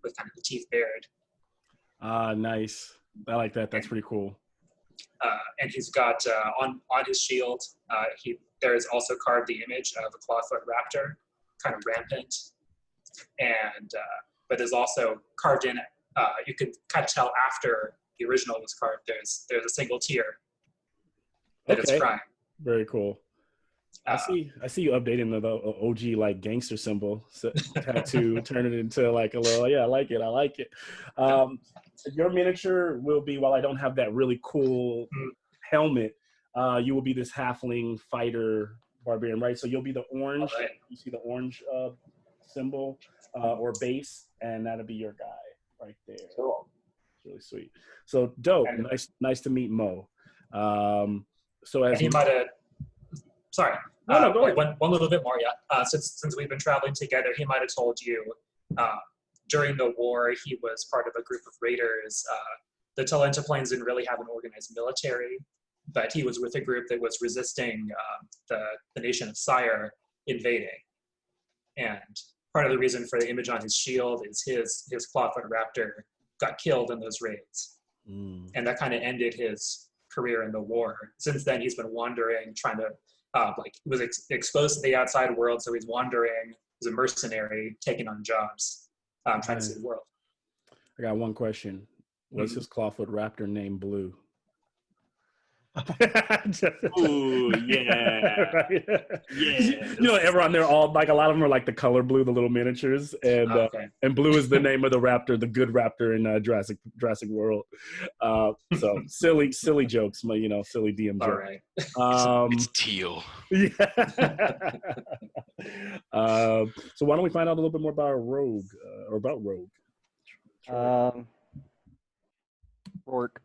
with kind of the teeth bared. Nice. I like that. That's pretty cool. And he's got on his shield, there is also carved the image of a clawfoot raptor, kind of rampant. And but there's also carved in, you could kind of tell after the original was carved, there's a single tear that it's crying. Very cool. I see you updating the OG like gangster symbol tattoo, turn it into like a little, I like it. Your miniature will be, while I don't have that really cool helmet, you will be this halfling fighter barbarian, right? So you'll be the orange, you see the orange symbol or base, and that'll be your guy right there. Cool. It's really sweet. So dope. Nice to meet Mo. So as he might have, sorry. No, go ahead. One little bit more, since we've been traveling together, he might have told you during the war he was part of a group of raiders. The Talentaplanes didn't really have an organized military, but he was with a group that was resisting the nation of Sire invading. And part of the reason for the image on his shield is his clawfoot raptor got killed in those raids. And that kind of ended his career in the war. Since then, he's been wandering, trying to he was exposed to the outside world, so he's wandering as a mercenary, taking on jobs, trying to see the world. I got one question. What's his clawfoot raptor named Blue? Ooh, yeah. You know, everyone, they're all like, a lot of them are like the color blue, the little miniatures, and Blue is the name of the raptor, the good raptor in Jurassic World. So silly jokes, silly DM jokes. All right. It's teal. Yeah. So why don't we find out a little bit more about Rogue, or about Rogue? Rourke.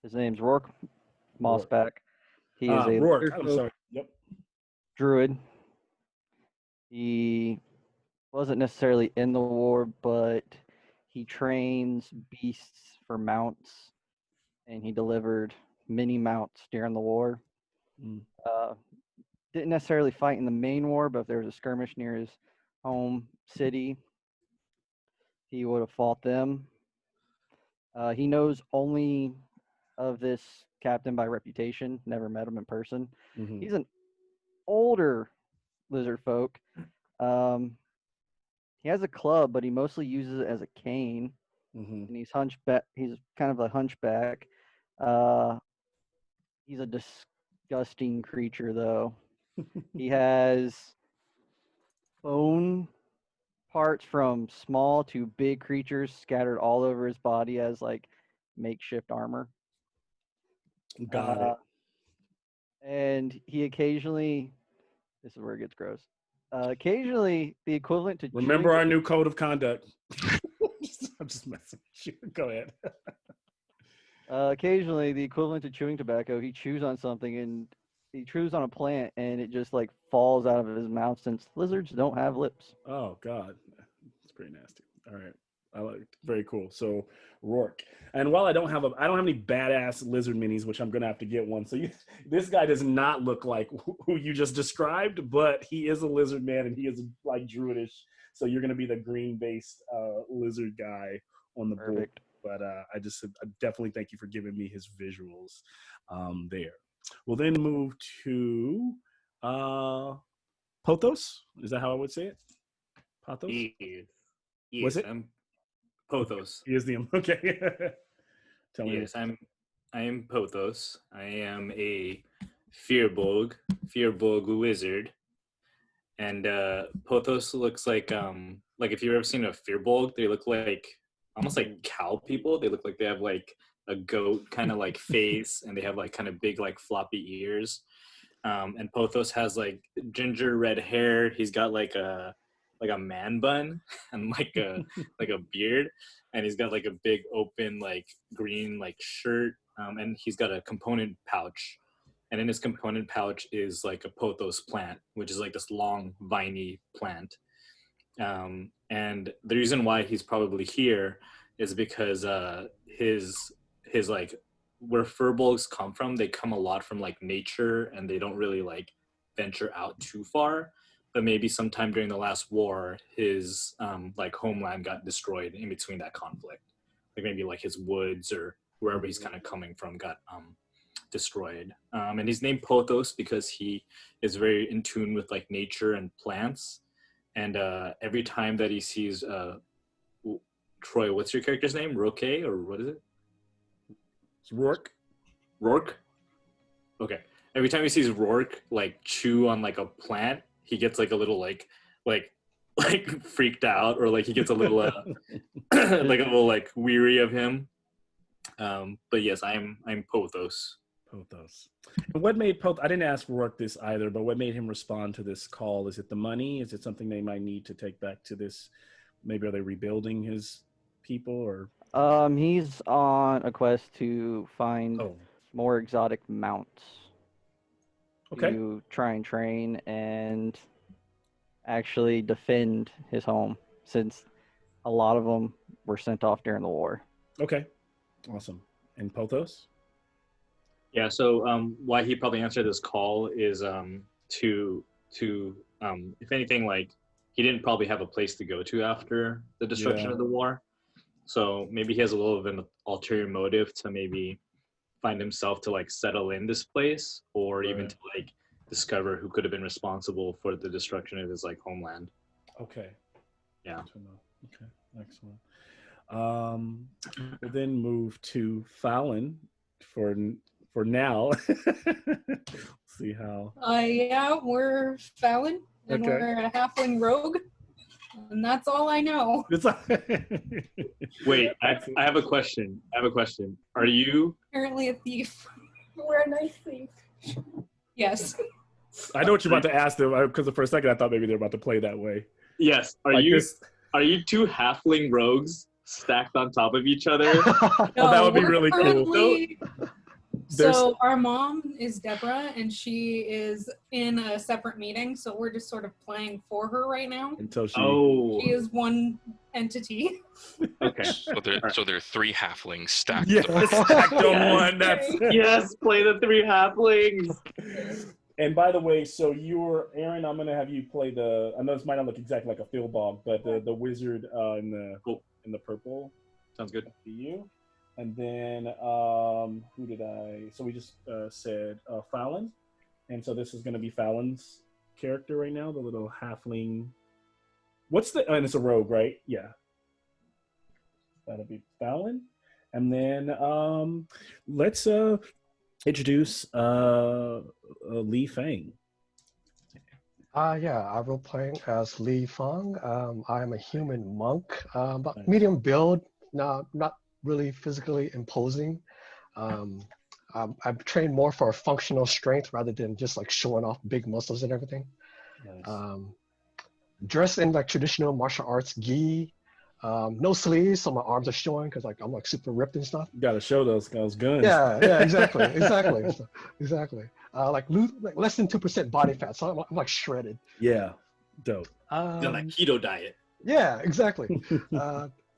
His name's Rourke Mossback. He is a Rourke. I'm sorry. Yep. Druid. He wasn't necessarily in the war, but he trains beasts for mounts, and he delivered many mounts during the war. Didn't necessarily fight in the main war, but if there was a skirmish near his home city, he would have fought them. He knows only of this captain by reputation, never met him in person. He's an older lizard folk. He has a club, but he mostly uses it as a cane. And he's hunchback. He's kind of a hunchback. He's a disgusting creature, though. He has bone parts from small to big creatures scattered all over his body as like makeshift armor. Got it. And he occasionally, this is where it gets gross. Occasionally, the equivalent to remember our new code of conduct. I'm just messing with you. Go ahead. Occasionally, the equivalent to chewing tobacco, he chews on something, and he chews on a plant, and it just like falls out of his mouth, since lizards don't have lips. Oh God, it's pretty nasty. All right, I like it. Very cool. So Rourke, and while I don't have any badass lizard minis, which I'm gonna have to get one. So this guy does not look like who you just described, but he is a lizard man, and he is like druidish. So you're gonna be the green based lizard guy on the board. But I definitely thank you for giving me his visuals there. We'll then move to Pothos. Is that how I would say it? Pothos? Yes. Was it? I'm Pothos. He is the okay. Tell me. Yes, I am Pothos. I am a Fearbog wizard. And Pothos looks like if you've ever seen a Fearbog, they look like almost like cow people. They look like they have like a goat kind of like face, and they have like kind of big like floppy ears. And Pothos has like ginger red hair. He's got like a man bun and like a beard, and he's got like a big open like green like shirt. And he's got a component pouch, and in his component pouch is like a pothos plant, which is like this long viney plant. And the reason why he's probably here is because his like where furbolgs come from, they come a lot from like nature, and they don't really like venture out too far. but maybe sometime during the last war, his like homeland got destroyed in between that conflict. Like maybe like his woods or wherever he's kind of coming from got destroyed. And he's named Pothos because he is very in tune with like nature and plants. And every time that he sees Troy, what's your character's name? Roque, or what is it? It's Rourke. Rourke? Okay. Every time he sees Rourke like chew on like a plant, he gets like a little like freaked out, or like he gets a little like a little like weary of him. But yes, I'm Pothos. Pothos. And what made Pothos? I didn't ask Rourke this either, but what made him respond to this call? Is it the money? Is it something they might need to take back to this? Maybe are they rebuilding his people, or? He's on a quest to find more exotic mounts. Okay. To try and train and actually defend his home, since a lot of them were sent off during the war. Okay. Awesome. And Pothos? Yeah, so why he probably answered this call is to if anything, like he didn't probably have a place to go to after the destruction of the war. So maybe he has a little bit of an ulterior motive to maybe find himself to like settle in this place, or even to like discover who could have been responsible for the destruction of his like homeland. Okay. Yeah. Okay. Excellent. We'll then move to Fallon for now. See how. Yeah, we're Fallon, and we're a halfling rogue, and that's all I know. Wait, I have a question. Are you Apparently a thief. We're a nice thief. Yes. I know what you're about to ask them, because for a second I thought maybe they're about to play that way. Yes. Are you two halfling rogues stacked on top of each other? No, that would be really cool. So our mom is Deborah, and she is in a separate meeting, so we're just sort of playing for her right now. Until she. She is one entity. Okay. So there are three halflings stacked. Stacked on one. Yes, play the three halflings. And by the way, so Aaron, I'm gonna have you play I know this might not look exactly like a field bog, but the wizard in the purple. Sounds good. To you. And then who did I? So we just said Fallon, and so this is going to be Fallon's character right now, the little halfling. And it's a rogue, right? Yeah. That'll be Fallon, and then let's introduce Li Fang. Yeah, I will playing as Li Fang. I am a human monk, but medium build, not really physically imposing. I've trained more for functional strength rather than just like showing off big muscles and everything. Nice. Dressed in like traditional martial arts gi, no sleeves, so my arms are showing because like I'm like super ripped and stuff. You gotta show those guns. Yeah, exactly. Like less than 2% body fat, so I'm like shredded. Yeah, dope. You're like keto diet. Yeah, exactly.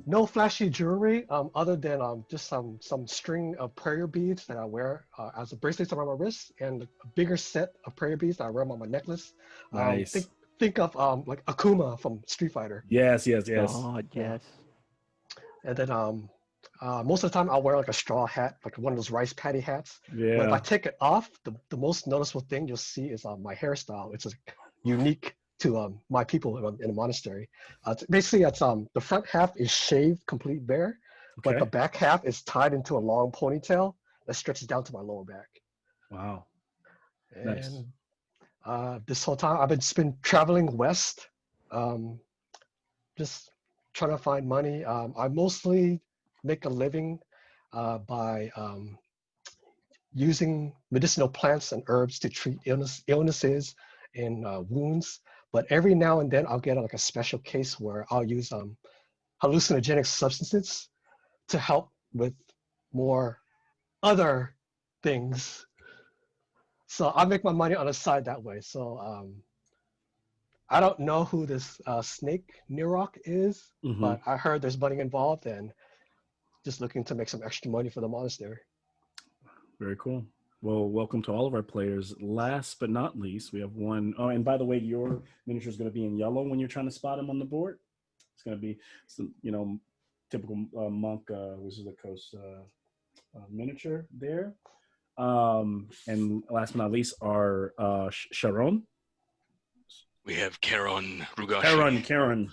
No flashy jewelry, other than just some string of prayer beads that I wear as a bracelet around my wrist, and a bigger set of prayer beads that I wear on my necklace. Nice. Think of like Akuma from Street Fighter. Yes. Oh, yes. And then most of the time I'll wear like a straw hat, like one of those rice paddy hats. Yeah. But if I take it off, the most noticeable thing you'll see is my hairstyle. It's unique to my people in the monastery. Basically, it's the front half is shaved, complete bare, but the back half is tied into a long ponytail that stretches down to my lower back. Wow. And this whole time I've been traveling west, just trying to find money. I mostly make a living by using medicinal plants and herbs to treat illnesses and wounds. But every now and then I'll get like a special case where I'll use hallucinogenic substances to help with more other things. So I make my money on the side that way. So I don't know who this snake Nirok is, but I heard there's money involved and just looking to make some extra money for the monastery. Very cool. Well, welcome to all of our players. Last but not least, we have one. Oh, and by the way, your miniature is going to be in yellow when you're trying to spot him on the board. It's going to be some, typical monk Wizards of the Coast miniature there. And last but not least, our Sharon. We have Charon Rugashi, Karen.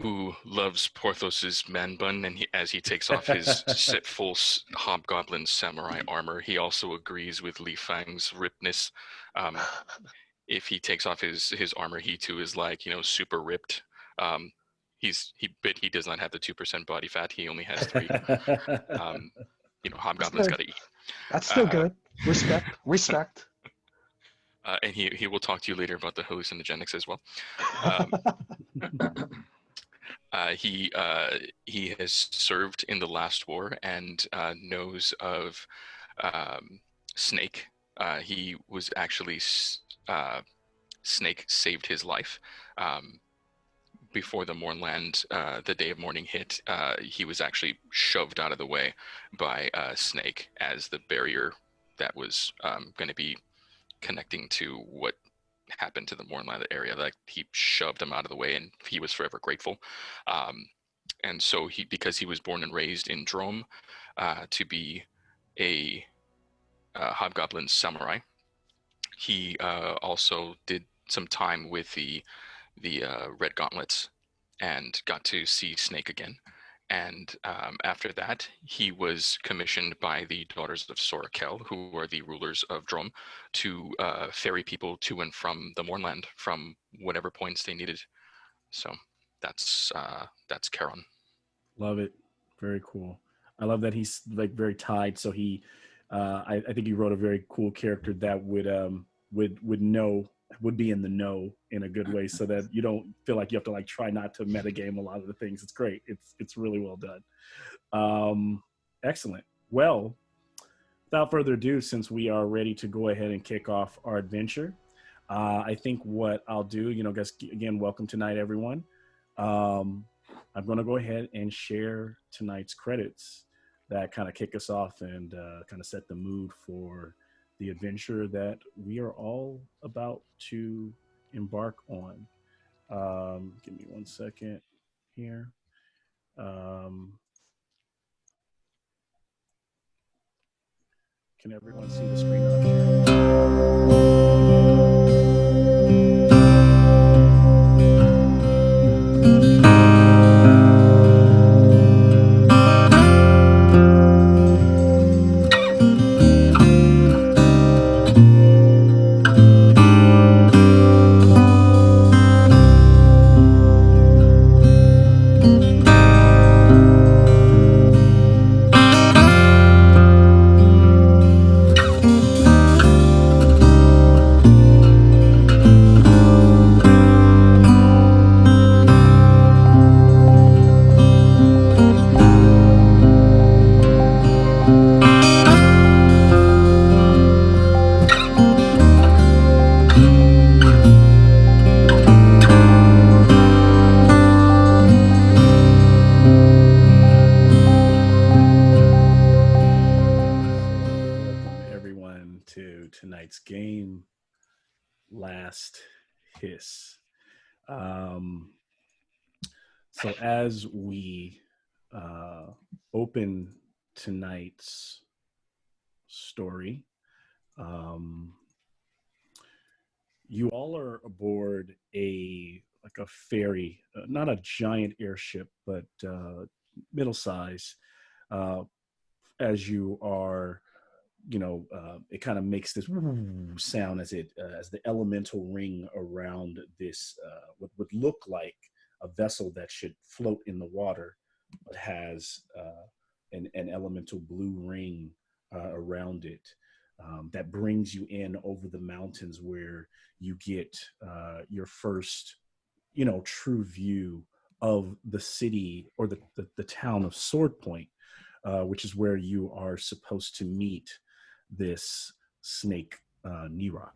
who loves Porthos's man bun, and as he takes off his full hobgoblin samurai armor, he also agrees with Li Fang's rippedness. If he takes off his armor, he too is like, super ripped. But he does not have the 2% body fat. He only has 3. Hobgoblins got to eat. That's still good. Respect. And he will talk to you later about the hallucinogenics as well. He has served in the last war and knows of Snake. He was actually Snake saved his life before the Mournland, the day of mourning hit. He was actually shoved out of the way by Snake as the barrier that was going to be connecting to what happened to the Mournland area. Like, he shoved him out of the way, and he was forever grateful. And so because he was born and raised in Drome to be a hobgoblin samurai, he also did some time with the Red Gauntlets and got to see Snake again. And after that, he was commissioned by the Daughters of Sorakel, who are the rulers of Drome, to ferry people to and from the Mournland from whatever points they needed. So that's Charon. Love it. Very cool. I love that he's like very tied. So he, I think he wrote a very cool character that would be in the know in a good way, so that you don't feel like you have to like try not to metagame a lot of the things. It's great. It's really well done. Excellent. Well, without further ado, since we are ready to go ahead and kick off our adventure, I think what I'll do, guys, again, welcome tonight, everyone. I'm going to go ahead and share tonight's credits that kind of kick us off and kind of set the mood for the adventure that we are all about to embark on. Give me 1 second here. Can everyone see the screen up here? Tonight's game, Last Hiss. So as we open tonight's story, you all are aboard a ferry, not a giant airship, but middle size. As you are, it kind of makes this sound as the elemental ring around this what would look like a vessel that should float in the water, but has an elemental blue ring around it that brings you in over the mountains, where you get your first, true view of the city, or the town of Sword Point, which is where you are supposed to meet this snake, Nirok.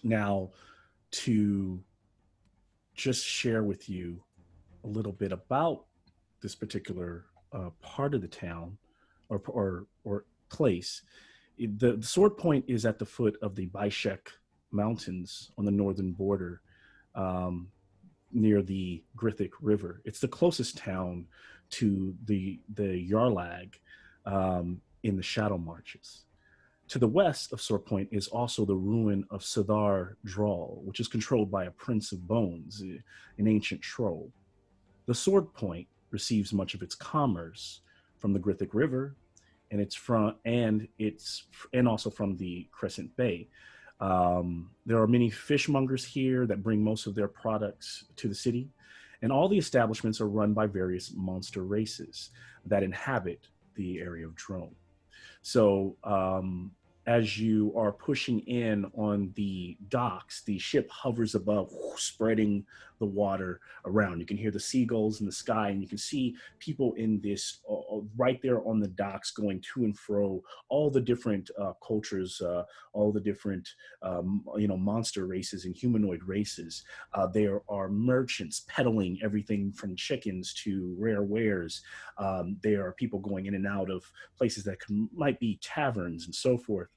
Now, to just share with you a little bit about this particular part of the town or place, The sword point is at the foot of the Bishek Mountains on the northern border, near the Grithik River. It's the closest town to the Yarlag in the Shadow Marches. To the west of Sword Point is also the ruin of Sadar Drawl, which is controlled by a Prince of Bones, an ancient troll. The Sword Point receives much of its commerce from the Grithik River, and also from the Crescent Bay. There are many fishmongers here that bring most of their products to the city, and all the establishments are run by various monster races that inhabit the area of Drone. So as you are pushing in on the docks, the ship hovers above, spreading the water around. You can hear the seagulls in the sky, and you can see people in this right there on the docks going to and fro, all the different cultures, all the different monster races and humanoid races. There are merchants peddling everything from chickens to rare wares. There are people going in and out of places that might be taverns and so forth.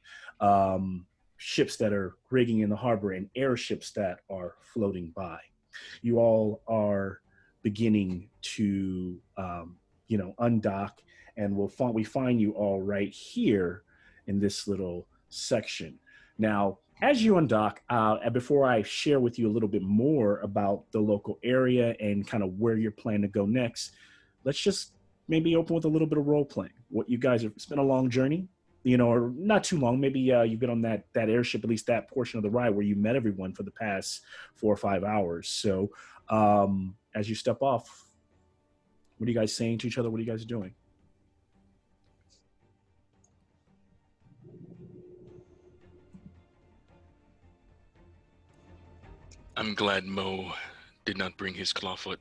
Ships that are rigging in the harbor and airships that are floating by. You all are beginning to, undock, and we find you all right here in this little section. Now, as you undock, and before I share with you a little bit more about the local area and kind of where you're planning to go next, let's just maybe open with a little bit of role playing. What you guys have, it's been a long journey, or not too long. Maybe you've been on that airship, at least that portion of the ride where you met everyone for the past 4 or 5 hours. So as you step off, what are you guys saying to each other? What are you guys doing? I'm glad Mo did not bring his clawfoot.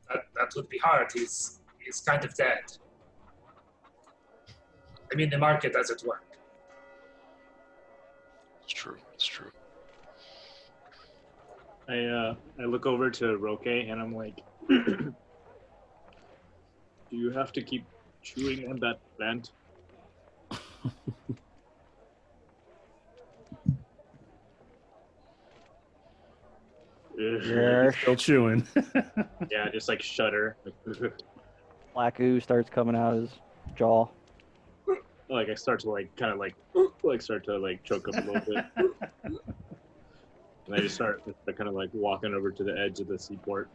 That would be hard. He's kind of dead. I mean, the market doesn't work. It's true. It's true. I look over to Roque and I'm like, do you have to keep chewing on that plant? Yeah. Still chewing. Yeah, just like shudder. Black ooze starts coming out his jaw. Like I start to start to choke up a little bit. And I just start kind of like walking over to the edge of the seaport.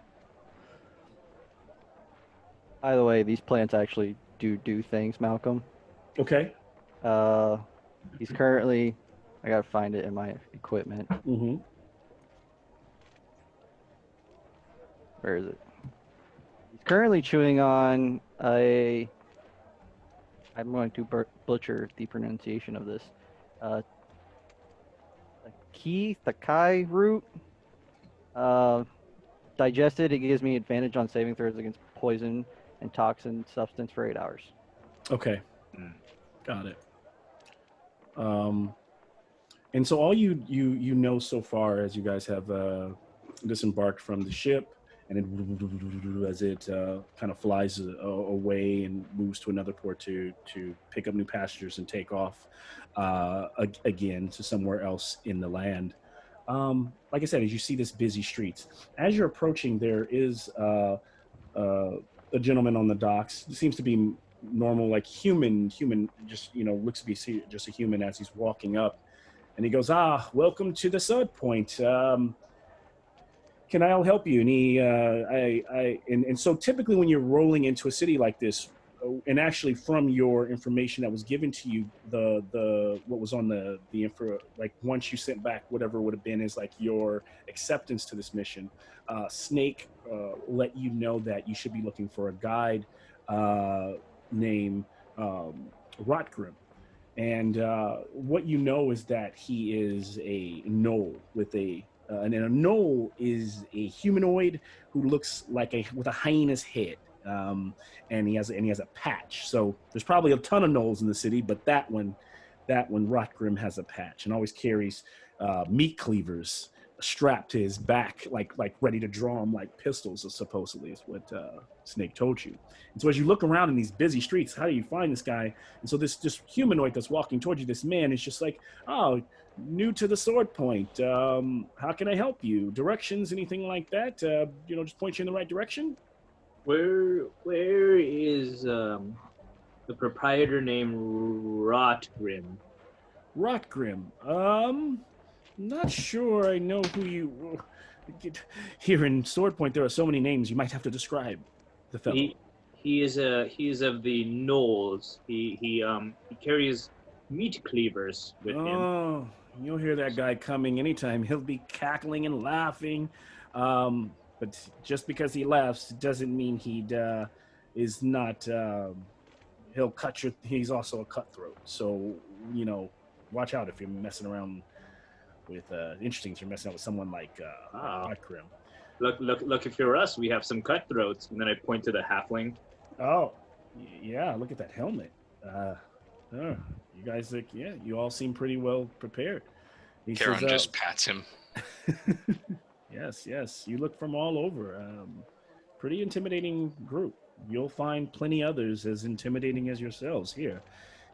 By the way, these plants actually do things, Malcolm. Okay. He's currently, I gotta find it in my equipment. Mm-hmm. Where is it? He's currently chewing on I'm going to butcher the pronunciation of this. Thakai root. Digested, it gives me advantage on saving throws against poison and toxin substance for 8 hours. Okay. Got it. And so all you know so far, as you guys have disembarked from the ship, and it, as it kind of flies away and moves to another port to pick up new passengers and take off again to somewhere else in the land. Like I said, as you see this busy streets, as you're approaching, there is a gentleman on the docks. It seems to be normal, like human, just, looks to be just a human as he's walking up. And he goes, welcome to the Sword Point. Can I help you? And he, and so typically when you're rolling into a city like this, and actually from your information that was given to you, what was on the info, like once you sent back whatever would have been is like your acceptance to this mission, Snake let you know that you should be looking for a guide named Rotgrim. And what you know is that he is a gnoll with and a gnoll is a humanoid who looks like with a hyena's head, and he has a patch. So there's probably a ton of gnolls in the city, but that one Rotgrim has a patch and always carries meat cleavers strapped to his back, like ready to draw him like pistols, supposedly is what Snake told you. And so as you look around in these busy streets, how do you find this guy? And so this humanoid that's walking towards you, this man is just like, oh, new to the sword point. How can I help you? Directions, anything like that? Just point you in the right direction. Where is the proprietor named Rotgrim? Rotgrim. Not sure I know who you... Here in Sword Point, there are so many names, you might have to describe the fellow. He is of the Knolls. He carries meat cleavers with him. Oh, you'll hear that guy coming anytime. He'll be cackling and laughing. But just because he laughs doesn't mean he is not... he'll cut your... He's also a cutthroat. So, watch out if you're messing around with interesting if you're messing up with someone like Rotgrim. Look, if you're us, we have some cutthroats. And then I point to the halfling. Oh, yeah, look at that helmet. You guys, you all seem pretty well prepared. Charon just pats him. Yes, you look from all over. Pretty intimidating group. You'll find plenty others as intimidating as yourselves here.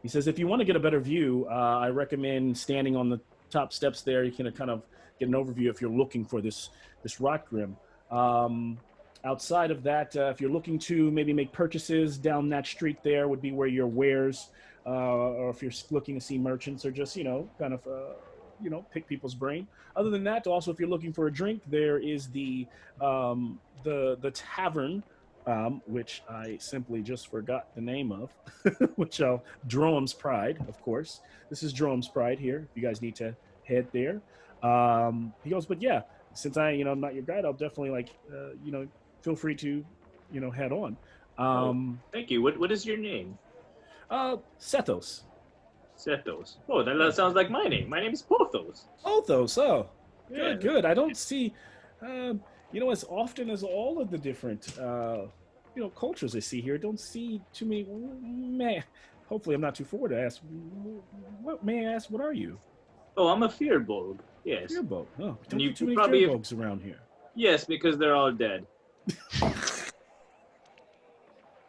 He says, if you want to get a better view, I recommend standing on the top steps there. You can kind of get an overview if you're looking for this Rotgrim. Outside of that, if you're looking to maybe make purchases down that street there would be where your wares, or if you're looking to see merchants or just, kind of, pick people's brain. Other than that, also, if you're looking for a drink, there is the tavern, which I simply just forgot the name of, which Drome's Pride, of course. This is Drome's Pride here. If you guys need to head there. He goes, but yeah, since I'm not your guide, I'll definitely feel free to, head on. Thank you. What is your name? Sethos. Sethos. Oh, that sounds like my name. My name is Porthos. Porthos. Oh, Yeah. good. I don't see, as often as all of the different, cultures I see here, don't see too many. Man, hopefully I'm not too forward to ask. What may I ask? What are you? Oh, I'm a fearbog. Yes. Fearbog. Oh, don't And you get too many probably- fearbogs around here. Yes, because they're all dead.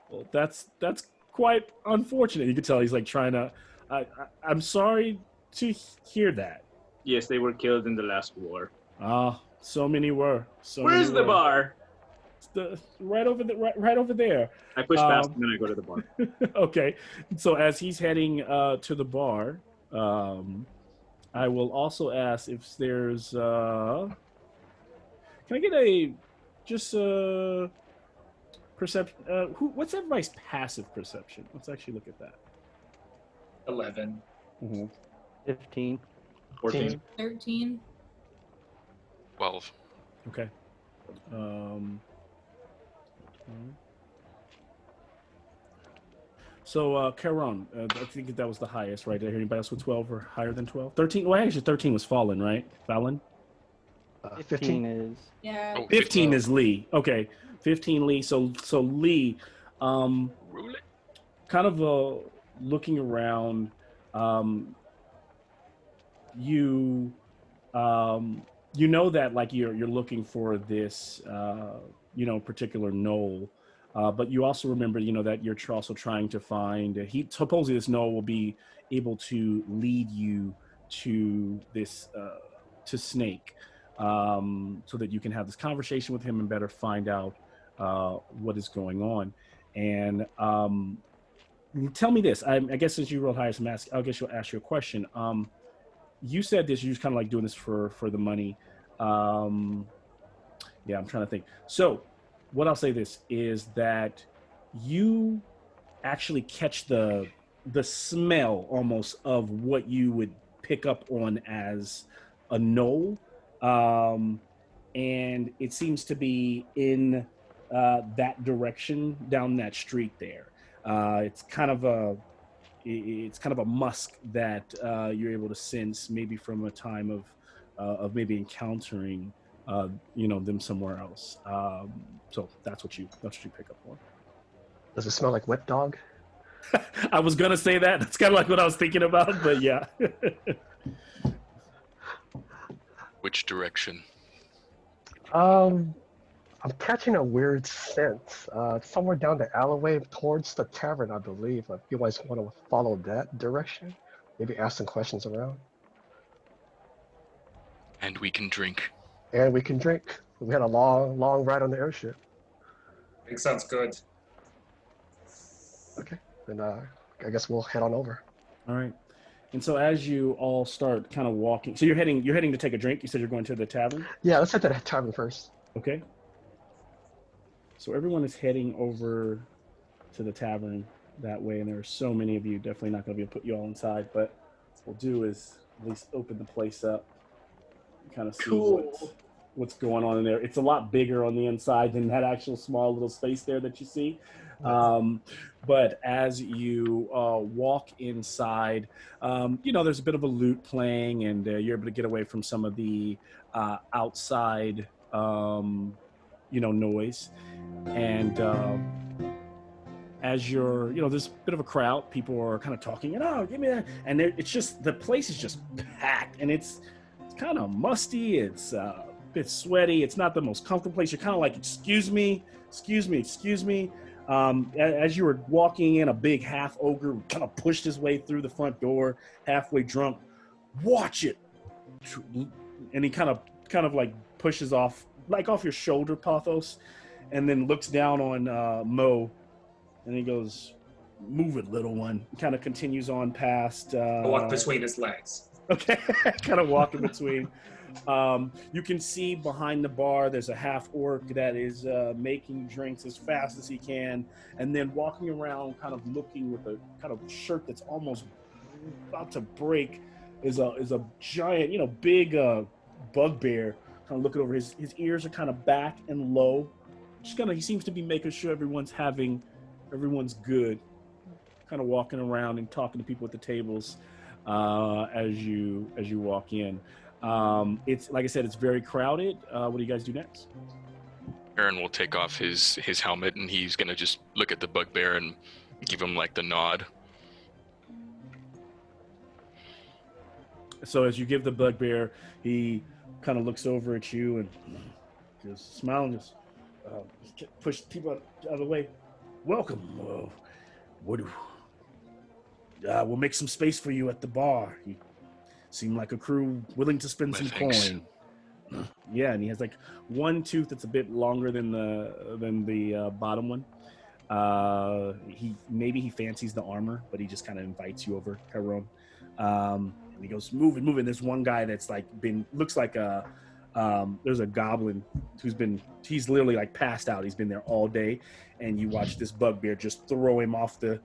Well, that's quite unfortunate. You can tell he's like trying to. I'm sorry to hear that. Yes, they were killed in the last war. So many were. Where's the bar? It's right over there. I push past and then I go to the bar. Okay. So as he's heading to the bar, I will also ask if there's. Can I get a perception? What's everybody's passive perception? Let's actually look at that. 11. 15. 14. 13. 12. Okay. So, Charon, I think that was the highest, right? Did I hear anybody else with 12 or higher than 12? 13? Well, actually, 13 was Fallen, right? Fallon? 15 is. Yeah. Oh, 15 is Lee. Okay. 15 Lee. So Lee, Rule it. kind of looking around, you that like you're looking for this particular knoll, but you also remember that you're also trying to find supposedly this knoll will be able to lead you to this to Snake, so that you can have this conversation with him and better find out what is going on. And tell me this. I guess since you rolled higher, I guess you'll ask you a question. You said this. You're just kind of like doing this for the money. Yeah, I'm trying to think. So, what I'll say this is that you actually catch the smell almost of what you would pick up on as a knoll, and it seems to be in that direction down that street there. It's kind of a musk that you're able to sense maybe from a time of maybe encountering them somewhere else. So that's what you pick up on. Does it smell like wet dog? I was gonna say that. That's kind of like what I was thinking about, but yeah. Which direction? Um, I'm catching a weird scent. Somewhere down the alleyway towards the tavern, I believe. If you guys want to follow that direction, maybe ask some questions around, And we can drink. and we can drink. We had a long, long ride on the airship. I think sounds good. Okay, then I guess we'll head on over. All right. And so as you all start kind of walking, so you're heading to take a drink. You said you're going to the tavern. Yeah, let's head to the tavern first. Okay. So everyone is heading over to the tavern that way, and there are so many of you. Definitely not going to be able to put you all inside, but what we'll do is at least open the place up, and kind of see what's going on in there. It's a lot bigger on the inside than that actual small little space there that you see. But as you walk inside, there's a bit of a lute playing, and you're able to get away from some of the outside, noise. And as you're, there's a bit of a crowd. People are kind of talking, give me that. And it's just, the place is just packed, and it's kind of musty. It's a bit sweaty. It's not the most comfortable place. You're kind of like, excuse me. As you were walking in, a big half ogre kind of pushed his way through the front door, halfway drunk. Watch it. And he kind of like pushes off your shoulder, Pothos, and then looks down on Mo, and he goes, "Move it, little one." Kind of continues on past. I walk between his legs. Okay, kind of walking between. You can see behind the bar, there's a half orc that is making drinks as fast as he can, and then walking around, kind of looking with a kind of shirt that's almost about to break, is a giant, big bugbear. Kind of looking over. His ears are kind of back and low. He seems to be making sure everyone's good. Kind of walking around and talking to people at the tables as you walk in. It's like I said, it's very crowded. What do you guys do next? Aaron will take off his helmet, and he's gonna just look at the bugbear and give him like the nod. So as you give the bugbear, he kind of looks over at you and just smiling, just push people out of the way. Welcome. We'll make some space for you at the bar. You seem like a crew willing to spend some coin. Yeah, and he has like one tooth that's a bit longer than the bottom one. He fancies the armor, but he just kind of invites you over, Tyrone. And he goes, move it. There's one guy that's looks like there's a goblin he's literally like passed out. He's been there all day, and you watch this bugbear just throw him off the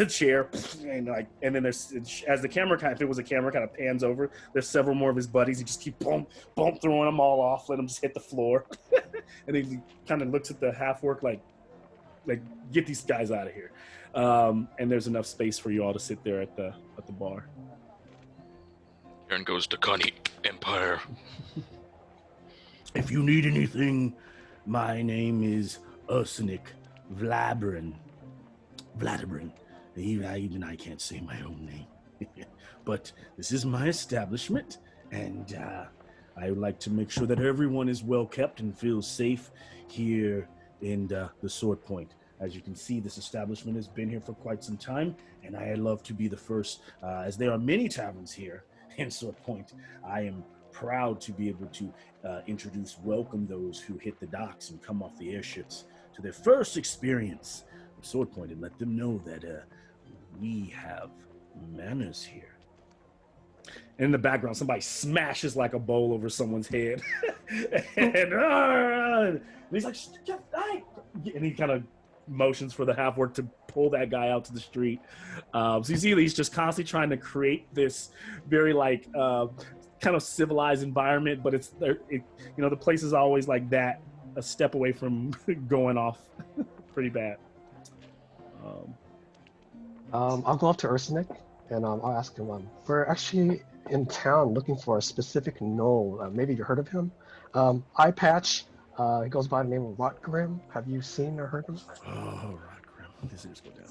chair, and then there's, as the camera if it was a camera, kind of pans over, there's several more of his buddies. He just keep boom throwing them all off, let them just hit the floor. And he kind of looks at the half orc like get these guys out of here. And there's enough space for you all to sit there at the bar. Aaron goes to Connie Empire. If you need anything, my name is Ursinik Vlabrin. Even I can't say my own name. But this is my establishment, and I would like to make sure that everyone is well kept and feels safe here in the Sword Point. As you can see, this establishment has been here for quite some time, and I love to be the first, as there are many taverns here in Sword Point. I am proud to be able to welcome those who hit the docks and come off the airships to their first experience of Sword Point, and let them know that we have manners here. And in the background, somebody smashes like a bowl over someone's head. and he's like, and he kind of motions for the half orc to pull that guy out to the street. So you see he's just constantly trying to create this very kind of civilized environment, but the place is always like that, a step away from going off pretty bad. I'll go up to Ursinik, and I'll ask him, we're actually in town looking for a specific gnoll. Maybe you heard of him. Eye Patch. He goes by the name of Rotgrim. Have you seen or heard of him? Oh, Rotgrim. This is go down.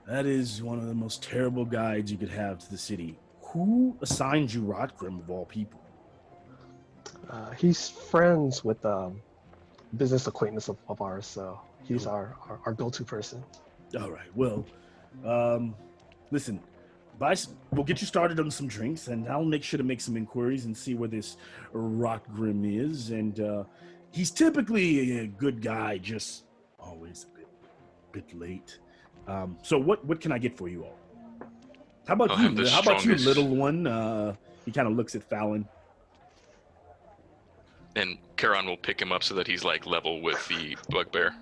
That is one of the most terrible guides you could have to the city. Who assigned you Rotgrim of all people? He's friends with business acquaintance of ours, so he's our go-to person. All right. Well, listen, we'll get you started on some drinks, and I'll make sure to make some inquiries and see where this Rockgrim is. And he's typically a good guy, just always a bit late. So what can I get for you all? How about I'll have you? the How about you, strongest- little one? He kind of looks at Fallon. And Charon will pick him up so that he's like level with the bugbear.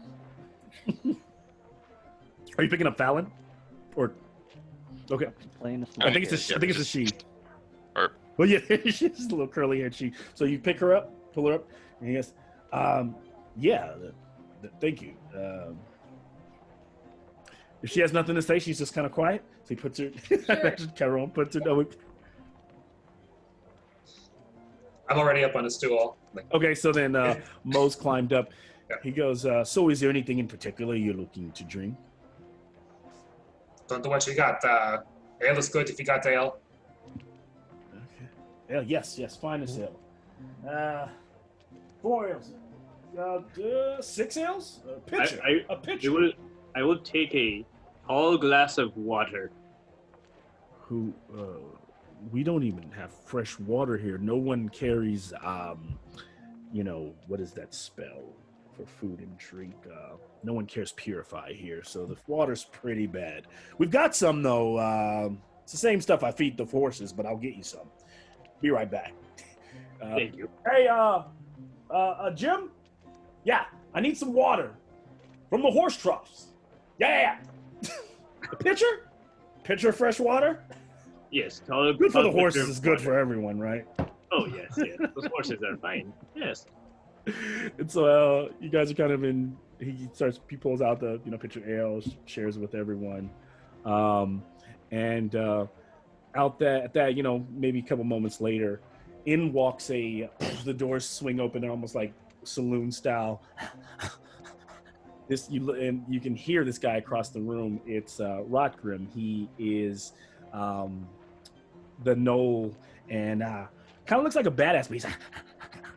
Are you picking up Fallon? Or okay. Playing a I think it's small a I think it's a she. Or Well, yeah, she's a little curly haired she. So you pick her up, pull her up, and he goes, yeah, thank you. If she has nothing to say, she's just kind of quiet. So he puts her, Caron puts her down. I'm already up on a stool. Like, Okay, so then Mo's climbed up. Yeah. He goes, so is there anything in particular you're looking to drink? don't know what you got. Ale is good if you got ale. Okay. Yes, fine as ale. 4 ales. 6 ales? A pitcher. A pitcher. I will take a tall glass of water. We don't even have fresh water here. No one carries, what is that spell for food and drink? No one carries Purify here, so the water's pretty bad. We've got some, though. It's the same stuff I feed the horses, but I'll get you some. Be right back. Thank you. Hey, Jim? Yeah, I need some water from the horse troughs. Yeah. A pitcher? Pitcher of fresh water? Yes, tall. Good for the tall horses pitcher is of good water. for everyone, right? Oh yes. Those horses are fine. Yes. And so you guys are kind of in. He pulls out the pitcher of ale, shares it with everyone, and out at that maybe a couple moments later, in walks the doors swing open and almost like saloon style. And you can hear this guy across the room. It's Rotgrim. He is the Knoll, and kind of looks like a badass,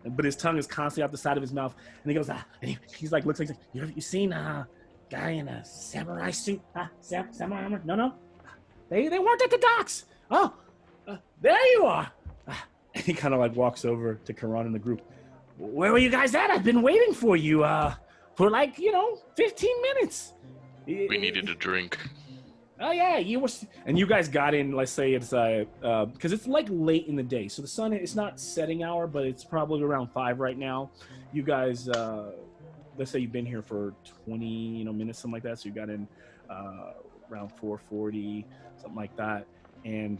but his tongue is constantly out the side of his mouth. And he goes, and he's like, looks like, you seen a guy in a samurai suit? Samurai armor? No. They weren't at the docks. Oh, there you are. And he kind of like walks over to Karan in the group. Where were you guys at? I've been waiting for you for 15 minutes. we needed a drink. Oh yeah, and you guys got in. Let's say it's because it's like late in the day, so the sun it's not setting hour, but it's probably around 5 right now. You guys, let's say you've been here for 20 minutes, something like that. So you got in around 4:40, something like that, and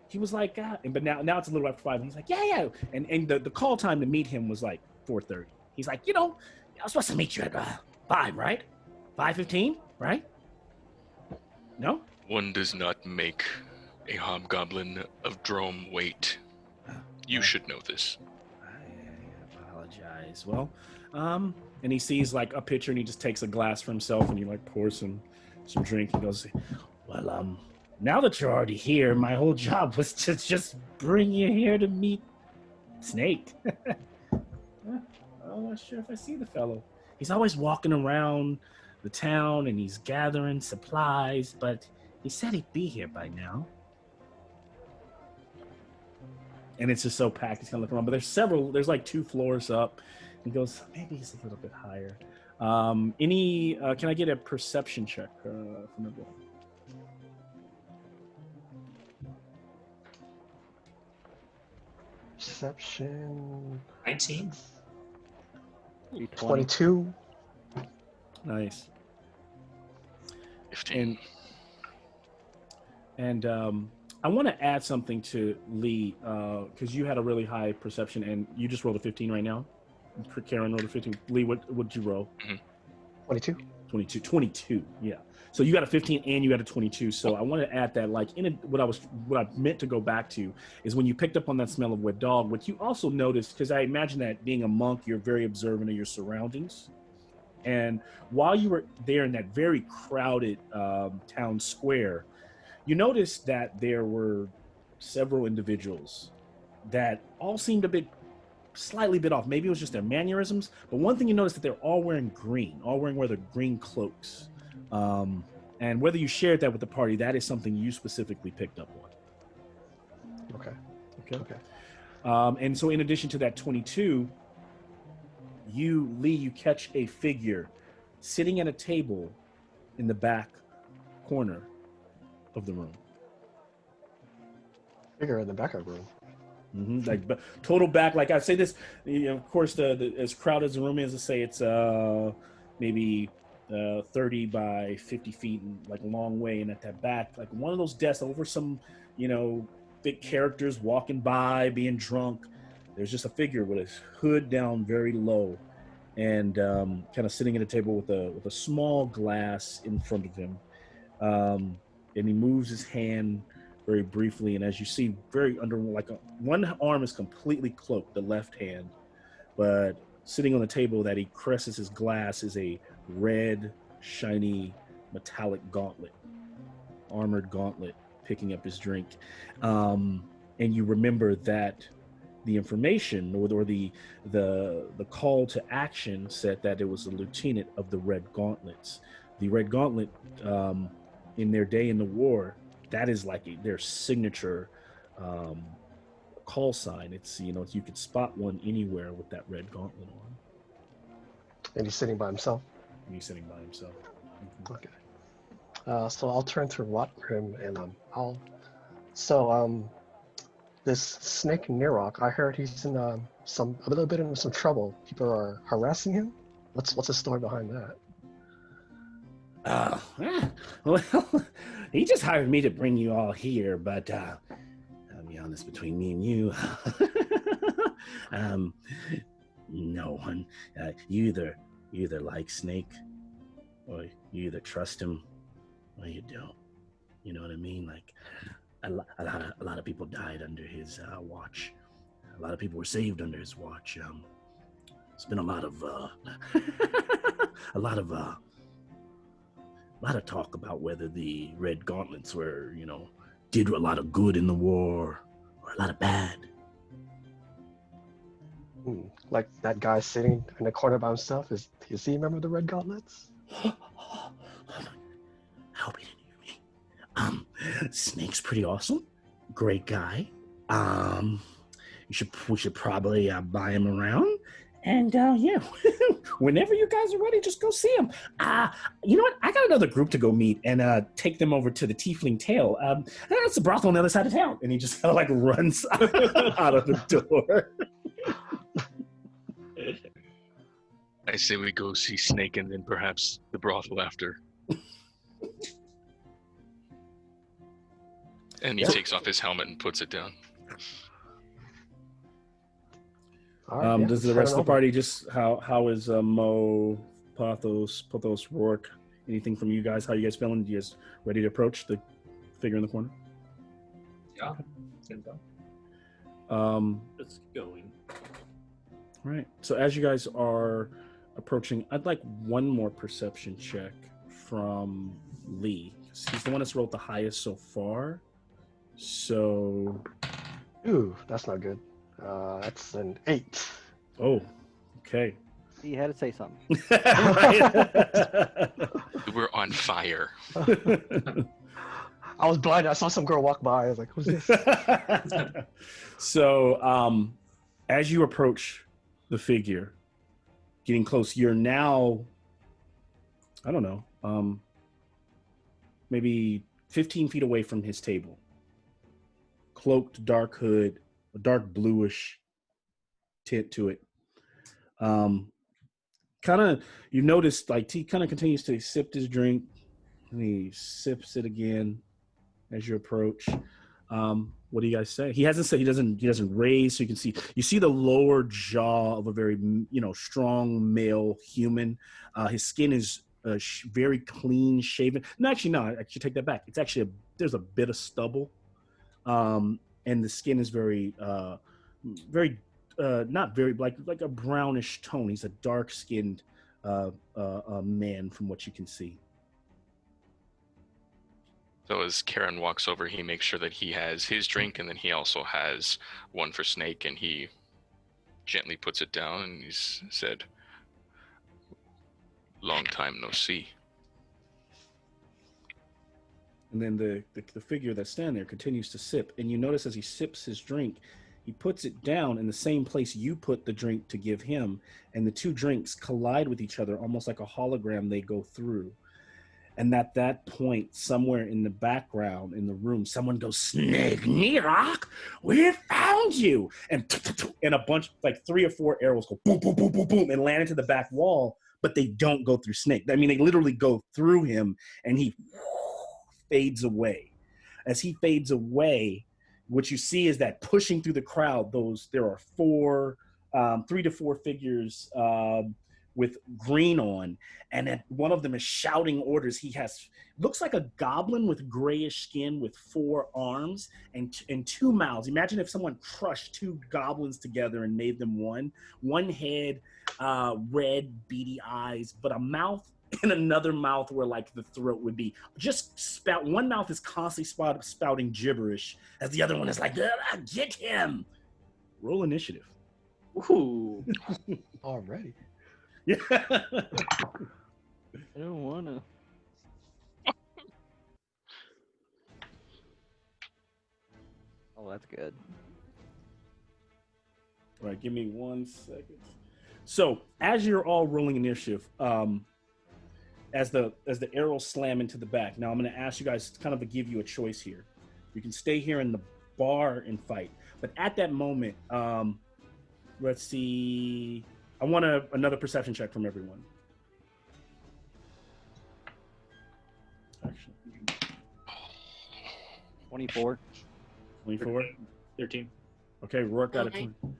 he was like, but now it's a little after 5. And he's like, yeah, and the call time to meet him was like 4:30. He's like, I was supposed to meet you at 5, right? 5:15, right? No? One does not make a hobgoblin of Drome wait. You should know this. I apologize. Well, and he sees like a pitcher and he just takes a glass for himself and he like pours some drink. He goes, well, now that you're already here, my whole job was to just bring you here to meet Snake. I'm not sure if I see the fellow. He's always walking around the town and he's gathering supplies, but he said he'd be here by now. And it's just so packed, he's kind of looking around. But there's like 2 floors up. He goes, maybe he's a little bit higher. Can I get a perception check from everyone? Perception. 19. 22. Nice. 15. And I want to add something to Lee, because you had a really high perception, and you just rolled a 15 right now. Karen rolled a 15. Lee, what did you roll? 22. 22. Yeah. So you got a 15 and you got a 22. So I want to add that, like, what I meant to go back to is when you picked up on that smell of wet dog. What you also noticed, because I imagine that being a monk, you're very observant of your surroundings. And while you were there in that very crowded town square, you noticed that there were several individuals that all seemed a bit slightly bit off. Maybe it was just their mannerisms. But one thing you notice that they're all wearing green, all wearing their green cloaks. And whether you shared that with the party, that is something you specifically picked up on. Okay. And so in addition to that 22, Lee, you catch a figure sitting at a table in the back corner of the room. Figure in the back of the room. Like total back. Like I say this, of course, the as crowded as the room is, to say it's maybe 30 by 50 feet, and like a long way. And at that back, like one of those desks over some, big characters walking by, being drunk. There's just a figure with his hood down very low, and kind of sitting at a table with a small glass in front of him. And he moves his hand very briefly, and as you see, very under one arm is completely cloaked, the left hand, but sitting on the table that he caresses his glass is a red, shiny, metallic gauntlet, armored gauntlet, picking up his drink. And you remember that the information or the call to action said that it was a lieutenant of the Red Gauntlets. The Red Gauntlet, in their day in the war, that is like their signature call sign. It's, you could spot one anywhere with that red gauntlet on. And he's sitting by himself. Mm-hmm. Okay. So I'll turn to Rotgrim and this Snake Nirok, I heard he's in a little bit in some trouble. People are harassing him. What's the story behind that? Well, he just hired me to bring you all here, but I'll be honest, between me and you, no one. You either like Snake, or you either trust him, or you don't. You know what I mean? Like a lot of people died under his watch. A lot of people were saved under his watch. It's been a lot of a lot of talk about whether the Red Gauntlets were, did a lot of good in the war or a lot of bad. Like that guy sitting in the corner by himself, is he a member of the Red Gauntlets? I hope he didn't hear me. Snake's pretty awesome. Great guy. We should probably buy him around. And yeah, whenever you guys are ready, just go see him. You know what? I got another group to go meet and take them over to the Tiefling Tail. That's the brothel on the other side of town. And he just kind of like runs out of the door. I say we go see Snake and then perhaps the brothel after. And he takes off his helmet and puts it down. Right, does the rest of the party just how is Mo, Pothos, Rourke? Anything from you guys? How you guys feeling? You guys ready to approach the figure in the corner? Yeah. It's going. All right. So as you guys are approaching, I'd like one more perception check from Lee. He's the one that's rolled the highest so far. So. Ooh, that's not good. That's an 8. Oh, okay. He had to say something. We're on fire. I was blind. I saw some girl walk by. I was like, who's this? So, as you approach the figure, getting close, you're now, I don't know, maybe 15 feet away from his table. Cloaked, dark hood, a dark bluish tint to it. Kind of, you notice, like, he kind of continues to sip his drink, and he sips it again as you approach. What do you guys say? He hasn't said, he doesn't raise, so you see the lower jaw of a very, strong male human. His skin is very clean shaven. No, actually, no, I should take that back. It's actually, there's a bit of stubble. And the skin is very, not very, like a brownish tone. He's a dark-skinned man from what you can see. So as Karen walks over, he makes sure that he has his drink, and then he also has one for Snake, and he gently puts it down and he's said, "Long time no see." And then the figure that's standing there continues to sip. And you notice as he sips his drink, he puts it down in the same place you put the drink to give him. And the two drinks collide with each other, almost like a hologram they go through. And at that point, somewhere in the background, in the room, someone goes, "Snake Nirok, we found you!" And a bunch, like 3 or 4 arrows go boom, boom, boom, boom, boom, and land into the back wall, but they don't go through Snake. I mean, they literally go through him, and he fades away. As he fades away, what you see is that pushing through the crowd, there are 3 to 4 figures with green on, and then one of them is shouting orders. He looks like a goblin with grayish skin with 4 arms and 2 mouths. Imagine if someone crushed 2 goblins together and made them one head, red beady eyes, but a mouth and another mouth where like the throat would be. Just one mouth is constantly spouting gibberish as the other one is like, "Get him." Roll initiative. Ooh. Already. Yeah. I don't wanna. Oh, that's good. All right, give me 1 second. So as you're all rolling initiative, as the arrows slam into the back, now I'm going to ask you guys kind of to give you a choice here. You can stay here in the bar and fight, but at that moment, let's see. I want another perception check from everyone. Actually, 24. 24. 13. Okay, Rourke got a Okay. 20.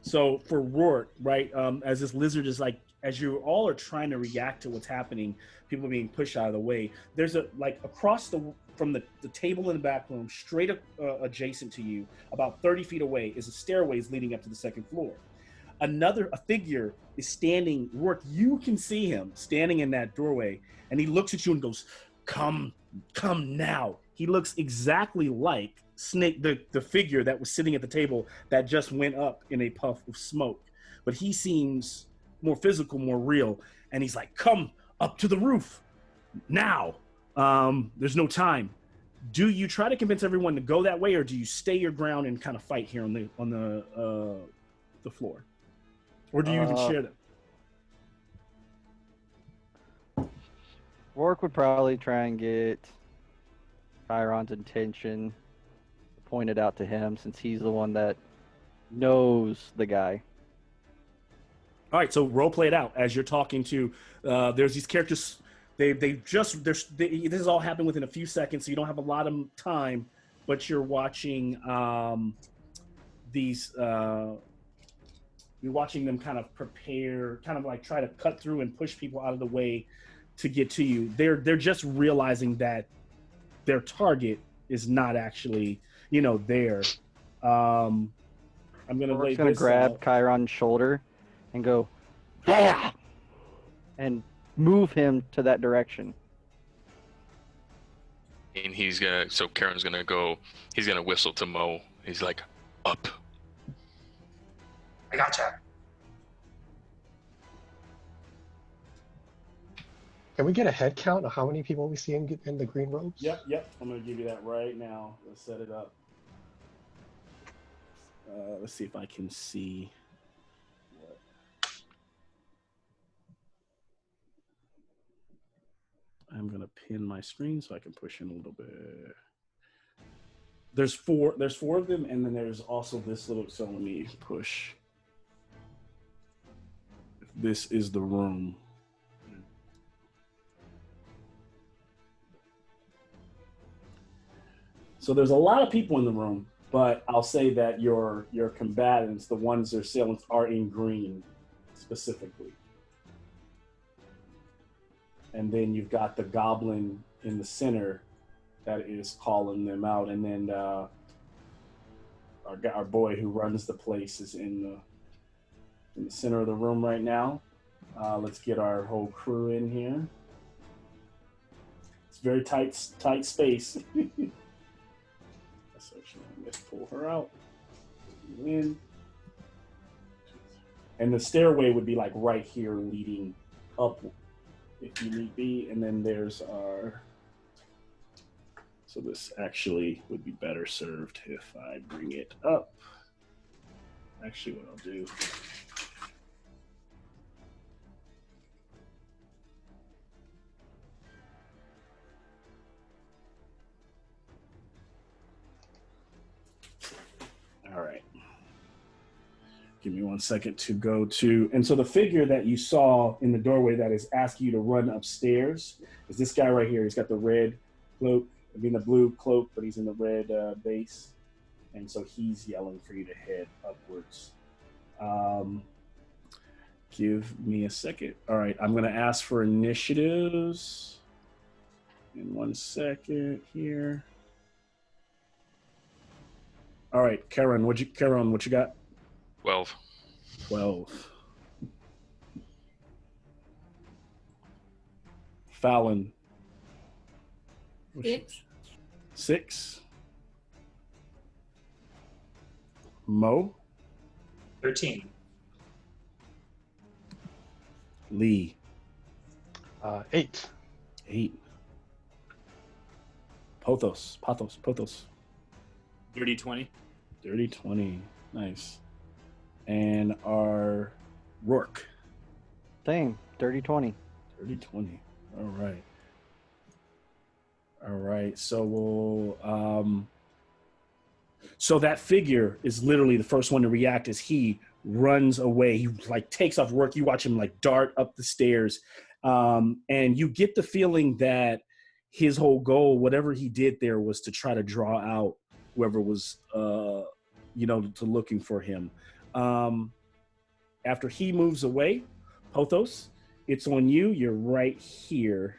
So for Rourke, right, as this lizard is like, as you all are trying to react to what's happening, people are being pushed out of the way. There's across from the table in the back room, straight adjacent to you, about 30 feet away, is a stairways leading up to the 2nd floor. A figure is standing. Rourke, you can see him standing in that doorway, and he looks at you and goes, come now." He looks exactly like Snake, the figure that was sitting at the table that just went up in a puff of smoke. But he seems more physical, more real. And he's like, "Come up to the roof now. There's no time." Do you try to convince everyone to go that way, or do you stay your ground and kind of fight here on the floor? Or do you even share them? Rourke would probably try and get Chiron's attention pointed out to him, since he's the one that knows the guy. All right, so role play it out as you're talking to. There's these characters. This has all happened within a few seconds, so you don't have a lot of time. But you're watching these. You're watching them kind of prepare, kind of like try to cut through and push people out of the way to get to you. They're just realizing that their target is not actually, there. I'm gonna Rourke's gonna grab Chiron's shoulder and go, "Yeah!" and move him to that direction. And Karen's gonna go, he's gonna whistle to Mo. He's like, "Up." I gotcha. Can we get a head count of how many people we see in the green robes? Yep. I'm gonna give you that right now. Let's set it up. Let's see if I can see. I'm gonna pin my screen so I can push in a little bit. There's 4 of them, and then there's also this little. So let me push. This is the room. So there's a lot of people in the room, but I'll say that your combatants, the ones their assailants, are in green specifically. And then you've got the goblin in the center that is calling them out, and then our boy who runs the place is in the center of the room right now. Let's get our whole crew in here. It's very tight space. So let's pull her out. In. And the stairway would be like right here leading up if you need be. And then there's our, so this actually would be better served if I bring it up. Actually, what I'll do. All right. Give me 1 second to go to, and so the figure that you saw in the doorway that is asking you to run upstairs is this guy right here. He's got the red cloak, I mean the blue cloak, but he's in the red base. And so he's yelling for you to head upwards. Give me a second. All right, I'm gonna ask for initiatives in 1 second here. All right, Karen, what you got? 12. 12. Fallon. 6. 6. Mo. 13. Lee. 8. 8. Pothos. Dirty 20. Dirty 20. Nice. And our Rourke. Same. Dirty 20. Dirty 20. All right. All right. So we'll so that figure is literally the first one to react as he runs away. He like takes off Rourke. You watch him like dart up the stairs. And you get the feeling that his whole goal, whatever he did there, was to try to draw out whoever was to looking for him. After he moves away, Pothos, it's on you. You're right here.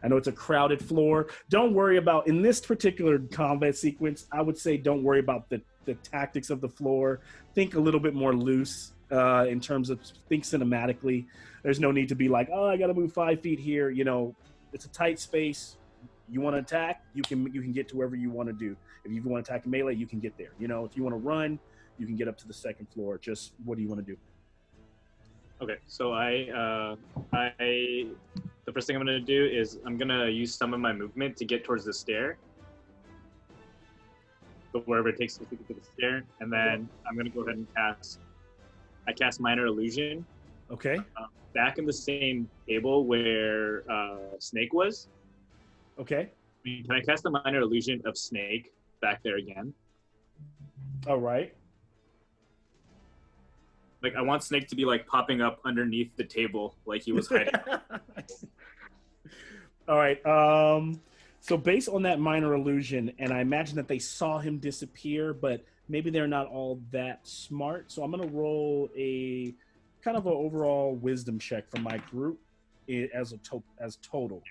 I know it's a crowded floor. Don't worry about, in this particular combat sequence, I would say don't worry about the tactics of the floor. Think a little bit more loose in terms of, think cinematically. There's no need to be like, oh, I got to move 5 feet here. You know, it's a tight space. You want to attack, you can get to wherever you want to do. If you want to attack melee, you can get there. You know, if you want to run, you can get up to the second floor. Just what do you want to do? Okay, so the first thing I'm gonna do is I'm gonna use some of my movement to get towards the stair. So wherever it takes me to get to the stair, and then I'm gonna go ahead and cast Minor Illusion. Okay. Back in the same table where Snake was. Okay. Can I cast a Minor Illusion of Snake back there again? All right. Like, I want Snake to be, like, popping up underneath the table like he was hiding. All right. So based on that Minor Illusion, and I imagine that they saw him disappear, but maybe they're not all that smart. So I'm going to roll a kind of an overall wisdom check for my group as total.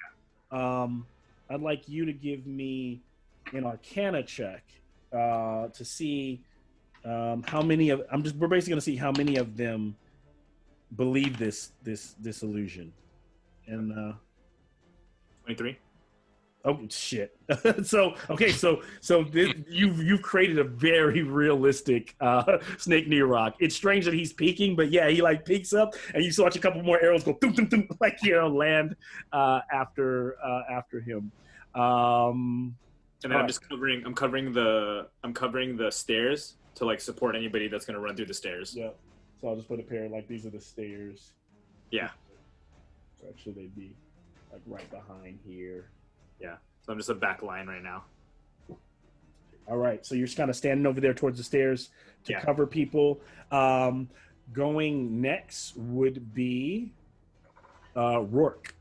I'd like you to give me an Arcana check to see how many of we're basically going to see how many of them believe this illusion. And 23. Oh shit! So you've created a very realistic Snake Nearrock. It's strange that he's peeking, but yeah, he like peeks up, and you watch a couple more arrows go thum, thum, thum, like land after him. And then I'm covering the stairs to like support anybody that's gonna run through the stairs. Yeah. So I'll just put a pair like these are the stairs. Yeah. So actually they'd be like right behind here. Yeah. So I'm just a back line right now. All right. So you're just kind of standing over there towards the stairs to cover people. Going next would be Rourke.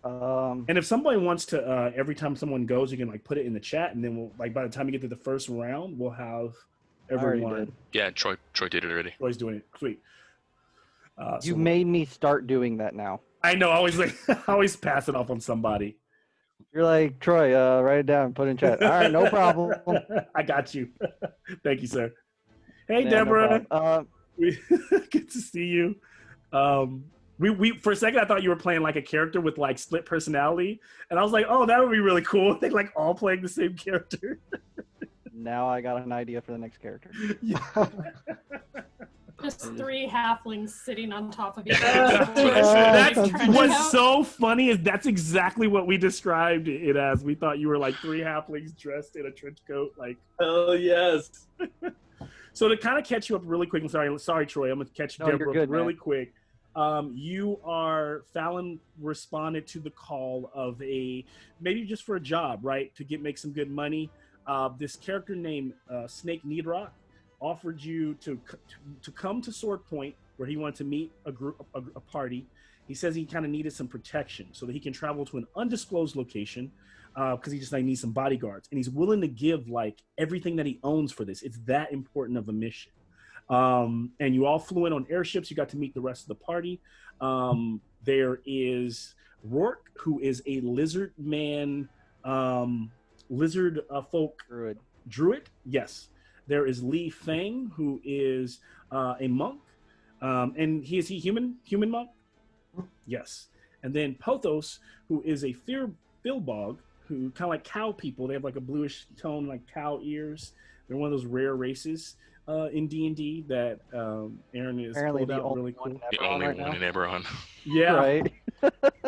And if somebody wants to, every time someone goes, you can like put it in the chat, and then we'll like by the time you get to the first round, we'll have everyone. Yeah, Troy did it already. Troy's doing it. Sweet. You made me start doing that now. I know. I always pass it off on somebody. You're like, Troy, write it down and put it in chat. All right, no problem. I got you. Thank you, sir. Hey, Yeah, Deborah. No Good to see you. We for a second I thought you were playing like a character with like split personality, and I was like, oh, that would be really cool. They like all playing the same character. Now I got an idea for the next character. Just 3 halflings sitting on top of each That's other. what I said. That's Trench what's coat. so funny is that's exactly what we described it as. We thought you were like 3 halflings dressed in a trench coat, like. Hell yes. So to kind of catch you up really quick, I'm sorry, Troy. I'm gonna catch No, you're Deborah good, really man. quick. Fallon responded to the call of maybe just for a job, right? To make some good money. This character named Snake Needrock offered you to come to Sword Point, where he wanted to meet a party. He says he kind of needed some protection so that he can travel to an undisclosed location because he just needs some bodyguards, and he's willing to give like everything that he owns for this. It's that important of a mission. And you all flew in on airships. You got to meet the rest of the party. There is Rourke, who is a lizard man, lizard folk druid. Yes. There is Li Feng, who is a monk. And is he human monk? Yes. And then Pothos, who is a Philbog, who kind of like cow people. They have like a bluish tone, like cow ears. They're one of those rare races in D&D that Aaron is Apparently pulled the out only really one cool. The ever on only right one now. in EBERRON. Yeah. Right.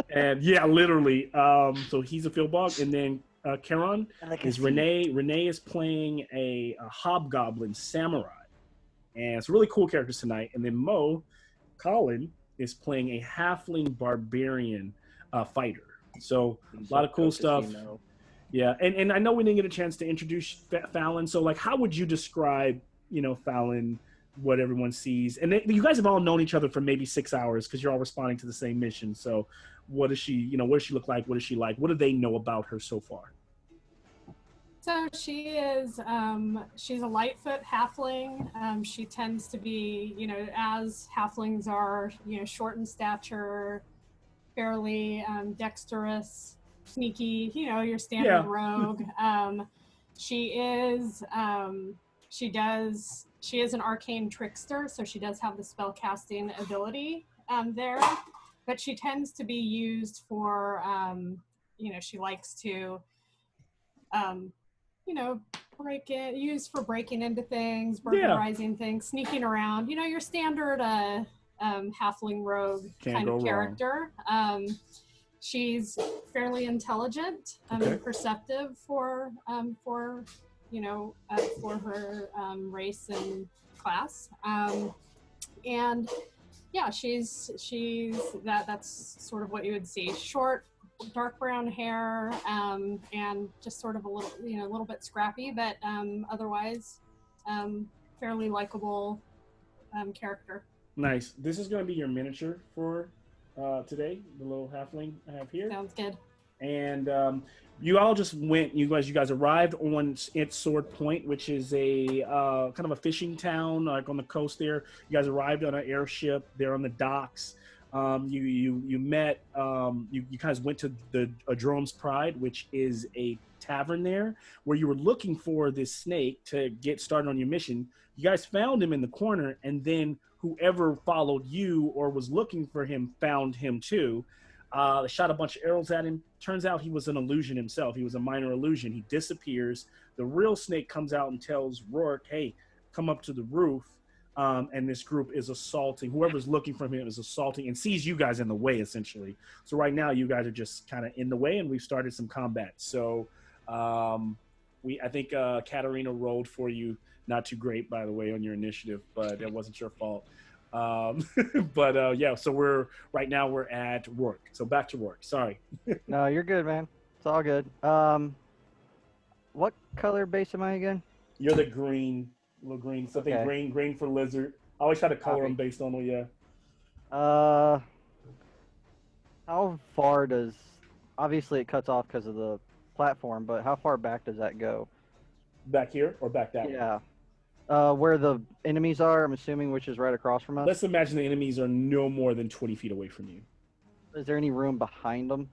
And yeah, literally. So he's a Philbog. And then Charon is Rene. Rene is playing a hobgoblin samurai. And it's really cool characters tonight. And then Colin is playing a halfling barbarian fighter. So a lot of cool stuff. Yeah, and I know we didn't get a chance to introduce Fallon. So like, how would you describe, Fallon, what everyone sees? And you guys have all known each other for maybe 6 hours because you're all responding to the same mission. So what does she, what does she look like? What is she like? What do they know about her so far? So she is, she's a Lightfoot halfling. She tends to be, as halflings are, short in stature, fairly dexterous, sneaky, your standard rogue. She is an arcane trickster, so she does have the spell casting ability there, but she tends to be used for, she likes to, used for breaking into things, burglarizing things, sneaking around, your standard halfling rogue kind of character. She's fairly intelligent and perceptive for her race and class. And yeah, she's that's sort of what you would see. Short, dark brown hair, and just sort of a little bit scrappy, but otherwise fairly likable character. Nice. This is going to be your miniature for today, the little halfling I have here. Sounds good. And you all just went. You guys arrived on Sword Point, which is a kind of a fishing town, like on the coast there. You guys arrived on an airship. They're on the docks. You met. You guys went to the Drome's Pride, which is a tavern there, where you were looking for this snake to get started on your mission. You guys found him in the corner, and then whoever followed you or was looking for him found him too. Shot a bunch of arrows at him. Turns out he was an illusion himself. He was a minor illusion. He disappears. The real snake comes out and tells Rourke, hey, come up to the roof. And this group is assaulting. Whoever's looking for him is assaulting and sees you guys in the way, essentially. So right now, you guys are just kind of in the way, and we've started some combat. So I think Katarina rolled for you. Not too great, by the way, on your initiative, but that wasn't your fault. Yeah, so we're at Rourke. So back to Rourke. Sorry. No, you're good, man. It's all good. What color base am I again? You're the green, little green. Something green for lizard. I always try to color them based on how far does? Obviously, it cuts off because of the platform, but how far back does that go? Back here or back that way? Yeah. Where the enemies are, I'm assuming, which is right across from us. Let's imagine the enemies are no more than 20 feet away from you. Is there any room behind them?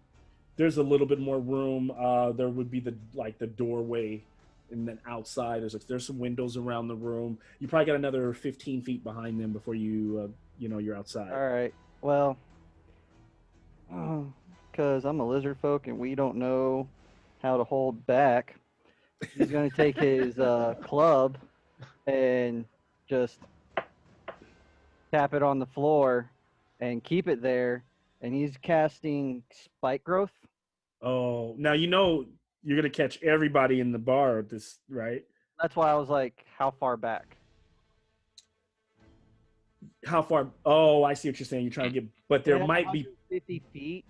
There's a little bit more room. There would be the doorway, and then outside there's some windows around the room. You probably got another 15 feet behind them before you're outside. All right. Well, because I'm a lizard folk and we don't know how to hold back, he's going to take his club and just tap it on the floor, and keep it there. And he's casting spike growth. Oh, now you know you're gonna catch everybody in the bar at this, right? That's why I was like, how far back? How far? Oh, I see what you're saying. You're trying to get, but there It has might be. 150 feet,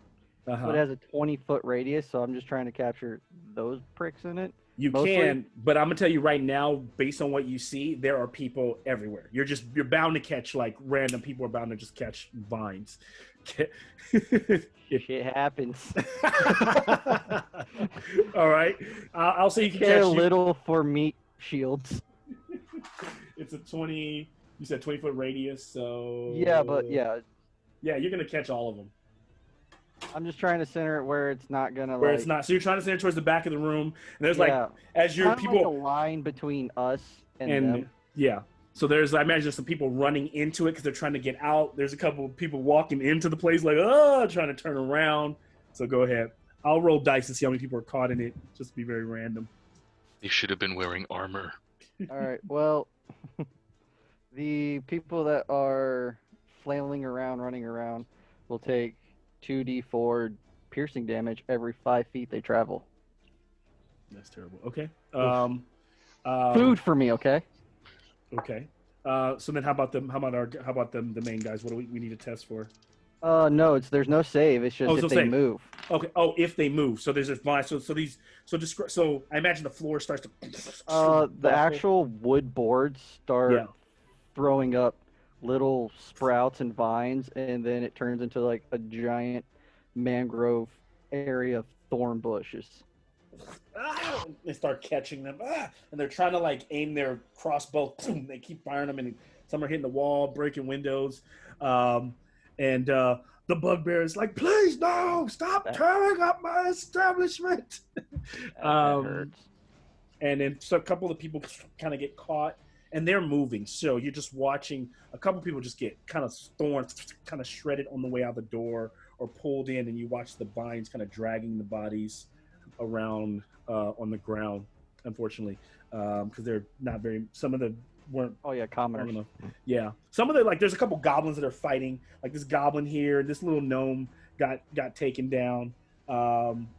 but Uh-huh. it has a 20-foot radius, so I'm just trying to capture those pricks in it. You mostly. can, but I'm gonna tell you right now, based on what you see, there are people everywhere. You're bound to catch like random people are bound to just catch vines. Shit happens. All right, I'll say you can Care catch a little for meat shields. It's a 20. You said 20-foot radius, so Yeah, but yeah, you're gonna catch all of them. I'm just trying to center it where it's not gonna Where like. it's not. So you're trying to center towards the back of the room, and there's Yeah. like as your Kind of like a people line between us and and them. yeah. So there's, I imagine, some people running into it because they're trying to get out. There's a couple of people walking into the place like, oh, trying to turn around. So go ahead. I'll roll dice to see how many people are caught in it. Just be very random. They should have been wearing armor. All right. Well, the people that are flailing around, running around, will take 2d4 piercing damage every 5 feet they travel. That's terrible. Okay. Food for me, okay? Okay. So then, how about them? How about them? The main guys. What do we need to test for? No, there's no save. It's just Oh, if so they save. move. Okay. Oh, if they move. So there's a vine. So I imagine the floor starts to. The actual wood boards start Yeah. throwing up little sprouts and vines, and then it turns into like a giant mangrove area of thorn bushes. They start catching them, and they're trying to like aim their crossbow. They keep firing them, and some are hitting the wall, breaking windows. And the bugbear is like, "Please, no! Stop tearing up my establishment!" That hurts. And then so a couple of people kind of get caught, and they're moving. So you're just watching a couple of people just get kind of thorns, kind of shredded on the way out the door, or pulled in, and you watch the vines kind of dragging the bodies around on the ground, unfortunately, because they're not very. Some of the weren't. Oh yeah, commoners. Yeah, some of the like. There's a couple goblins that are fighting. Like this goblin here, this little gnome got taken down.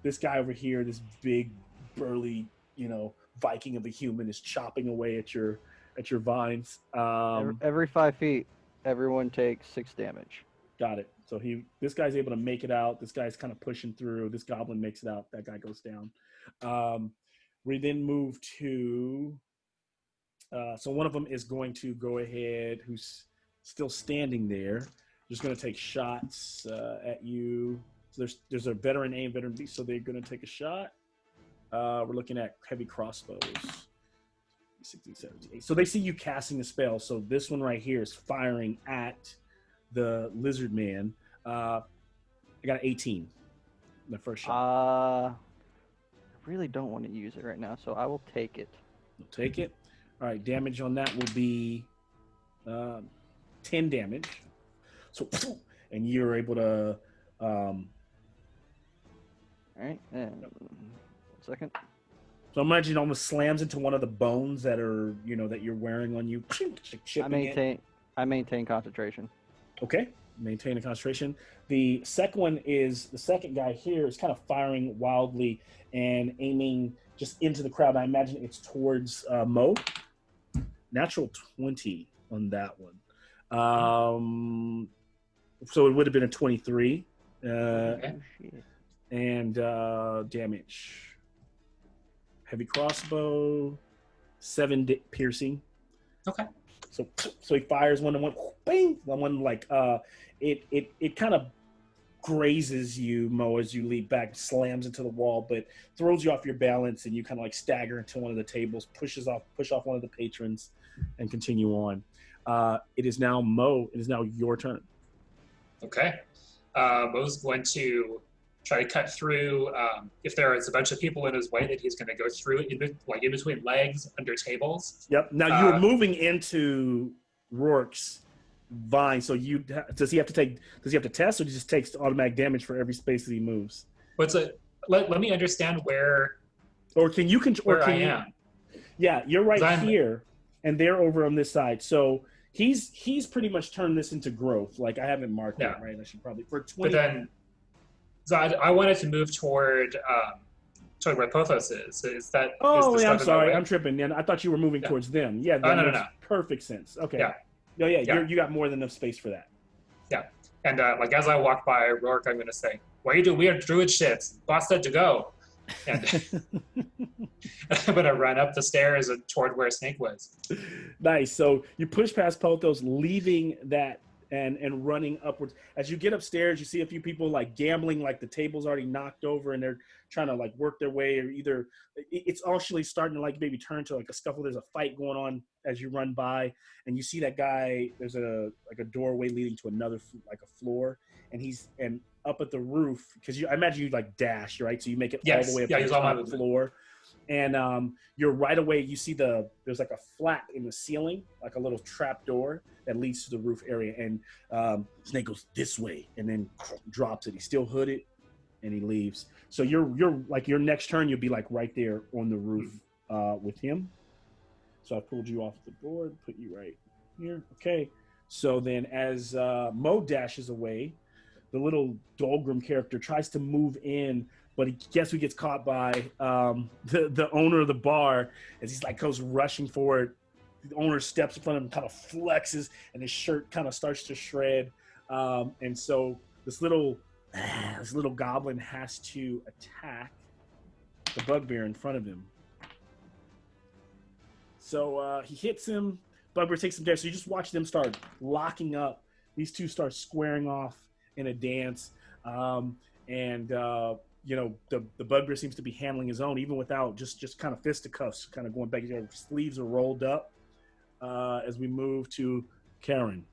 This guy over here, this big burly, Viking of a human, is chopping away at your vines. Every 5 feet, everyone takes 6 damage. Got it. So this guy's able to make it out. This guy's kind of pushing through. This goblin makes it out. That guy goes down. We then move to. So one of them is going to go ahead, who's still standing there. Just going to take shots at you. So there's a veteran A and veteran B. So they're going to take a shot. We're looking at heavy crossbows. 16, 17. So they see you casting a spell. So this one right here is firing at the lizard man. I got an 18. The first shot. I really don't want to use it right now, so I will take it. We'll take it. All right, damage on that will be 10 damage. So, and you're able to. All right. 1 second. So imagine it almost slams into one of the bones that are, that you're wearing on you. I maintain concentration. Okay, maintain a concentration. The second guy here is kind of firing wildly and aiming just into the crowd. I imagine it's towards Mo. Natural 20 on that one. So it would have been a 23. And damage. Heavy crossbow, 7 piercing. Okay. So he fires one and one, bang! One like it kind of grazes you, Mo, as you leap back, slams into the wall, but throws you off your balance, and you kind of like stagger into one of the tables, push off one of the patrons, and continue on. It is now Mo. It is now your turn. Okay. Mo's going to try to cut through. If there is a bunch of people in his way, that he's going to go through in between legs, under tables. Yep. Now you're moving into Rourke's vine, so does he have to test, or he just takes automatic damage for every space that he moves? Let me understand where. Or can you control? Where I am. Yeah, you're right here, and they're over on this side. So He's pretty much turned this into growth. Like I haven't marked Yeah. it, right? I should probably for 20. But then, so I wanted to move toward where Pothos is. Is that? Is Oh, the yeah, I'm stuff in my sorry. way? I'm tripping. Yeah, I thought you were moving Yeah. towards them. Yeah, Oh, that no, no, makes no. perfect sense. Okay. Yeah. No, yeah, Yeah. you got more than enough space for that. Yeah. And like as I walk by Rourke, I'm gonna say, "Why you do weird druid shit? Boss said to go." And I'm gonna run up the stairs and toward where Snake was. Nice. So you push past Pothos, leaving that and running upwards. As you get upstairs, you see a few people like gambling, like the table's already knocked over and they're trying to like work their way, or either it's actually starting to like maybe turn to like a scuffle. There's a fight going on as you run by, and you see that guy. There's a doorway leading to another like a floor, and up at the roof, because I imagine you like dash, right? So you make it all the way up to the use all my top movement. floor. And you're right away, you see there's like a flap in the ceiling, like a little trap door that leads to the roof area. And Snake goes this way and then drops it. He's still hooded and he leaves. So you're like your next turn, you'll be like right there on the roof with him. So I pulled you off the board, put you right here. Okay. So then as Mo dashes away, the little Dolgrim character tries to move in, but guess who gets caught by the owner of the bar as he's like goes rushing forward. The owner steps in front of him, kind of flexes, and his shirt kind of starts to shred. And so this little goblin has to attack the bugbear in front of him. So he hits him. Bugbear takes him down. So you just watch them start locking up. These two start squaring off in a dance. You know, the bugbear seems to be handling his own, even without just kind of fisticuffs, kind of going back. His sleeves are rolled up as we move to Karen.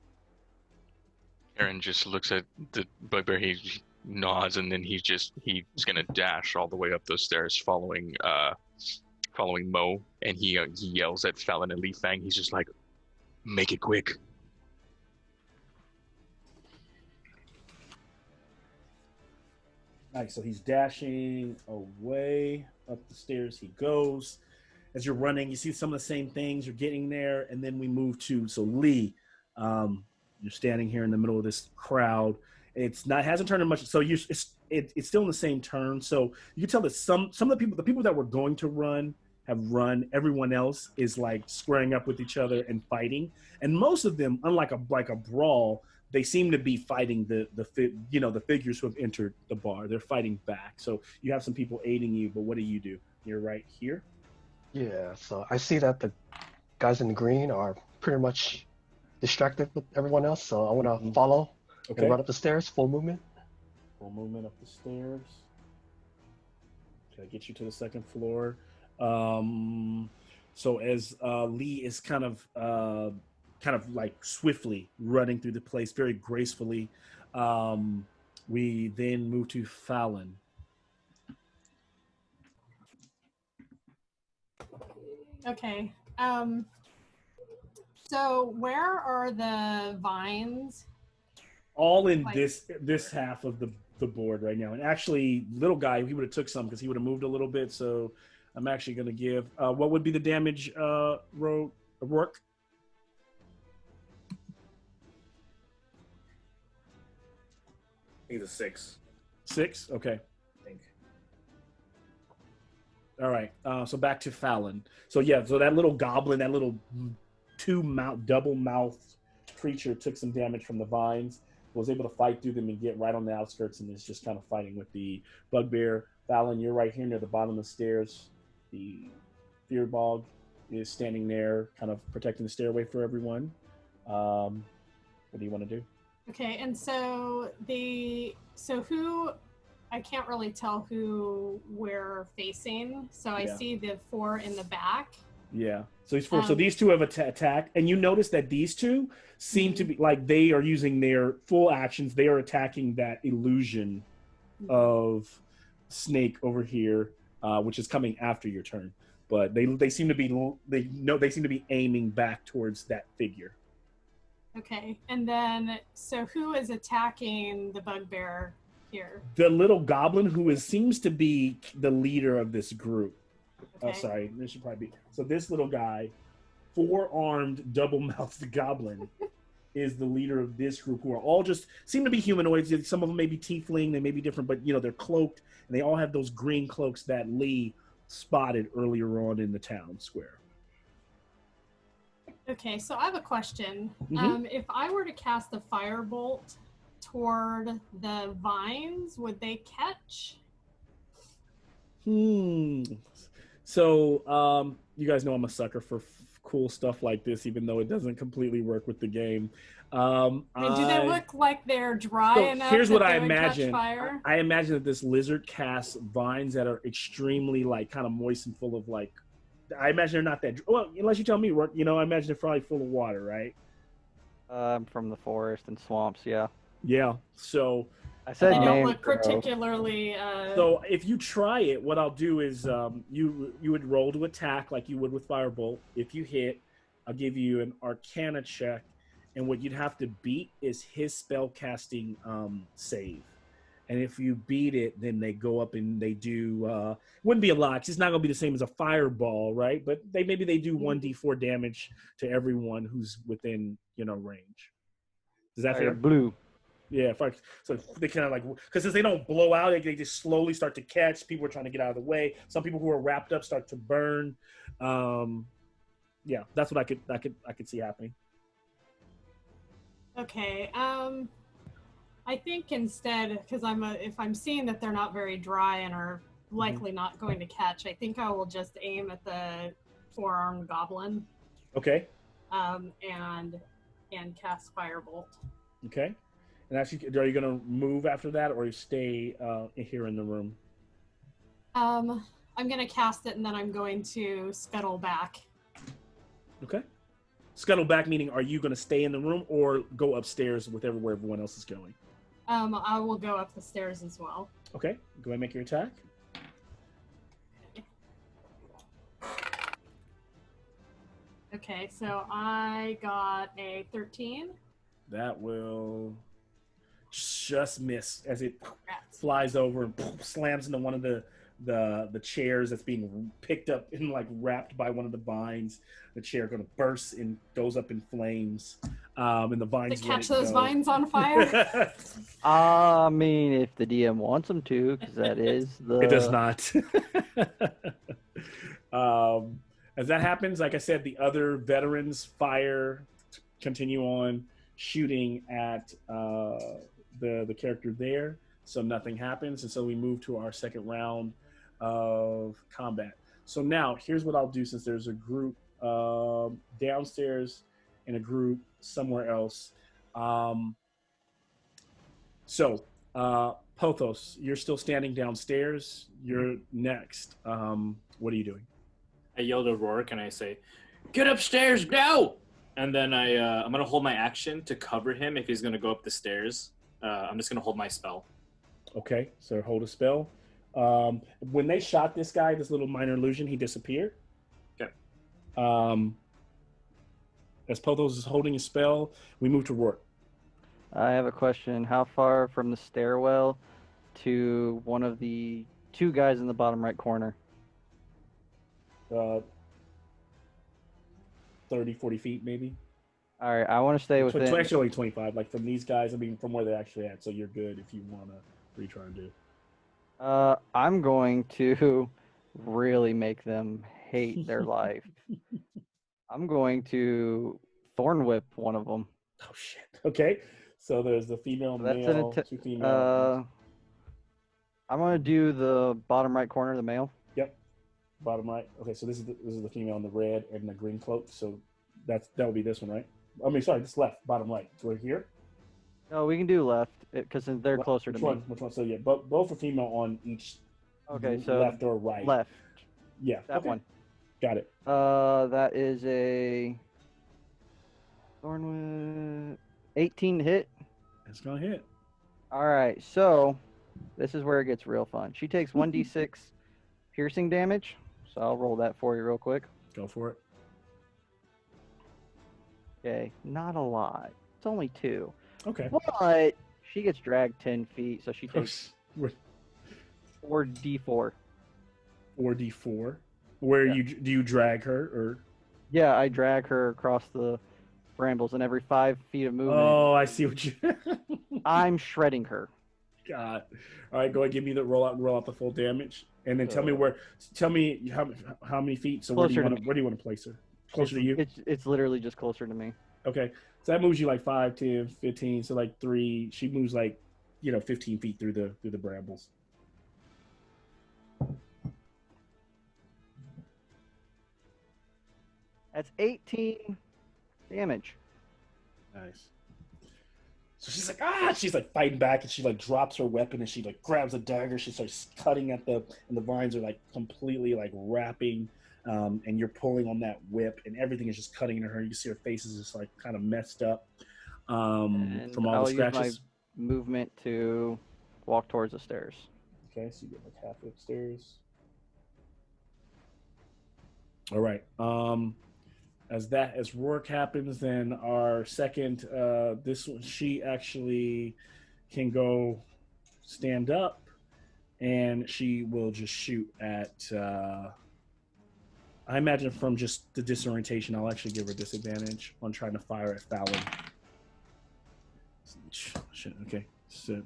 Karen just looks at the bugbear. He nods, and then he's gonna dash all the way up those stairs, following Mo, and he yells at Fallon and Lee Fang. He's just like, "Make it quick." Nice. So he's dashing away up the stairs. He goes. As you're running, you see some of the same things. You're getting there, and then we move to Lee. You're standing here in the middle of this crowd. Hasn't turned in much. So it's still in the same turn. So you can tell that some of the people that were going to run have run. Everyone else is like squaring up with each other and fighting. And most of them, unlike a brawl, they seem to be fighting the figures who have entered the bar. They're fighting back. So you have some people aiding you, but what do? You're right here. Yeah, so I see that the guys in the green are pretty much distracted with everyone else, so I want to follow Okay. and run up the stairs, full movement. Full movement up the stairs. Can I get you to the second floor? So as Lee is kind of like swiftly running through the place, very gracefully, we then move to Fallon. Okay. So where are the vines? All in Like- this half of the board right now. And actually, little guy, he would have took some because he would have moved a little bit. So I'm actually going to give, what would be the damage, Rourke? He's a 6. 6? Okay. I think. All right. So back to Fallon. So yeah, so that little goblin, that little double mouth creature took some damage from the vines, was able to fight through them and get right on the outskirts, and is just kind of fighting with the bugbear. Fallon, you're right here near the bottom of the stairs. The Fearbog is standing there, kind of protecting the stairway for everyone. What do you want to do? Okay, and so who, I can't really tell who we're facing. So I Yeah. see the 4 in the back. Yeah. So these four. So these two have attacked, and you notice that these two seem to be like they are using their full actions. They are attacking that illusion of Snake over here, which is coming after your turn. But they seem to be aiming back towards that figure. Okay, and then so who is attacking the bugbear here? The little goblin who seems to be the leader of this group. Okay. Sorry, this should probably be. So this little guy 4-armed, double-mouthed goblin is the leader of this group, who are all just seem to be humanoids. Some of them may be tiefling, they may be different, but they're cloaked, and they all have those green cloaks that Lee spotted earlier on in the town square. Okay, so I have a question. Mhm. If I were to cast a firebolt toward the vines, would they catch? So, you guys know I'm a sucker for cool stuff like this, even though it doesn't completely work with the game. I mean, do they look like they're dry So enough here's that what they I would catch imagine. fire? I imagine that this lizard casts vines that are extremely kind of moist and full of I imagine they're not that well, unless you tell me, I imagine they're probably full of water, right? I'm from the forest and swamps. Yeah, Yeah. So I They said don't man. look particularly. So if you try it, what I'll do is you would roll to attack like you would with Firebolt. If you hit, I'll give you an Arcana check, and what you'd have to beat is his spell casting save. And if you beat it, then they go up and they do wouldn't be a lot, 'cause it's not gonna be the same as a fireball, right? But maybe they do 1d4 damage to everyone who's within range. Is that fair? Blue. Yeah, so they kind of because since they don't blow out, they just slowly start to catch. People are trying to get out of the way. Some people who are wrapped up start to burn. Yeah, that's what I could see happening. Okay. I think instead, because if I'm seeing that they're not very dry and are likely not going to catch, I think I will just aim at the 4-armed goblin. Okay. And cast firebolt. Okay. And actually, are you going to move after that, or you stay here in the room? I'm going to cast it, and then I'm going to scuttle back. Okay. Scuttle back, meaning are you going to stay in the room or go upstairs where everyone else is going? I will go up the stairs as well. Okay. Go ahead and make your attack. Okay, so I got a 13. That will just miss as it Rats. flies over and slams into one of the chairs that's being picked up and wrapped by one of the vines. The chair going to burst and goes up in flames. And the vines To catch those vines on fire? I mean, if the DM wants them to, because that is the. It does not. As that happens, like I said, the other veterans continue on shooting at the character there, so nothing happens, and so we move to our second round of combat. So now here's what I'll do, since there's a group downstairs and a group somewhere else. Pothos, you're still standing downstairs. You're next. What are you doing? I yell to Rourke and I say, "Get upstairs now!" And then I'm gonna hold my action to cover him if he's gonna go up the stairs. I'm just gonna hold my spell. Okay, so hold a spell. When they shot this guy, this little minor illusion, he disappeared. Okay. As Pothos is holding his spell, we move to Rourke. I have a question. How far from the stairwell to one of the 2 guys in the bottom right corner? 30, 40 feet, maybe. All right, I want to stay within. Actually, only 25. From these guys, from where they're actually at. So you're good if you want to retry and do. I'm going to really make them hate their life. I'm going to thorn whip one of them. Oh shit. Okay. So there's the female, That's male, 2 female. I'm going to do the bottom right corner, the male. Yep. Bottom right. Okay, so this is the female in the red and the green cloak. So that would be this one, right? I mean, sorry, this left, bottom right. So we're here. No, we can do left because they're closer to me. Which one? So yeah, both are female on each. Okay, so left or right. Left. Yeah. That one. Got it. That is a thorn whip 18 hit. It's gonna hit. All right, so this is where it gets real fun. She takes 1d6 piercing damage. So I'll roll that for you real quick. Go for it. Okay, not a lot. It's only 2. Okay. But she gets dragged 10 feet, so she takes 4d4. 4d4. Where do you drag her, or? Yeah, I drag her across the brambles, and every 5 feet of movement, Oh, I see what you. I'm shredding her. God. All right, go ahead. Give me the roll out the full damage, and then tell me where. Tell me how many feet. So where do you Closer to want to where do you want to place her? Closer to you. It's literally just closer to me. Okay, so that moves you like 5, 10, 15. So like 3. She moves like 15 feet through the brambles. That's 18 damage. Nice. So she's like, she's like fighting back, and she like drops her weapon, and she like grabs a dagger. She starts cutting at and the vines are like completely like wrapping, and you're pulling on that whip, and everything is just cutting into her. You see her face is just like kind of messed up And from all I'll the scratches. use my movement to walk towards the stairs. Okay, so you get like halfway upstairs. All right. As work happens, then our second this one, she actually can go stand up, and she will just shoot at I imagine from just the disorientation, I'll actually give her disadvantage on trying to fire at Fallon. Okay, so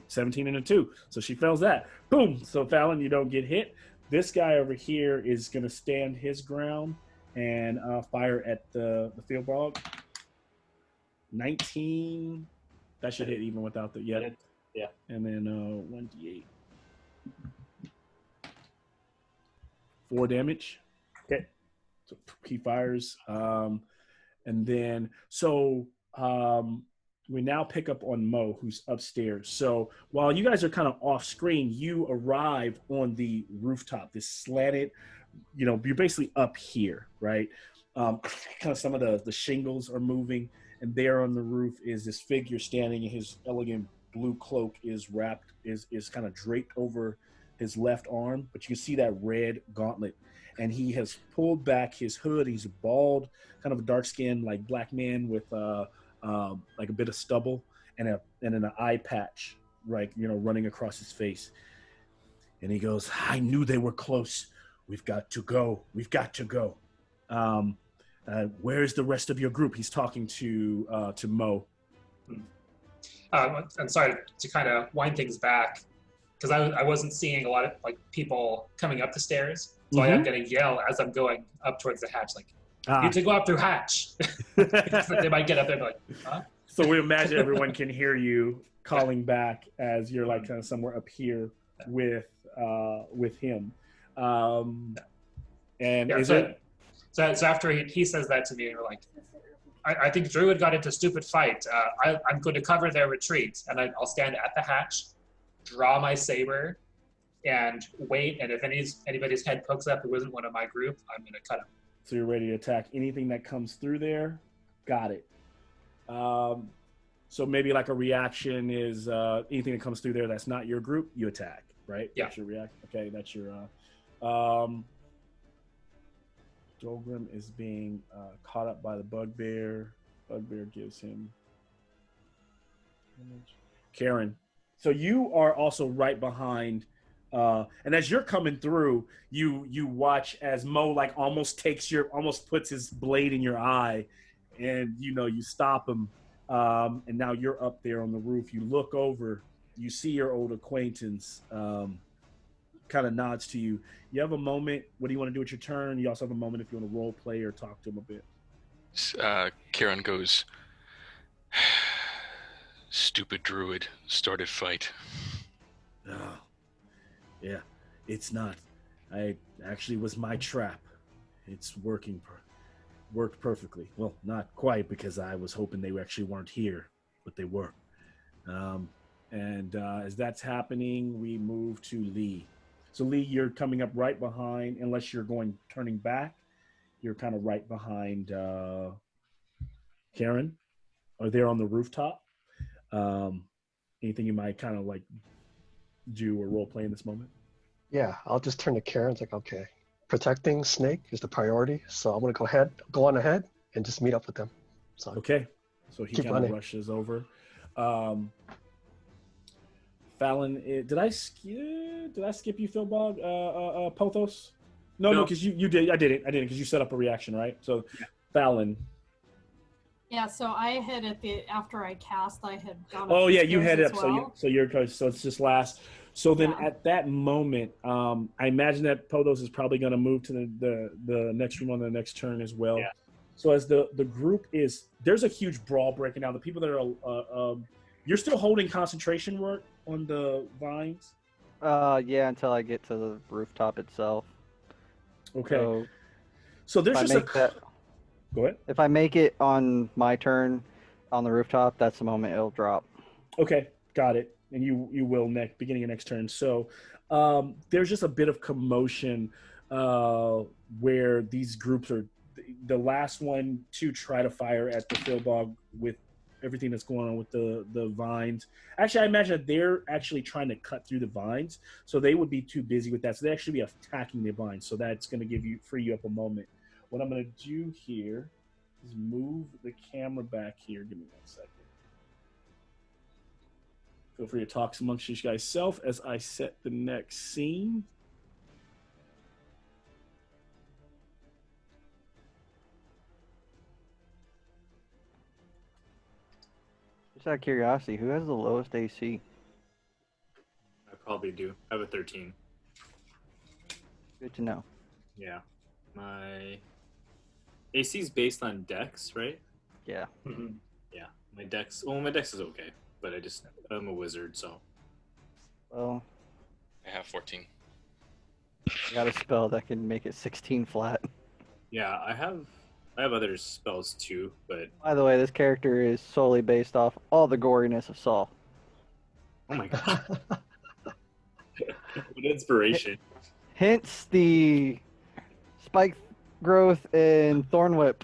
17 and a 2, so she fails that. Boom. So Fallon, you don't get hit. This guy over here is going to stand his ground and fire at the field bog. 19. That should hit even without the Yeah. And then 1d8. 4 damage. Okay. So he fires. And then we now pick up on Mo, who's upstairs. So while you guys are kind of off screen, you arrive on the rooftop, this slanted, you're basically up here, right? Kind of some of the shingles are moving, and there on the roof is this figure standing, and his elegant blue cloak is wrapped, is kind of draped over his left arm, but you can see that red gauntlet, and he has pulled back his hood. He's a bald, kind of a dark-skinned, like black man with like a bit of stubble and an eye patch, right, running across his face. And he goes, "I knew they were close. We've got to go. We've got to go. Where's the rest of your group?" He's talking to Mo. I'm sorry to kind of wind things back, because I wasn't seeing a lot of like people coming up the stairs, so I am getting yelled as I'm going up towards the hatch, like, "You need to go up through hatch." They might get up there and be like, "Huh?" So we imagine everyone can hear you calling back as you're like kind of somewhere up here with him. So after he says that to me, and we're like, I think Druid got into a stupid fight. I'm going to cover their retreat, and I'll stand at the hatch, draw my saber, and wait. And if anybody's head pokes up who isn't one of my group, I'm going to cut him. So you're ready to attack anything that comes through there. Got it. So maybe like a reaction is anything that comes through there that's not your group, you attack, right? Yeah. That's your reaction. Okay, that's your. Dolgrim is being caught up by the bugbear. Bugbear gives him damage. Karen. So you are also right behind, and as you're coming through, you watch as Mo like almost puts his blade in your eye, and you stop him, and now you're up there on the roof. You look over, you see your old acquaintance. Kind of nods to you. You have a moment. What do you want to do with your turn? You also have a moment if you want to role play or talk to him a bit. Karen goes, "Stupid druid started fight." Oh, yeah, it's not. I actually was my trap. It's worked perfectly. Well, not quite, because I was hoping they actually weren't here, but they were. And as that's happening, we move to Lee. So Lee, you're coming up right behind, unless you're turning back, you're kind of right behind Karen, or there on the rooftop. Anything you might kind of like do or role play in this moment? Yeah, I'll just turn to Karen. It's like, okay, protecting Snake is the priority, so I'm gonna go on ahead and just meet up with them. So okay, so he kind of rushes over. Fallon, did I skip you, Philbog? Pothos? No, No. because you did. I didn't because you set up a reaction, right? So, Fallon. Yeah, so I had after I cast, I had gone. Oh up the yeah, you stairs head as up. well. So it's just last. So then Yeah. at that moment, I imagine that Podos is probably going to move to the next room on the next turn as well. Yeah. So as the group there's a huge brawl breaking down. The people that are you're still holding concentration work on the vines. Yeah, until I get to the rooftop itself. Okay. So there's if I just make that, Go ahead. if I make it on my turn on the rooftop, that's the moment it'll drop. Okay, got it. And you will beginning of next turn. So there's just a bit of commotion where these groups are. The last one to try to fire at the Philbog with everything that's going on with the vines. Actually, I imagine that they're actually trying to cut through the vines, so they would be too busy with that. So they actually be attacking the vines. So that's going to free you up a moment. What I'm going to do here is move the camera back here. Give me 1 second. Feel free to talk amongst you guys self as I set the next scene. Just out of curiosity, who has the lowest AC? I probably do. I have a 13. Good to know. Yeah. My AC is based on dex, right? Yeah. Mhm. Yeah. My dex is okay, but I'm a wizard, so. Well, I have 14. I got a spell that can make it 16 flat. Yeah, I have other spells too, but By the way, this character is solely based off all the goriness of Saul. oh my god. What inspiration. Hence the spike growth and thorn whip,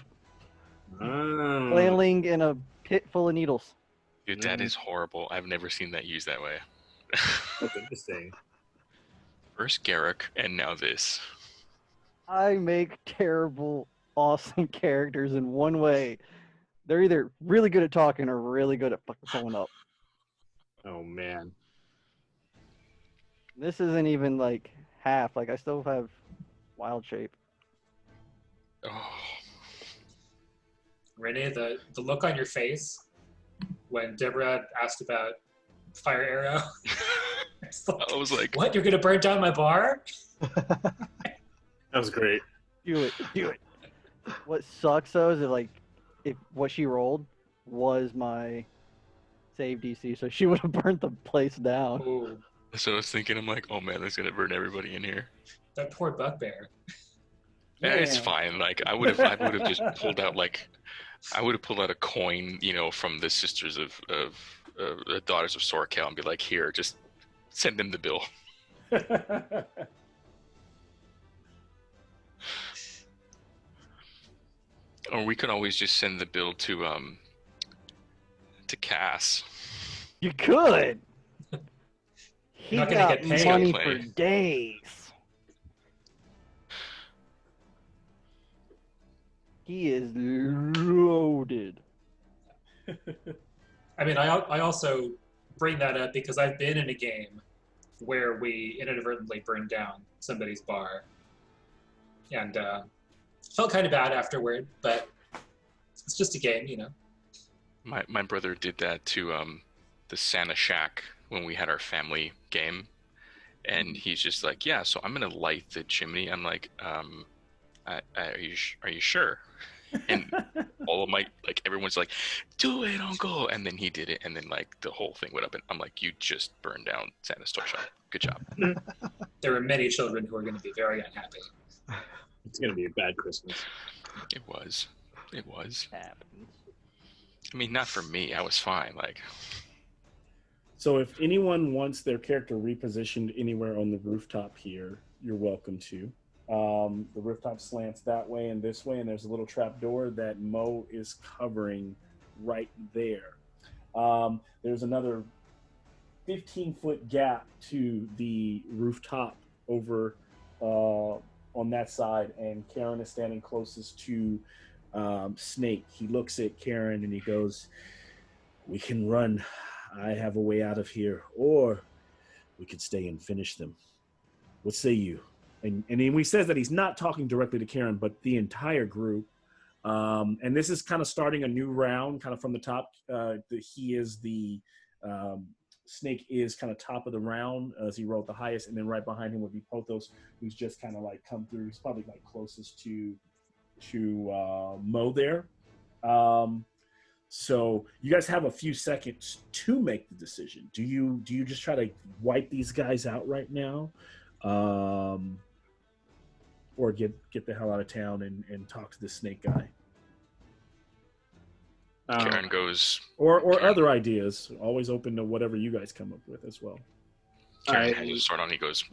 Oh. flailing in a pit full of needles. Dude, that is horrible. I've never seen that used that way. That's interesting. First Garrick, and now this. I make terrible, awesome characters in one way. They're either really good at talking or really good at fucking someone up. Oh man. This isn't even like half. Like I still have wild shape. Oh, Rene, the look on your face when Deborah asked about fire arrow. It's like, I was like, what? You're gonna burn down my bar? That was great. Do it. What sucks though is if what she rolled was my save DC, so she would have burnt the place down. Ooh, so I was thinking, I'm like, oh man, that's gonna burn everybody in here. that poor bugbear. Yeah, it's Yeah. fine. Like I would have just pulled out a coin, from the sisters of the daughters of Sorkel and be like, here, just send them the bill. Or we could always just send the bill to Cass. You could. He Not gonna got get paid. money Play. for days. He is loaded. I mean, I also bring that up because I've been in a game where we inadvertently burned down somebody's bar, and felt kind of bad afterward. But it's just a game. My brother did that to the Santa Shack when we had our family game, and he's just like, yeah, so I'm gonna light the chimney. I'm like, are you sure? And all of everyone's like, do it, uncle. And then he did it, and then the whole thing went up, and I'm like, you just burned down Santa's toy shop. Good job. There are many children who are going to be very unhappy. It's gonna be a bad Christmas. It was. Happens. I mean, not for me. I was fine. So if anyone wants their character repositioned anywhere on the rooftop here, you're welcome to. The rooftop slants that way and this way, and there's a little trap door that Mo is covering right there. There's another 15-foot gap to the rooftop over on that side, and Karen is standing closest to Snake. He looks at Karen and he goes, "We can run. I have a way out of here, or we could stay and finish them. What say you?" and then he says that he's not talking directly to Karen, but the entire group. And this is kind of starting a new round, kind of from the top. He is the Snake is kind of top of the round as he rolled the highest, and then right behind him would be Pothos, who's just kind of like come through. He's probably like closest to Mo there. So you guys have a few seconds to make the decision. Do you just try to wipe these guys out right now, or get the hell out of town and talk to this Snake guy? Karen goes. Or Karen, other ideas. Always open to whatever you guys come up with as well. Karen has a start on. He goes,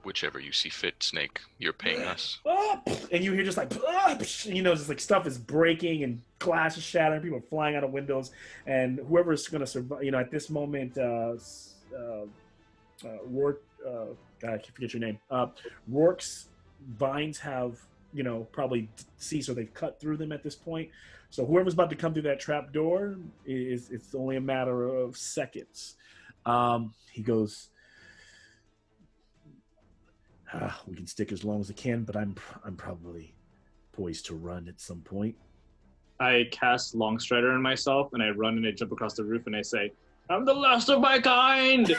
whichever you see fit, Snake. You're paying us. And you hear just like, just like stuff is breaking and glass is shattering. People are flying out of windows, and whoever's going to survive. At this moment, Rourke. God, I forget your name. Rourke's vines have, probably ceased, or they've cut through them at this point. So whoever's about to come through that trap door it's only a matter of seconds. He goes, we can stick as long as we can, but I'm probably poised to run at some point. I cast Longstrider on myself, and I run and I jump across the roof, and I say, "I'm the last of my kind!"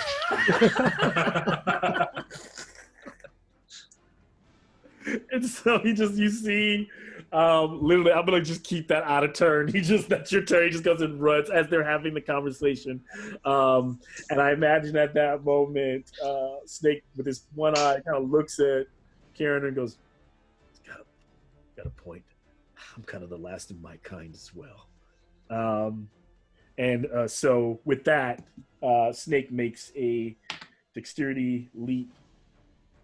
And so you see, literally, I'm gonna just keep that out of turn. That's your turn. He just goes and runs as they're having the conversation. And I imagine at that moment, Snake with his one eye kind of looks at Karen and goes, "Got a point. I'm kind of the last of my kind as well." So with that, Snake makes a dexterity leap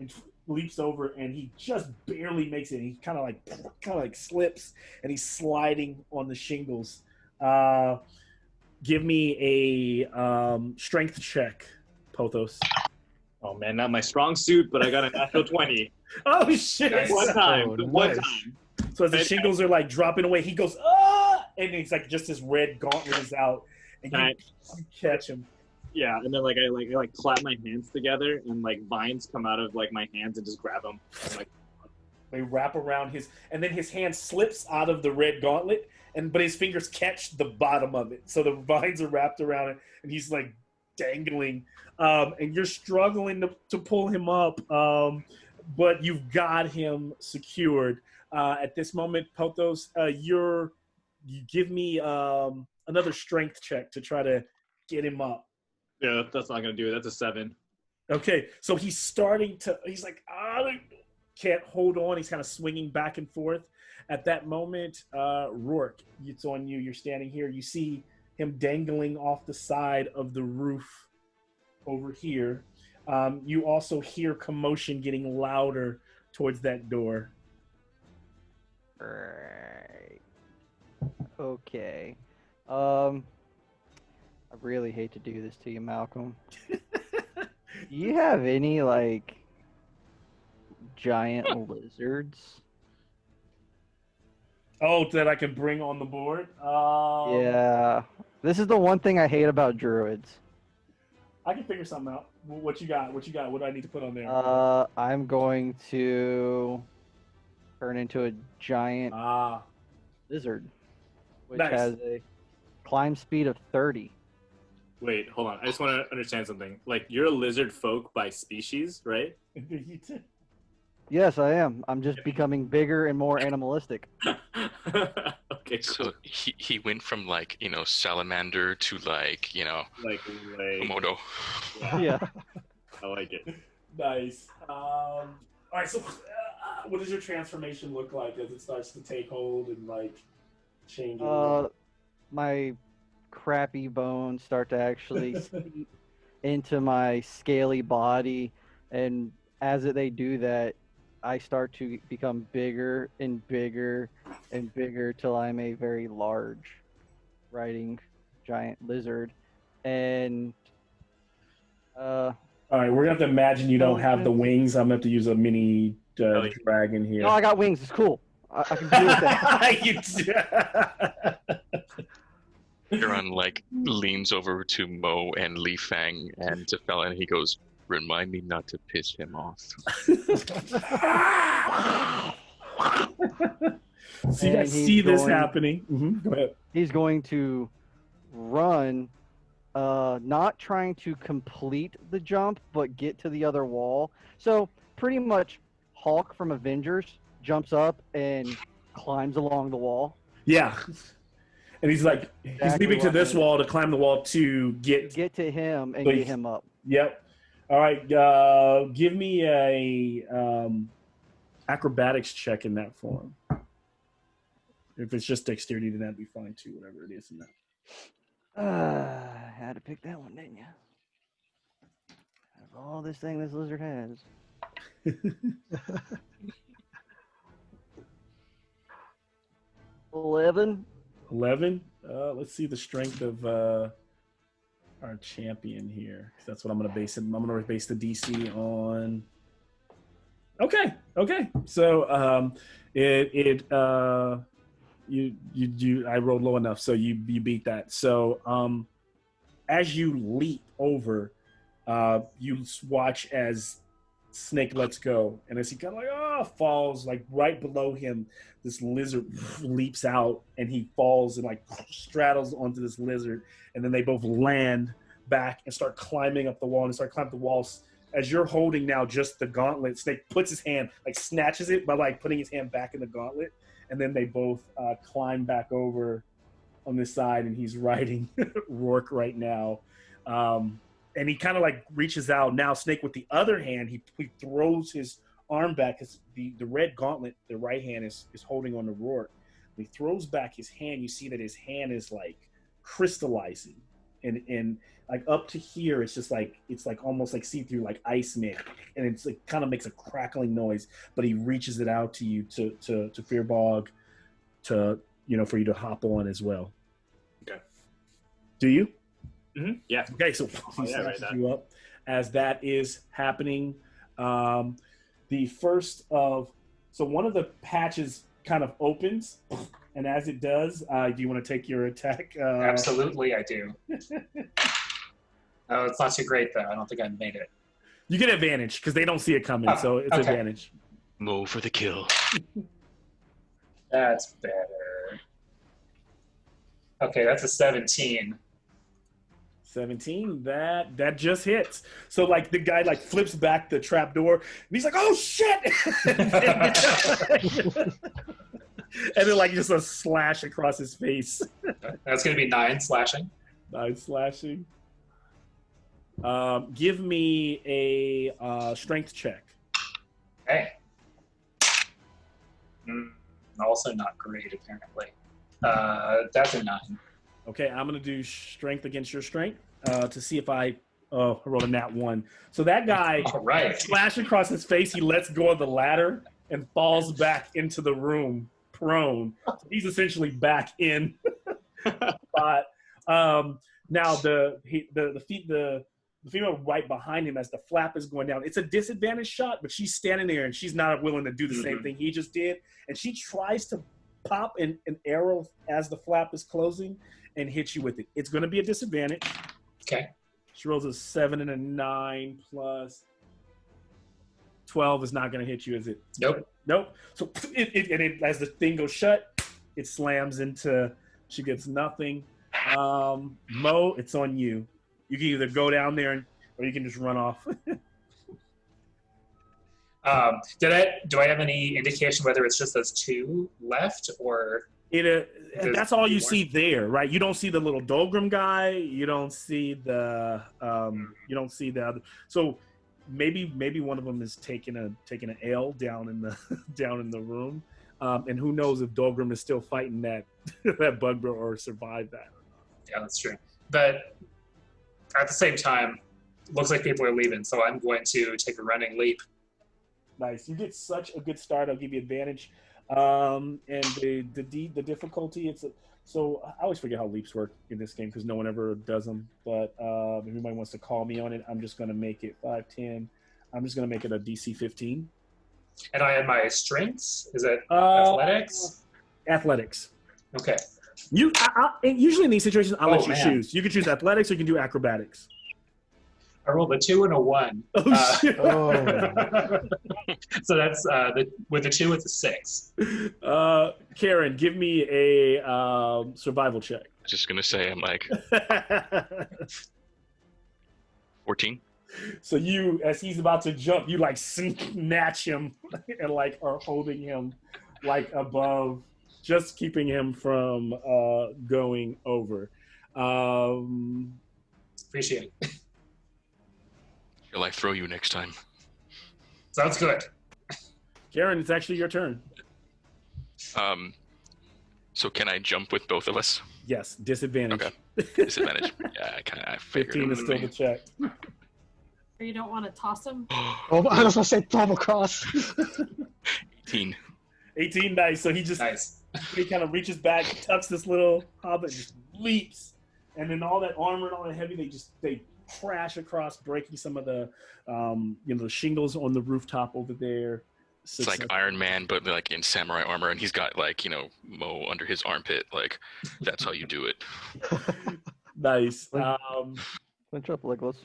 and leaps over, and he just barely makes it. He kind of like slips, and he's sliding on the shingles. Give me a strength check, Pothos. Oh man, not my strong suit, but I got a natural 20. Oh shit! Nice. One time. Oh, One nice. time. So as the shingles are like dropping away, he goes, and it's like just his red gauntlet is out, and you catch him. Yeah, and then I clap my hands together, and like vines come out of like my hands and just grab them. They wrap around and then his hand slips out of the red gauntlet, but his fingers catch the bottom of it. So the vines are wrapped around it, and he's like dangling. And you're struggling to pull him up, but you've got him secured. At this moment, Pothos, you give me another strength check to try to get him up. Yeah, that's not gonna do it. That's a 7. Okay, so he's like, can't hold on. He's kind of swinging back and forth. At that moment, Rourke, it's on you. You're standing here. You see him dangling off the side of the roof over here. You also hear commotion getting louder towards that door. Right. Okay. I really hate to do this to you, Malcolm. Do you have any, like, giant lizards? Oh, that I can bring on the board? Yeah. This is the one thing I hate about druids. I can figure something out. What you got? What do I need to put on there? I'm going to turn into a giant lizard, which Nice. has a climb speed of 30. Wait, hold on. I just want to understand something. Like, you're a lizard folk by species, right? Yes, I am. I'm just becoming bigger and more animalistic. Okay, cool. So he went from salamander to Like, Komodo. Yeah. I like it. Nice. All right, so what does your transformation look like as it starts to take hold and change? My crappy bones start to actually seep into my scaly body, and as they do that, I start to become bigger and bigger and bigger till I'm a very large riding giant lizard. And all right, we're gonna have to imagine you don't have the wings. I'm gonna have to use a mini dragon here. no, I got wings. It's cool. I can deal with that. Huron leans over to Mo and Li Fang and to Fella, and he goes, Remind me not to piss him off. So you guys see this happening. Go ahead. He's going to run, not trying to complete the jump, but get to the other wall. So pretty much Hulk from Avengers jumps up and climbs along the wall. Yeah. And he's like, he's leaping to this wall to climb the wall to get to him and get him up. Yep. All right. Give me a acrobatics check in that form. If it's just dexterity, then that'd be fine too. Whatever it is in that. Had to pick that one, didn't you? That's all this thing this lizard has. 11. 11. Let's see the strength of our champion here. That's what I'm going to base it. I'm going to base the DC on. Okay. So I rolled low enough, so you beat that. So as you leap over, you watch as Snake lets go, and as he kind of like falls, like right below him, this lizard leaps out, and he falls and like straddles onto this lizard, and then they both land back and start climbing up the wall and start climbing up the walls. As you're holding now just the gauntlet, Snake puts his hand, like snatches it by like putting his hand back in the gauntlet, and then they both climb back over on this side, and he's riding Rourke right now. And he kind of like reaches out. Now Snake with the other hand, he throws his arm back because the red gauntlet, the right hand is holding on to Rourke. When he throws back his hand, you see that his hand is like crystallizing. And like up to here, it's just like, it's like almost like see-through, like ice man. And it's like kind of makes a crackling noise, but he reaches it out to you to Fearbog to, for you to hop on as well. Okay. Do you? Mm-hmm. Yeah. Okay, so he snatches you up. As that is happening, the first of, so one of the patches kind of opens, and as it does, do you want to take your attack? Absolutely, I do. Oh, it's not too great, though. I don't think I made it. You get advantage, because they don't see it coming, so it's advantage. Mo for the kill. That's better. Okay, that's a 17. 17, that just hits. So like the guy like flips back the trap door, and he's like, "Oh shit!" And then like just a slash across his face. That's gonna be 9 slashing. 9 slashing. Give me a strength check. Okay. Also not great apparently. That's a 9. Okay, I'm going to do strength against your strength to see if I rolled a nat 1. So that guy slash across his face, he lets go of the ladder and falls back into the room prone. He's essentially back in. But now the female right behind him as the flap is going down, it's a disadvantaged shot, but she's standing there and she's not willing to do the same thing he just did. And she tries to pop an arrow as the flap is closing and hit you with it. It's going to be a disadvantage. Okay. She rolls a 7 and a 9 plus 12 is not going to hit you, is it? Nope. Nope. So as the thing goes shut, it slams into. She gets nothing. Mo, it's on you. You can either go down there or you can just run off. Do I have any indication whether it's just those 2 left or? That's all you see there, right? You don't see the little Dolgrim guy. You don't see the other. So maybe one of them is taking an L down in the room, and who knows if Dolgrim is still fighting that bug or survived that. Yeah, that's true. But at the same time, looks like people are leaving, so I'm going to take a running leap. Nice. You get such a good start. I'll give you advantage. And the difficulty, so I always forget how leaps work in this game because no one ever does them. But if anybody wants to call me on it, I'm just going to make it 5, 10. I'm just going to make it a DC 15. And I have my strengths. Is it athletics? Athletics. Okay. Usually in these situations, I'll let you choose. You can choose athletics or you can do acrobatics. I rolled a 2 and a 1. Oh, shit. So that's with the 2, it's a 6. Karen, give me a survival check. Just gonna say, I'm like 14. So you, as he's about to jump, you like snatch him and like are holding him like above, just keeping him from going over. Appreciate it. Shall I throw you next time? Sounds good. Karen, it's actually your turn. So can I jump with both of us? Yes, disadvantage. Okay. Disadvantage. Yeah, I figured. 15 is still the check. Or you don't want to toss him? Oh, I was gonna say double cross. 18. 18, nice. So he just he kind of reaches back, tucks this little hobbit, just leaps, and then all that armor and all that heavy, they crash across, breaking some of the the shingles on the rooftop over there. It's like Iron Man, but like in samurai armor, and he's got like Mo under his armpit. Like that's how you do it. Nice. Clinch up, Legolas.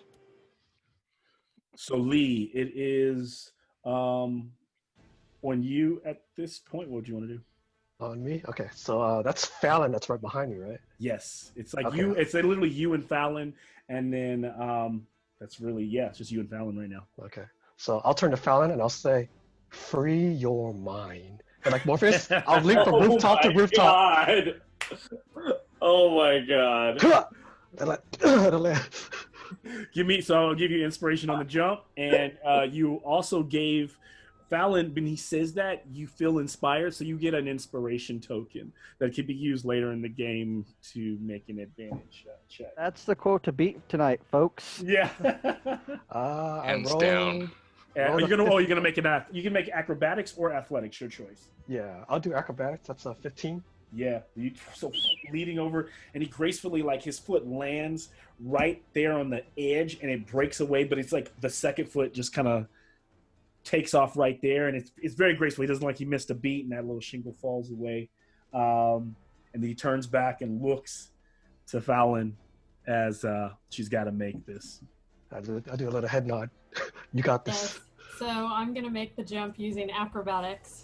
So Lee, it is on you at this point. What do you want to do? On me? Okay, so that's Fallon. That's right behind me, right? Yes, it's like Okay. you. It's literally you and Fallon, and then that's really it's just you and Fallon right now. Okay, so I'll turn to Fallon and I'll say, "Free your mind." And like Morpheus, I'll leap from rooftop to rooftop. God. Oh my god! And like, I'll give you inspiration on the jump, and you also gave Fallon, when he says that, you feel inspired, so you get an inspiration token that can be used later in the game to make an advantage check. That's the quote to beat tonight, folks. Yeah. Hands down. You're gonna make you can make acrobatics or athletics, your choice. Yeah, I'll do acrobatics. That's a 15. Yeah, so leading over, and he gracefully, like his foot lands right there on the edge, and it breaks away. But it's like the second foot just kind of takes off right there, and it's very graceful. He doesn't like he missed a beat, and that little shingle falls away. And then he turns back and looks to Fallon as she's got to make this. I do a little head nod. You got this. Yes. So I'm gonna make the jump using acrobatics.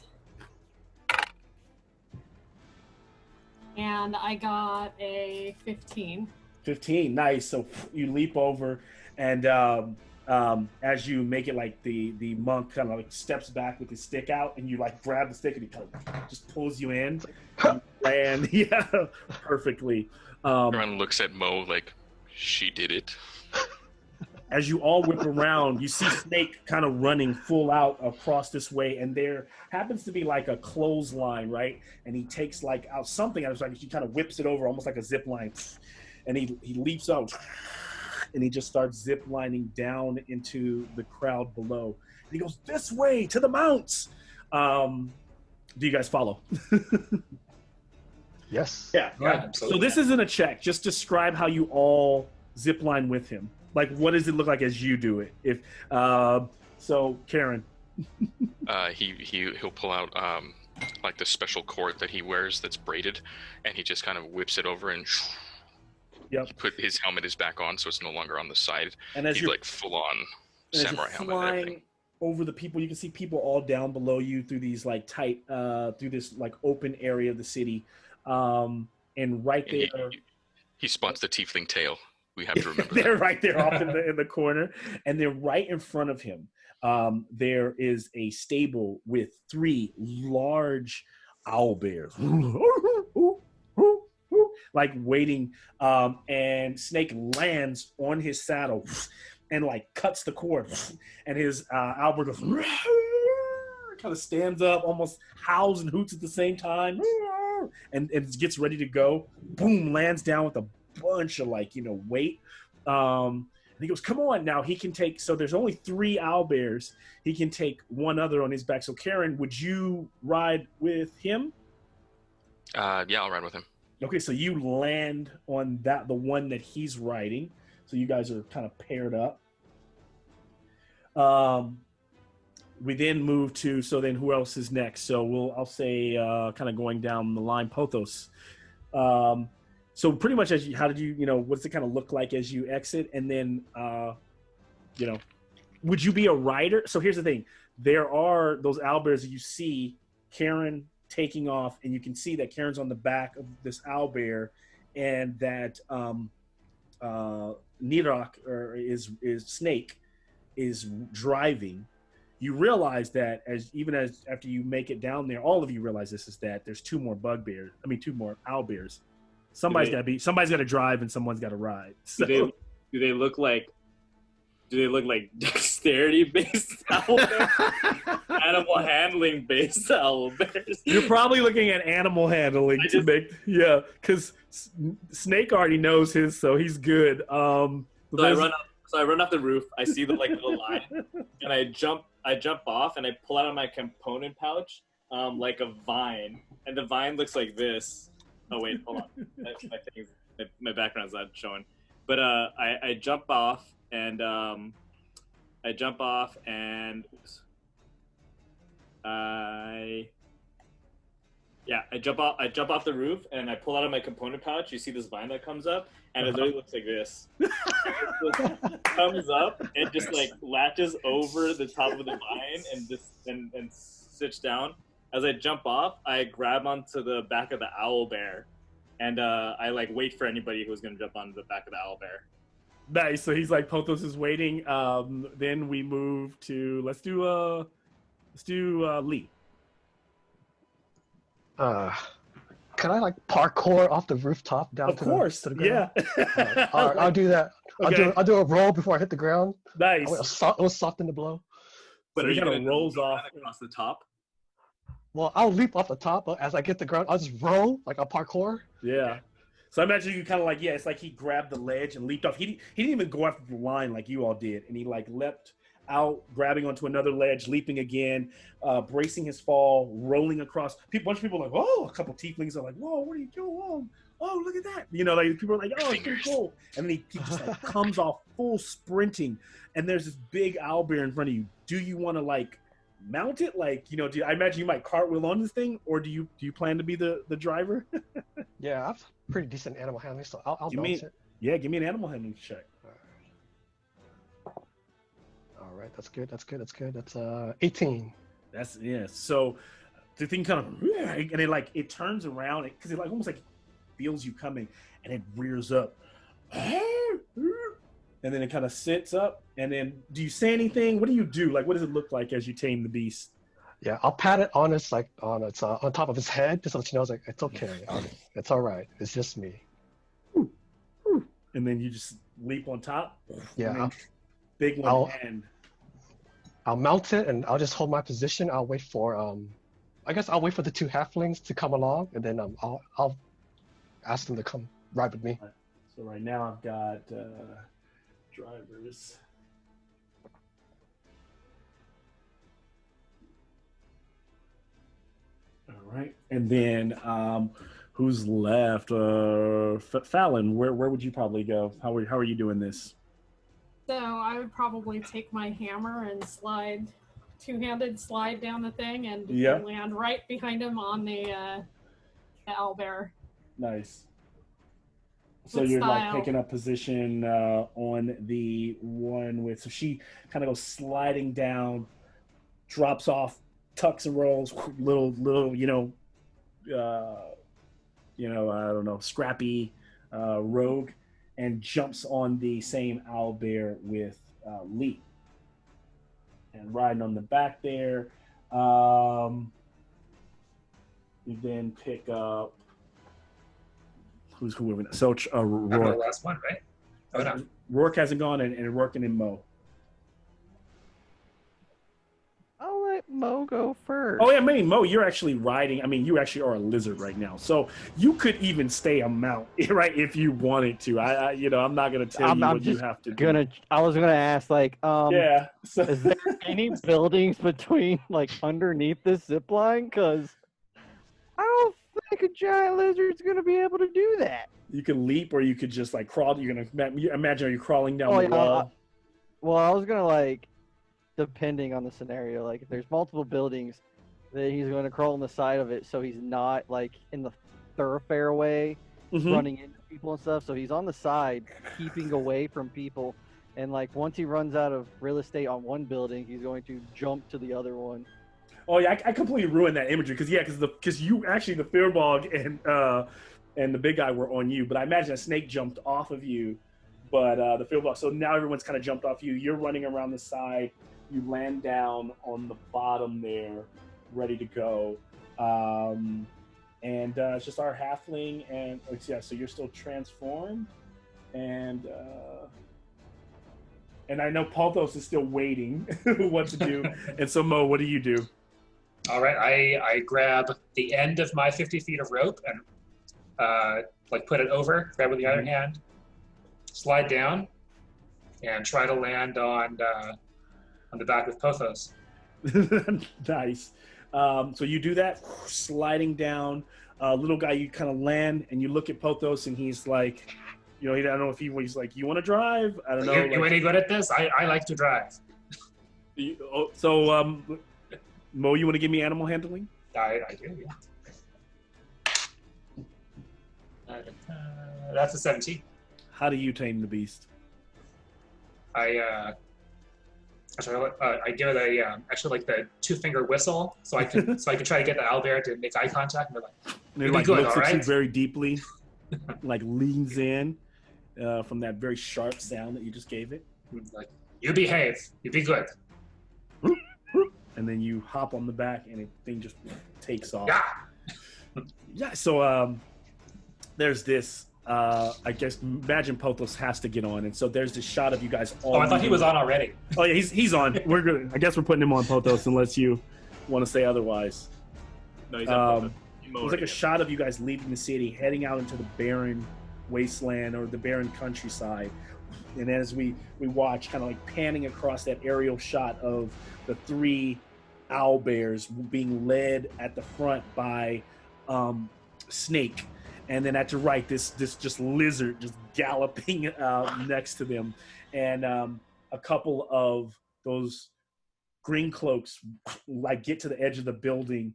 And I got a 15. 15, nice. So you leap over, and as you make it, like the monk kind of like steps back with his stick out, and you like grab the stick, and he kind of just pulls you in, and perfectly. Everyone looks at Mo like, she did it. As you all whip around, you see Snake kind of running full out across this way, and there happens to be like a clothesline, right? And he takes like out something, and he kind of whips it over almost like a zip line, and he leaps out, and he just starts zip lining down into the crowd below. And he goes, "This way to the mounts." Do you guys follow? Yes. Yeah. Absolutely. So this isn't a check. Just describe how you all zip line with him. Like, what does it look like as you do it? If so, Karen. He'll pull out like the special cord that he wears that's braided, and he just kind of whips it over and put his helmet is back on, so it's no longer on the side. And as he's you're like full on samurai helmet and flying everything. over the people, you can see people all down below you through these like tight through this like open area of the city, and right And there he spots the tiefling tail. We have to remember they're that. right there off in the corner, and they're right in front of him. There is a stable with 3 large owlbears, like waiting. And Snake lands on his saddle and like cuts the cord, and his owlbear goes, kind of stands up, almost howls and hoots at the same time, and gets ready to go. Boom! Lands down with a bunch of weight. And he goes, "Come on now." He can take, so there's only 3 owlbears. He can take one other on his back. So Karen, would you ride with him? Yeah, I'll ride with him. Okay, so you land on the one that he's riding. So you guys are kind of paired up. We then move to, so then who else is next? So I'll say kind of going down the line, Pothos. So pretty much how did you, what does it kind of look like as you exit? And then you know, would you be a rider? So here's the thing: there are those owlbears that you see Karen taking off, and you can see that Karen's on the back of this owlbear, and that Nidok is Snake is driving. You realize that as after you make it down there, all of you realize this is that there's two more owlbears. Somebody's got to drive and someone's got to ride. So. Do they look like dexterity-based owlbears? Animal handling-based owlbears? You're probably looking at animal handling because Snake already knows his, so he's good. So I run off the roof. I see the little line, and I jump off, and I pull out of my component pouch like a vine, and the vine looks like this. Oh wait, hold on. My background's not showing, but I jump off and I jump off the roof and I pull out of my component pouch. You see this vine that comes up, and it literally looks like this. It comes up and just like latches over the top of the vine and sits down. As I jump off, I grab onto the back of the owlbear, and I like wait for anybody who's gonna jump onto the back of the owlbear. Nice. So he's like, Pothos is waiting. Then we move to let's do Lee. Can I like parkour off the rooftop down to the ground? Yeah. All right, I'll do that. Okay. I'll do a roll before I hit the ground. Nice. It was soften the blow. But so he kind of rolls off across the top. Well, I'll leap off the top, but as I get the ground, I'll just roll like a parkour. Yeah. So I imagine you kind of like, it's like he grabbed the ledge and leaped off. He didn't even go after the line like you all did. And he like leapt out, grabbing onto another ledge, leaping again, bracing his fall, rolling across. A bunch of people are like, oh, a couple tieflings are like, whoa, what are you doing? Oh, look at that. You know, like people are like, oh, it's pretty cool. And then he just like comes off full sprinting. And there's this big owlbear in front of you. Do you want to like mount it? Like, you know, I imagine you might cartwheel on this thing, or do you plan to be the driver? Yeah, I have pretty decent animal handling, so I'll mount it. Yeah, give me an animal handling check. All right, that's good. That's 18. That's So the thing kind of and it turns around because it like almost like feels you coming, and it rears up. And then it kind of sits up, and then do you say anything? What do you do? Like, what does it look like as you tame the beast? Yeah, I'll pat it on its on top of his head, just so that you know, like, it's okay, it's all right, it's just me. And then you just leap on top. Yeah, big one hand. I'll mount it, and I'll just hold my position. I'll wait for I guess I'll wait for the two halflings to come along, and then I'll ask them to come ride with me. So right now I've got. Drivers. All right, and then who's left? Fallon, where would you probably go? How are you doing this? So I would probably take my hammer and two-handed slide down the thing and land right behind him on the owlbear. Nice. So you're like picking up position on the one with. So she kind of goes sliding down, drops off, tucks and rolls, little I don't know, scrappy rogue, and jumps on the same owlbear with Lee, and riding on the back there. You then pick up. Who are we? So I'm the last one, right? Oh, no. Rourke hasn't gone, and Rourke and Mo. I'll let Mo go first. Oh yeah, Mo, you're actually riding. I mean, you actually are a lizard right now, so you could even stay a mount, right, if you wanted to. I'm not gonna tell you what you have to do. I was gonna ask, like, yeah. So. Is there any buildings between, like, underneath this zip line? Because I don't think a giant lizard's gonna be able to do that. You can leap, or you could just like crawl. You're gonna imagine, are you crawling down the wall? Well, I was gonna, like, depending on the scenario, like if there's multiple buildings, then he's going to crawl on the side of it, so he's not like in the thoroughfare way, running into people and stuff. So he's on the side, keeping away from people, And like once he runs out of real estate on one building, he's going to jump to the other one. Oh yeah, I completely ruined that imagery because you actually the Fearbog and the big guy were on you, but I imagine a snake jumped off of you, but the Fearbog. So now everyone's kind of jumped off you. You're running around the side. You land down on the bottom there, ready to go, and it's just our halfling and yeah. So you're still transformed, and I know Palthos is still waiting what to do. And so Mo, what do you do? All right, I grab the end of my 50 feet of rope and like put it over, grab with the other hand, slide down, and try to land on the back with Pothos. Nice. So you do that, sliding down. Little guy, you kind of land and you look at Pothos and he's like, you know, I don't know if he's like, you want to drive? I don't know. You any good at this? I like to drive. So, Mo, you want to give me animal handling? I do, yeah. That's a 17. How do you tame the beast? I give it a actually like the 2-finger whistle, so I can try to get the owlbear to make eye contact. And they're like good, looks all at you right? very deeply, like leans in from that very sharp sound that you just gave it. Like, you behave, you be good. And then you hop on the back and the thing just takes off. Yeah. Yeah. So there's this. I guess imagine Pothos has to get on, and so there's this shot of you guys all. Oh, I thought he was on already. Oh yeah, he's on. We're good. I guess we're putting him on, Pothos, unless you want to say otherwise. No, he's on There's like a shot of you guys leaving the city, heading out into the barren wasteland or the barren countryside. And as we watch, kind of like panning across that aerial shot of the 3 owlbears being led at the front by Snake. And then at the right, this just lizard just galloping next to them. And a couple of those green cloaks like get to the edge of the building,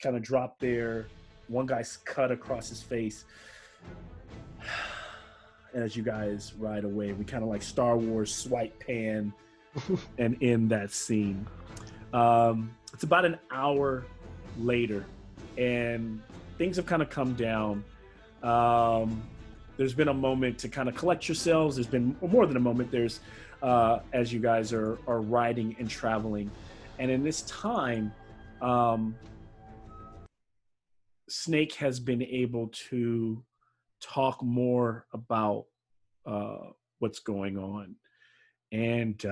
kind of drop there. One guy's cut across his face. As you guys ride away, we kind of like Star Wars swipe pan and end that scene. It's about an hour later, and things have kind of come down. There's been a moment to kind of collect yourselves. There's been more than a moment. There's as you guys are riding and traveling, and in this time, Snake has been able to talk more about what's going on. And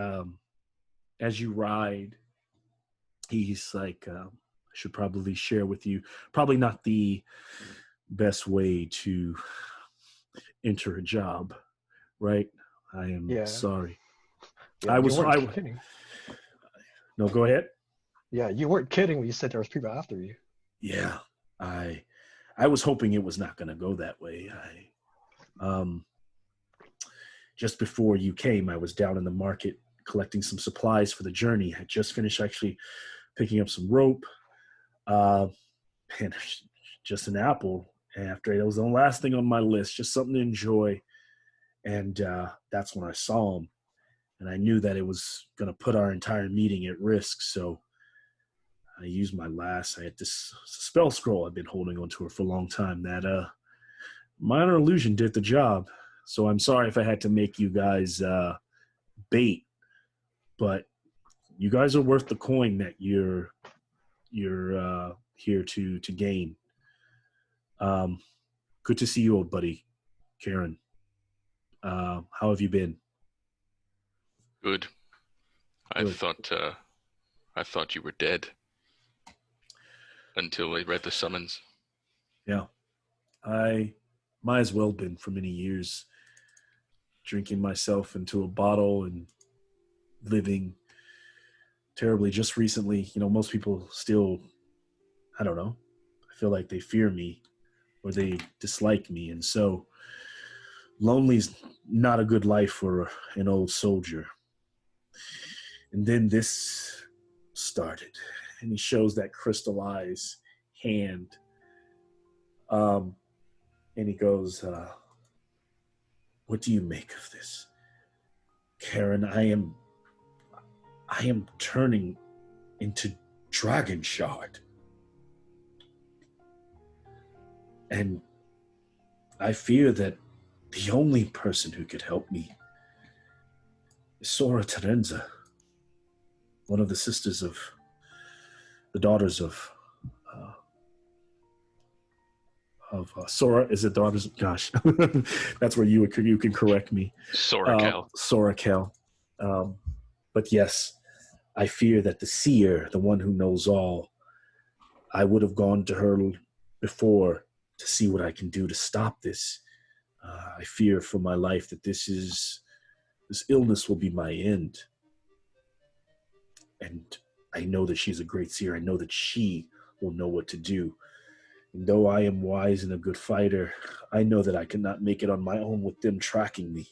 as you ride, he's like, I should probably share with you, probably not the best way to enter a job, right? I am sorry. Yeah, I was kidding. No, go ahead. Yeah, you weren't kidding when you said there was people after you. Yeah, I was hoping it was not going to go that way. Just before you came, I was down in the market collecting some supplies for the journey. I just finished actually picking up some rope, and just an apple after it. It was the last thing on my list, just something to enjoy. And that's when I saw him, and I knew that it was going to put our entire meeting at risk. So I used my last. I had this spell scroll I've been holding onto her for a long time. That minor illusion did the job. So I'm sorry if I had to make you guys bait, but you guys are worth the coin that you're here to gain. Good to see you, old buddy, Karen. How have you been? Good. Good. I thought you were dead until I read the summons. Yeah, I might as well been for many years, drinking myself into a bottle and living terribly. Just recently, most people still, I don't know, I feel like they fear me or they dislike me. And so lonely's not a good life for an old soldier. And then this started, and he shows that crystallized hand. And he goes, what do you make of this? Karen, I am turning into Dragon Shard. And I fear that the only person who could help me is Sora Terenza, one of the sisters of the daughters of Sora. Is it daughters? Gosh, that's where you can correct me. Sorakel. Sorakel. But yes, I fear that the seer, the one who knows all, I would have gone to her before to see what I can do to stop this. I fear for my life that this illness will be my end. And I know that she's a great seer. I know that she will know what to do. And though I am wise and a good fighter, I know that I cannot make it on my own with them tracking me.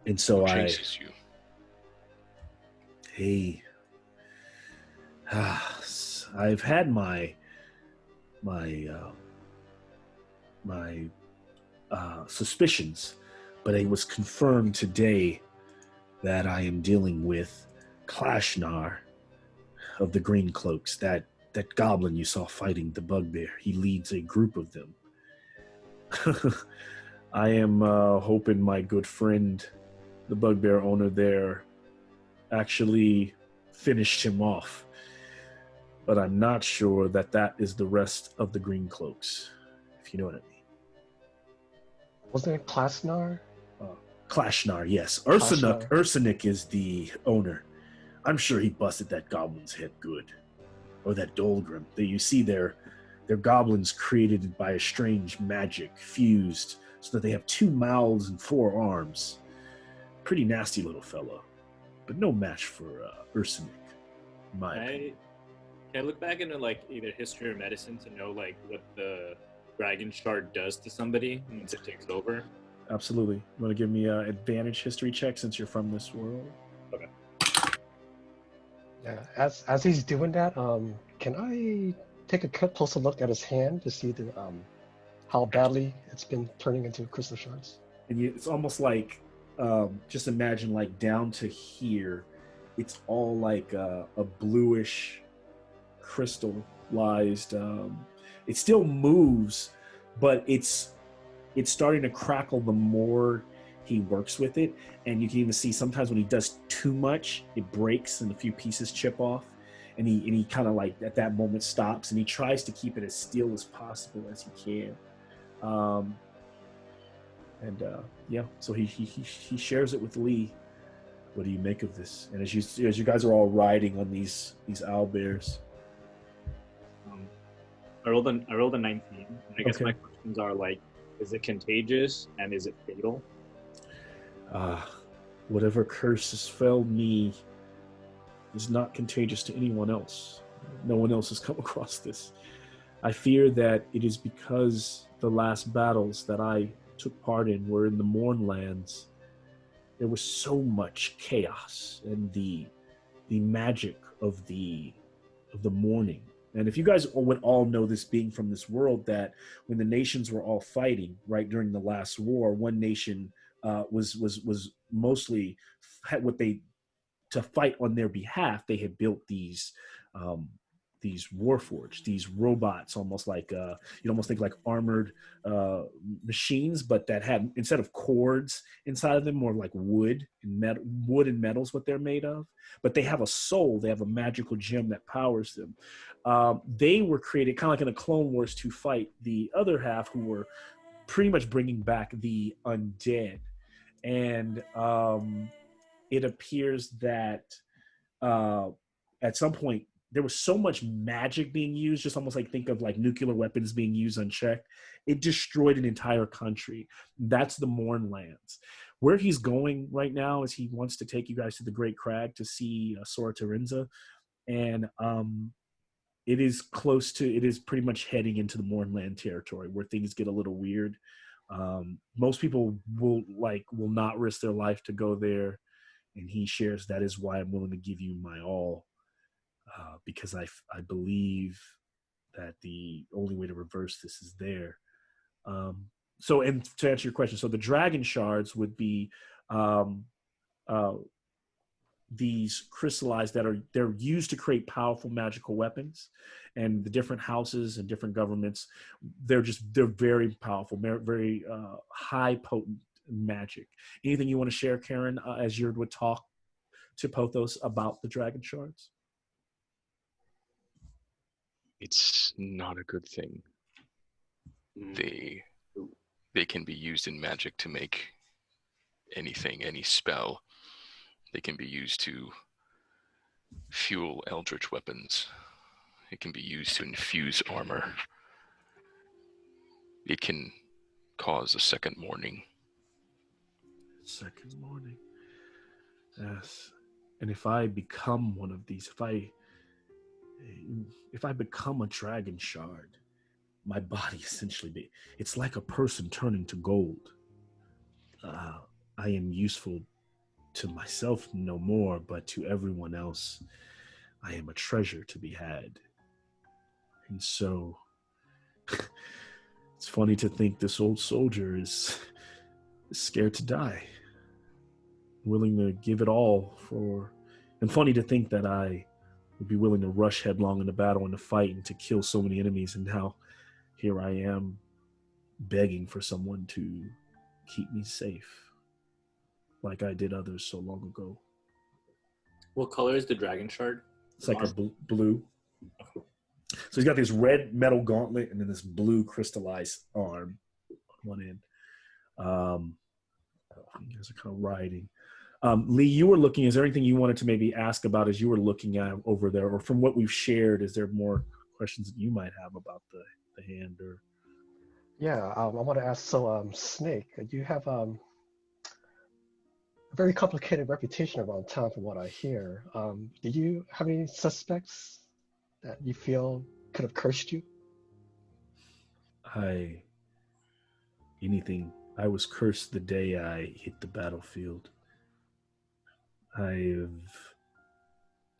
And so Who chases you? Hey, I've had my suspicions, but it was confirmed today that I am dealing with Klashnar of the Green Cloaks, that goblin you saw fighting the bugbear. He leads a group of them. I am hoping my good friend, the bugbear owner there, actually finished him off. But I'm not sure that is the rest of the Green Cloaks, if you know what I mean. Wasn't it Klasnar? Klashnar, yes. Ursanik is the owner. I'm sure he busted that goblin's head good. Or that Dolgrim. You see they're goblins created by a strange magic, fused, so that they have 2 mouths and 4 arms. Pretty nasty little fellow. But no match for Ursanik, in my opinion. Can I look back into like either history or medicine to know like what the dragon shard does to somebody once it takes over? Absolutely. You want to give me an advantage history check since you're from this world? Okay. Yeah, as he's doing that, can I take a closer look at his hand to see how badly it's been turning into crystal shards? And it's almost like, just imagine like down to here, it's all like a bluish crystallized. It still moves, but it's starting to crackle the more he works with it. And you can even see sometimes when he does too much, it breaks and a few pieces chip off. And he kind of like at that moment stops, and he tries to keep it as still as possible as he can. Yeah, so he shares it with Lee. What do you make of this? And as you guys are all riding on these owlbears. I rolled a 19. And I guess Okay. my questions are like, is it contagious and is it fatal? Whatever curse has felled me is not contagious to anyone else. No one else has come across this. I fear that it is because the last battles that I took part in were in the Mournlands. There was so much chaos and the magic of the mourning. And if you guys would all know this, being from this world, that when the nations were all fighting right during the last war, one nation was mostly what they, to fight on their behalf, they had built these warforged, these robots, almost like you'd almost think like armored machines, but that had, instead of cords inside of them, more like wood and metal's what they're made of. But they have a soul, they have a magical gem that powers them. They were created kind of like in the Clone Wars to fight the other half, who were pretty much bringing back the undead. And it appears that at some point there was so much magic being used, just almost like think of like nuclear weapons being used unchecked. It destroyed an entire country. That's the Mournlands. Where he's going right now is he wants to take you guys to the Great Crag to see Sora Terenza. And it is pretty much heading into the Mournland territory where things get a little weird. Most people will not risk their life to go there. And he shares, that is why I'm willing to give you my all. Because I believe that the only way to reverse this is there. So, and to answer your question, so the dragon shards would be these crystallized they're used to create powerful magical weapons, and the different houses and different governments, they're very powerful, very high potent magic. Anything you want to share, Karen, as you would talk to Pothos about the dragon shards? It's not a good thing. They can be used in magic to make anything, any spell. They can be used to fuel eldritch weapons. It can be used to infuse armor. It can cause a second morning. Second morning. Yes. And if I become one of these, if I become a dragon shard, my body essentially it's like a person turning to gold. I am useful to myself no more, but to everyone else, I am a treasure to be had. And so it's funny to think this old soldier is scared to die, willing to give it all for, and funny to think that I would be willing to rush headlong into battle and to fight and to kill so many enemies, and now here I am begging for someone to keep me safe, like I did others so long ago. What color is the dragon shard? It's like a blue. So he's got this red metal gauntlet and then this blue crystallized arm on one end. You guys are kind of riding. Lee, you were looking, is there anything you wanted to maybe ask about as you were looking at over there, or from what we've shared, is there more questions that you might have about the hand? Or Yeah, I want to ask, so Snake, you have a very complicated reputation around town from what I hear. Do you have any suspects that you feel could have cursed you? I was cursed the day I hit the battlefield. Kind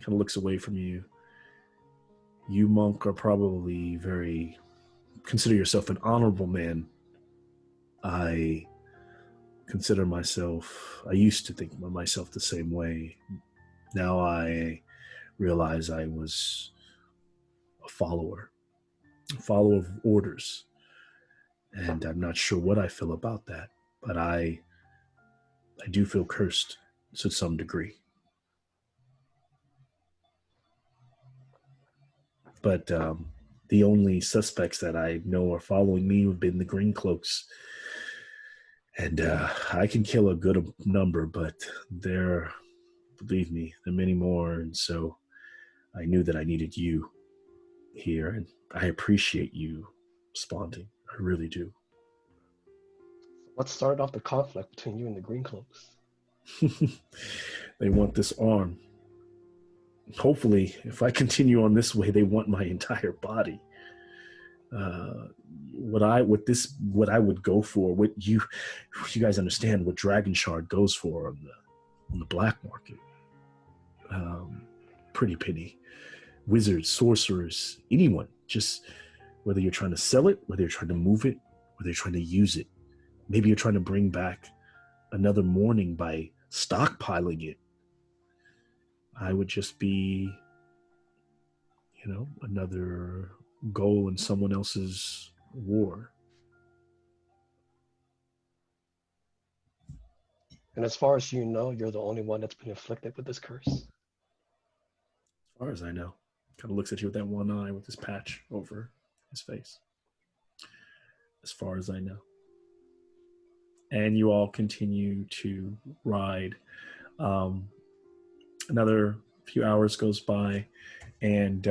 of looks away from you. You, monk, are probably consider yourself an honorable man. I used to think of myself the same way. Now I realize I was a follower of orders. And I'm not sure what I feel about that, but I do feel cursed to some degree. But the only suspects that I know are following me have been the green cloaks. And I can kill a good number, but believe me, there are many more. And so I knew that I needed you here, and I appreciate you responding. I really do. What started off the conflict between you and the Green Cloaks? They want this arm. Hopefully, if I continue on this way, they want my entire body. What I would go for, what you guys understand what Dragon Shard goes for on the black market. Pretty penny. Wizards, sorcerers, anyone, just whether you're trying to sell it, whether you're trying to move it, whether you're trying to use it. Maybe you're trying to bring back another mourning by stockpiling it. I would just be, another goal in someone else's war. And as far as you know, you're the only one that's been afflicted with this curse? As far as I know. Kind of looks at you with that one eye with this patch over his face. As far as I know. And you all continue to ride. Another few hours goes by, and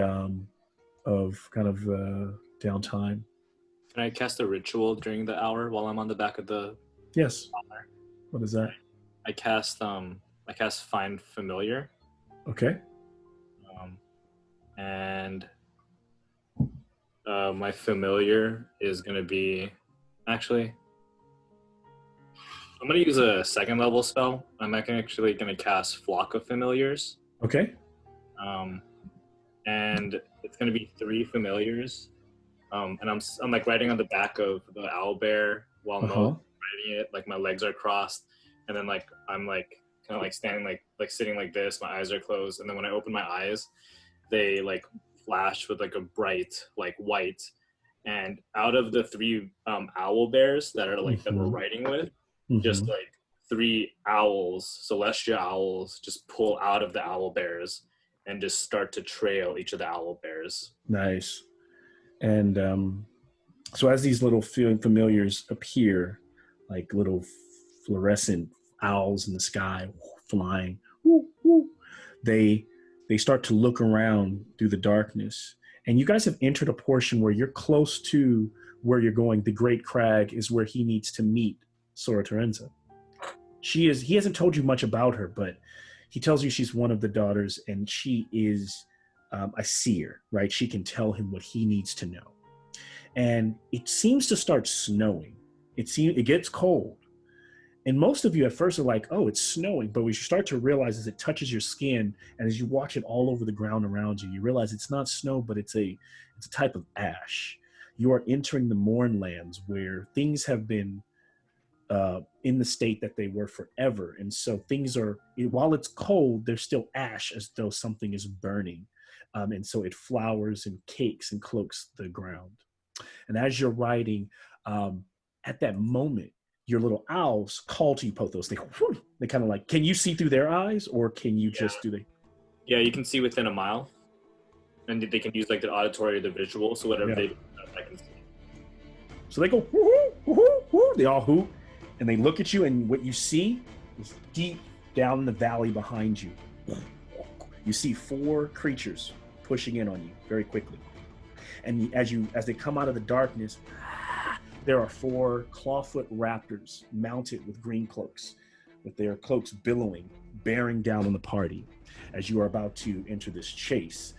of kind of downtime. Can I cast a ritual during the hour while I'm on the back of the? Yes. Bomber? What is that? I cast Find Familiar. Okay. And my familiar is going to be, actually, I'm going to use a second level spell. I'm actually going to cast Flock of Familiars. Okay. And it's going to be 3 familiars. And I'm like riding on the back of the owlbear while I'm riding it, like my legs are crossed. and then like I'm like kind of like standing like sitting like this. My eyes are closed, and then when I open my eyes, they like flash with like a bright like white, and out of the three owl bears that are like that we're riding with, just like three owls, celestial owls, just pull out of the owl bears and just start to trail each of the owl bears. Nice. And so as these little familiars appear, like little fluorescent owls in the sky flying, they start to look around through the darkness. And you guys have entered a portion where you're close to where you're going. The Great Crag is where he needs to meet Sora Terenza. He hasn't told you much about her, but he tells you she's one of the daughters, and she is a seer, right? She can tell him what he needs to know. And it seems to start snowing. It gets cold. And most of you at first are like, oh, it's snowing. But what you start to realize as it touches your skin, and as you watch it all over the ground around you, you realize it's not snow, but it's a type of ash. You are entering the Mourn lands where things have been in the state that they were forever. And so things are, while it's cold, there's still ash as though something is burning. And so it flowers and cakes and cloaks the ground. And as you're riding, at that moment, your little owls call to you, Pothos. They kind of like, can you see through their eyes, or can you just do they? Yeah, you can see within a mile, and they can use like the auditory or the visual. So whatever they do, I can see. So they go, woo-hoo, woo-hoo, woo. They all hoot, and they look at you, and what you see is deep down in the valley behind you. You see 4 creatures pushing in on you very quickly. And as they come out of the darkness, there are 4 clawfoot raptors mounted with green cloaks, with their cloaks billowing, bearing down on the party as you are about to enter this chase.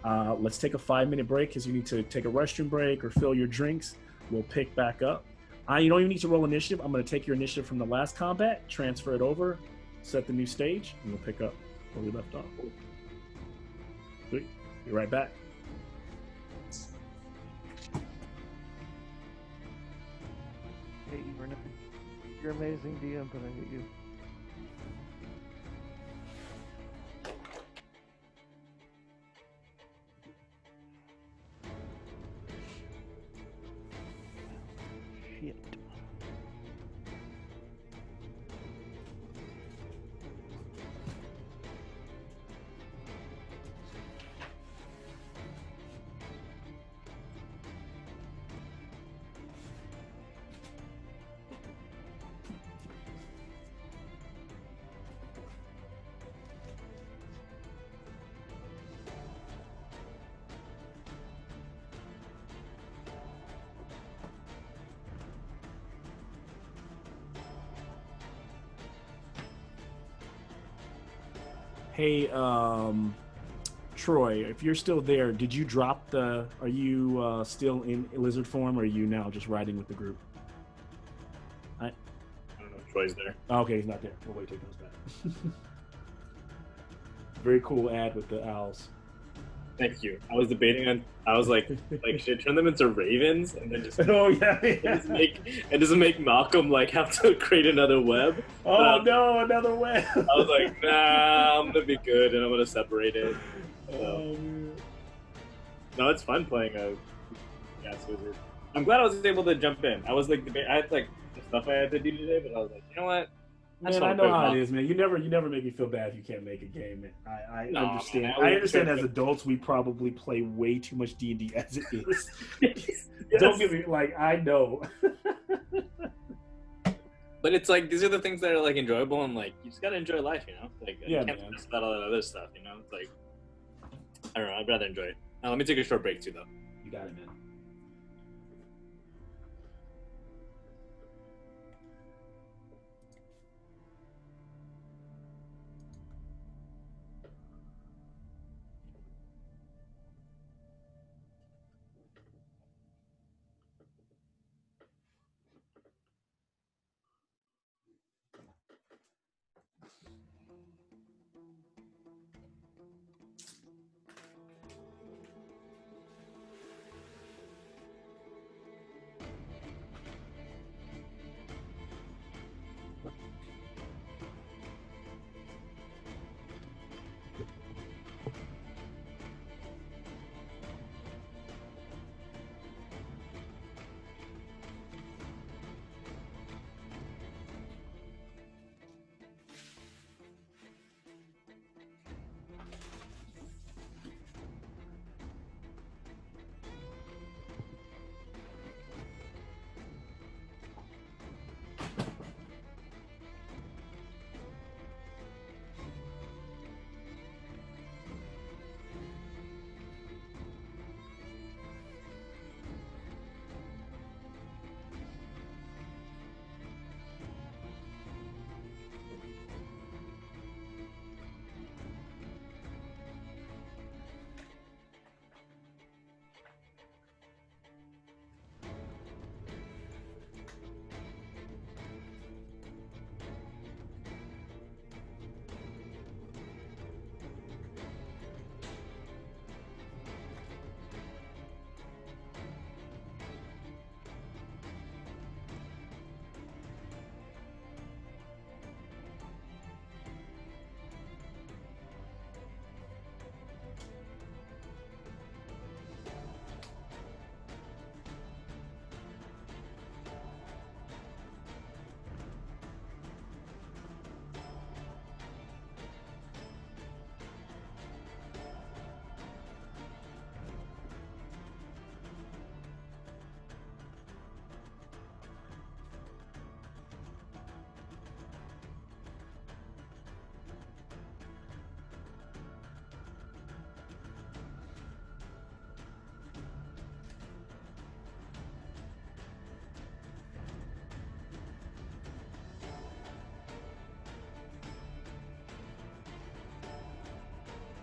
Let's take a 5-minute break because you need to take a restroom break or fill your drinks. We'll pick back up. You don't even need to roll initiative. I'm going to take your initiative from the last combat, transfer it over, set the new stage, and we'll pick up where we left off. Sweet. Be right back. Hate you, Rene. You're amazing, DM, but I hate you. Shit. Hey, Troy, if you're still there, did you drop are you still in lizard form, or are you now just riding with the group? I don't know if Troy's there. Oh, okay, he's not there. We'll wait till he comes back. Very cool ad with the owls. Thank you. I was debating on. I was like, should I turn them into ravens and then just Oh yeah, and just make Malcolm like have to create another web? Oh no, another web. I was like, nah, I'm gonna be good and I'm gonna separate it. No, it's fun playing a gas wizard. I'm glad I was able to jump in. I was like, I had like the stuff I had to do today, but I was like, you know what? Man, I know how it is, man. You never make me feel bad if you can't make a game. I understand. Man, I understand. As adults, we probably play way too much D&D as it is. Yes. Don't get me I know. But it's like these are the things that are like enjoyable, and like you just gotta enjoy life, you know. Like you can't stress about all that other stuff, you know. It's like I don't know. I'd rather enjoy it. Now, let me take a short break too, though. You got it, man.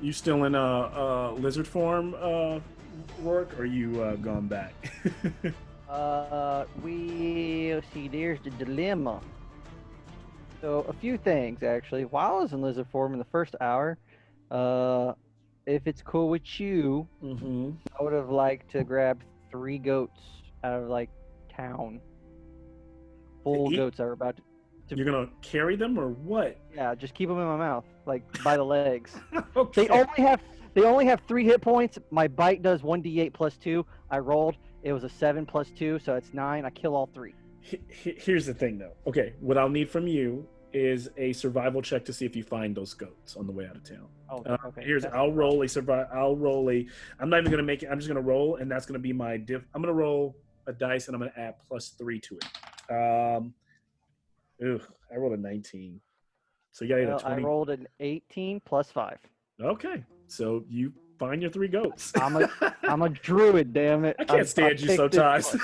You still in lizard form, Rourke, or you gone back? Let's see, there's the dilemma. So a few things actually. While I was in lizard form in the first hour, if it's cool with you, Mm-hmm. I would have liked to grab 3 goats out of like town. Full eat? goats that were about to. You're gonna carry them or what? Yeah, just keep them in my mouth, like by the legs. Okay. They only have 3 hit points. My bite does 1d8 plus 2. I rolled. It was a 7 plus 2, so it's 9. I kill all 3. Here's the thing, though. Okay, what I'll need from you is a survival check to see if you find those goats on the way out of town. Oh, okay. I'll roll a survival. I'm not even gonna make it. I'm just gonna roll, and that's gonna be my diff. I'm gonna roll a dice, and I'm gonna add +3 to it. I rolled a 19. So you got a 20. I rolled an 18 plus 5. Okay, so you find your 3 goats. I'm a druid, damn it. I can't stand you sometimes.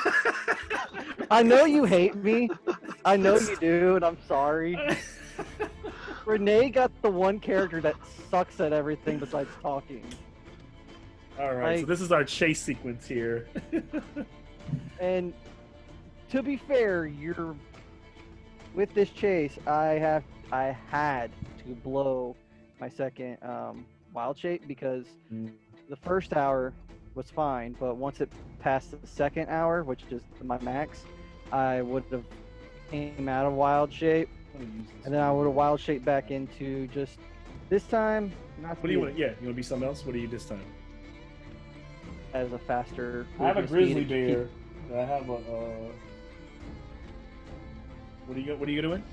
I know you hate me. I know you do, and I'm sorry. Rene got the one character that sucks at everything besides talking. All right, so this is our chase sequence here. And to be fair, with this chase, I had to blow my second wild shape because the first hour was fine, but once it passed the second hour, which is my max, I would have came out of wild shape, and then I would have wild shaped back into just this time. What do you want? Yeah, you want to be something else? What are you this time? As a faster. I have a grizzly bear. I have a. What are you doing?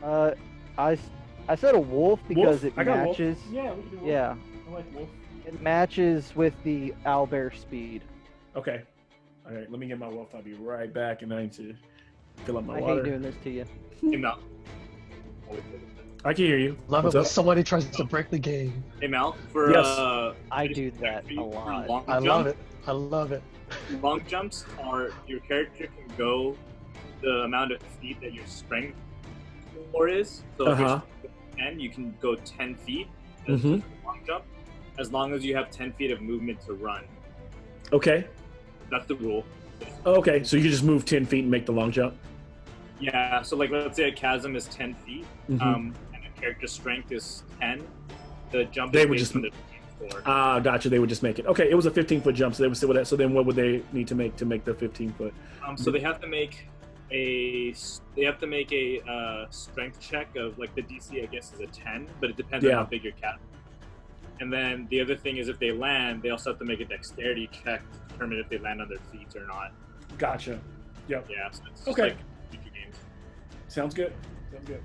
I said a wolf because it matches. Wolf. Yeah, we can do wolf. Yeah. I like wolf. It matches with the owlbear speed. Okay. All right. Let me get my wolf. I'll be right back, and I need to fill up my I water. hate doing this to you. Hey Mel. I can hear you. Love What's it when up? somebody tries to break the game. Hey Mel. For Yes. I do that a lot. I love it. I love it. Long jumps are your character can go the amount of feet that your strength score is. So if you're 10, you can go 10 feet. That's just a long jump, as long as you have 10 feet of movement to run. Okay. That's the rule. Okay, so you can just move 10 feet and make the long jump? Yeah, so like let's say a chasm is 10 feet, and a character's strength is 10. The jump They is would based just on the strength score. Gotcha. They would just make it. Okay, it was a 15-foot jump, so they would say that. So then what would they need to make the 15-foot? So they have to make a strength check of like the DC I guess is a 10, but it depends on how big your cat. And then the other thing is if they land, they also have to make a dexterity check to determine if they land on their feet or not. Gotcha. Yep. Yeah. So it's Okay. Like future games. Sounds good. Sounds good.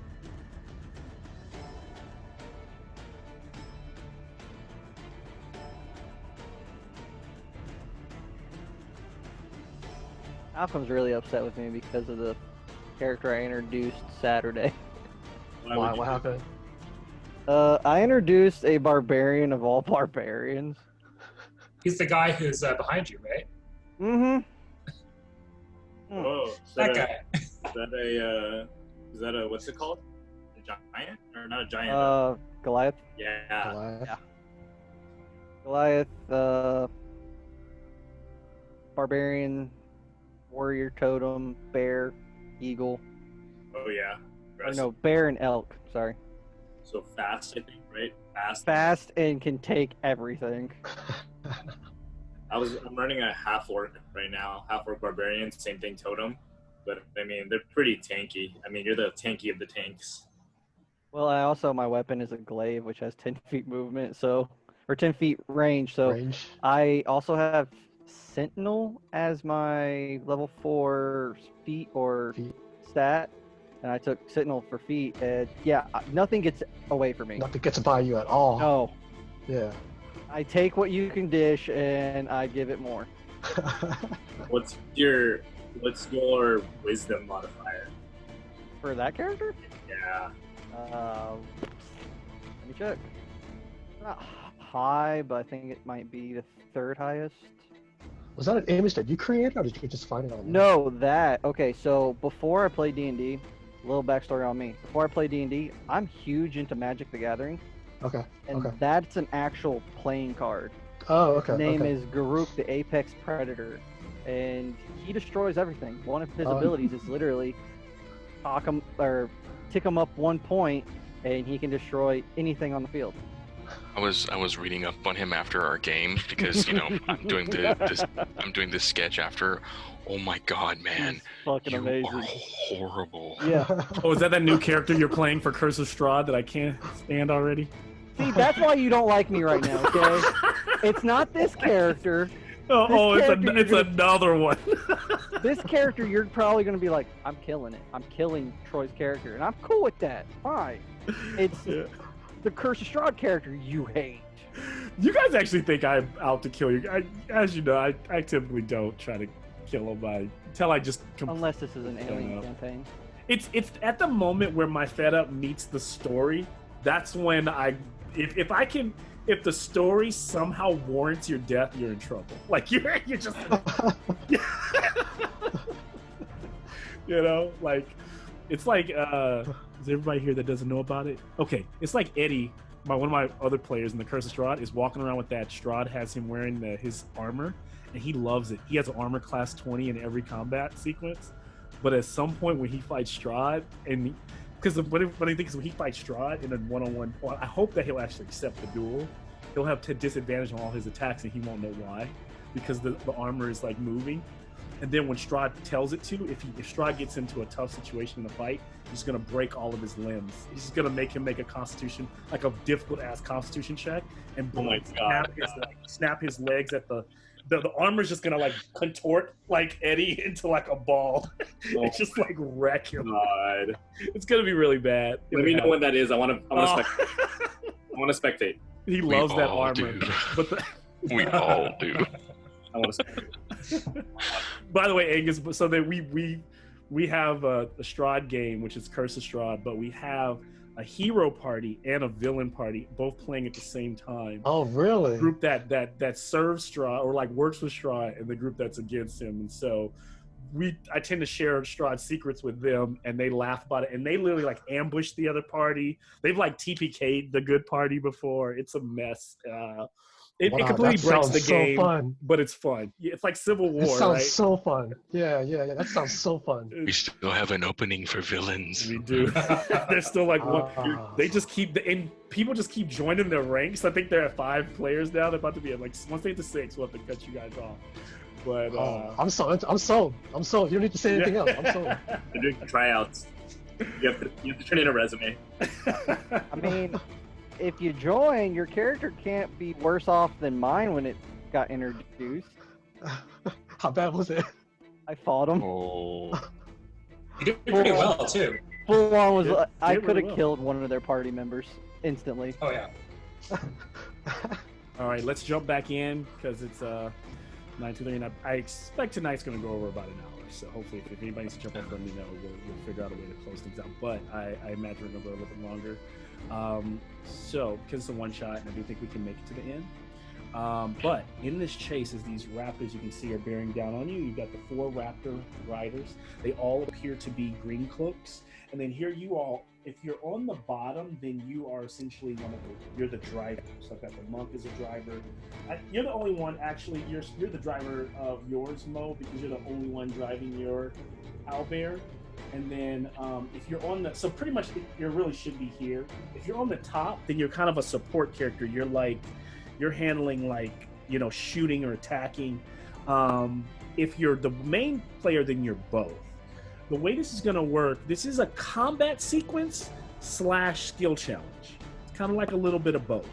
Malcolm's really upset with me because of the character I introduced Saturday. Why? What happened? I introduced a barbarian of all barbarians. He's the guy who's behind you, right? Mm-hmm. Oh, That guy. Is that a what's it called? A giant or not a giant? Goliath. Yeah. Goliath, barbarian, warrior totem, bear, eagle. Oh yeah. Or no, bear and elk. Sorry. So fast, I think, right? Fast and can take everything. I'm running a half orc right now, half orc barbarian, same thing totem. But I mean, they're pretty tanky. I mean, you're the tanky of the tanks. Well, my weapon is a glaive, which has 10 feet movement, or 10 feet range. So I also have Sentinel as my level 4 feet stat, and I took Sentinel for feet. And yeah, nothing gets away from me. Nothing gets by you at all. No. Yeah. I take what you can dish, and I give it more. What's your wisdom modifier? For that character? Yeah. Let me check. Not high, but I think it might be the 3rd highest. Was that an image that you created, or did you just find it online? No, okay, so before I played D&D, a little backstory on me. Before I played D&D, I'm huge into Magic the Gathering. Okay. and Okay. that's an actual playing card. Oh, okay. His name okay. is Garuk, the Apex Predator, and he destroys everything. One of his Oh. abilities is literally tick him up 1 point, and he can destroy anything on the field. I was reading up on him after our game because I'm doing this sketch after. Oh my God, man! He's fucking You amazing. are horrible. Yeah. Oh, is that new character you're playing for Curse of Strahd that I can't stand already? See, that's why you don't like me right now, okay? It's not this character. It's another one. This character, you're probably going to be like, I'm killing it. I'm killing Troy's character. And I'm cool with that. Fine. It's the Curse of Strahd character you hate. You guys actually think I'm out to kill you. As you know, I typically don't try to kill them until I just Unless this is an alien campaign. It's at the moment where my fed up meets the story. That's when if the story somehow warrants your death, you're in trouble. Like you're just like it's like is everybody here that doesn't know about it? Okay, it's like Eddie, one of my other players in the Curse of Strahd, is walking around with that. Strahd has him wearing his armor, and he loves it. He has an armor class 20 in every combat sequence. But at some point when he fights Strahd, and because the funny thing is when he fights Strahd in a one-on-one, well, I hope that he'll actually accept the duel. He'll have disadvantage on all his attacks, and he won't know why, because the armor is like moving. And then when Strahd tells it to, if Strahd gets into a tough situation in the fight, he's gonna break all of his limbs. He's just gonna make him make a constitution, like a difficult ass constitution check, and snap his legs at the armor's just gonna like contort like Eddie into like a ball. It's just like wreck him. God. It's gonna be really bad. Let me know when that is. I want to spectate. I want to spectate. He loves that armor. Do. But We all do. I want to spectate. By the way, Angus, so that we have a Strahd game, which is Curse of Strahd, but we have a hero party and a villain party both playing at the same time. Oh, really? The group that serves Strahd or like works with Strahd, and the group that's against him. And so I tend to share Strahd's secrets with them, and they laugh about it, and they literally like ambush the other party. They've like TPK'd the good party before. It's a mess. It completely breaks the game, fun. but it's fun. It's like Civil War, It sounds right? so fun. Yeah. That sounds so fun. We still have an opening for villains. We do. They're still like one. They just keep and people just keep joining their ranks. I think they're at 5 players now. They're about to be at like once they get to 6, we'll have to cut you guys off. But I'm sold. You don't need to say anything else. I'm sold. They're doing tryouts. You have to turn in a resume. I mean, if you join, your character can't be worse off than mine when it got introduced. How bad was it? I fought him. Oh. You did pretty well too. Full on was I did could really have well. killed one of their party members instantly. Oh yeah. all right, let's jump back in because it's 9:30. I expect tonight's going to go over about an hour. So hopefully, if anybody needs to jump up, let me know. We'll figure out a way to close things out. But I imagine we're going to go a little bit longer. So because it's a one shot, and I do think we can make it to the end. But in this chase, as these raptors you can see are bearing down on you, you've got the 4 raptor riders. They all appear to be green cloaks. And then here you all, if you're on the bottom, then you are essentially you're the driver. So I've got the monk as a driver. You're the only one, actually, you're the driver of yours, Mo, because you're the only one driving your owlbear. And then if you're on so pretty much you really should be here. If you're on the top, then you're kind of a support character. You're handling like, shooting or attacking. If you're the main player, then you're both. The way this is going to work, this is a combat sequence / skill challenge. It's kind of like a little bit of both.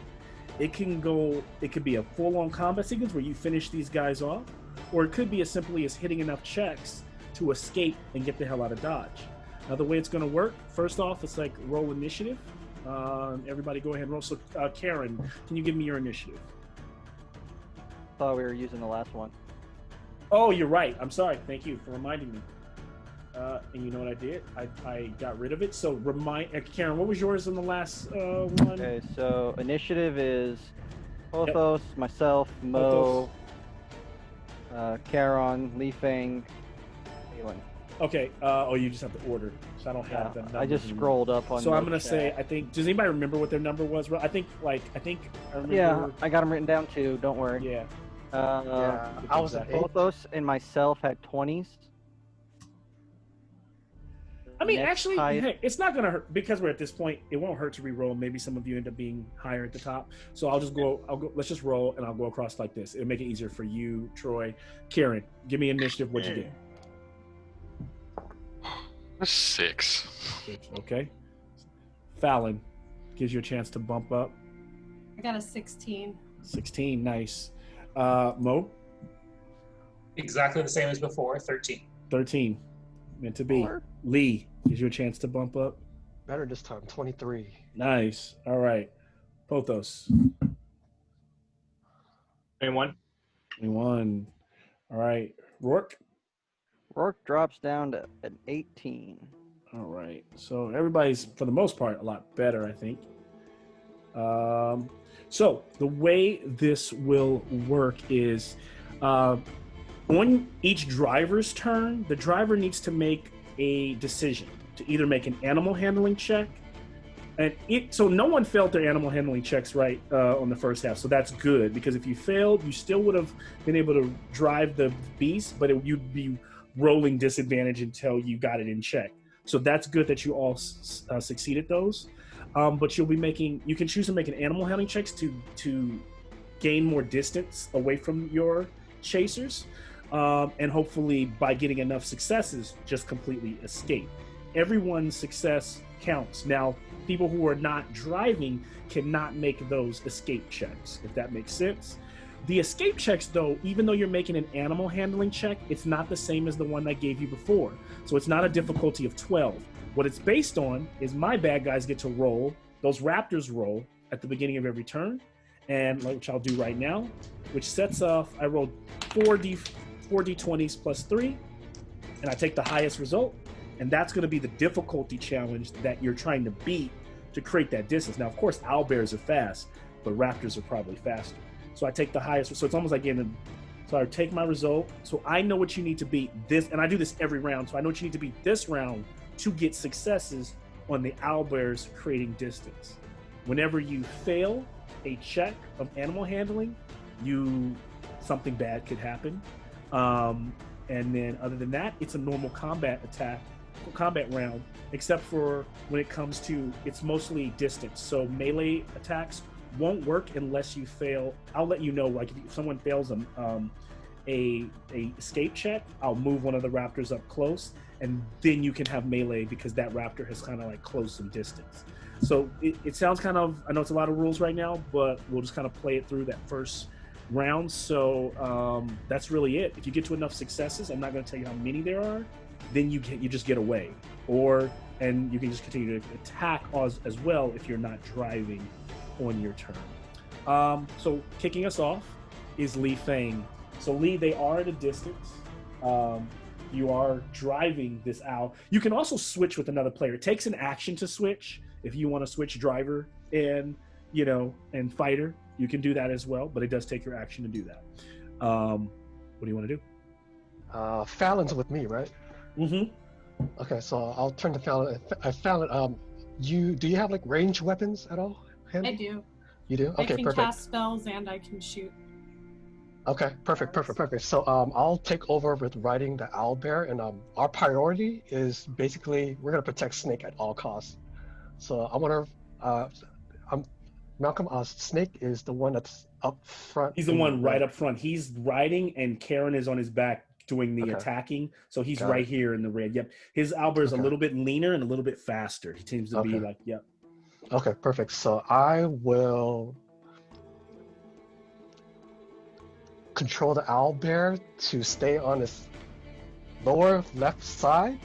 It could be a full-on combat sequence where you finish these guys off, or it could be as simply as hitting enough checks to escape and get the hell out of Dodge. Now, the way it's going to work, first off, it's like roll initiative. Everybody go ahead and roll. So, Karen, can you give me your initiative? Thought we were using the last one. Oh, you're right. I'm sorry. Thank you for reminding me. And you know what I did? I got rid of it. So Karen, what was yours in the last one? Okay, so initiative is Pothos, myself, Mo, Charon, Li Feng, Aelin. Okay. Oh, you just have to order. So I don't have the I numbers just anymore. scrolled up on. So I'm the gonna say, chat. I think. Does anybody remember what their number was? I think I remember. Yeah, I got them written down too. Don't worry. Yeah. Yeah, I was an 8. Porthos and myself had 20s. I mean, Next actually, highest- hey, it's not gonna hurt because we're at this point. It won't hurt to re-roll. Maybe some of you end up being higher at the top. So I'll go. Let's just roll, and I'll go across like this. It'll make it easier for you, Troy. Karen, give me initiative. What'd you get? 6. Okay. Fallon gives you a chance to bump up. I got a 16. 16, nice. Mo, Exactly the same as before, 13. 13. Meant to be. 4. Lee gives you a chance to bump up. Better this time, 23. Nice. All right. Pothos, 21. 21. All right. Rourke. Rourke drops down to an 18. All right. So everybody's, for the most part, a lot better, I think. So the way this will work is on each driver's turn, the driver needs to make a decision to either make an animal handling check. And so no one failed their animal handling checks right on the first half. So that's good, because if you failed, you still would have been able to drive the beast, but you'd be rolling disadvantage until you got it in check. So that's good that you all succeeded those. But you can choose to make an animal handling checks to gain more distance away from your chasers. And hopefully by getting enough successes, just completely escape. Everyone's success counts. Now, people who are not driving cannot make those escape checks, if that makes sense. The escape checks, though, even though you're making an animal handling check, it's not the same as the one I gave you before. So it's not a difficulty of 12. What it's based on is my bad guys get to roll. Those raptors roll at the beginning of every turn, and which I'll do right now, which sets off, I rolled 4d20s plus 3, and I take the highest result, and that's going to be the difficulty challenge that you're trying to beat to create that distance. Now, of course, owlbears are fast, but raptors are probably faster. So I take the highest, so it's almost like so I take my result, so I know what you need to beat this, and I do this every round, so I know what you need to beat this round to get successes on the owlbears creating distance. Whenever you fail a check of animal handling, something bad could happen. And then other than that, it's a normal combat round, except for when it comes to, it's mostly distance. So melee attacks won't work unless you fail. I'll let you know, like if someone fails a escape check, I'll move one of the raptors up close, and then you can have melee because that raptor has kind of like closed some distance. So it sounds kind of, I know it's a lot of rules right now, but we'll just kind of play it through that first round. So that's really it. If you get to enough successes, I'm not going to tell you how many there are, then you just get away, and you can just continue to attack as well if you're not driving on your turn. So kicking us off is Lee Fang. So Lee, they are at a distance. You are driving this owl. You can also switch with another player. It takes an action to switch. If you want to switch driver and and fighter, you can do that as well, but it does take your action to do that. What do you want to do? Fallon's with me, right? Mm-hmm. Okay, so I'll turn to Fallon. Fallon, do you have like ranged weapons at all? I do. You do? Okay, I can perfect. cast spells and I can shoot. Okay, perfect. So I'll take over with riding the owlbear, and our priority is basically we're gonna protect Snake at all costs. So Malcolm, Snake is the one that's up front. He's the one right up front. He's riding, and Karen is on his back doing the attacking. So he's right here in the red. Yep. His owlbear is a little bit leaner and a little bit faster. He seems to be like, yep. Okay, perfect. So I will control the owlbear to stay on its lower left side,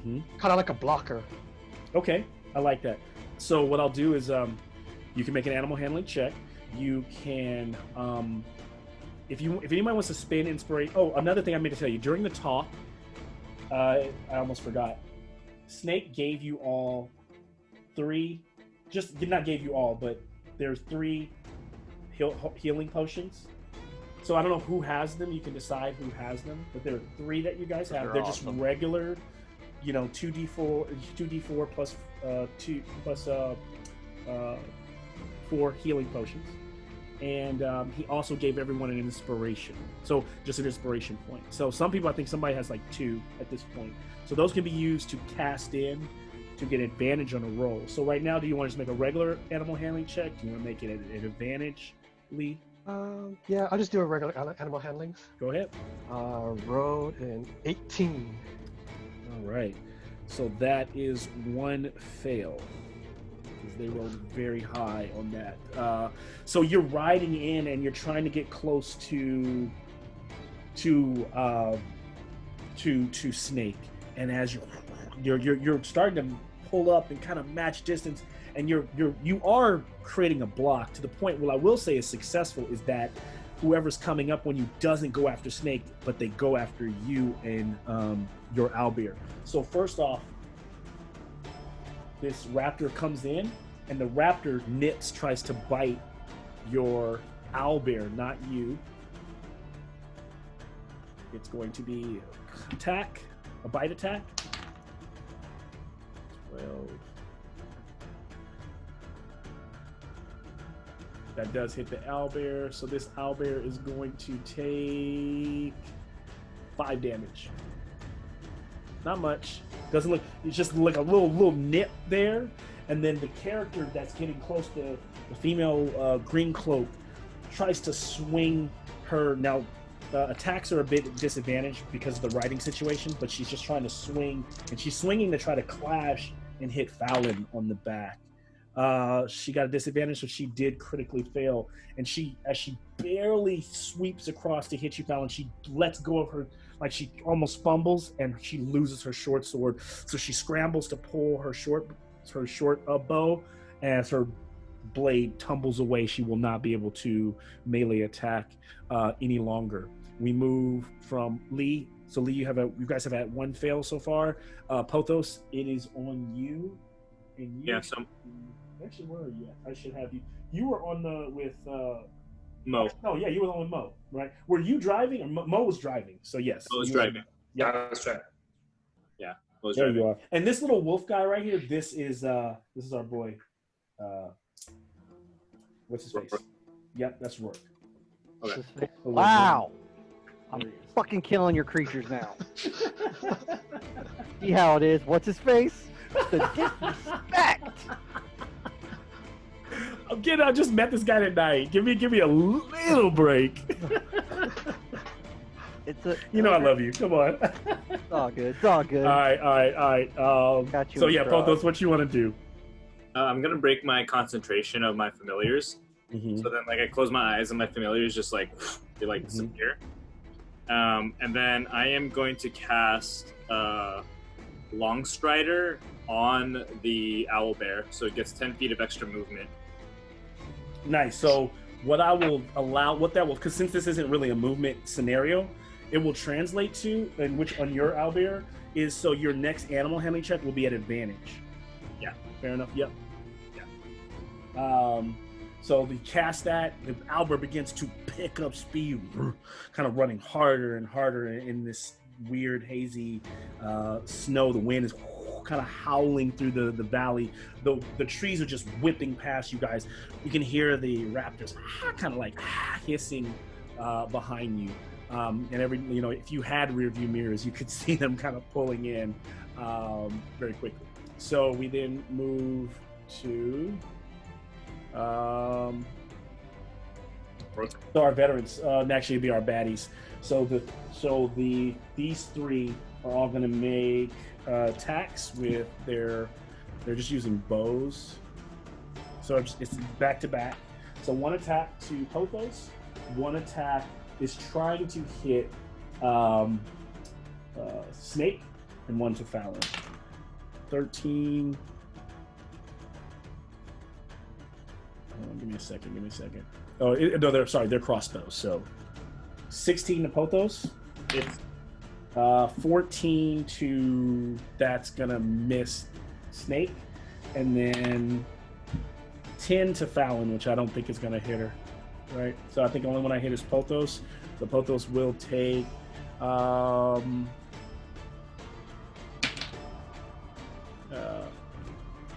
kind of like a blocker. Okay, I like that. So what I'll do is you can make an animal handling check. You can, if anybody wants to spin inspiration. Oh, another thing I meant to tell you during the talk, I almost forgot. Snake gave you all 3. Just not gave you all, but there's 3 healing potions. So I don't know who has them. You can decide who has them, but there are 3 that you guys have. They're They're just awesome. regular, 2d4 plus 2 plus 4 healing potions. And he also gave everyone an inspiration. So just an inspiration point. So some people, I think somebody has like 2 at this point. So those can be used to cast in to get advantage on a roll. So right now, do you want to just make a regular animal handling check? Do you want to make it an advantage, Lee? Yeah, I'll just do a regular animal handling. Go ahead. Rolled an 18. All right. So that is 1 fail. Because they rolled very high on that. So you're riding in and you're trying to get close to Snake. And as you're starting to pull up and kind of match distance, and you are creating a block to the point. What I will say is successful is that whoever's coming up on you doesn't go after Snake, but they go after you and your owlbear. So first off, this raptor comes in, and the raptor tries to bite your owlbear, not you. It's going to be a bite attack. 12. That does hit the owlbear, so this owlbear is going to take 5 damage. Not much. Doesn't look. It's just like a little nip there, and then the character that's getting close to the female green cloak tries to swing her. Now, attacks are a bit disadvantaged because of the riding situation, but she's just trying to swing, and she's swinging to try to clash and hit Fallon on the back. She got a disadvantage, so she did critically fail. And as she barely sweeps across to hit you, Fallon, she lets go of her, like she almost fumbles, and she loses her short sword. So she scrambles to pull her short bow. As her blade tumbles away, she will not be able to melee attack any longer. We move from Lee. So Lee, you guys have had 1 fail so far. Pothos, it is on you. And you, actually, where are you at? I should have you. You were on with Mo. No, yeah, you were on with Mo, right? Were you driving, or Mo was driving? So yes, Mo was driving. Yeah, I was trying. Yeah, Mo was there driving. you are. And this little wolf guy right here, this is our boy. What's his face? Yep, that's Rourke. Okay. Wow. I'm fucking killing your creatures now. See how it is? What's his face? The disrespect. I just met this guy tonight. Give me a little break. I love you. Come on. It's all good. It's all good. All right. Got you So in yeah, stride. Pothos, what you want to do? I'm gonna break my concentration of my familiars. So then, like, I close my eyes and my familiars just like they like disappear. And then I am going to cast Longstrider on the owlbear, so it gets 10 feet of extra movement. Nice. So what because since this isn't really a movement scenario, it will translate to, and which on your owlbear is, so your next animal handling check will be at advantage. Yeah. Fair enough. Yep. Yeah. So we cast that, the owlbear begins to pick up speed, kind of running harder and harder in this weird hazy snow. The wind is kind of howling through the valley. The trees are just whipping past you guys. You can hear the raptors kind of like hissing behind you. And if you had rear view mirrors, you could see them kind of pulling in very quickly. So we then move to so our veterans, actually be our baddies. So these 3 are all going to make attacks with they're just using bows. So it's back to back. So 1 attack to Pothos, 1 attack is trying to hit Snake, and 1 to Fallon. 13. Give me a second. Oh, they're crossbows. So 16 to Pothos. It's 14 to, that's gonna miss Snake, and then 10 to Fallon, which I don't think is gonna hit her. right? So I think the only one I hit is Pothos. So Pothos will take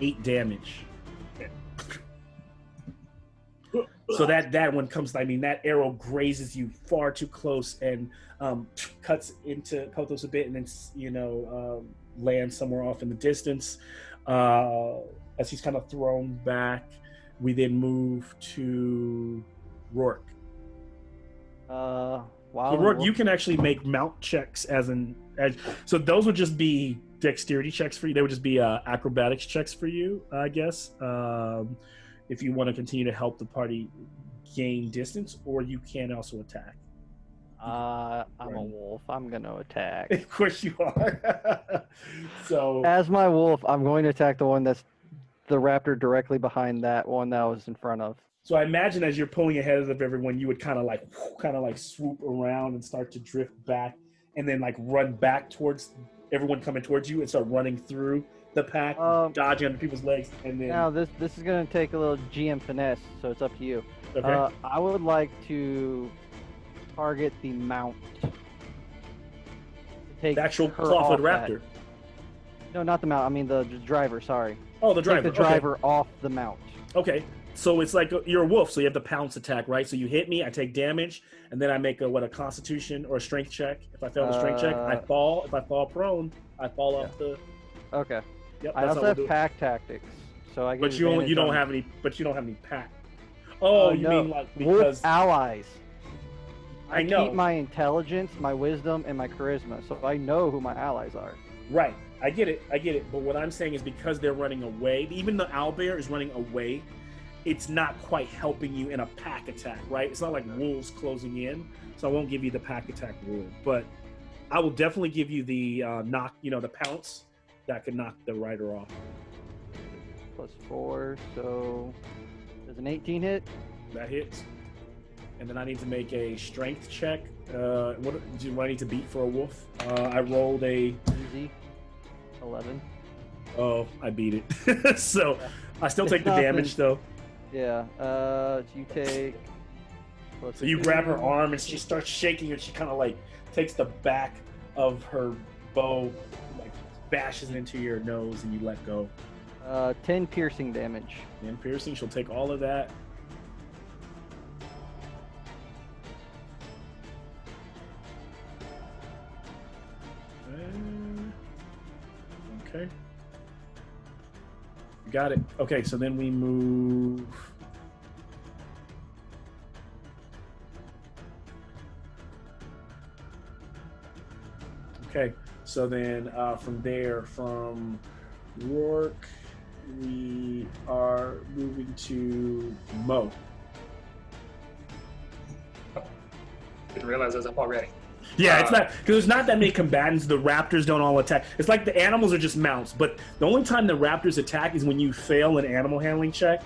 8 damage. So that one comes, I mean, that arrow grazes you far too close and cuts into Pothos a bit, and then lands somewhere off in the distance. As he's kind of thrown back, we then move to Rourke. Wow. So Rourke, you can actually make mount checks so those would just be dexterity checks for you. They would just be acrobatics checks for you, I guess. If you want to continue to help the party gain distance, or you can also attack. I'm a wolf. I'm going to attack. Of course you are. So as my wolf, I'm going to attack the one that's the raptor directly behind that one that I was in front of. So I imagine as you're pulling ahead of everyone, you would kind of like swoop around and start to drift back, and then like run back towards everyone coming towards you and start running through the pack, dodging under people's legs, and then. Now this is going to take a little GM finesse, so it's up to you. Okay. I would like to target the mount. Take The actual her clawfoot off raptor. No, not the mount. I mean the driver. Sorry. Oh, the driver. Take the driver off the mount. Okay. So it's like you're a wolf, so you have the pounce attack, right? So you hit me, I take damage, and then I make a Constitution or a Strength check. If I fail the Strength check, I fall. If I fall prone, I fall off the. Okay. Yep, I also have pack tactics, so I get. But you don't have any. But you don't have any pack. Oh, you no. mean like wolf because allies? I know. Keep my intelligence, my wisdom, and my charisma, so I know who my allies are. Right. I get it. But what I'm saying is because they're running away, even the owlbear is running away. It's not quite helping you in a pack attack, right? It's not like wolves closing in, so I won't give you the pack attack rule. But I will definitely give you the the pounce that could knock the rider off. +4, so does an 18 hit? That hits. And then I need to make a strength check. What do I need to beat for a wolf? I rolled a... Easy. 11. Oh, I beat it. So I still take the damage, though. Yeah. You take... So you grab her arm, and she starts shaking, and she kind of, like, takes the back of her bow, like, bashes it into your nose, and you let go. 10 piercing damage. 10 piercing. She'll take all of that. Okay. You got it. Okay, so then we move. Okay, so then from there, from Rourke, we are moving to Mo. Didn't realize I was up already. Yeah, it's not because there's not that many combatants. The raptors don't all attack. It's like the animals are just mounts. But the only time the raptors attack is when you fail an animal handling check.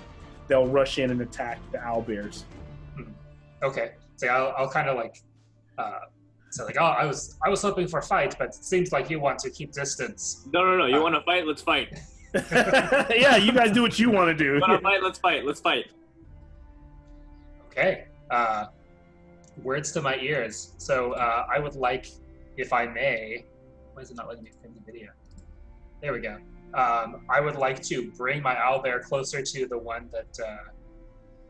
They'll rush in and attack the owlbears. Okay, so I'll kind of like say like, oh, I was hoping for a fight, but it seems like you want to keep distance. No. You want to fight? Let's fight. Yeah, you guys do what you want to do. You want to fight? Let's fight. Let's fight. Okay. Words to my ears. So I would like, if I may, why is it not letting me film the video? There we go. I would like to bring my owlbear closer to the one that,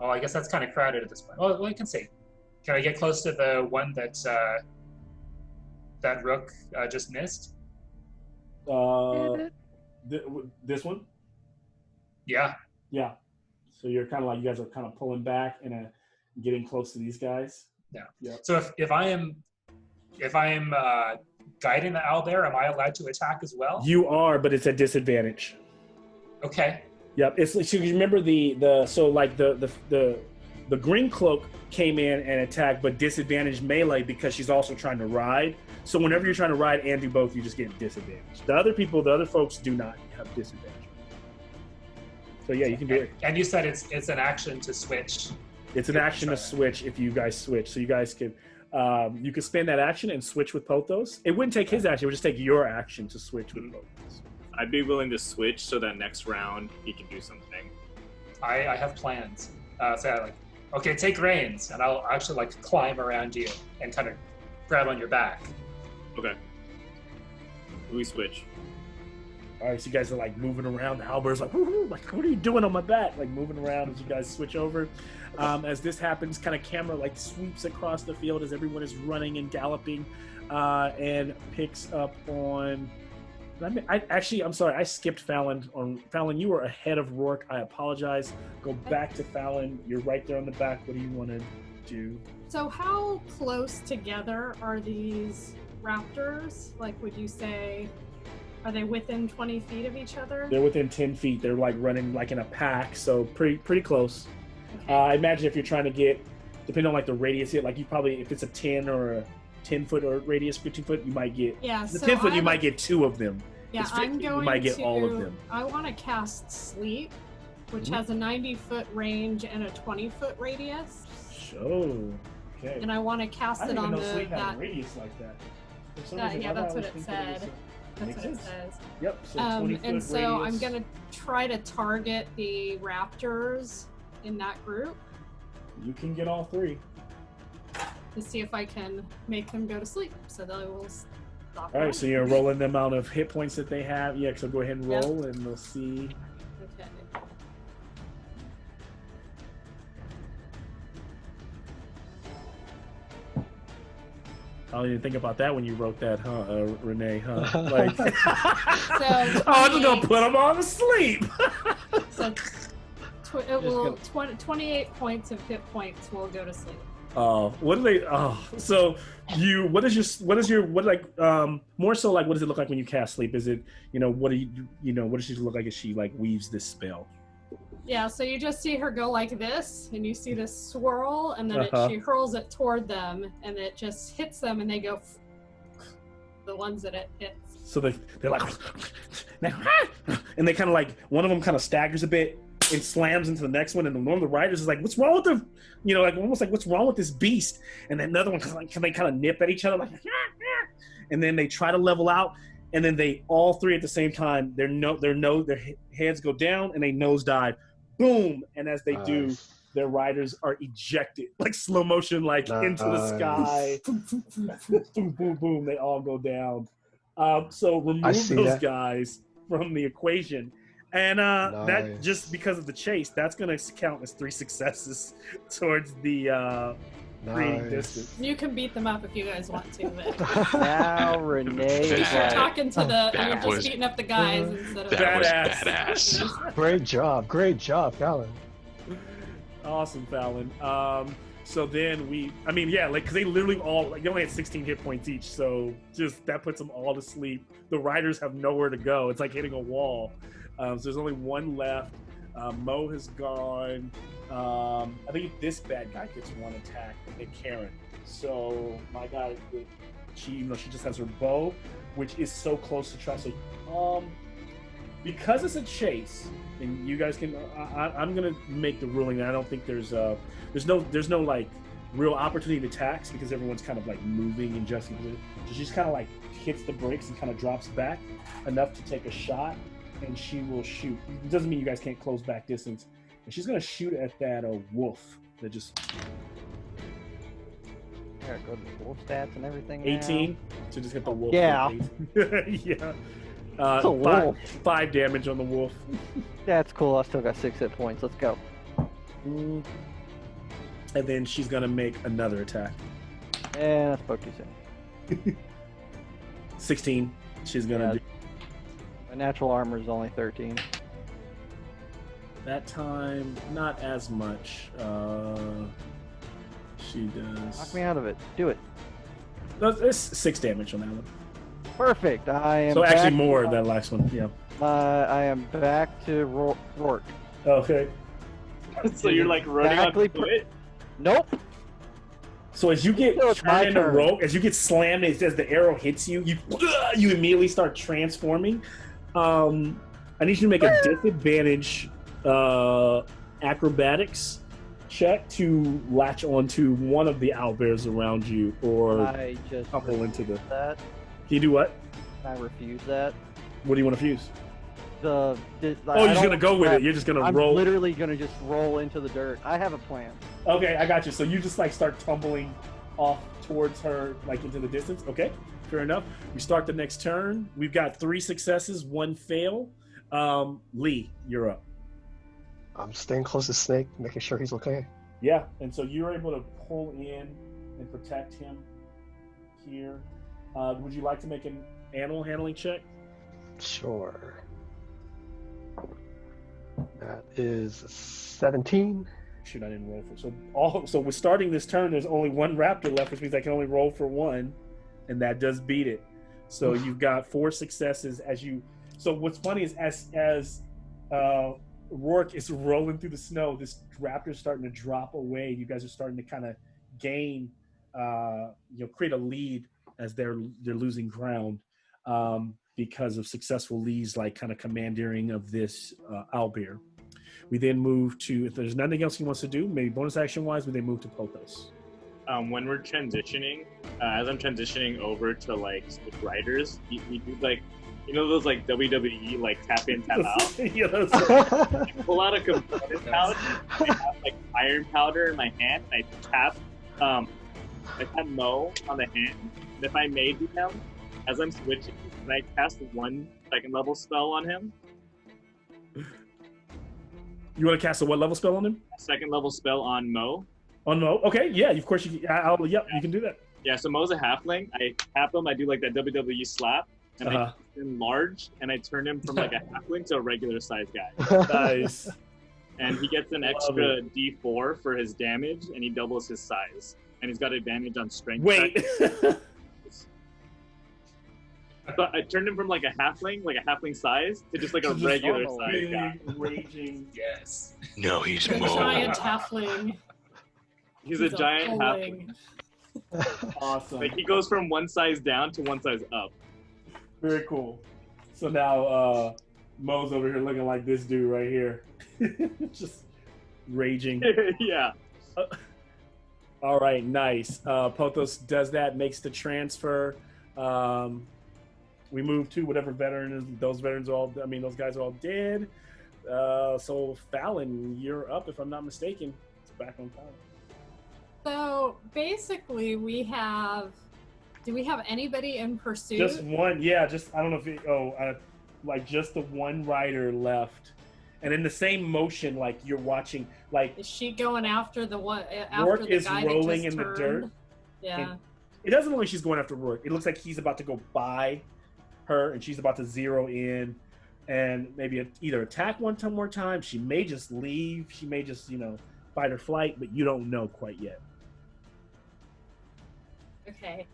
well, I guess that's kind of crowded at this point. Well, I can see. Can I get close to the one that that Rook just missed? This one? Yeah. Yeah. So you're kind of like, you guys are kind of pulling back and getting close to these guys. Yeah. Yep. So if I am guiding the owlbear, am I allowed to attack as well? You are, but it's at disadvantage. Okay. Yep. It's so you remember the green cloak came in and attacked, but disadvantaged melee because she's also trying to ride. So whenever you're trying to ride and do both, you just get disadvantage. The other folks do not have disadvantage. So yeah, you can do it. And you said it's an action to switch. It's an action to switch if you guys switch. So you guys can you can spend that action and switch with Pothos. It wouldn't take his action; it would just take your action to switch with Pothos. I'd be willing to switch so that next round he can do something. I have plans. So Okay, take reins, and I'll actually like climb around you and kind of grab on your back. Okay. We switch. All right, so you guys are like moving around. The owlbear's like, woo-hoo, like, what are you doing on my back? Like moving around as you guys switch over. As this happens, kind of camera like sweeps across the field as everyone is running and galloping, and picks up on. I'm sorry, I skipped Fallon. Fallon, you were ahead of Rourke. I apologize. Go back to Fallon. You're right there on the back. What do you want to do? So how close together are these raptors? Like, would you say, are they within 20 feet of each other? They're within 10 feet. They're like running like in a pack, so pretty close. Okay. I imagine if you're trying to get, depending on like the radius here, like you probably, if it's a 10 or a 10 foot or radius, 15 foot, you might get, Yeah, the so 10 foot, you I'm- might get 2 of them. Yeah, It's I'm 15, going you might get to, all of them. I want to cast Sleep, which Mhm. has a 90-foot range and a 20-foot radius. So, okay. And I want to cast I it didn't on even know the, sleep had a that, radius like that. For some that reason, yeah, I that's thought what I was it thinking it was said. a- That's Makes what it sense. says. Yep, so 20 foot And so radius. I'm going to try to target the raptors in that group You can get all 3. to see if I can make them go to sleep. So they will stop. All right, running. so you're rolling the amount of hit points that they have. Yeah, so go ahead and Yep. roll, and we'll see. Okay. I don't even think about that when you wrote that, huh, Rene, huh? Like, So I'm just gonna 28. put them all to sleep. So it will 28 points of hit points will go to sleep. What do they? So what more so like, what does it look like when you cast sleep? Is it, what does she look like as she like weaves this spell? Yeah, so you just see her go like this, and you see this swirl, and then Uh-huh. she hurls it toward them, and it just hits them, and they go, the ones that it hits. So they're like, and they kind of like, one of them kind of staggers a bit and slams into the next one, and one of the riders is like, what's wrong with the, like almost like, what's wrong with this beast? And then another one, they kind of nip at each other, like, and then they try to level out, and then they all 3 at the same time, their heads go down and they nosedive, boom, and as they do, their riders are ejected, like slow motion, like into the sky. Boom, boom, boom, they all go down. So remove see those that. guys from the equation. And that, Nice. just because of the chase, that's going to count as 3 successes towards the creating Nice. distance. You can beat them up if you guys want to, but Now Renee is you're That- talking to that you're just was- beating up the guys instead of That was Badass. badass. Great job, Fallon. Awesome, Fallon. So then because they literally all, like, they only had 16 hit points each, so just that puts them all to sleep. The riders have nowhere to go. It's like hitting a wall. So there's only one left. Mo has gone. I think this bad guy gets 1 attack, and Karen. So my guy, she just has her bow, which is so close to try. So because it's a chase, and you guys can, I'm gonna make the ruling that I don't think there's no like real opportunity to attacks because everyone's kind of like moving and adjusting. So she's kind of like hits the brakes and kind of drops back enough to take a shot, and she will shoot. It doesn't mean you guys can't close back distance. And she's gonna shoot at that wolf that just Here, go to the wolf stats and everything. 18 to just hit the wolf. Yeah. Yeah. It's a wolf. 5 damage on the wolf. That's cool. I still got 6 hit points. Let's go. And then she's gonna make another attack. And I spoke too soon. 16. She's gonna Yeah. do My natural armor is only 13. that time. Not as much. She does. Knock me out of it. Do it. It's 6 damage on that one. Perfect. I am. So actually back- more than that last one. Yeah. I am back to Rourke. Okay. So you're like running Exactly on foot? Nope. So as you get So it's my turned into turn. rope, as you get slammed, as the arrow hits you, you immediately start transforming. I need you to make a disadvantage acrobatics check to latch onto one of the owlbears around you, or I just couple into the. that. Can you do what? I refuse that. What do you want to fuse? Oh, you're just gonna go with it. You're just gonna I'm roll. literally gonna just roll into the dirt. I have a plan. Okay, I got you. So you just like start tumbling off towards her, like into the distance. Okay, fair enough. We start the next turn. We've got 3 successes, 1 fail. Lee, you're up. I'm staying close to Snake, making sure he's okay. Yeah, and so you're able to pull in and protect him here. Would you like to make an animal handling check? Sure. That is 17. Shoot, I didn't roll for so we're starting this turn. There's only 1 raptor left, which means I can only roll for 1, and that does beat it. So you've got 4 successes as you. So what's funny is as Rourke is rolling through the snow, this raptor's starting to drop away. You guys are starting to kind of gain, create a lead as they're losing ground because of successful Lee's like kind of commandeering of this owlbear. We then move to, if there's nothing else he wants to do, maybe bonus action wise, we then move to Pothos. When we're transitioning, as I'm transitioning over to like riders, we do like, you know those like WWE like tap in tap out. Yeah, that's I pull out a component pouch. I have like iron powder in my hand. And I tap Mo on the hand. And if I may do him, as I'm switching, can I cast 1 second level spell on him? You want to cast a what level spell on him? Second level spell on Mo. On Mo? Okay, yeah, of course you can. You can do that. Yeah, so Mo's a halfling. I tap him. I do like that WWE slap. And I enlarge, and I turn him from like a halfling to a regular sized guy. Nice. And he gets an extra D4 for his damage, and he doubles his size. And he's got advantage on strength. Wait. I turned him from like a halfling size, to just like a regular size guy. Raging. Yes. No, he's A Mo. giant halfling. He's a giant halfling. Awesome. Like he goes from 1 size down to 1 size up. Very cool. So now Mo's over here looking like this dude right here. Just raging. Yeah. All right, nice. Pothos does that, makes the transfer. We move to whatever veteran is. Those guys are all dead. So Fallon, you're up if I'm not mistaken. It's back on time. So basically do we have anybody in pursuit? Just one, yeah. Just I don't know if like just the one rider left, and in the same motion, like you're watching, like Is she going after the one? After Rourke the is guy rolling that just in the turned? dirt. Yeah. It doesn't look like she's going after Rourke. It looks like he's about to go by her, and she's about to zero in, and maybe either attack one more time. She may just leave. She may just fight or flight, but you don't know quite yet. Okay.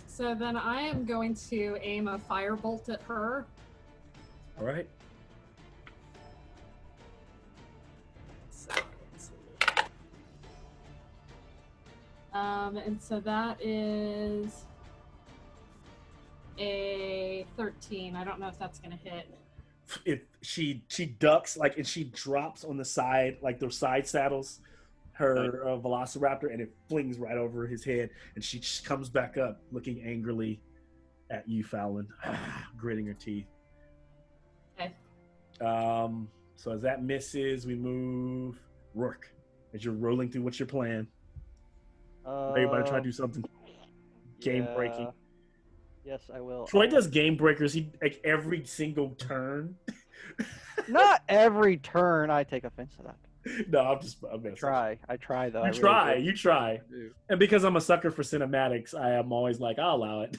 So then I am going to aim a firebolt at her. All right. So, let's see. And so that is a 13. I don't know if that's going to hit. If she ducks, and she drops on the side, like those side saddles, her velociraptor, and it flings right over his head, and she just comes back up looking angrily at you, Fallon, gritting her teeth. Okay. So as that misses, we move Rourke. As you're rolling through, what's your plan? Everybody try to do something game breaking. Yes, I will. Troy does game breakers. He like every single turn. Not every turn. I take offense to that. No, I'm I try though. You try. And because I'm a sucker for cinematics, I am always like, I'll allow it.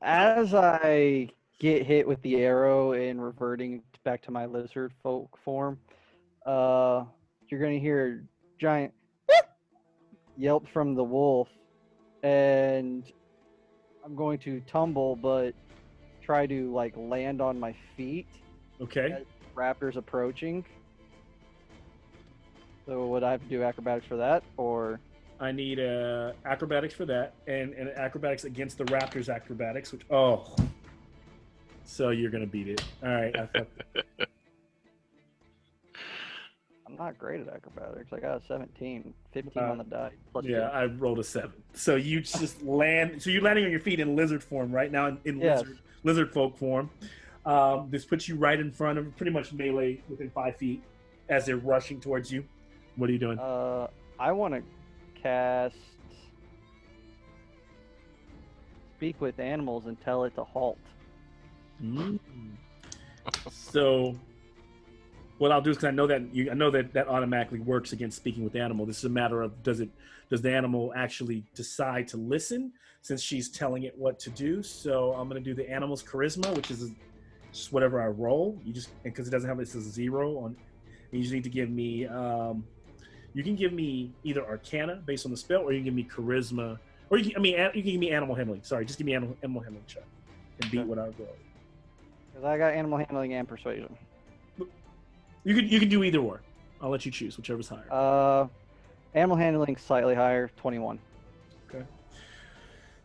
As I get hit with the arrow and reverting back to my lizard folk form, you're gonna hear a giant yelp from the wolf, and I'm going to tumble, but try to land on my feet. Okay. As raptor's approaching. So would I have to do acrobatics for that, or? I need acrobatics for that, and acrobatics against the raptor's acrobatics, which so you're gonna beat it. All right. I'm not great at acrobatics. I got a 17, 15 on the die. Plus yeah, 2. I rolled a 7. So you just land. So you're landing on your feet in lizard form right now, in Yes. lizard folk form. This puts you right in front of pretty much melee within 5 feet as they're rushing towards you. What are you doing? I want to cast Speak with Animals and tell it to halt. Mm. So what I'll do is, because I know that automatically works against speaking with the animal. This is a matter of does the animal actually decide to listen since she's telling it what to do. So I'm going to do the animal's charisma, which is just whatever I roll. You just, because it doesn't have this as a 0 on. You just need to give me. You can give me either Arcana based on the spell, or you can give me charisma, or you can give me animal handling. Sorry, just give me animal handling check and beat what I roll. Because I got animal handling and persuasion. You can do either or. I'll let you choose whichever's higher. Animal handling slightly higher, 21. Okay.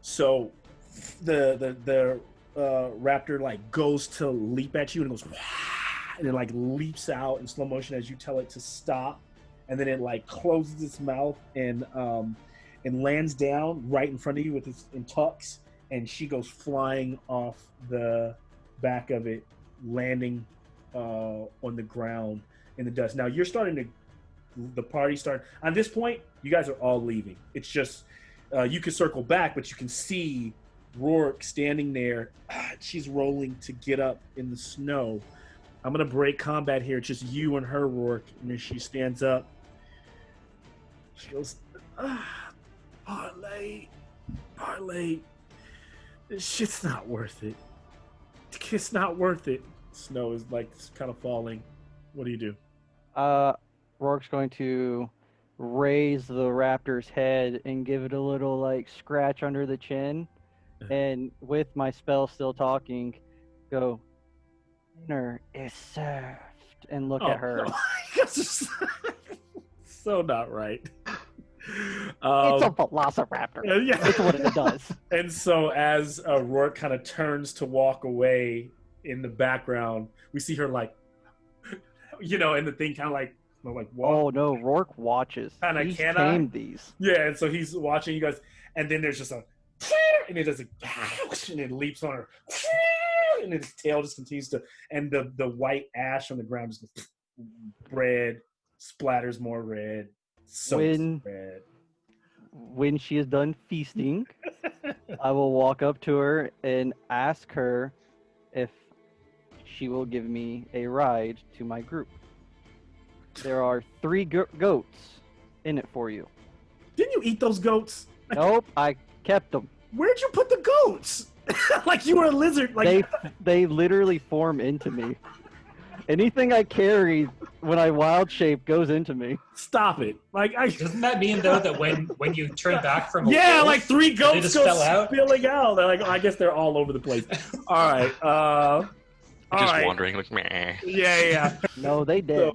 So the raptor like goes to leap at you and it goes, and it like leaps out in slow motion as you tell it to stop, and then it like closes its mouth and lands down right in front of you with its and tucks, and she goes flying off the back of it, landing on the ground in the dust. Now you're starting to, the party start. At this point, you guys are all leaving. It's just you can circle back, but you can see Rourke standing there. She's rolling to get up in the snow. I'm gonna break combat here. It's just you and her, Rourke. And then she stands up. She goes, parlay. This shit's not worth it. It's not worth it. Snow is like kind of falling. What do you do? Rourke's going to raise the raptor's head and give it a little like scratch under the chin, and with my spell still talking, go, dinner is served, and look at her. No. So not right. It's a velociraptor. Yeah. That's what it does. And so as Rourke kind of turns to walk away, in the background, we see her like, and the thing kind of like walk. Oh no, Rourke watches. He's tamed these. Yeah, and so he's watching you guys, and then there's just a, and it does and it leaps on her, and its tail just continues to, and the white ash on the ground just goes, red, splatters more red, red. When she is done feasting, I will walk up to her and ask her if she will give me a ride to my group. There are 3 goats in it for you. Didn't you eat those goats? Nope, I kept them. Where'd you put the goats? Like you were a lizard. Like they literally form into me. Anything I carry when I wild shape goes into me. Stop it! Doesn't that mean though that when you turn back from a wolf, like 3 goats go spilling out? They're like, I guess they're all over the place. All right. Just wandering like meh. Yeah. No, they did.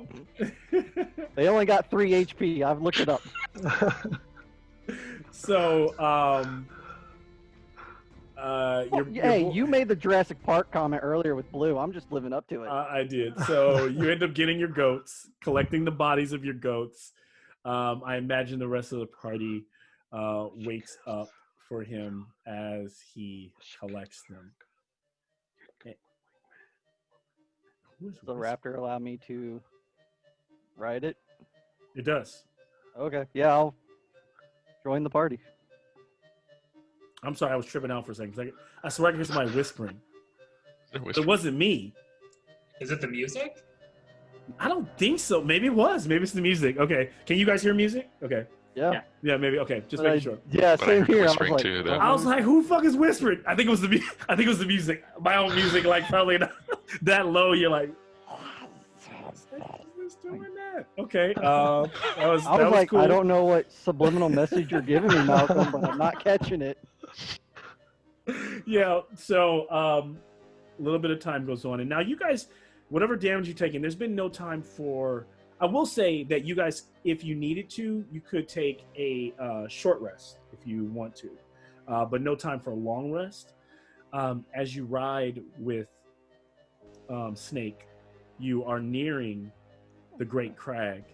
They only got 3 HP. I've looked it up. So, you made the Jurassic Park comment earlier with Blue. I'm just living up to it. I did. So you end up getting your goats, collecting the bodies of your goats. I imagine the rest of the party waits up for him as he collects them. Does the raptor allow me to ride it? It does. Okay. Yeah, I'll join the party. I'm sorry, I was tripping out for a second. I swear I could hear somebody whispering. It wasn't me. Is it the music? I don't think so. Maybe it was. Maybe it's the music. Okay. Can you guys hear music? Okay. Yeah. Yeah, maybe. Okay. Just making sure. Yeah, same here. I was like, who the fuck is whispering? I think it was the music. My own music, like probably not that low. You're like, who's doing that? Okay. That was like, cool. I don't know what subliminal message you're giving me, Malcolm, but I'm not catching it. Yeah. So a little bit of time goes on, and now you guys, whatever damage you're taking, there's been no time for. I will say that you guys, if you needed to, you could take a short rest if you want to, but no time for a long rest. As you ride with Snake, you are nearing the Great Crag.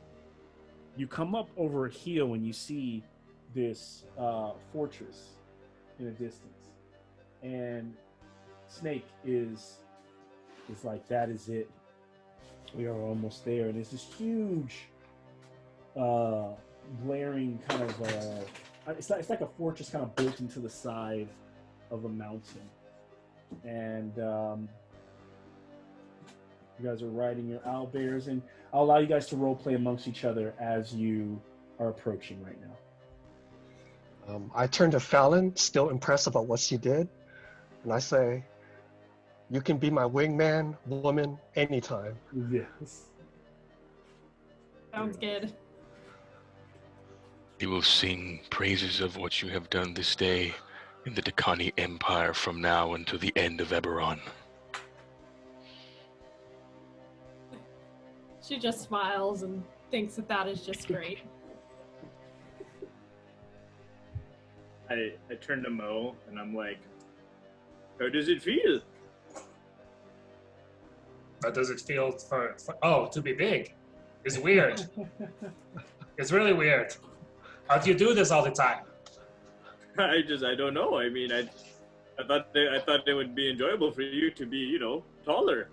You come up over a hill and you see this fortress in the distance. And Snake is is like, that is it. We are almost there. And it's this huge, glaring kind of, it's like a fortress kind of built into the side of a mountain. And you guys are riding your owlbears, and I'll allow you guys to role play amongst each other as you are approaching right now. I turn to Fallon, still impressed about what she did, and I say, "You can be my wingman, woman, anytime." Yes. Sounds good. We will sing praises of what you have done this day in the Dakani Empire from now until the end of EBERRON. She just smiles and thinks that that is just great. I turn to Mo and I'm like, how does it feel? How does it feel to be big? It's weird. It's really weird. How do you do this all the time? I don't know. I mean, I thought it would be enjoyable for you to be, taller.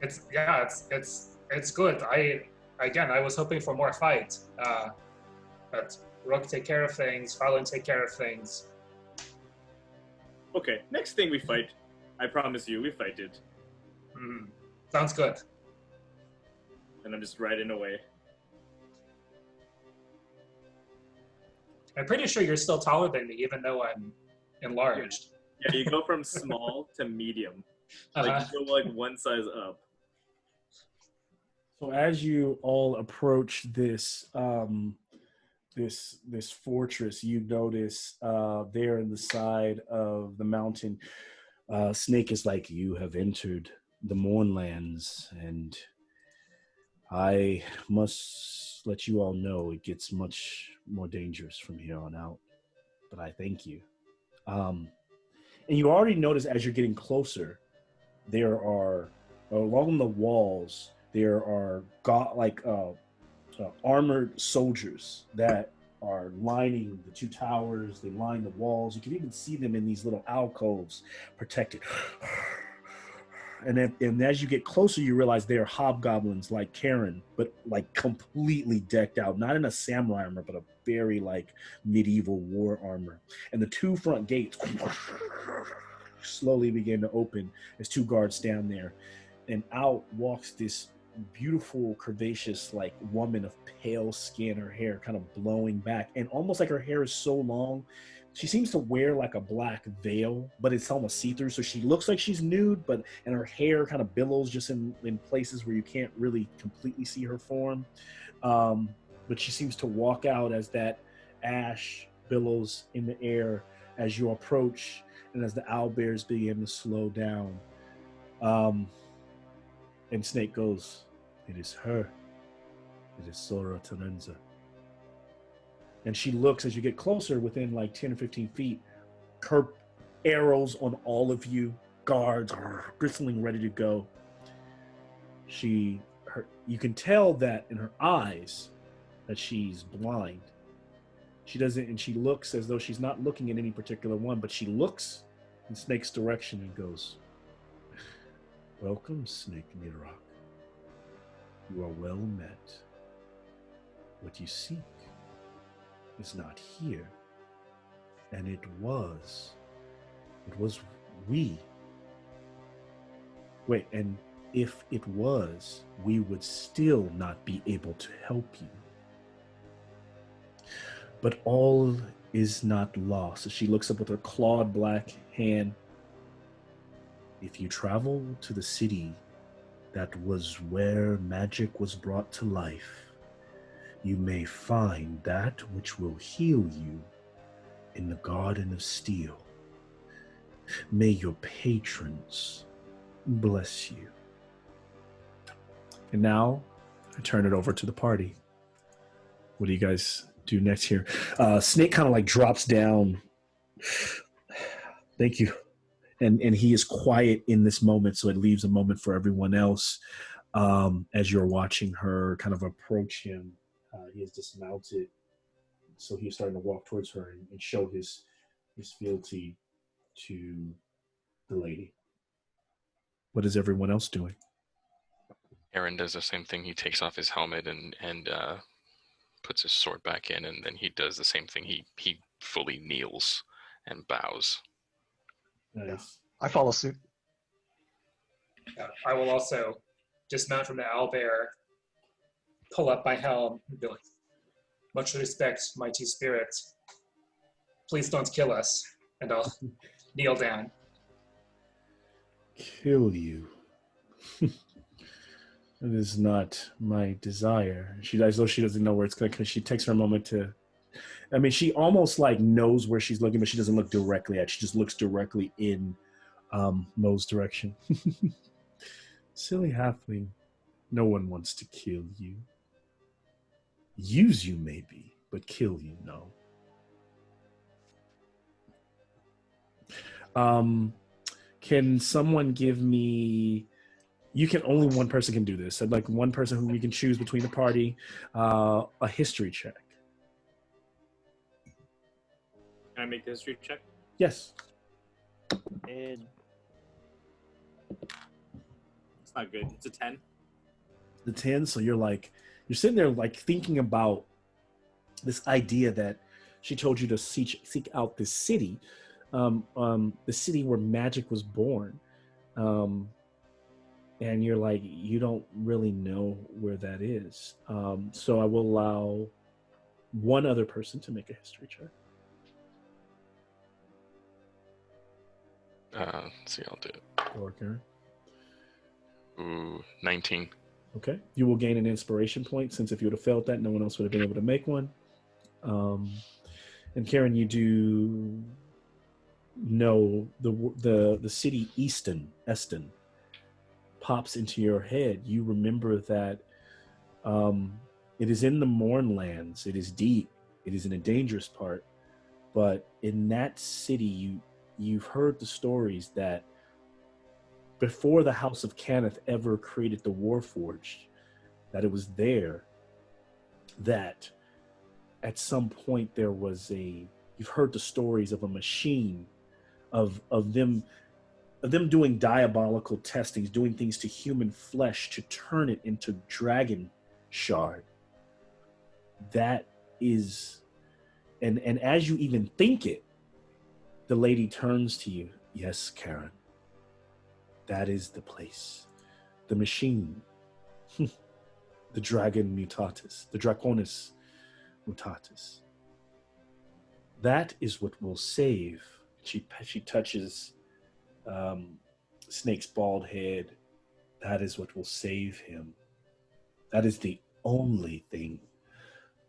It's good. I was hoping for more fight. But Rook take care of things, Fallon take care of things. Okay, next thing we fight, I promise you, we fight it. Sounds good. And I'm just riding away. I'm pretty sure you're still taller than me, even though I'm enlarged. Yeah, you go from small to medium. Like, you go like one size up. So as you all approach this this fortress, you notice there in the side of the mountain, Snake is like, "You have entered the Mournlands, and I must let you all know it gets much more dangerous from here on out. But I thank you." And you already notice as you're getting closer, there are along the walls there are armored soldiers that are lining the two towers. They line the walls. You can even see them in these little alcoves protected. And as you get closer, you realize they are hobgoblins like Karen, but like completely decked out, not in a samurai armor, but a very like medieval war armor. And the two front gates slowly begin to open as two guards stand there. And out walks this beautiful, curvaceous, like woman of pale skin, her hair kind of blowing back, and almost like her hair is so long, she seems to wear like a black veil, but it's almost see-through, so she looks like she's nude, and her hair kind of billows just in places where you can't really completely see her form. But she seems to walk out as that ash billows in the air as you approach, and as the owlbears begin to slow down. And Snake goes, "It is her. It is Sora Terenza." And she looks as you get closer, within like 10 or 15 feet, her arrows on all of you, guards bristling, ready to go. You can tell that in her eyes that she's blind. She doesn't, and she looks as though she's not looking at any particular one, but she looks in Snake's direction and goes, "Welcome, Snake Nidrock. You are well met. What you seek is not here. And it was we. Wait, and if it was, we would still not be able to help you. But all is not lost." She looks up with her clawed black hand. "If you travel to the city that was where magic was brought to life, you may find that which will heal you in the Garden of Steel. May your patrons bless you." And now I turn it over to the party. What do you guys do next here? Snake kind of like drops down. Thank you. And he is quiet in this moment, so it leaves a moment for everyone else as you're watching her kind of approach him. He is dismounted, so he's starting to walk towards her and show his fealty to the lady. What is everyone else doing? Aaron does the same thing. He takes off his helmet and puts his sword back in, and then he does the same thing. He fully kneels and bows. Nice. I follow suit. I will also dismount from the owlbear, pull up my helm, and be like, much respect, mighty spirit. Please don't kill us. And I'll kneel down. Kill you. It is not my desire. As though she doesn't know where it's going, because she takes her a moment to. I mean, she almost like knows where she's looking, but she doesn't look directly at. She just looks directly in Mo's direction. Silly halfling. No one wants to kill you. Use you maybe, but kill you, no. Can someone give me? You can only one person can do this. I'd like one person who we can choose between the party. A history check. Can I make the history check? Yes. It's not good. It's a 10. The 10. So you're sitting there like thinking about this idea that she told you to seek out this city, the city where magic was born. And you're like, you don't really know where that is. So I will allow one other person to make a history check. Let's see, I'll do it. Or Karen. Ooh, 19. Okay. You will gain an inspiration point, since if you would have failed that, no one else would have been able to make one. And Karen, you do know the city Eston pops into your head. You remember that it is in the Mournlands. It is deep. It is in a dangerous part. But in that city, you've heard the stories that before the House of Cannith ever created the Warforged, that it was there that at some point there was you've heard the stories of a machine of them doing diabolical testings, doing things to human flesh to turn it into dragon shard. That is, and as you even think it, the lady turns to you. Yes, Karen. That is the place. The machine. The dragon mutatus. The draconis mutatus. That is what will save. She touches Snake's bald head. That is what will save him. That is the only thing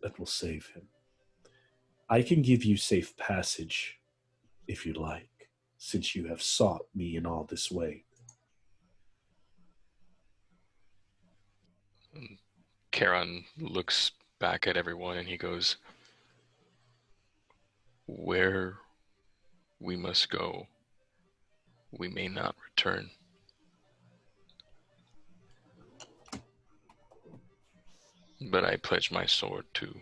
that will save him. I can give you safe passage if you like, since you have sought me in all this way. Charon looks back at everyone and he goes, where we must go, we may not return. But I pledge my sword to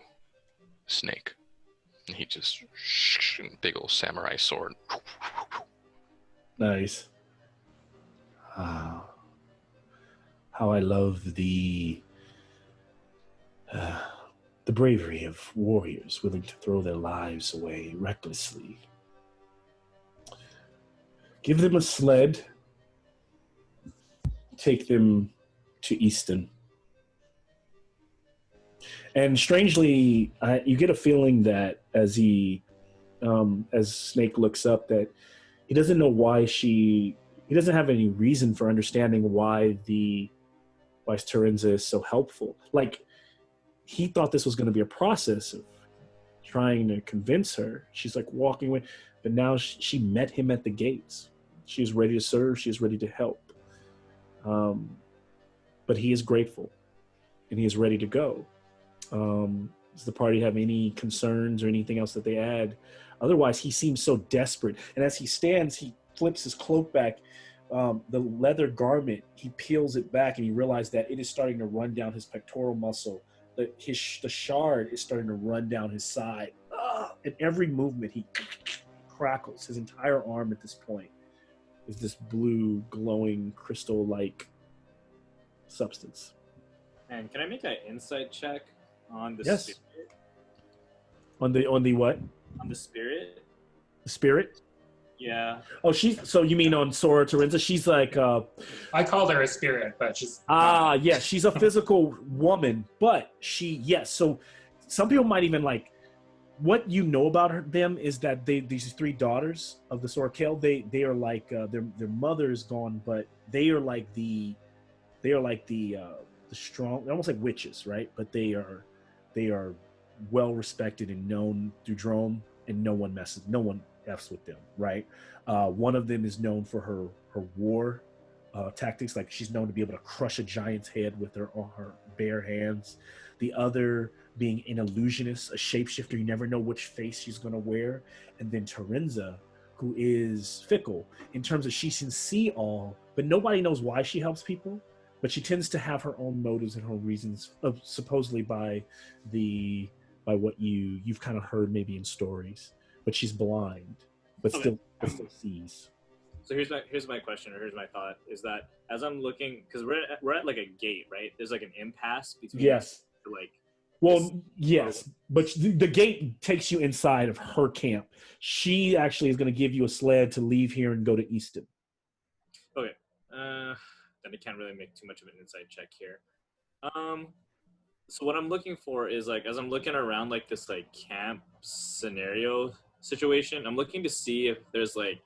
Snake. And he just, big old samurai sword. Nice. How I love the bravery of warriors willing to throw their lives away recklessly. Give them a sled. Take them to Easton. And strangely, you get a feeling that as Snake looks up, that he doesn't know why he doesn't have any reason for understanding why Terenza is so helpful. Like, he thought this was going to be a process of trying to convince her. She's like walking away, but now she met him at the gates. She is ready to serve. She is ready to help. But he is grateful, and he is ready to go. Does the party have any concerns or anything else that they add? Otherwise, he seems so desperate. And as he stands, he flips his cloak back. The leather garment, he peels it back, and he realizes that it is starting to run down his pectoral muscle. The shard is starting to run down his side. In every movement, he crackles his entire arm at this point. is this blue, glowing, crystal-like substance. And can I make an insight check on the Yes. spirit? On the what? On the spirit? The spirit? Yeah. Oh, so you mean on Sora Terenza? She's like I called her a spirit, but she's yeah, she's a physical woman, but so some people might even like what you know about them is that these three daughters of the Sorkel, they are like their mother is gone, but they are like the strong, they're almost like witches, right? But they are well respected and known through Drome, and no one f's with them, right? One of them is known for her war tactics, like she's known to be able to crush a giant's head with her bare hands. The other being an illusionist, a shapeshifter, you never know which face she's going to wear. And then Terenza, who is fickle in terms of she can see all, but nobody knows why she helps people. But she tends to have her own motives and her reasons, supposedly by what you've kind of heard maybe in stories. But she's blind, but still sees. So here's my question, or here's my thought, is that as I'm looking, because we're at like a gate, right? There's like an impasse between yes, but the gate takes you inside of her camp. She actually is going to give you a sled to leave here and go to Easton. Okay. Then I can't really make too much of an insight check here. So what I'm looking for is, like, as I'm looking around like this like camp scenario situation, I'm looking to see if there's like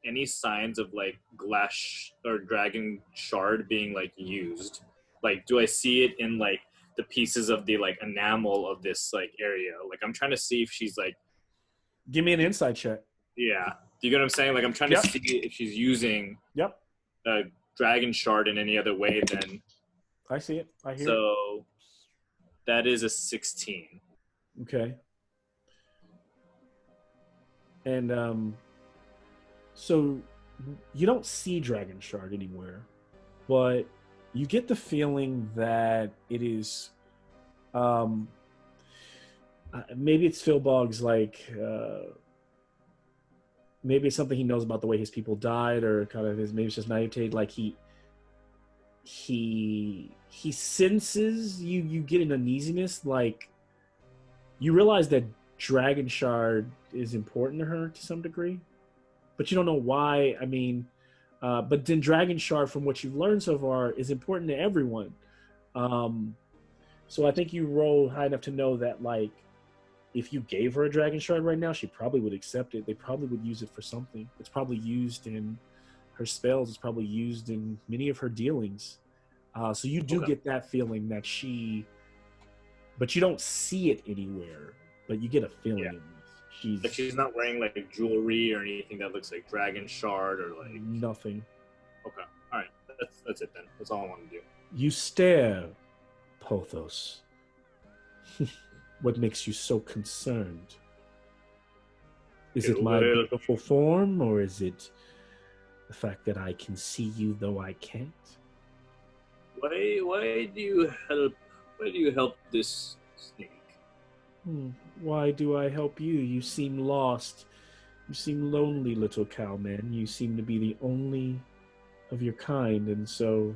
any signs of like glass or dragon shard being like used. Like, do I see it in like the pieces of the like enamel of this like area? Like, I'm trying to see if she's like, give me an insight check. Yeah, do you get what I'm saying? Like, I'm trying to see if she's using a dragon shard in any other way than. I see it. I hear it. So that is a 16. Okay. And so you don't see dragon shard anywhere, but you get the feeling that it is maybe it's Philbog's like maybe it's something he knows about the way his people died, or kind of maybe it's just naivete. Like he senses you get an uneasiness, like you realize that dragon shard is important to her to some degree, but you don't know why. I mean, but then dragon shard, from what you've learned so far, is important to everyone. So I think you roll high enough to know that, like, if you gave her a dragon shard right now, she probably would accept it. They probably would use it for something. It's probably used in her spells. It's probably used in many of her dealings. So you do get that feeling that but you don't see it anywhere, but you get a feeling in this. But she's not wearing like jewelry or anything that looks like dragon shard or like nothing. Okay, all right, that's it then. That's all I want to do. You stare, Pothos. What makes you so concerned? Is it my beautiful form, or is it the fact that I can see you though I can't? Why do you help this snake? Why do I help you? You seem lost. You seem lonely, little cowman. You seem to be the only of your kind, and so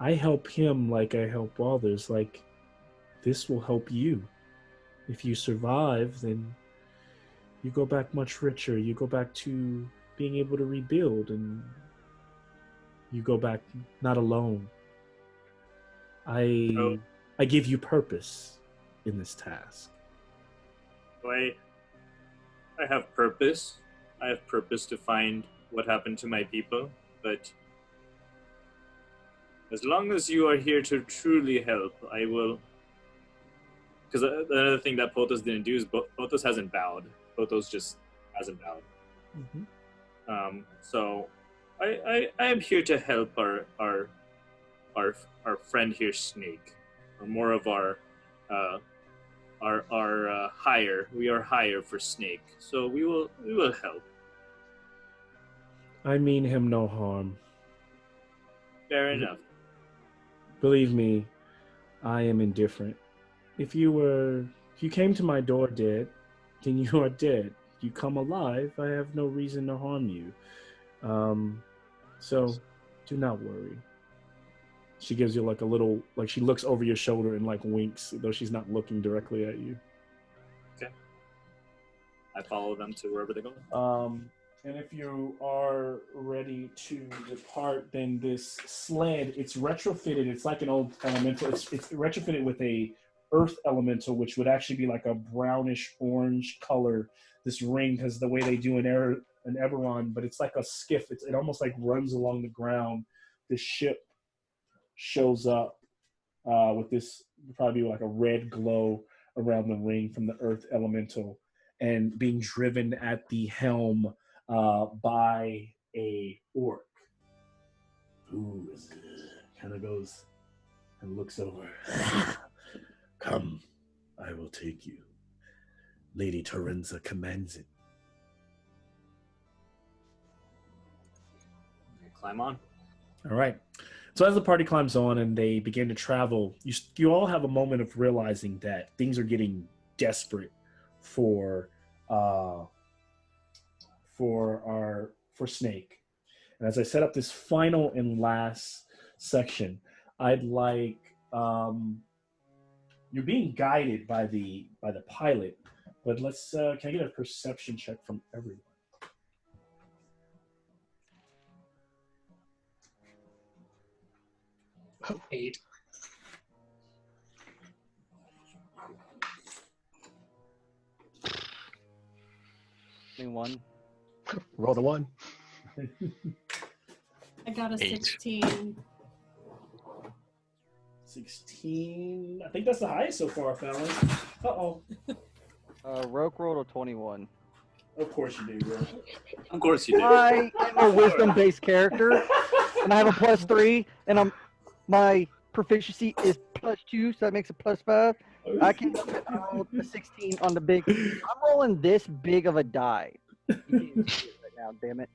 I help him like I help others. Like, this will help you. If you survive, then you go back much richer. You go back to being able to rebuild, and you go back not alone. I give you purpose in this task. I have purpose. I have purpose to find what happened to my people, but as long as you are here to truly help, I will. Because the other thing that Pothos didn't do is Pothos hasn't bowed. Pothos just hasn't bowed. Mm-hmm. So I am here to help our friend here, Snake, or more of our hire. We are hire for Snake, so we will help. I mean him no harm. Fair enough. Believe me, I am indifferent. If you came to my door dead, then you are dead. you come alive, I have no reason to harm you. So do not worry. She gives you like a little, like she looks over your shoulder and like winks, though she's not looking directly at you. Okay. I follow them to wherever they're going. And if you are ready to depart, then this sled, it's retrofitted. It's like an old elemental. It's retrofitted with a earth elemental, which would actually be like a brownish orange color. This ring, because the way they do an EBERRON, but it's like a skiff. It almost like runs along the ground. This ship shows up with this probably like a red glow around the ring from the earth elemental, and being driven at the helm by a orc who kind of goes and looks over. Come, I will take you. Lady Terenza commands it. Climb on. All right. So as the party climbs on and they begin to travel, you all have a moment of realizing that things are getting desperate for Snake. And as I set up this final and last section, I'd like you're being guided by the pilot, but let's can I get a perception check from everyone? Oh, 8. One. Roll the 1. I got a 8. 16. 16. I think that's the highest so far, fellas. Uh-oh. Roke rolled a 21. Of course you do, bro. Of course you do. I am a wisdom-based character, and I have a +3, and my proficiency is +2, so that makes it +5. I can roll a 16 on the big. I'm rolling this big of a die. You can't see it right now, damn it.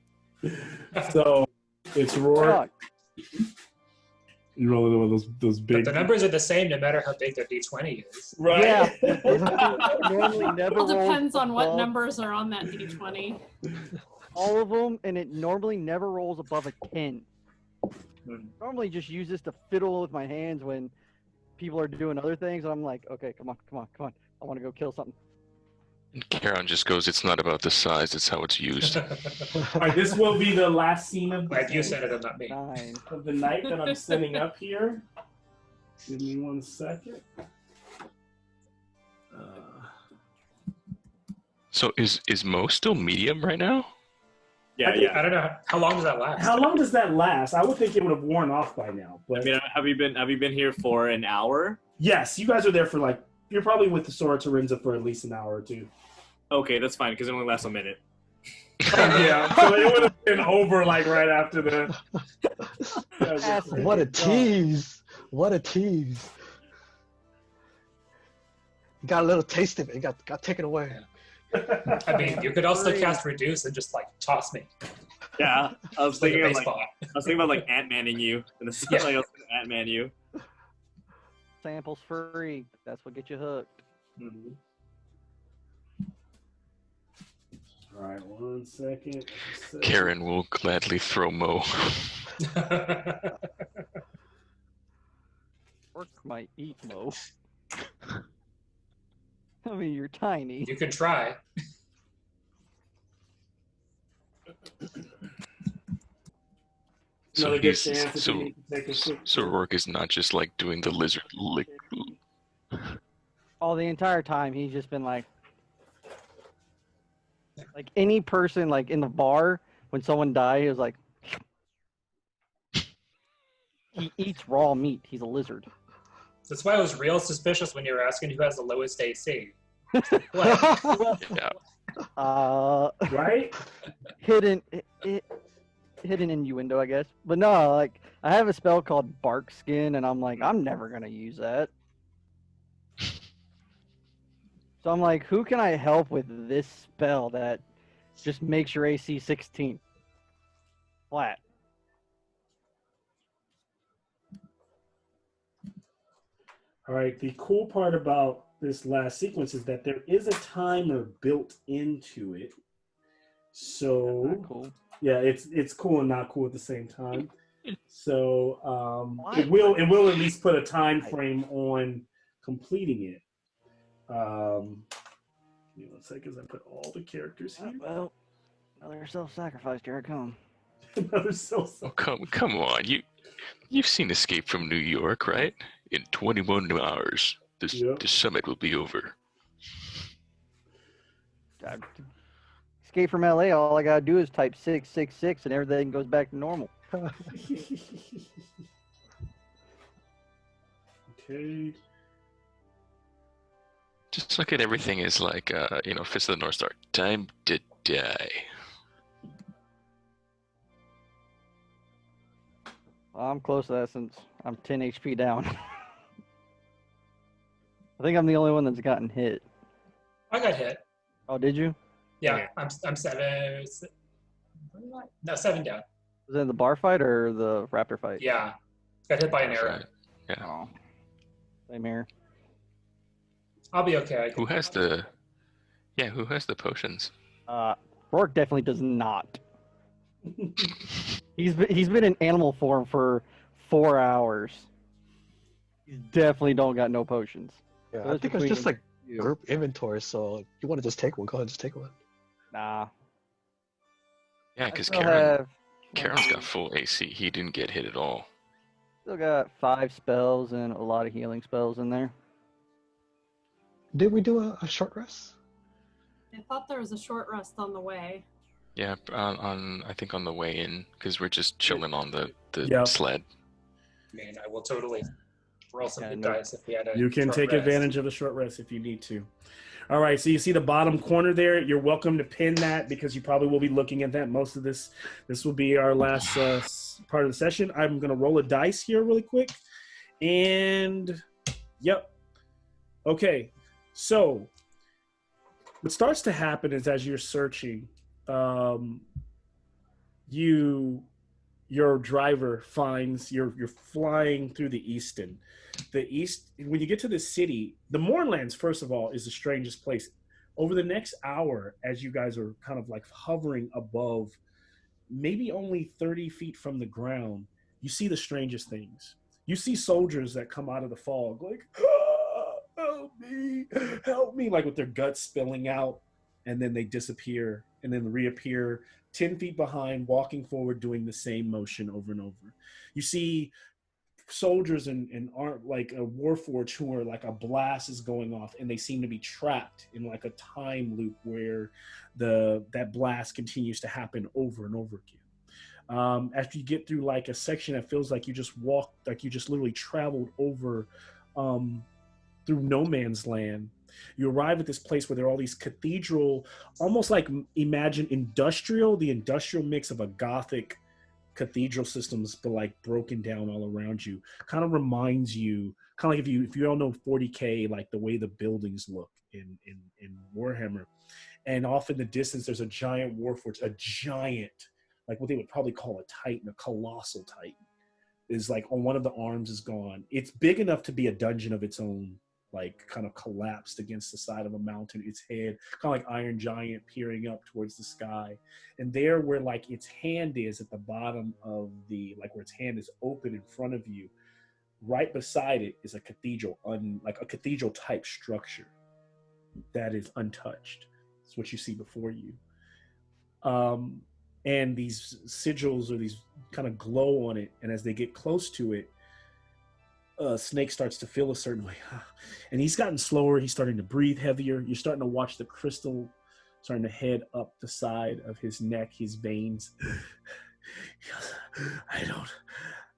So it's Roar. Fuck. You roll one of those But big. the numbers are the same no matter how big their d20 is. Right. Yeah. Normally never Well, rolls depends on what above numbers are on that d20. all of them, and it normally never rolls above a 10. Hmm. Normally just use this to fiddle with my hands when people are doing other things, and I'm like, okay, come on. I want to go kill something. Karen just goes, it's not about the size, it's how it's used. All right, this will be the last scene of Glad you said it and not me. 9. of the night that I'm setting up here. Give me 1 second. So is Mo still medium right now? Yeah, I think- yeah. I don't know. How long does that last? How long does that last? I would think it would have worn off by now. But I mean, have you been here for an hour? yes, you guys are there for like, you're probably with the Sora Terenza for at least an hour or two. Okay, that's fine because it only lasts a minute. Yeah, so it would have been over like right after the. What a tease. What a tease. Got a little taste of it. It got taken away. I mean, you could also cast Reduce and just like toss me. Yeah, I was Like a thinking baseball. about like Ant-Manning you, and it's Yeah. like I was Ant-Man you. Samples free. That's what gets you hooked. Mm-hmm. All right, 1 second. Karen will gladly throw Mo. Orc might eat Mo. I mean, you're tiny. You can try. So Another good he's chance if so you need to take a quick- so Rourke is not just like doing the lizard lick. All the entire time, he's just been like any person like in the bar when someone died, he was like, he eats raw meat. He's a lizard. That's why I was real suspicious when you were asking who has the lowest AC. What? Yeah. Right? Hidden innuendo, I guess. But no, like I have a spell called Bark Skin, and I'm like, I'm never gonna use that. So I'm like, who can I help with this spell that just makes your AC 16 flat? All right. The cool part about this last sequence is that there is a timer built into it. So Not cool. yeah, it's cool and not cool at the same time. So What? it will at least put a time frame on completing it. Give me 1 second as I put all the characters here. Well, another self-sacrifice. Here I come. Another Oh, come on. You've seen Escape from New York, right? In 21 hours, the summit will be over. Escape from LA, all I gotta do is type 666 and everything goes back to normal. Okay. Just look at everything as like, Fist of the North Star. Time to die. I'm close to that since I'm 10 HP down. I think I'm the only one that's gotten hit. I got hit. Oh, did you? Yeah, I'm 7. No, 7 down. Was it in the bar fight or the raptor fight? Yeah, got hit by an arrow. Yeah. Oh, same here. I'll be okay. Who has the potions? Rourke definitely does not. He's been in animal form for 4 hours. He's definitely don't got no potions. Yeah, So I it's think it's between just like you. group inventory. So if you want to just take one, go ahead and just take one. Nah. Yeah, I because still have Karen's got full AC. He didn't get hit at all. still got 5 spells and a lot of healing spells in there. Did we do a short rest? I thought there was a short rest on the way. Yeah, I think on the way in, because we're just chilling on the Yep. sled. I mean, I will totally roll some Yeah, good no. dice if we had a You can short take rest. advantage of a short rest if you need to. All right, so you see the bottom corner there. You're welcome to pin that because you probably will be looking at that most of this. This will be our last part of the session. I'm going to roll a dice here really quick. And, yep. Okay, so what starts to happen is as you're searching, your driver finds you're flying through the Easton. The East, when you get to the city, the Mournlands, first of all, is the strangest place. Over the next hour, as you guys are kind of like hovering above, maybe only 30 feet from the ground, you see the strangest things. You see soldiers that come out of the fog like, help me, like with their guts spilling out, and then they disappear and then reappear 10 feet behind, walking forward, doing the same motion over and over. You see soldiers and aren't like a warforged who are like a blast is going off and they seem to be trapped in like a time loop where that blast continues to happen over and over again. After you get through like a section that feels like you just walked, like you just literally traveled over through no man's land, you arrive at this place where there are all these cathedral, almost like imagine the industrial mix of a Gothic cathedral systems, but like broken down all around you. Kind of reminds you, kind of like if you all know 40K, like the way the buildings look in Warhammer. And off in the distance, there's a giant warforged, a giant, like what they would probably call a titan, a colossal titan, is like on one of the arms is gone. It's big enough to be a dungeon of its own, like kind of collapsed against the side of a mountain, its head, kind of like Iron Giant peering up towards the sky. And there where like its hand is at the bottom of the, like where its hand is open in front of you, right beside it is a cathedral, like a cathedral type structure that is untouched. It's what you see before you. And these sigils or these kind of glow on it. And as they get close to it, Snake starts to feel a certain way. And he's gotten slower. He's starting to breathe heavier. You're starting to watch the crystal starting to head up the side of his neck, his veins. He goes, I don't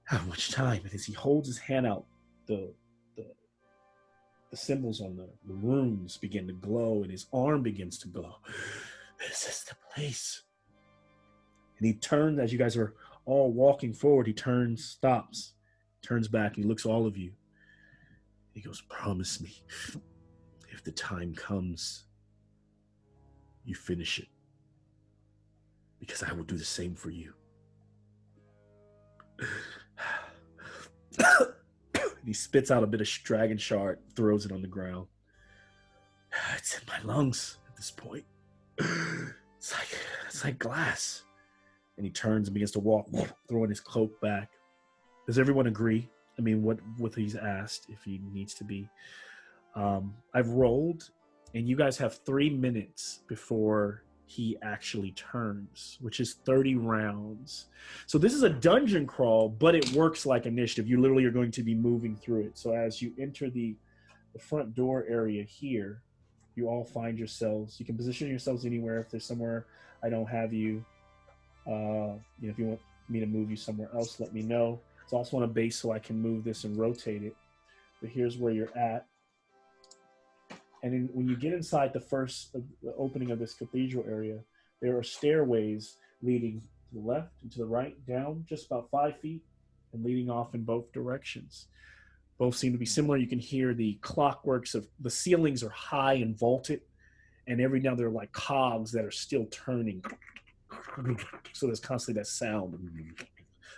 have much time. And as he holds his hand out, the symbols on the runes begin to glow and his arm begins to glow. This is the place. And he turns, as you guys are all walking forward, he turns, stops, turns back, he looks at all of you. He goes, promise me, if the time comes, you finish it. Because I will do the same for you. He spits out a bit of dragon shard, throws it on the ground. It's in my lungs at this point. It's like glass. And he turns and begins to walk, throwing his cloak back. Does everyone agree? I mean, what he's asked, if he needs to be. I've rolled, and you guys have 3 minutes before he actually turns, which is 30 rounds. So this is a dungeon crawl, but it works like initiative. You literally are going to be moving through it. So as you enter the front door area here, you all find yourselves. You can position yourselves anywhere. If there's somewhere I don't have you, if you want me to move you somewhere else, let me know. It's also on a base, so I can move this and rotate it. But here's where you're at. And when you get inside the opening of this cathedral area, there are stairways leading to the left and to the right, down just about 5 feet, and leading off in both directions. Both seem to be similar. You can hear the clockworks of the ceilings are high and vaulted, and every now there are like cogs that are still turning. So there's constantly that sound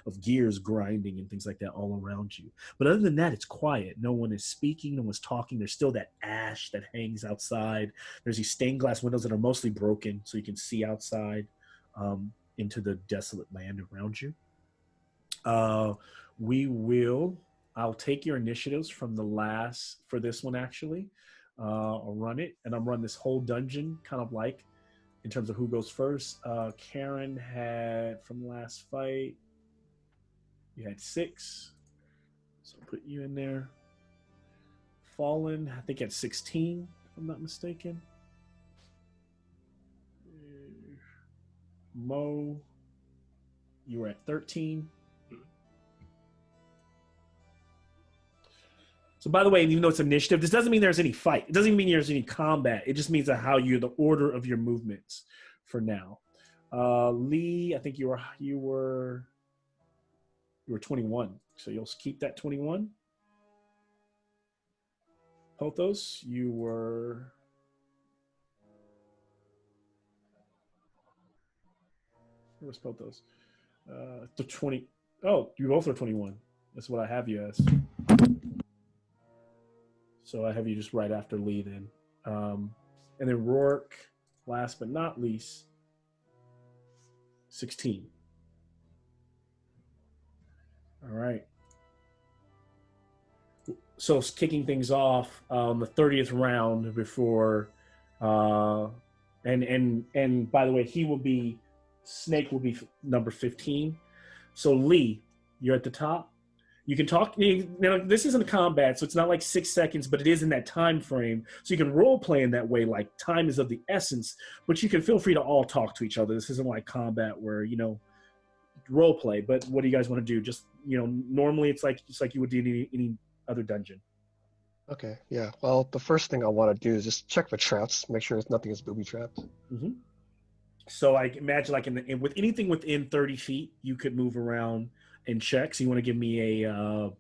of gears grinding and things like that all around you. But other than that, it's quiet. No one is speaking. No one's talking. There's still that ash that hangs outside. There's these stained glass windows that are mostly broken, so you can see outside into the desolate land around you. I'll take your initiatives from the last, for this one actually. I'll run it, and I'll run this whole dungeon kind of like in terms of who goes first. Karen had, from the last fight, you had 6. So I'll put you in there. Fallen, I think at 16, if I'm not mistaken. Mo, you were at 13. So by the way, even though it's initiative, this doesn't mean there's any fight. It doesn't even mean there's any combat. It just means that the order of your movements for now. Lee, I think you were 21. So you'll keep that 21. Pothos, you were... Where's Pothos? The 20. Oh, you both are 21. That's what I have you as. So I have you just right after Lee then. And then Rourke, last but not least, 16. All right. So kicking things off, the 30th round before, and by the way, Snake will be number 15. So Lee, you're at the top. You can talk. Now, this isn't a combat, so it's not like 6 seconds, but it is in that time frame. So you can role play in that way, like time is of the essence. But you can feel free to all talk to each other. This isn't like combat where role play. But what do you guys want to do? Just normally it's like you would do any other dungeon. Okay, yeah. Well, the first thing I want to do is just check for traps, make sure nothing is booby trapped. Mm-hmm. So I imagine like with anything within 30 feet, you could move around and check. So you want to give me a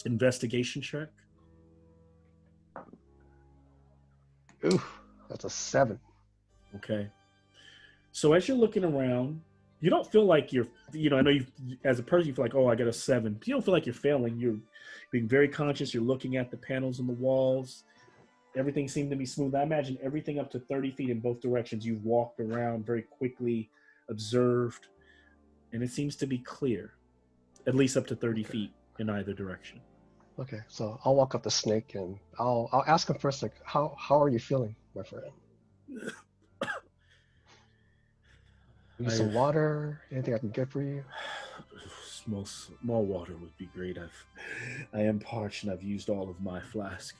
investigation check? Ooh, that's a 7. Okay. So as you're looking around, you don't feel like you're, I know you, as a person, you feel like, oh, I got a 7. But you don't feel like you're failing. You're being very conscious. You're looking at the panels on the walls. Everything seemed to be smooth. I imagine everything up to 30 feet in both directions. You've walked around very quickly, observed, and it seems to be clear, at least up to 30 feet in either direction. Okay, so I'll walk up to Snake and I'll ask him first, like, how are you feeling, my friend? Need some water? Anything I can get for you? Small water would be great. I am parched and I've used all of my flask.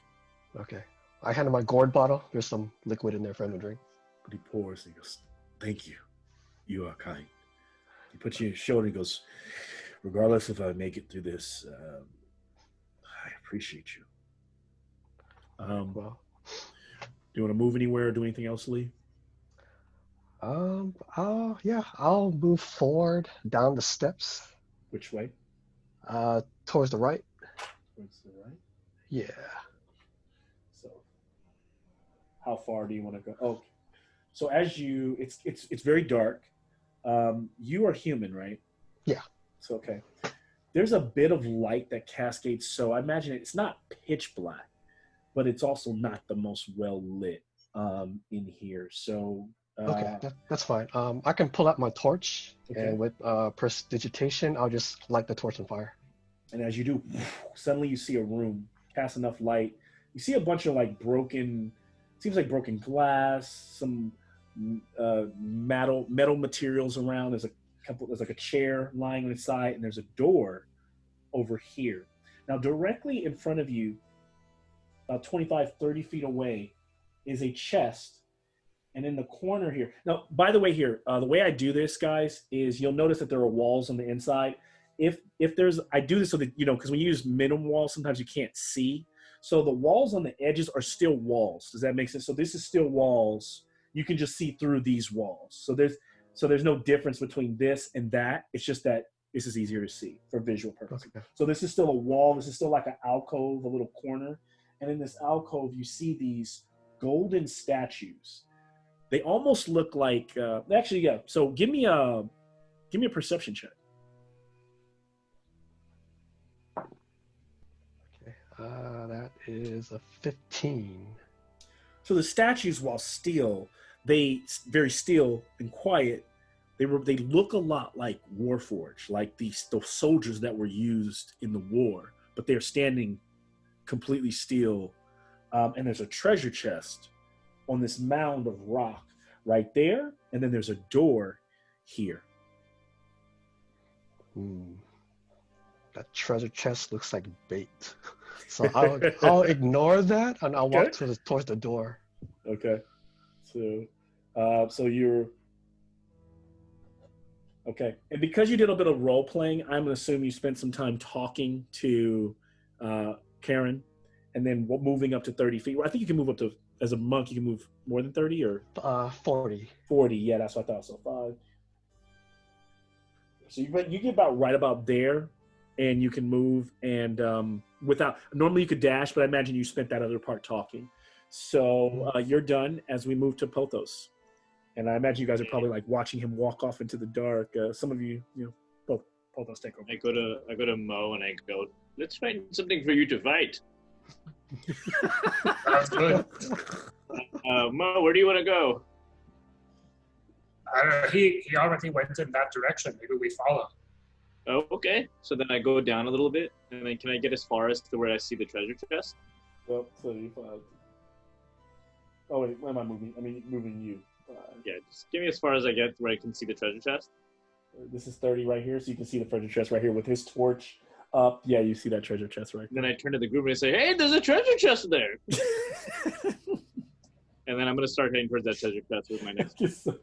Okay. I hand him my gourd bottle. There's some liquid in there for him to drink. But he pours and he goes, "Thank you. You are kind." He puts you on his shoulder and goes, "Regardless if I make it through this, I appreciate you." Well, do you want to move anywhere or do anything else, Lee? I'll move forward down the steps. Which way? Towards the right. Towards the right? Yeah. So how far do you want to go? Oh, so as you, it's very dark. You are human, right? Yeah. So, okay. There's a bit of light that cascades. So I imagine it's not pitch black, but it's also not the most well lit in here. So Okay, that's fine. I can pull out my torch, Okay. and with prestidigitation, I'll just light the torch on fire. and as you do, suddenly you see a room, cast enough light. You see a bunch of like broken, seems like broken glass, some metal materials around. There's like a chair lying on its side, and there's a door over here. Now, directly in front of you, about 25, 30 feet away, is a chest. And in the corner here, now, by the way, here, the way I do this, guys, is you'll notice that there are walls on the inside. If there's, I do this so that, because when you use minimum walls, sometimes you can't see. So the walls on the edges are still walls. Does that make sense? So this is still walls. You can just see through these walls. So there's no difference between this and that. It's just that this is easier to see for visual purposes. Okay. So this is still a wall. This is still like an alcove, a little corner. And in this alcove, you see these golden statues. They almost look like, actually, yeah. So give me a perception check. Okay, that is a 15. So the statues, while still, very still and quiet, they look a lot like Warforged, like the soldiers that were used in the war, but they're standing completely still. And there's a treasure chest on this mound of rock right there, and then there's a door here. That treasure chest looks like bait. So I'll ignore that, and I'll walk towards the door. Okay. So you're okay. And because you did a bit of role playing, I'm gonna assume you spent some time talking to Karen, and then moving up to 30 feet. Well, I think you can move up to, as a monk, you can move more than 30 or 40. 40. Yeah, that's what I thought. So 5. So you get right about there, and you can move and without. Normally you could dash, but I imagine you spent that other part talking. So you're done as we move to Pothos, and I imagine you guys are probably like watching him walk off into the dark. Some of you, both Pothos take over. I go to Mo and I go, let's find something for you to fight. Sounds good. Mo, where do you want to go? I don't know. He already went in that direction. Maybe we follow. Oh, okay. So then I go down a little bit, and then can I get as far as to where I see the treasure chest? Well, so you. Oh wait, where am I moving? I mean, moving you. Yeah, just give me as far as I get where I can see the treasure chest. This is 30 right here, so you can see the treasure chest right here with his torch up. Yeah, you see that treasure chest right there. Then I turn to the group and I say, "Hey, there's a treasure chest there." And then I'm gonna start heading towards that treasure chest with my next. So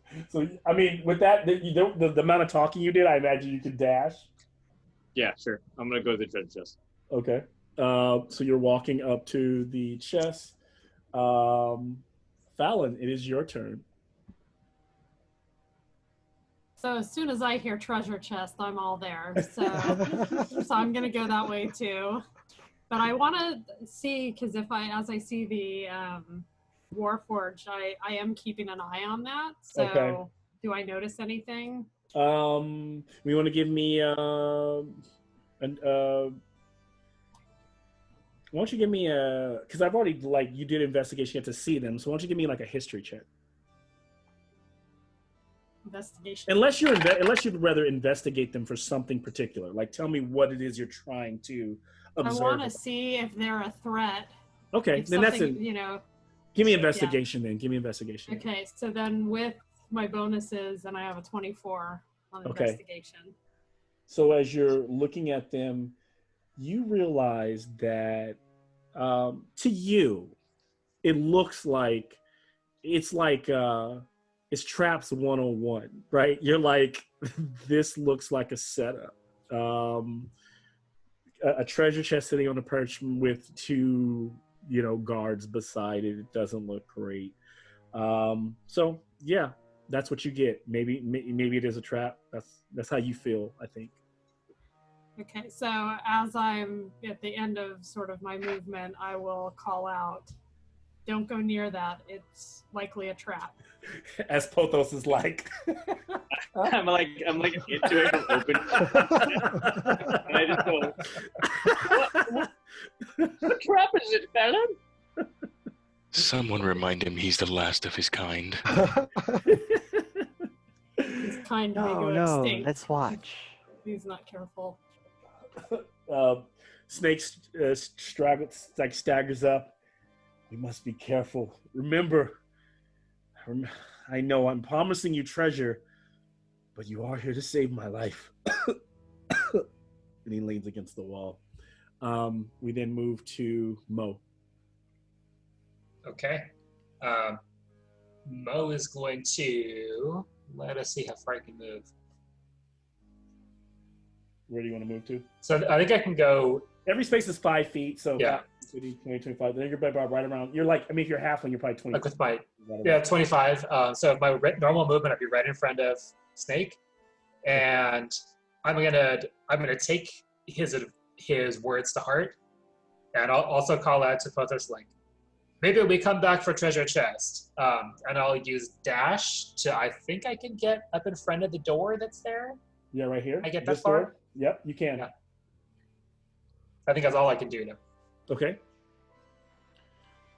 I mean, with that, the amount of talking you did, I imagine you could dash. Yeah, sure. I'm gonna go to the treasure chest. Okay. So you're walking up to the chest. Fallon, it is your turn. So as soon as I hear treasure chest, I'm all there. So I'm gonna go that way too. But I want to see, because as I see the Warforged, I am keeping an eye on that. So Okay. Do I notice anything? We want to give me why don't you give me because I've already, like, you did investigation, you have to see them, so why don't you give me like a history check? Investigation. Unless you'd rather investigate them for something particular, like tell me what it is you're trying to observe. I want to see if they're a threat. Okay, If then that's something, it. Give me investigation then. Give me investigation. Okay, so then with my bonuses, and I have a 24 on Okay. investigation. So as you're looking at them, you realize that to you, it looks like it's Traps 101, right? You're like, this looks like a setup. A treasure chest sitting on a perch with 2, guards beside it. It doesn't look great. So yeah, that's what you get. Maybe it is a trap. That's how you feel, I think. Okay, so as I'm at the end of sort of my movement, I will call out, "Don't go near that. It's likely a trap." As Pothos is like, I'm like into it from open. And I just go, what trap is it, Fallon? Someone remind him he's the last of his kind. His kind may No, go no, extinct. let's watch. He's not careful. Snake staggers up. We must be careful. Remember, I know I'm promising you treasure, but you are here to save my life. And he leans against the wall. We then move to Mo. Okay. Mo is going to let us see how far I can move. Where do you want to move to? So I think I can go. Every space is 5 feet, so Yeah. 20, 25. Then you're about right around. You're like, I mean, if you're halfling, you're probably 20. Like with my Right 25. So my normal movement, I'd be right in front of Snake, and I'm gonna take his words to heart, and I'll also call out to Pothos like, maybe we come back for treasure chest, and I'll use dash to. I think I can get up in front of the door that's there. Yeah, right here. I get This that far? door? Yep, you can. Yeah. I think that's all I can do now. Okay.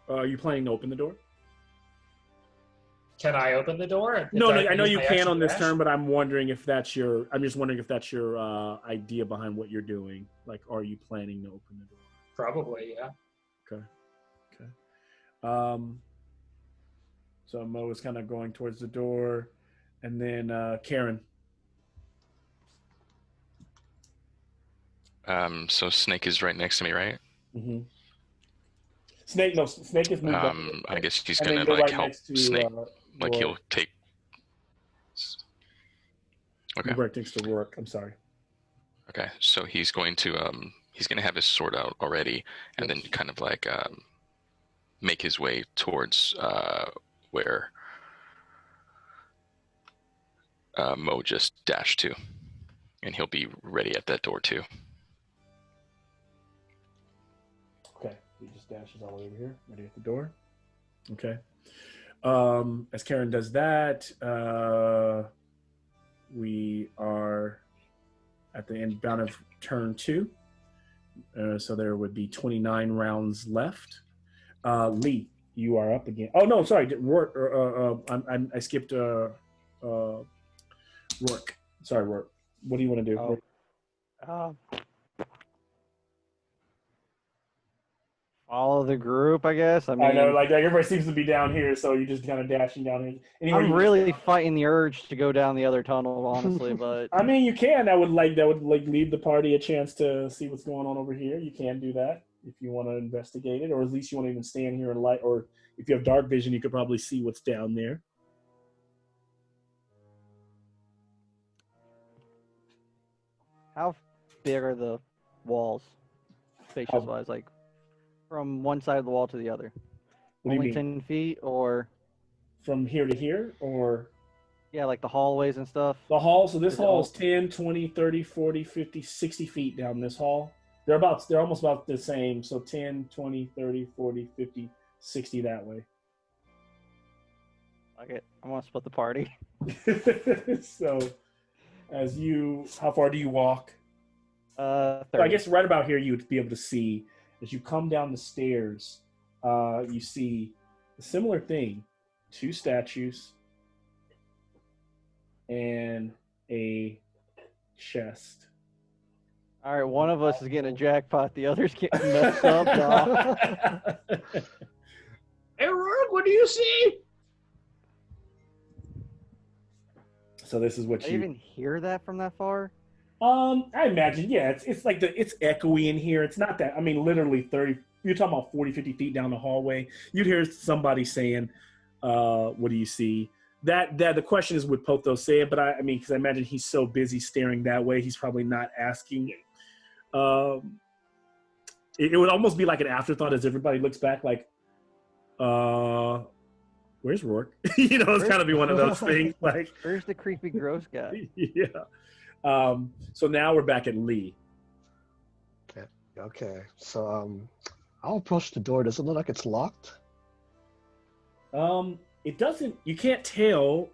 Are you planning to open the door? Can I open the door? No, I know use you my can action on this dash? turn, but I'm wondering if that's your. I'm just wondering if that's your idea behind what you're doing. Like, are you planning to open the door? Probably, yeah. Okay. So Mo is kind of going towards the door, and then Karen. So Snake is right next to me, right? Mm-hmm. Snake is moved up. I guess she's And then gonna you're like right help next to, Snake. Like Rourke. he'll take. Okay. Right next to Rourke. I'm sorry. Okay. So he's going to have his sword out already, and then kind of like make his way towards where Mo just dashed to, and he'll be ready at that door too. Okay, he just dashes all the way over here, ready at the door. Okay. As Karen does that, we are at the end bound of turn 2. So there would be 29 rounds left. Lee, you are up again. Oh no, sorry, I skipped Rourke. Sorry, Rourke. What do you want to do? Follow the group, I guess. I mean, I know, like everybody seems to be down here, so you're just kind of dashing down here. Anywhere I'm you- really fighting the urge to go down the other tunnel, honestly, but I mean, you can. That would leave the party a chance to see what's going on over here. You can do that if you want to investigate it, or at least you want to even stand here and light. Or if you have dark vision, you could probably see what's down there. how big are the walls, spacious-wise? Like, from one side of the wall to the other? What do you Only mean? 10 feet, or From here to here, or yeah, like the hallways and stuff? the hall? So this Is it hall all- is 10, 20, 30, 40, 50, 60 feet down this hall. They're almost about the same. So 10, 20, 30, 40, 50, 60 that way. Like it. I want to split the party. So how far do you walk? 30. So I guess right about here you would be able to see as you come down the stairs. You see a similar thing: 2 statues and a chest. All right, one of us is getting a jackpot. The other's getting messed up. Dog. Hey, Rourke, what do you see? So this is what I you even hear that from that far? I imagine, yeah, it's like it's echoey in here. It's not that, I mean, literally 30, you're talking about 40, 50 feet down the hallway. You'd hear somebody saying, what do you see? That the question is, would Pothos say it? But I mean, because I imagine he's so busy staring that way, he's probably not asking. It would almost be like an afterthought as everybody looks back like, where's Rourke? You know, it's kind of be one of those things. Like, Where's the creepy gross guy? yeah. So now we're back at Lee. Okay, so I'll approach the door. Does it look like it's locked? It doesn't. You can't tell.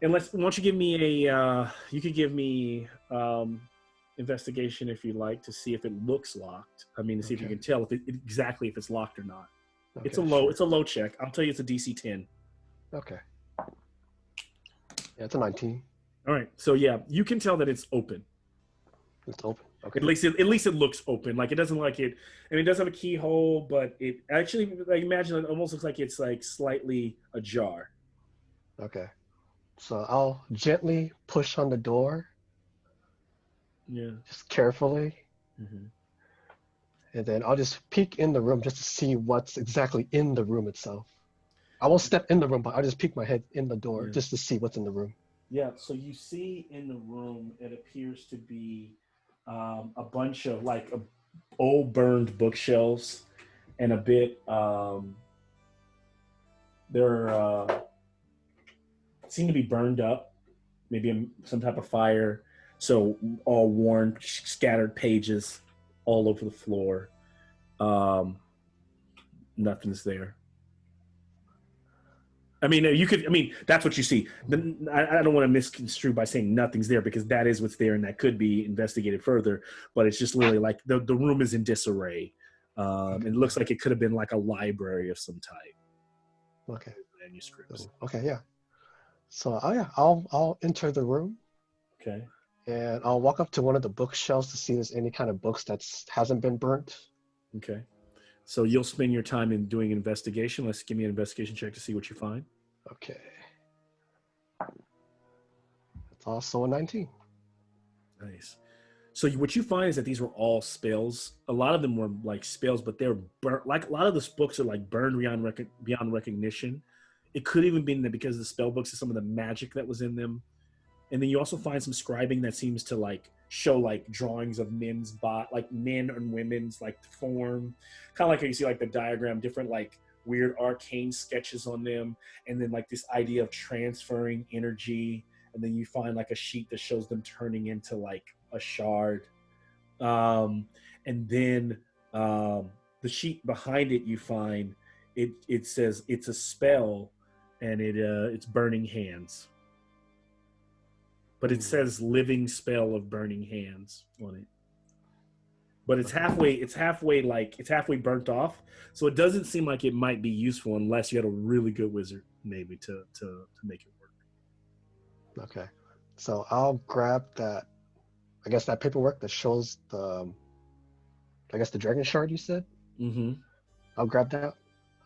Unless once you give me a, you could give me investigation if you like to see if it looks locked. I mean, to see if you Okay. can tell if exactly if it's locked or not. It's Okay, a sure. low check. I'll tell you it's a DC 10. Okay. Yeah, it's a 19. All right. So yeah, you can tell that it's open. It's open. Okay. At least it looks open. Like it doesn't like it. I mean, it does have a keyhole, but it actually, like, imagine it almost looks like it's like slightly ajar. Okay. So I'll gently push on the door, Yeah. just carefully, Mm-hmm. and then I'll just peek in the room just to see what's exactly in the room itself. I won't step in the room, but I'll just peek my head in the door Yeah. just to see what's in the room. Yeah. So you see in the room, it appears to be a bunch of like old burned bookshelves and a bit. They're seem to be burned up, maybe some type of fire. So all worn, scattered pages all over the floor. Nothing's there. I mean, you could. I mean, that's what you see. I don't want to misconstrue by saying nothing's there because that is what's there, and that could be investigated further. But it's just literally like the room is in disarray. It looks like it could have been like a library of some type. Okay. Manuscripts. Okay. Yeah. So I'll enter the room Okay. and I'll walk up to one of the bookshelves to see if there's any kind of books that hasn't been burnt. Okay. So you'll spend your time in doing an investigation. Let's give me an investigation check to see what you find. Okay. It's also a 19. Nice. So what you find is that these were all spells. A lot of them were like spells, but they're burnt. Like a lot of the books are like burned beyond recognition. It could even be that because the spell books is some of the magic that was in them. And then you also find some scribing that seems to like show like drawings of men's like men and women's like form, kind of like how you see like the diagram, different like weird arcane sketches on them, and then like this idea of transferring energy. And then you find like a sheet that shows them turning into like a shard. And then the sheet behind it, you find it says it's a spell, and it's burning hands. But it says living spell of burning hands on it. But it's halfway burnt off. So it doesn't seem like it might be useful unless you had a really good wizard maybe to make it work. Okay. So I'll grab that, I guess that paperwork that shows the dragon shard you said. Mm-hmm. I'll grab that.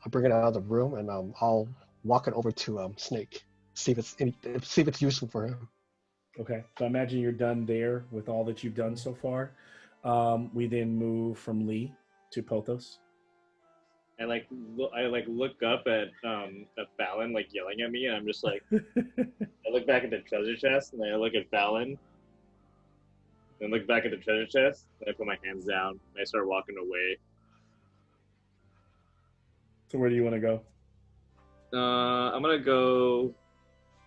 I'll bring it out of the room and I'll walk it over to Snake. See if it's useful for him. Okay, so I imagine you're done there with all that you've done so far. We then move from Lee to Pothos. I look up at Fallon like yelling at me, and I'm just like, I look back at the treasure chest, and then I look at Fallon, and look back at the treasure chest, and I put my hands down, and I start walking away. So where do you want to go?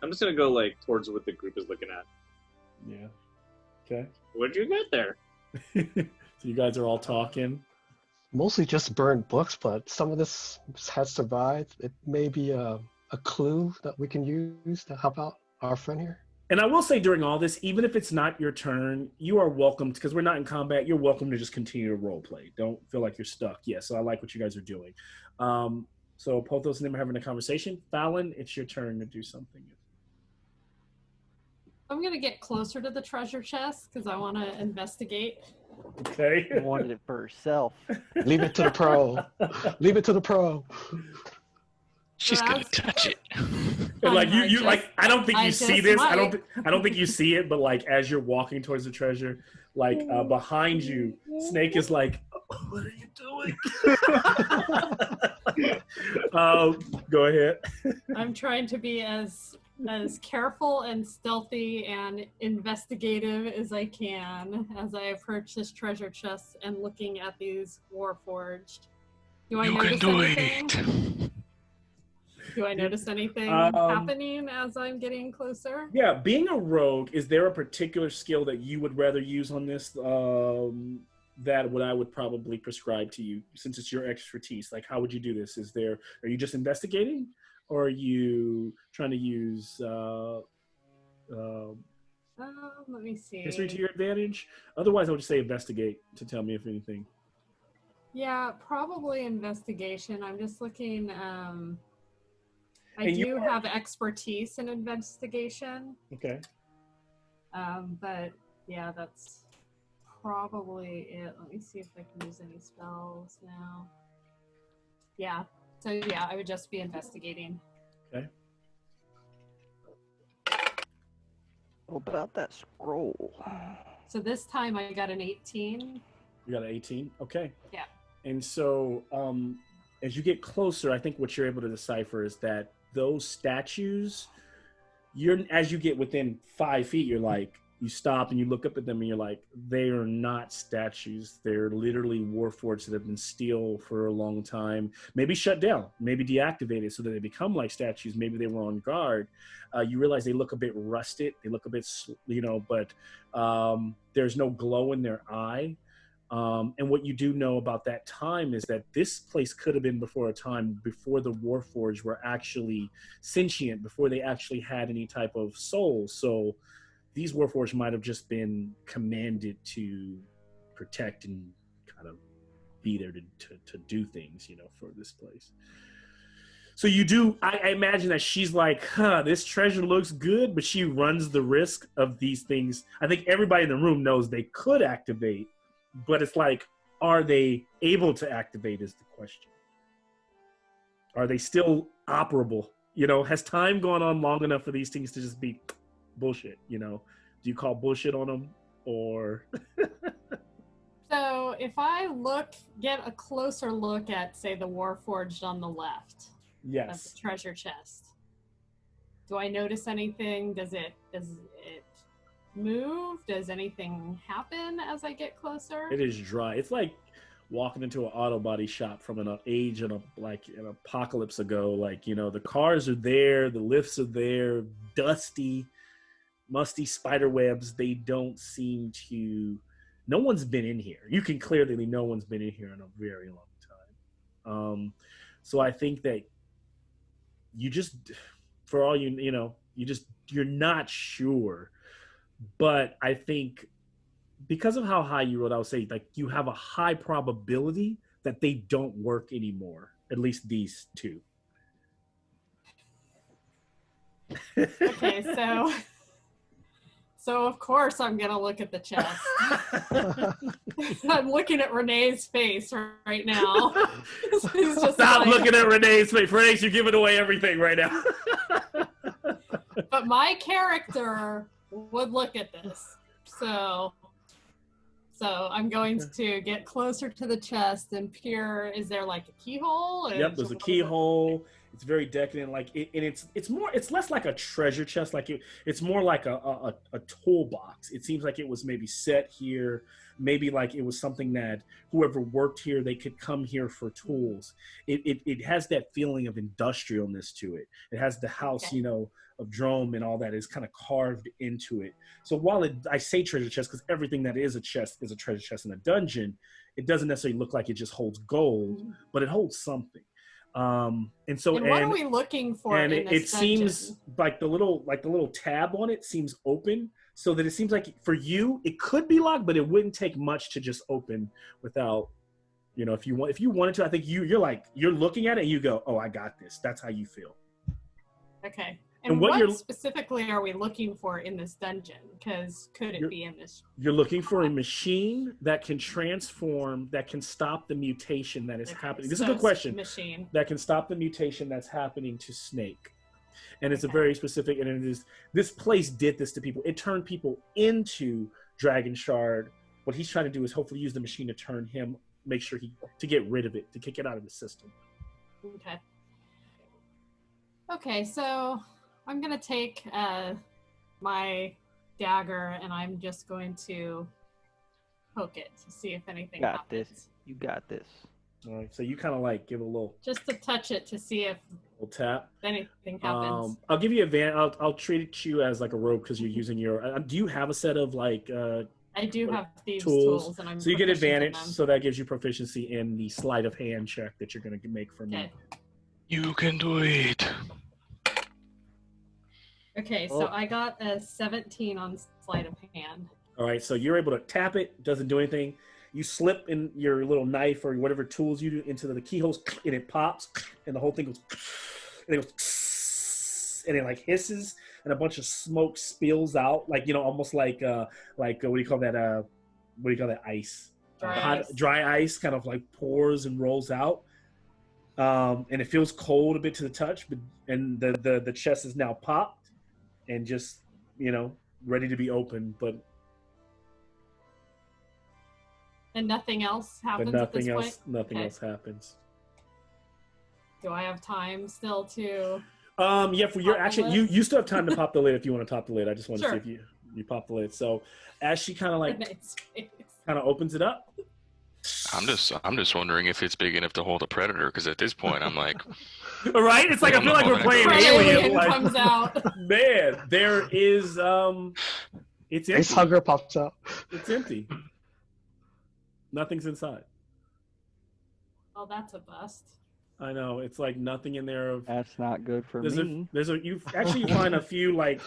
I'm just gonna go like towards what the group is looking at. Yeah. Okay. What'd you get there? So you guys are all talking. Mostly just burned books, but some of this has survived. It may be a clue that we can use to help out our friend here. And I will say during all this, even if it's not your turn, you are welcome, because we're not in combat, you're welcome to just continue to role play. Don't feel like you're stuck. Yeah, so I like what you guys are doing. So Pothos and them are having a conversation. Fallon, it's your turn to do something. I'm going to get closer to the treasure chest because I want to investigate. Okay. She wanted it for herself. Leave it to the pro. Leave it to the pro. She's gonna touch it. And like you like I don't think you see this. I don't think you see it, but like as you're walking towards the treasure, like behind you, Snake is like, "What are you doing?" Go ahead. I'm trying to be as careful and stealthy and investigative as I can as I approach this treasure chest and looking at these Warforged. Do I notice anything? Do I notice anything happening as I'm getting closer? Yeah, being a rogue, is there a particular skill that you would rather use on this that what I would probably prescribe to you, since it's your expertise? Like, how would you do this? Are you just investigating, or are you trying to use Let me see. history to your advantage? Otherwise, I would just say investigate to tell me if anything. Yeah, probably investigation. I'm just looking. I And you do have expertise in investigation, Okay. but yeah, that's probably it. Let me see if I can use any spells now. Yeah, so yeah, I would just be investigating. Okay. What about that scroll? So this time I got an 18. You got an 18? Okay. Yeah. And so as you get closer, I think what you're able to decipher is that those statues, as you get within 5 feet, you're like, you stop and you look up at them and you're like, they are not statues. They're literally warforged that have been still for a long time, maybe shut down, maybe deactivated so that they become like statues. Maybe they were on guard. You realize they look a bit rusted. They look a bit, but there's no glow in their eye. And what you do know about that time is that this place could have been before a time before the Warforged were actually sentient, before they actually had any type of soul. So these Warforged might have just been commanded to protect and kind of be there to do things, for this place. So you do, I imagine that she's like, this treasure looks good, but she runs the risk of these things. I think everybody in the room knows they could activate, but it's like, are they able to activate is the question. Are they still operable? Has time gone on long enough for these things to just be bullshit? Do you call bullshit on them or? So if I get a closer look at, say, the Warforged on the left of Yes. the treasure chest, do I notice anything? Does it move? Does anything happen as I get closer? It is dry. It's like walking into an auto body shop from an age and an apocalypse ago. The cars are there, the lifts are there, dusty, musty spider webs. They don't seem to. No one's been in here. You can clearly no one's been in here in a very long time. So I think that you just, for all you're not sure. But I think because of how high you rolled, I would say you have a high probability that they don't work anymore. At least these two. Okay, so of course I'm gonna look at the chest. I'm looking at Renee's face right now. He's just Stop like, looking at Renee's face. Renee, you're giving away everything right now. But my character would look at this. So I'm going to get closer to the chest and peer. Is there like a keyhole? Yep, there's a keyhole. It's very decadent. It's less like a treasure chest. It's more like a toolbox. It seems like it was maybe set here. Maybe like it was something that whoever worked here, they could come here for tools. It has that feeling of industrialness to it. It has the house, Okay. Of Drome and all that is kind of carved into it. So while I say treasure chest because everything that is a chest is a treasure chest in a dungeon, it doesn't necessarily look like it just holds gold, but it holds something. And what are we looking for? And in it this dungeon? seems like the little tab on it seems open, so that it seems like for you it could be locked, but it wouldn't take much to just open without, if you wanted to. I think you're looking at it and you go, oh, I got this. That's how you feel. Okay. And And what what you're- specifically are we looking for in this dungeon? Because could it be in this? You're looking for a machine that can transform, that can stop the mutation that is happening. This is a So good question. Machine. That can stop the mutation that's happening to Snake. And it's a Okay. very specific, and it is, this place did this to people. It turned people into Dragon Shard. What he's trying to do is hopefully use the machine to turn him, make sure to get rid of it, to kick it out of the system. Okay. Okay, so I'm gonna take my dagger and I'm just going to poke it to see if anything Got happens. this. You got this. All right, so you kind of give a little Just to touch it to see if tap. anything happens. I'll give you I'll treat you as like a rogue because you're using your. Do you have a set of I do have these tools? tools and I'm So you get proficient in advantage. them. So that gives you proficiency in the sleight of hand check that you're going to make for me. Okay. You can do it. Okay, so I got a 17 on sleight of hand. All right, so you're able to tap it. Doesn't do anything. You slip in your little knife or whatever tools you do into the keyholes, and it pops, and the whole thing goes, and it goes, and it like hisses, and a bunch of smoke spills out, like almost like what do you call that? What do you call that? Ice. Dry ice kind of like pours and rolls out, and it feels cold a bit to the touch, but and the chest is now popped and just ready to be opened, but nothing else happens. nothing at else. this point? Nothing Okay. else happens. Do I have time still to? Yeah, for your Pop the action, lid? you still have time to pop the lid if you want to top the lid. I just want to Sure. see if you pop the lid. So as she kind of like Renee's face. opens it up. I'm just wondering if it's big enough to hold a predator, because at this point I'm like, Right? It's like I feel like we're playing Alien Alien. Like, comes out. man, there is it's Ace empty. Hugger pops out. It's empty. Nothing's inside. Oh, that's a bust. I know. It's like nothing in there of That's not good for me. you find a few like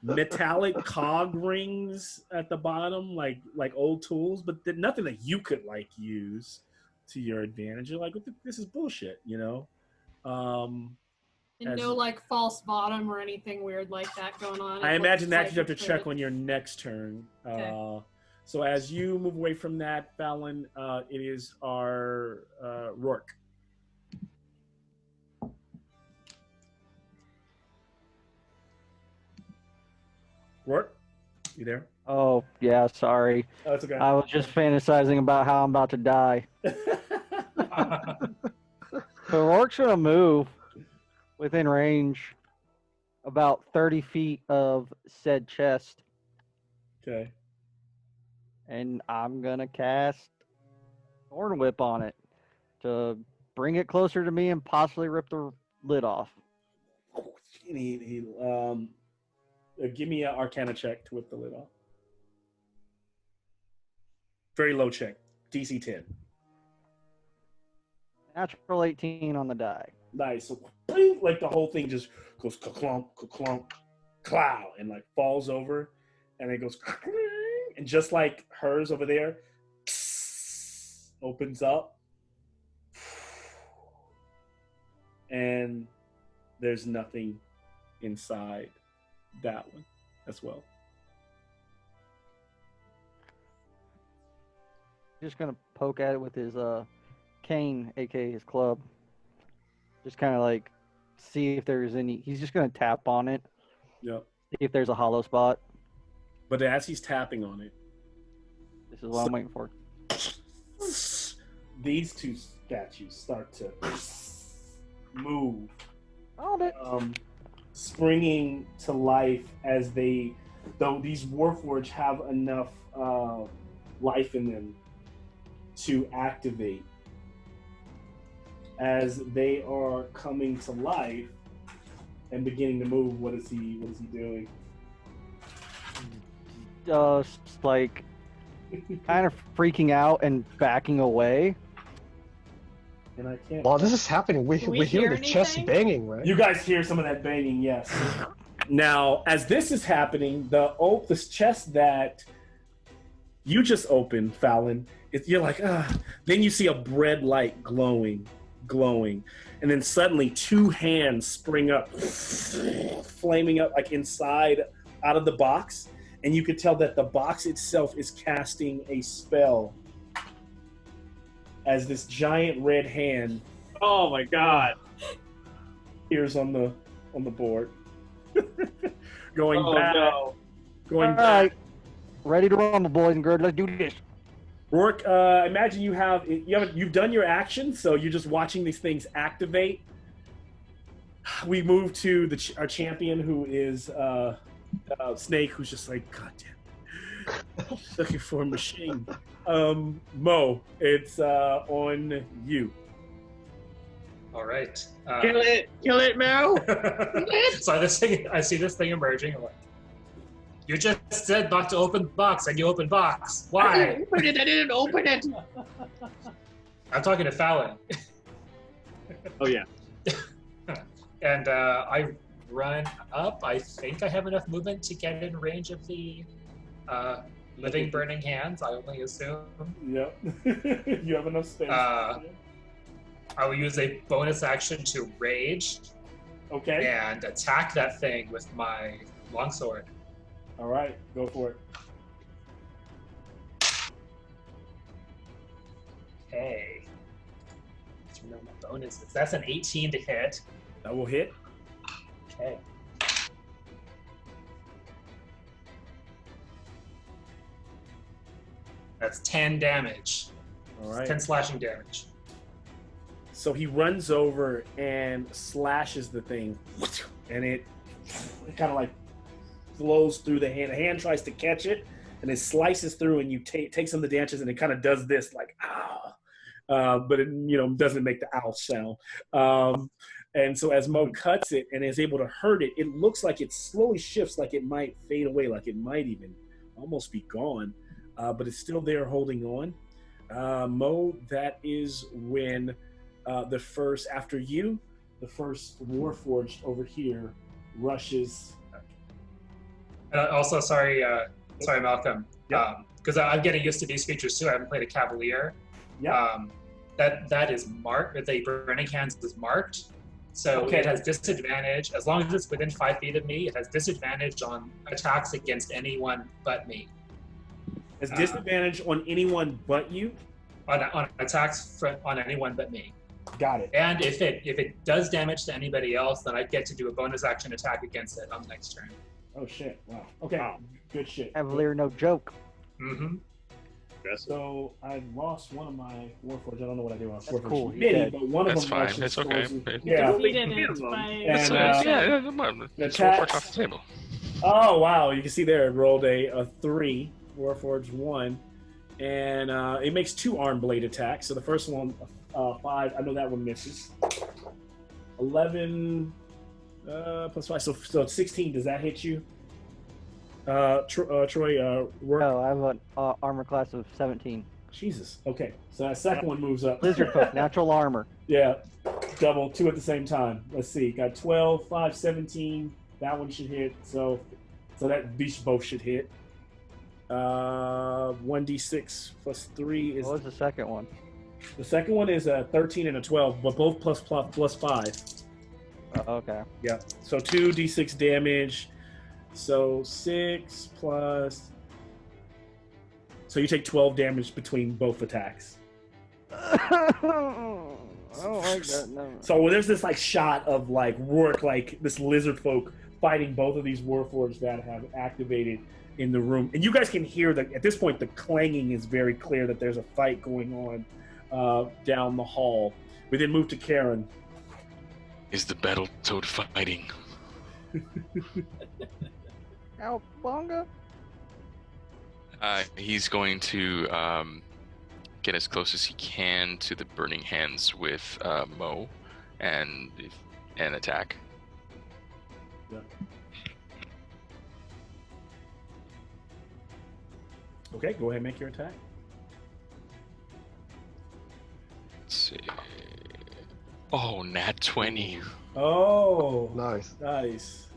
metallic cog rings at the bottom, like old tools, but nothing that you could like use to your advantage. You're like, this is bullshit, And As- no like false bottom or anything weird like that going on. I It imagine looks that like you have to it's check really- on your next turn. Okay. So as you move away from that, Fallon, it is our Rourke. Rourke, you there? Oh, yeah, sorry. Oh, it's okay. I was just fantasizing about how I'm about to die. So Rourke's going to move within range about 30 feet of said chest, Okay. and I'm going to cast Thorn Whip on it to bring it closer to me and possibly rip the lid off. Give me an Arcana check to whip the lid off. Very low check. DC 10. Natural 18 on the die. Nice. So, bling, like the whole thing just goes ka-clunk, ka-clunk, clow, and like falls over, and it goes, and just like hers over there, opens up, and there's nothing inside that one as well. Just going to poke at it with his cane, aka his club. Just kind of like see if there's any. He's just going to tap on it, Yep. see if there's a hollow spot. But as he's tapping on it, This is what I'm waiting for. these two statues start to move, Found it. springing to life as these Warforged have enough life in them to activate. As they are coming to life and beginning to move, what is he doing? Like kind of freaking out and backing away. And I can't. While this is happening, we Do we hear hear the chest anything? banging, right? You guys hear some of that banging, yes. Now, as this is happening, this chest that you just opened, Fallon, you're like, then you see a bread light glowing, and then suddenly two hands spring up, flaming up like inside, out of the box, and you could tell that the box itself is casting a spell as this giant red hand Oh my god. appears on the board. Going Oh back. no. Going All back. right, ready to rumble, boys and girls. Let's do this. Rourke, imagine you've done your action, so you're just watching these things activate. We move to our champion, who is Snake, who's just like, God damn it. Looking for a machine. Mo, it's on you. All right. Kill it, Mo. So I see this thing emerging. I'm like, you just said not to open box, and you open box. Why? I didn't open it. I'm talking to Fallon. Oh yeah. And I run up. I think I have enough movement to get in range of the Living burning hands, I only assume. Yep. You have enough space. I will use a bonus action to rage Okay. and attack that thing with my longsword. All right. Go for it. Okay. Let's remember my bonuses. That's an 18 to hit. That will hit. Okay. That's 10 damage. All right. 10 slashing damage. So he runs over and slashes the thing, and it kind of like flows through the hand. The hand tries to catch it, and it slices through, and you take some of the damage, and it kind of does this, like, but it, doesn't make the owl sound. And so as Mo cuts it and is able to hurt it, it looks like it slowly shifts, like it might fade away, like it might even almost be gone, but it's still there holding on. Mo, that is when the first Warforged over here rushes. Also, sorry, Malcolm. Yeah. Because I'm getting used to these features too. I haven't played a Cavalier. Yeah. That is marked. The burning hands is marked, so Okay. it has disadvantage as long as it's within 5 feet of me. It has disadvantage on attacks against anyone but me. Has disadvantage on anyone but you? On attacks on anyone but me. Got it. And if it does damage to anybody else, then I get to do a bonus action attack against it on the next turn. Oh shit! Wow. Okay. Wow. Good shit. Cavalier, no joke. Mm-hmm. So I lost one of my Warforged. I don't know what I did when I was That's Warforged. cool. Many, Yeah. but one of That's them fine. actually It's okay. stores- Yeah. Defeated it by. And, It's attacks- off the table. Oh wow! You can see there it rolled a 3, Warforged 1, and it makes 2 arm blade attacks. So the first one, 5. I know that one misses. 11 plus 5, so 16. Does that hit you? Troy, work. No, I have an armor class of 17. Jesus. Okay, so that second one moves up. Lizard folk, natural armor. Yeah, double 2 at the same time. Let's see, got 12, 5, 17. That one should hit. So that these both should hit. 1d6 plus 3 is. What was the second one? The second one is a 13 and a 12, but both plus 5. Okay. Yeah. So 2d6 damage. So 6 plus. So you take 12 damage between both attacks. I don't like that. No. So there's this like shot of like Rourke, like this lizard folk fighting both of these Warforged that have activated in the room, and you guys can hear that at this point the clanging is very clear that there's a fight going on down the hall. We then move to Karen. Is the Battletoad fighting? Cowabunga? He's going to get as close as he can to the burning hands with Mo and attack. Yeah. Okay, go ahead and make your attack. Let's see. Oh, nat 20. Oh, Nice. nice.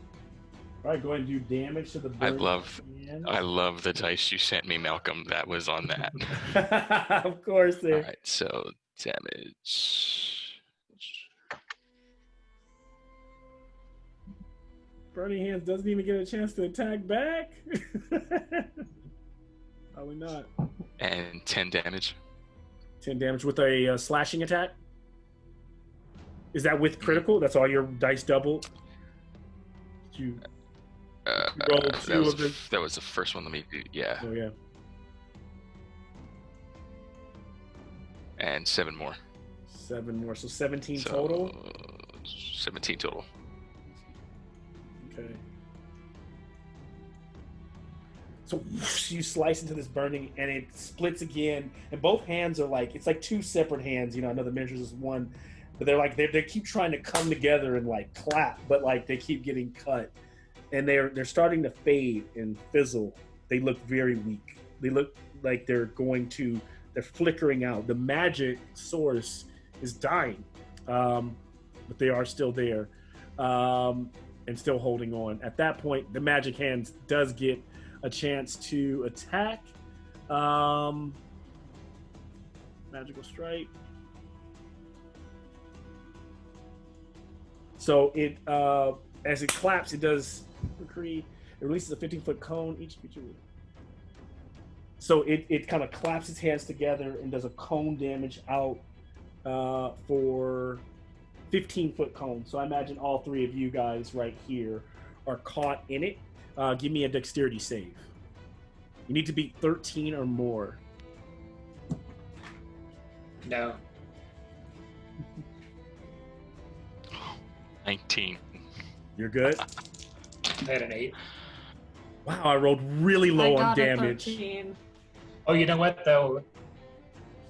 All right, go ahead and do damage to the I burning love the dice you sent me, Malcolm. That was on that. hand. Of course, All there. right, so damage. Burning Hands doesn't even get a chance to attack back. Probably not. And 10 damage. 10 damage with a slashing attack. Is that with critical? That's all your dice doubled. Did you roll two of the? That was the first one. Let me do. Yeah, Oh yeah. and 7 more. 7 more, so 17 So, total. 17 total. Okay. So whoosh, you slice into this burning, and it splits again. And both hands are like it's like 2 separate hands. I know the measures is one, but they're like they keep trying to come together and like clap, but like they keep getting cut, and they're starting to fade and fizzle. They look very weak. They look like they're flickering out. The magic source is dying, but they are still there. And still holding on. At that point, the magic hands does get a chance to attack. Magical strike. So it as it claps, it does it releases a 15-foot cone. Each creature. So it kind of claps its hands together and does a cone damage out for 15-foot cone. So I imagine all three of you guys right here are caught in it. Give me a dexterity save. You need to beat 13 or more. No. 19. You're good? I had an 8. Wow, I rolled really low I on got a damage. 13. Oh, you know what, though?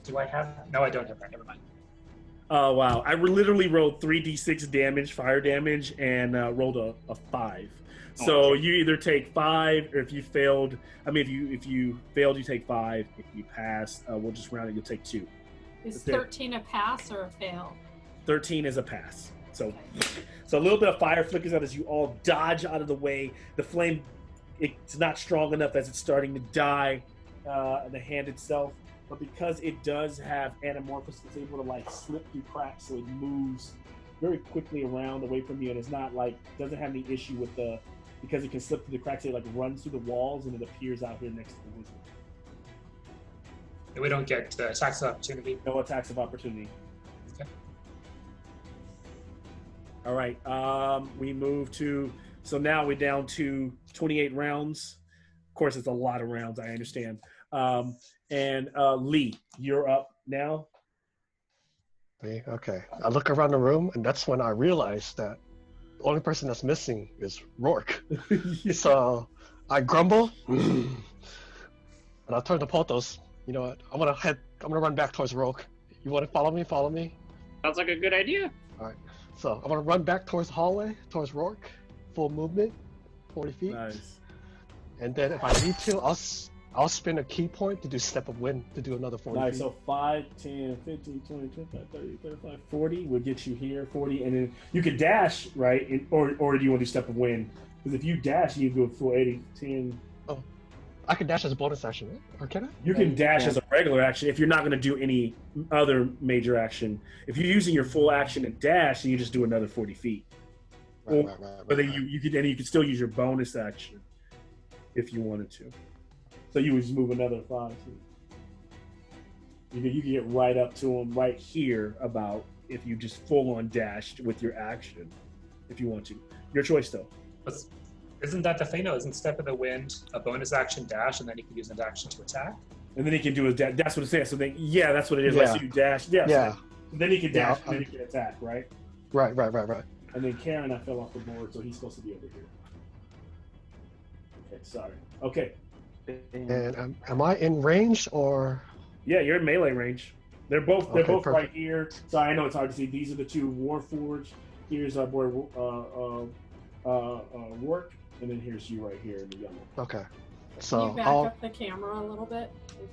Do I have... No, I don't have that. Never mind. Oh, wow. I literally rolled 3d6 damage, fire damage, and rolled a 5. So okay. you either take 5, or if you failed... I mean, if you failed, you take 5. If you passed, we'll just round it, you'll take 2. Is 13 a pass or a fail? 13 is a pass. So a little bit of fire flickers out as you all dodge out of the way. The flame, it's not strong enough as it's starting to die, the hand itself. But because it does have anamorphosis, it's able to like slip through cracks, so it moves very quickly around away from you, and it's not like, doesn't have any issue with because it can slip through the cracks, it like runs through the walls and it appears out here next to the wizard. We don't get attacks of opportunity. No attacks of opportunity. Okay. All right, we move to, so now we're down to 28 rounds. Of course, it's a lot of rounds, I understand. And Lee, you're up now. Okay. I look around the room, and that's when I realize that the only person that's missing is Rourke. So I grumble, and I turn to Pothos. You know what? I'm gonna run back towards Rourke. You want to follow me? Follow me. Sounds like a good idea. All right. So I'm gonna run back towards the hallway, towards Rourke, full movement, 40 feet. Nice. And then if I need to, I'll spin a key point to do step of wind to do another 40 Nice, feet. so 5, 10, 15, 20, 25, 30, 35, 40 would get you here, 40, and then you could dash, right? Or do you want to do step of wind? Because if you dash, you go full 80, 10. Oh, I can dash as a bonus action, right? Or can I? You can dash as a regular action if you're not going to do any other major action. If you're using your full action and dash, then you just do another 40 feet. Right. But then you could still use your bonus action if you wanted to. So you would just move another 5 feet. You can get right up to him right here about if you just full on dashed with your action, if you want to. Your choice though. Isn't that the thing though? Isn't step of the wind a bonus action dash, and then you can use an action to attack? And then he can do his dash. That's what it says. So then, yeah, that's what it is. Yeah. Like, so you dash. Yeah. Yeah. So then he can dash, Yeah, and then he can attack, right? Right. And then Karen, I fell off the board, so he's supposed to be over here. Okay, sorry. Okay. And am I in range or? Yeah, you're in melee range. They're both Perfect. right here. So I know it's hard to see. These are the two Warforged. Here's our boy Rourke, and then here's you right here in the yellow. Okay. Can So you back up the camera a little bit?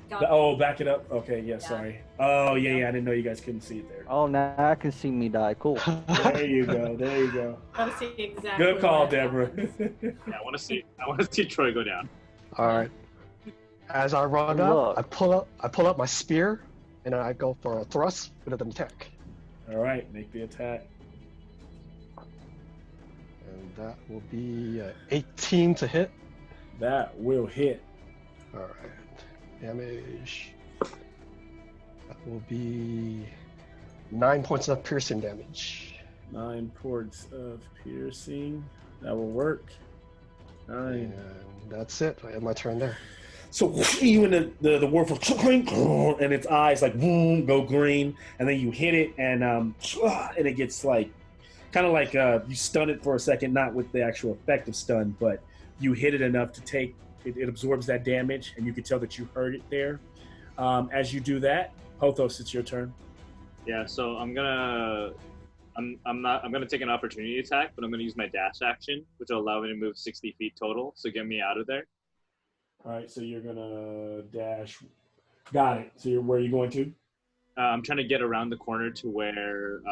Back it up. Okay, yeah, sorry. Oh yeah, I didn't know you guys couldn't see it there. Oh, now I can see me die. Cool. There you go. Gotta see exactly. Good call, what Deborah. happens. Yeah, I want to see Troy go down. all right. As I run up, I pull up my spear, and then I go for a thrust with an attack. All right, make the attack. And that will be 18 to hit. That will hit. All right. Damage. That will be 9 points of piercing damage. 9 points of piercing. That will work. 9. And that's it. I have my turn there. So you and the Warforged, and its eyes like boom go green, and then you hit it, and it gets like kind of like you stun it for a second, not with the actual effect of stun, but you hit it enough to take it absorbs that damage, and you can tell that you heard it there. As you do that, Pothos, it's your turn. Yeah, so I'm gonna take an opportunity attack, but I'm gonna use my dash action, which will allow me to move 60 feet total. So get me out of there. All right, so you're gonna dash. Got it. So where are you going to? I'm trying to get around the corner to where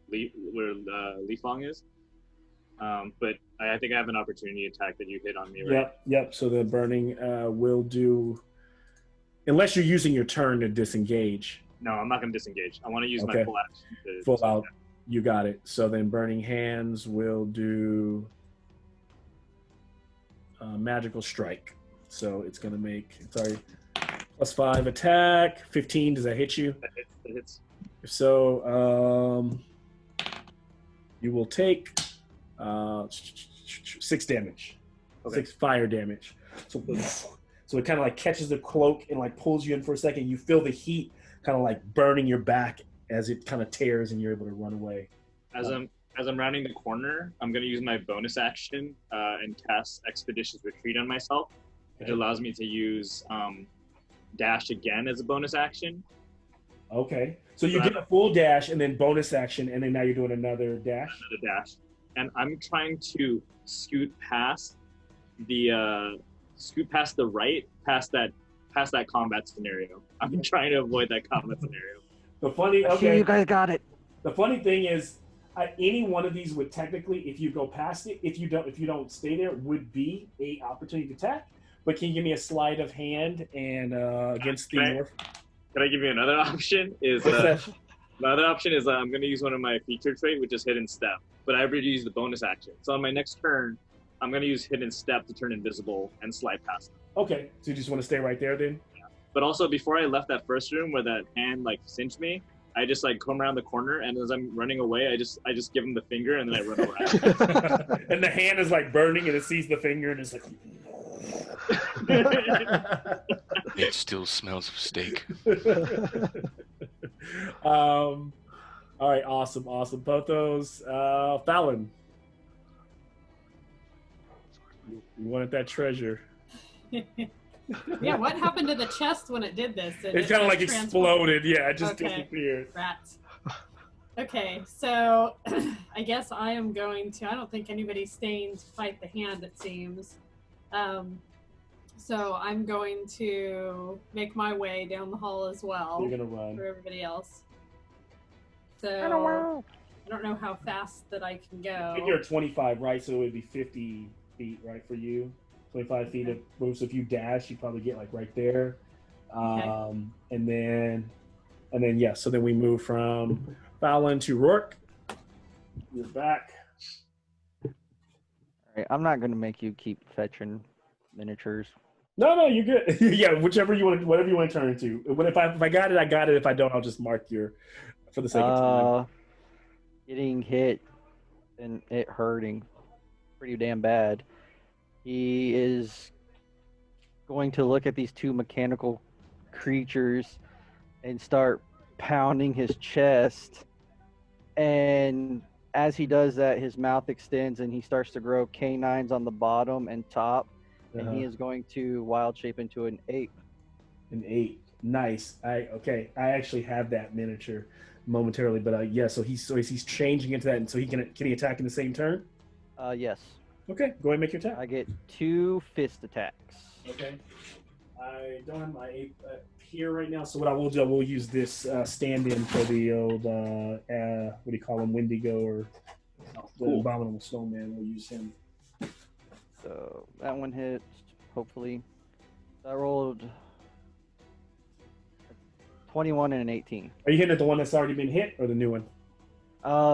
Leafong is. But I think I have an opportunity attack that you hit on me, right? Yep. So the burning will do, unless you're using your turn to disengage. No, I'm not going to disengage. I want to use my Okay. full action to Full out. You got it. So then burning hands will do magical strike. So it's going to make, sorry, +5 attack. 15. Does that hit you? That hits. If so, you will take 6 damage. Okay. 6 fire damage. So it kind of like catches the cloak and like pulls you in for a second. You feel the heat kind of like burning your back as it kind of tears, and you're able to run away. As I'm rounding the corner, I'm going to use my bonus action and cast Expeditious Retreat on myself, which allows me to use dash again as a bonus action. Okay. So you get a full dash and then bonus action, and then now you're doing another dash? Another dash. And I'm trying to scoot past the right, past that combat scenario. I'm trying to avoid that combat scenario. You guys got it. The funny thing is, any one of these would technically, if you go past it, if you don't stay there, would be a opportunity to attack. But can you give me a sleight of hand and against the morph? Can I give you another option? Another option is I'm going to use one of my feature trait, which is Hidden Step. But I already used the bonus action. So on my next turn, I'm going to use Hidden Step to turn invisible and slide past them. Okay, so you just want to stay right there then? Yeah. But also, before I left that first room where that hand like cinched me, I just like come around the corner, and as I'm running away, I just give him the finger, and then I run around. And the hand is like burning, and it sees the finger, and it's like... It still smells of steak. All right, awesome. Pothos. Fallon. You wanted that treasure. Yeah, what happened to the chest when it did this? It kind of like exploded. Yeah, it just disappeared. Rats. Okay, so I guess I am going to, I don't think anybody's staying to fight the hand, it seems. So I'm going to make my way down the hall as well. You're going to run. For everybody else. So I don't know how fast that I can go. I think you're at 25, right? So it would be 50 feet, right, for you? 25 feet of move. So if you dash, you probably get like right there. And then yeah. So then we move from Fallon to Rourke. You're back. All right, I'm not going to make you keep fetching miniatures. No, you're good. Yeah, whatever you want to turn to. If I got it, I got it. If I don't, I'll just mark your for the sake of time. Getting hit and it hurting pretty damn bad. He is going to look at these two mechanical creatures and start pounding his chest. And as he does that, his mouth extends and he starts to grow canines on the bottom and top. And he is going to wild shape into an ape. An ape. Nice. I actually have that miniature momentarily, but yeah. So he's changing into that, and so can he attack in the same turn? Yes. Okay. Go ahead and make your attack. I get 2 fist attacks. Okay. I don't have my ape here right now, so what I will do, I will use this stand-in for the old what do you call him, Wendigo or the Abominable Snowman. We'll use him. So that one hits, hopefully. I rolled 21 and an 18. Are you hitting at the one that's already been hit or the new one?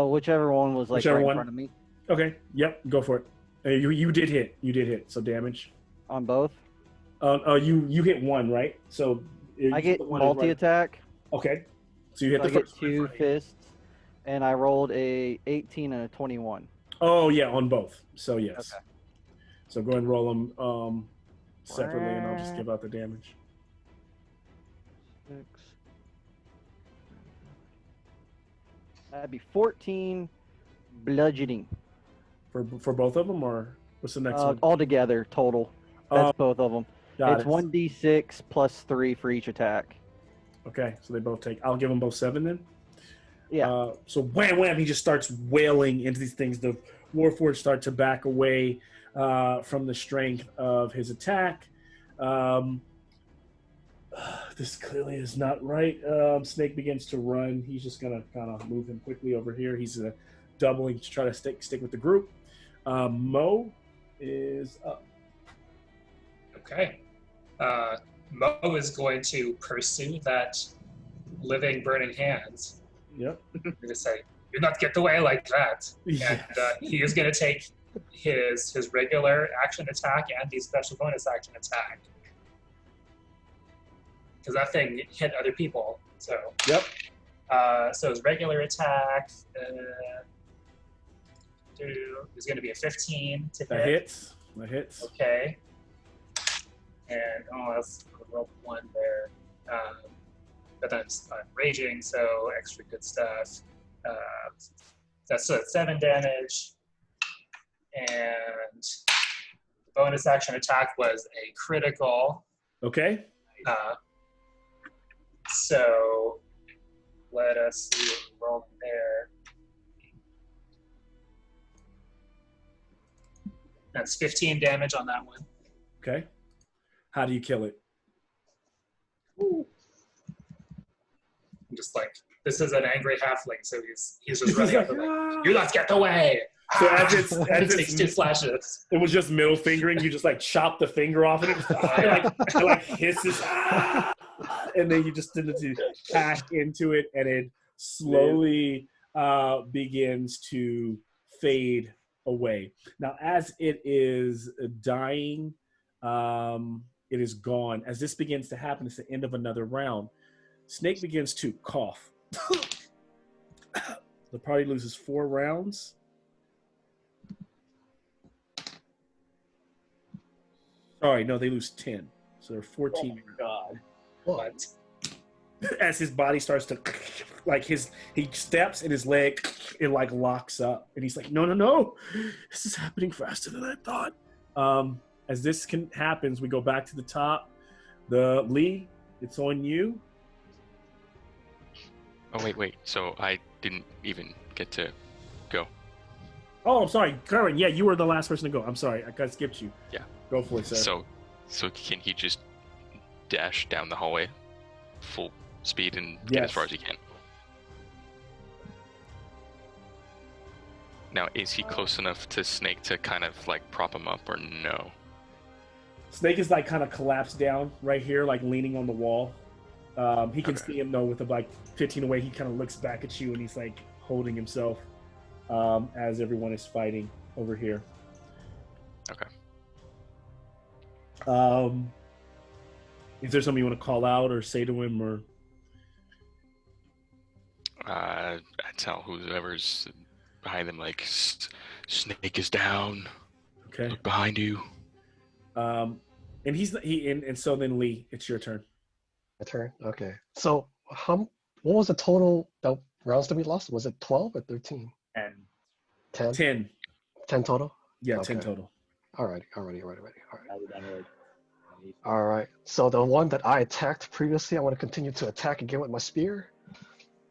Whichever one was like right in front of me. Okay. Yep. Go for it. You did hit. You did hit. So damage. On both? You hit one, right? So I get multi-attack. Okay. So you hit the first one. I get 2 fists, and I rolled a 18 and a 21. Oh, yeah, on both. So, yes. Okay. So go ahead and roll them separately, and I'll just give out the damage. 6. That'd be 14 bludgeoning. For both of them, or what's the next one? Altogether, total. That's both of them. It's 1d6 plus 3 for each attack. Okay, so they both take. I'll give them both 7 then. Yeah. So wham, wham, he just starts wailing into these things. The Warforged start to back away from the strength of his attack. This clearly is not right. Snake begins to run. He's just going to kind of move him quickly over here. He's doubling to try to stick with the group. Mo is up. Okay. Mo is going to pursue that living, burning hands. Yep. I'm going to say, "Do not get away like that." Yes. And he is going to take his regular action attack and the special bonus action attack. Because that thing hit other people. So. Yep. So his regular attack is going to be a 15 to hit. That hits. That hits. Okay. And that's roll 1 there. But then I'm raging, so extra good stuff. That's 7 damage. And the bonus action attack was a critical. Okay. So let us see what we're rolling there. That's 15 damage on that one. Okay. How do you kill it? I'm just like, this is an angry halfling, so he's just running up and like, "You not get away!" So as it takes 2 flashes. it was just middle fingering, you just like chop the finger off and it like hisses, and then you just tend to hack into it, and it slowly begins to fade away. Now, as it is dying, it is gone. As this begins to happen, it's the end of another round. Snake begins to cough. The party loses 4 rounds. Sorry, no, they lose 10. So they're 14. Oh my god. What? As his body starts to, like he steps and his leg, it like locks up. And he's like, no, this is happening faster than I thought. As this happens, we go back to the top. Lee, it's on you. Oh, wait. So I didn't even get to go. Oh, I'm sorry. Curran, yeah, you were the last person to go. I'm sorry. I kind of skipped you. Yeah. Go for it, sir. So can he just dash down the hallway full speed and get as far as he can? Now, is he close enough to Snake to kind of like prop him up, or no? Snake is like kind of collapsed down right here, like leaning on the wall. He can see him though with like 15 away. He kind of looks back at you and he's like holding himself as everyone is fighting over here. Okay. Is there something you want to call out or say to him, or? I tell whoever's behind them, like, Snake is down. Okay. Look behind you. And so then Lee, it's your turn. My turn. Okay. So what was the total rounds that we lost? Was it 12 or 13? 10. 10. 10 total? Yeah, Okay. 10 total. Alrighty. All right. So the one that I attacked previously, I want to continue to attack again with my spear.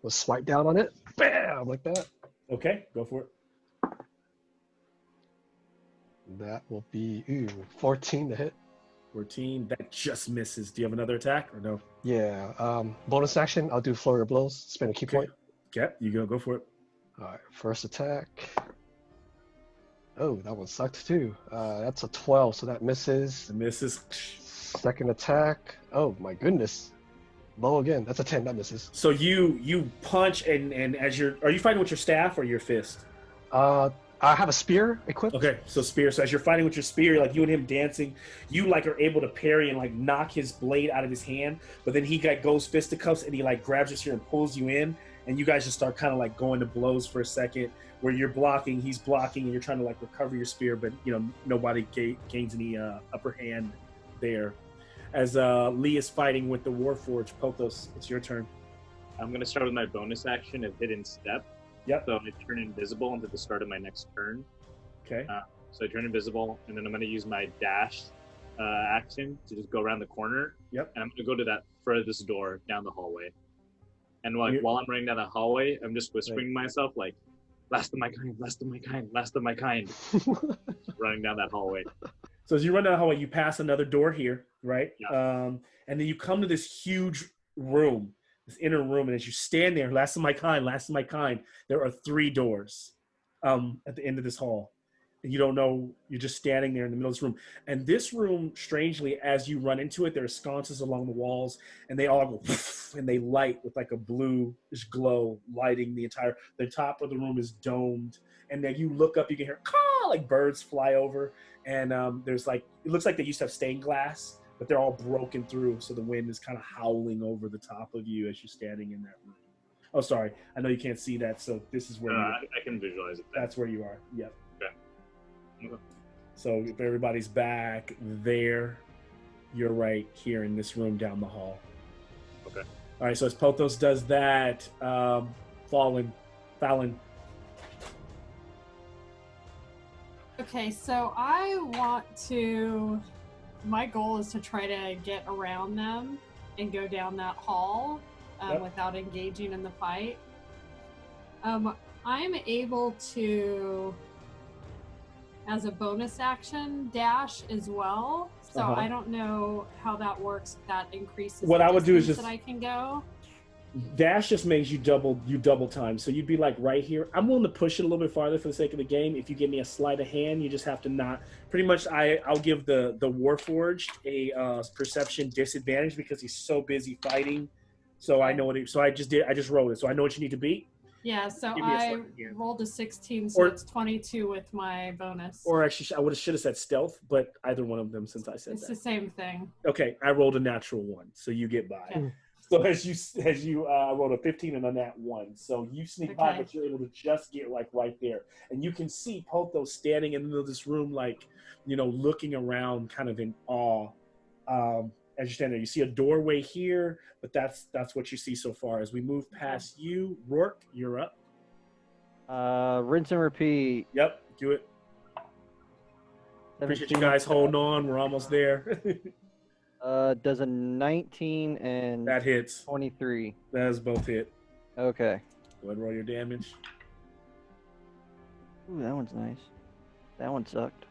We'll swipe down on it. Bam! Like that. Okay, go for it. That will be 14 to hit. 14. That just misses. Do you have another attack or no? Yeah. Bonus action, I'll do flurry of blows. Spend a key point. Okay, you go for it. All right. First attack. Oh, that one sucked too. That's a 12, so that misses. It misses. Second attack. Oh my goodness. Low again. That's a 10. That misses. So you punch and are you fighting with your staff or your fist? I have a spear equipped. Okay, so spear. So as you're fighting with your spear, like you and him dancing, you like are able to parry and like knock his blade out of his hand. But then he like goes fisticuffs and he like grabs your spear and pulls you in, and you guys just start kind of like going to blows for a second, where you're blocking, he's blocking, and you're trying to like recover your spear, but nobody gains any upper hand there. As Lee is fighting with the Warforged, Pothos, it's your turn. I'm going to start with my bonus action of Hidden Step. Yep. So I turn invisible until the start of my next turn. Okay. So I turn invisible, and then I'm going to use my dash action to just go around the corner. Yep. And I'm going to go to that furthest door down the hallway. And while I'm running down the hallway, I'm just whispering to myself, like, last of my kind, last of my kind, last of my kind. Running down that hallway. So as you run down the hallway, you pass another door here, right? Yeah. And then you come to this huge room, this inner room, and as you stand there, last of my kind, there are 3 doors at the end of this hall. You don't know. You're just standing there in the middle of this room. And this room, strangely, as you run into it, there are sconces along the walls, and they all go and they light with like a bluish glow, lighting the top of the room is domed. And then you look up, you can hear caw, like birds fly over. And there's like, it looks like they used to have stained glass, but they're all broken through. So the wind is kind of howling over the top of you as you're standing in that room. Oh, sorry. I know you can't see that. So this is where I can visualize it. that's where you are. Yep. Okay. So if everybody's back there, you're right here in this room down the hall. Okay. All right. So as Pothos does that, Fallon. Okay, so I want to. My goal is to try to get around them and go down that hall Yep. without engaging in the fight. I'm able to, as a bonus action, dash as well. So Uh-huh. I don't know how that works. If that increases What the I would do is distance just- that I can go. Dash just makes you double time. So you'd be like right here. I'm willing to push it a little bit farther for the sake of the game. If you give me a sleight of hand, you just have to not. Pretty much, I'll give the Warforged a perception disadvantage because he's so busy fighting. So I know what. So I just rolled it. So I know what you need to beat. Yeah, so Give me a I sleight of hand. rolled a 16, so Or- it's 22 with my bonus. Or actually, I should have said stealth, but either one of them since I said It's that. the same thing. Okay, I rolled a natural 1, so you get by. Okay. So as you rolled a 15 and a nat 1, so you sneak by, Okay. but you're able to just get like right there, and you can see Pothos standing in the middle of this room, like looking around, kind of in awe. As you stand there, you see a doorway here, but that's what you see so far. As we move past you, Rourke, you're up. Rinse and repeat. Yep, do it. Appreciate you 17, guys holding on. We're almost there. Does a 19 and That hits. 23. That is both hit. Okay. Go ahead and roll your damage. Ooh, that one's nice. That one sucked.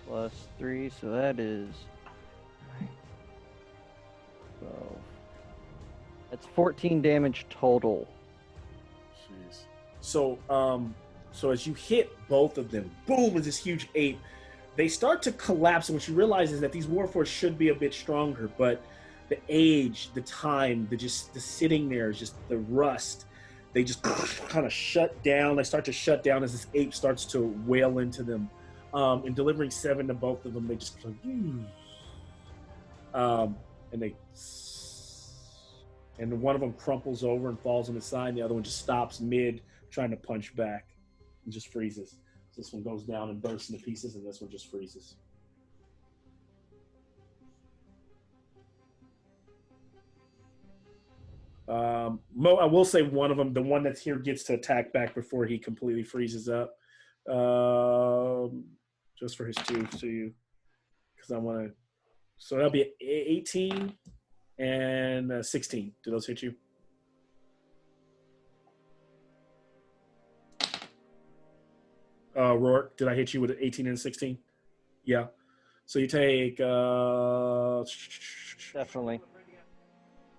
Plus 3, so that is 12. That's 14 damage total. Jeez. So as you hit both of them, boom, is this huge ape. They start to collapse, and what you realize is that these Warforged should be a bit stronger, but the age, the time, the sitting there, just the rust, they just kind of shut down. They start to shut down as this ape starts to wail into them. And delivering 7 to both of them, they just and one of them crumples over and falls on his side, and the other one just stops mid, trying to punch back, and just freezes. So this one goes down and bursts into pieces, and this one just freezes. I will say one of them, the one that's here, gets to attack back before he completely freezes up. Just for his 2 to you, because I want to. So that'll be 18 and 16. Do those hit you? Rourke, did I hit you with 18 and 16? Yeah. So you take Definitely.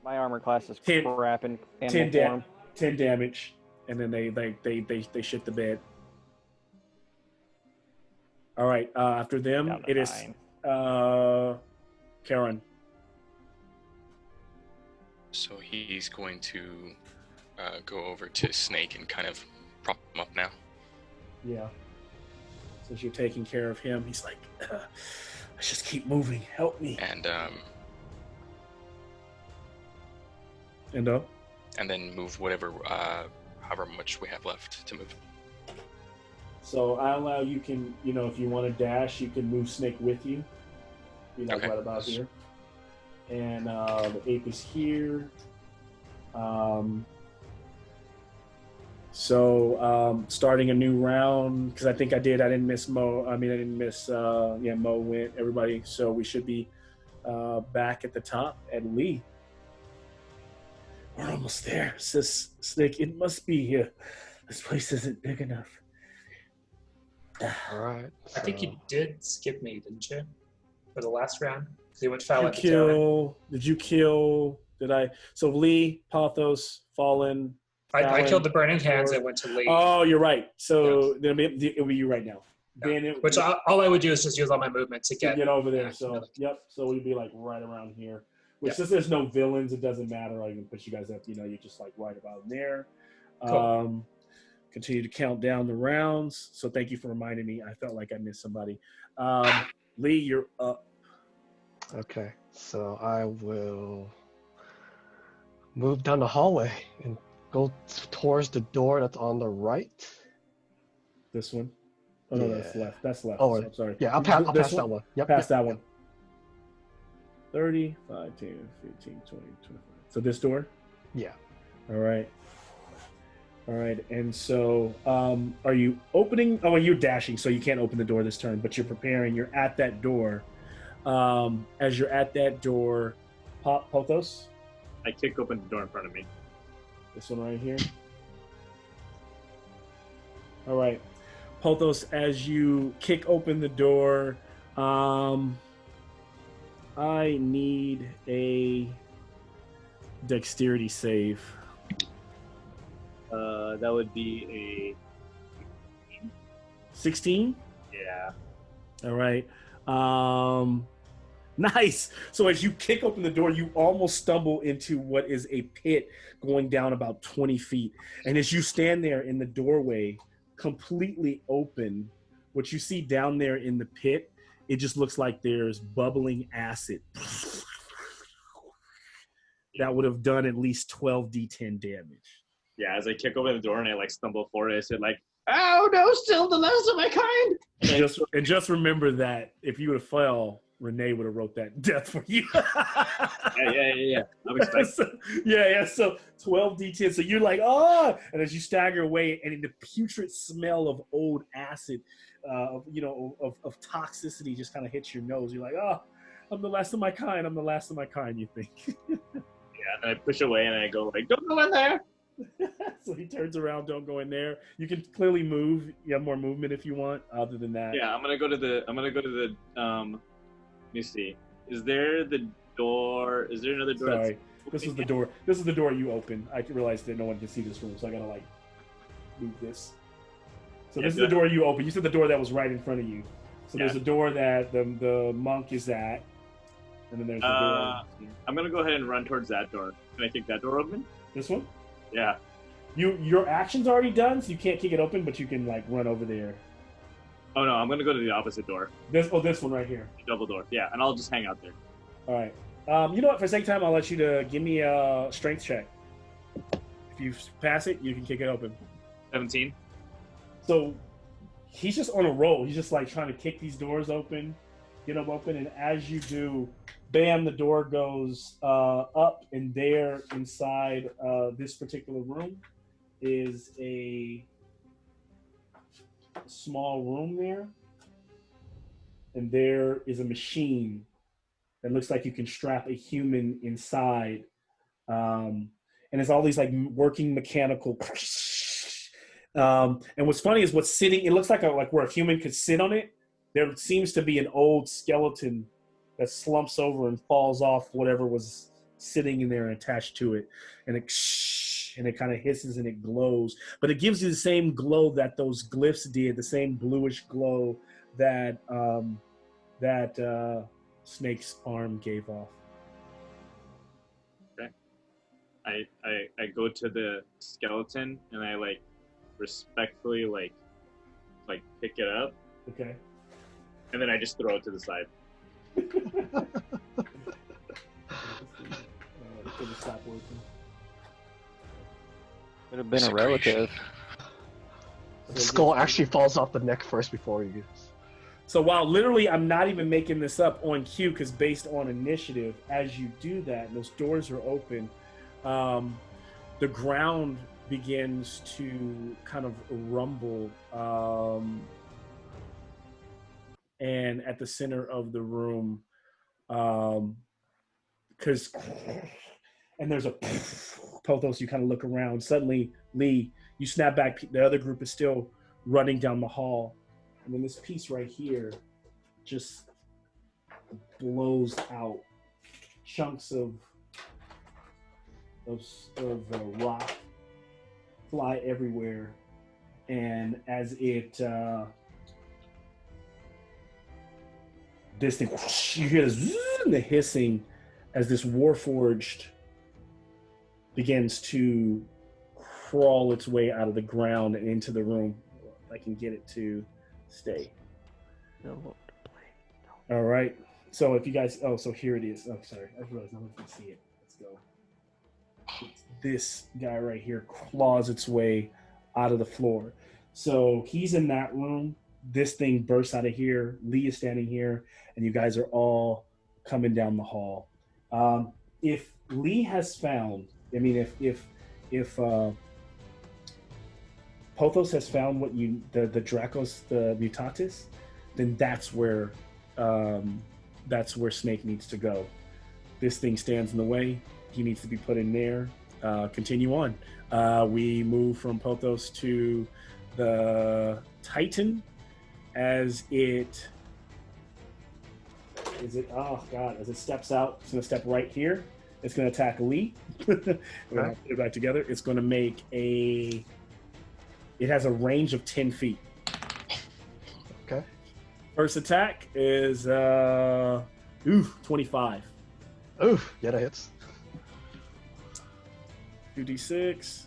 My armor class is 10 crap in 10, animal form. 10 damage, and then they shit the bed. All right. After them, Down to it is 9. Karen. So he's going to go over to Snake and kind of prop him up now. Yeah. Since you're taking care of him, he's like, let's just keep moving. Help me. And And then move whatever, however much we have left to move. So I allow you can, if you want to dash, you can move Snake with you. Be like Okay. right about here. And the ape is here. So starting a new round, because I think I didn't miss Mo. I didn't miss, Mo went, everybody. So we should be back at the top at Lee. We're almost there, says Snake. It must be here. This place isn't big enough. All right. I think you so- did skip me, didn't you? For the last round? You went Did foul you at the Tavern. kill? Did you kill? Did I? So Lee, Pothos, Fallen, I killed the burning hands or- and went to Lee. Oh, you're right. So then it'll be you right now. Yeah. Then Which all I would do is just use all my movement to to get get over there. back, So you know. yep. So we'd be like right around here. Which Yeah. since there's no villains, it doesn't matter. I can put you guys up. You know, you're just like right about there. Cool. Continue to count down the rounds. So thank you for reminding me. I felt like I missed somebody. Lee, you're up. Okay, so I will move down the hallway and go towards the door that's on the right. This one. Oh no, Yeah. that's left. That's left. Oh, So I'm sorry. Yeah, I'll You do pass this that one. Yep. Pass yep, that yep. one. 30, 5, 10, 15, 20, 25. So this door? Yeah. All right. All right. And so are you opening? Oh, you're dashing, so you can't open the door this turn, but you're preparing. You're at that door. As you're at that door, Pothos, I kick open the door in front of me. this one right here. All right. Pothos, as you kick open the door, I need a dexterity save. That would be 16? yeah. All right. Nice. So as you kick open the door, you almost stumble into what is a pit going down about 20 feet. And as you stand there in the doorway, completely open, what you see down there in the pit, it just looks like there's bubbling acid. That would have done at least 12d10 damage. Yeah, as I kick open the door and I like stumble forward, I said like, "Oh no, still the last of my kind." And just remember that if you would have fell, Rene would have wrote that death for you. Yeah. I'm expecting. So 12d10. So you're like, oh, and as you stagger away, and in the putrid smell of old acid, of toxicity just kind of hits your nose. You're like, oh, I'm the last of my kind. I'm the last of my kind. You think? Yeah, and I push away and I go like, "Don't go in there." So he turns around. Don't go in there. You can clearly move. You have more movement if you want. Other than that, Yeah, I'm gonna go to the. Let me see. Is there the door? Is there another door? Sorry, this is the door. This is the door you open. I realized that no one can see this room, so I gotta like move this. So this is the door you open. You said the door that was right in front of you. So there's a door that the monk is at, and then there's the door. I'm gonna go ahead and run towards that door. Can I kick that door open? This one? Yeah. Your action's already done, so you can't kick it open, but you can like run over there. Oh no, I'm gonna go to the opposite door. This one right here. The double door. Yeah, and I'll just hang out there. All right. You know what? For the sake of time, I'll let you to give me a strength check. If you pass it, you can kick it open. 17. So he's just on a roll. He's just like trying to kick these doors open, get them open, and as you do, bam, the door goes up, and there inside this particular room is a small room there, and there is a machine that looks like you can strap a human inside, and there's all these like working mechanical and what's funny is what's sitting, it looks like where a human could sit on it. There seems to be an old skeleton that slumps over and falls off whatever was sitting in there and attached to it, and it kind of hisses and it glows, but it gives you the same glow that those glyphs did, the same bluish glow that Snake's arm gave off. Okay. I go to the skeleton and I like respectfully like pick it up. Okay. And then I just throw it to the side. Could have been a relative. The skull actually falls off the neck first before you. So while literally I'm not even making this up on cue, because based on initiative, as you do that, those doors are open, the ground begins to kind of rumble, and at the center of the room, because and there's a Pothos, you kind of look around. Suddenly, Lee, you snap back. The other group is still running down the hall. And then this piece right here just blows out. Chunks of rock fly everywhere, and as it this thing, whoosh, you hear this zzz, the hissing as this Warforged begins to crawl its way out of the ground and into the room. If I can get it to stay. All right. So if you guys, so here it is. Oh, sorry, I realized no one can see it. Let's go. It's this guy right here claws its way out of the floor. So he's in that room. This thing bursts out of here. Lee is standing here, and you guys are all coming down the hall. If Lee has found, I mean, if Pothos has found what you the Dracos the Mutatis, then that's where Snake needs to go. This thing stands in the way. He needs to be put in there. Continue on. We move from Pothos to the Titan as it as it steps out. It's going to step right here. It's going to attack Lee. We're going to put it back together. It's going to make it has a range of 10 feet. Okay. First attack is 25. Oof, yeah, that hits. 2d6.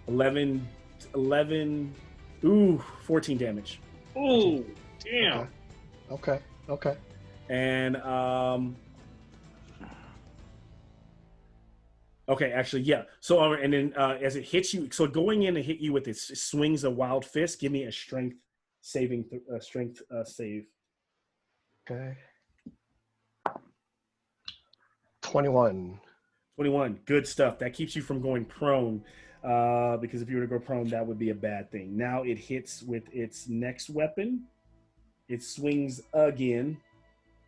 11, 14 damage. Oh, damn. Okay. And okay, actually, yeah. So and then as it hits you, so going in and hit you with it swings a wild fist. Give me a strength save. Okay. 21. 21. Good stuff. That keeps you from going prone. Because if you were to go prone, that would be a bad thing. Now it hits with its next weapon. It swings again.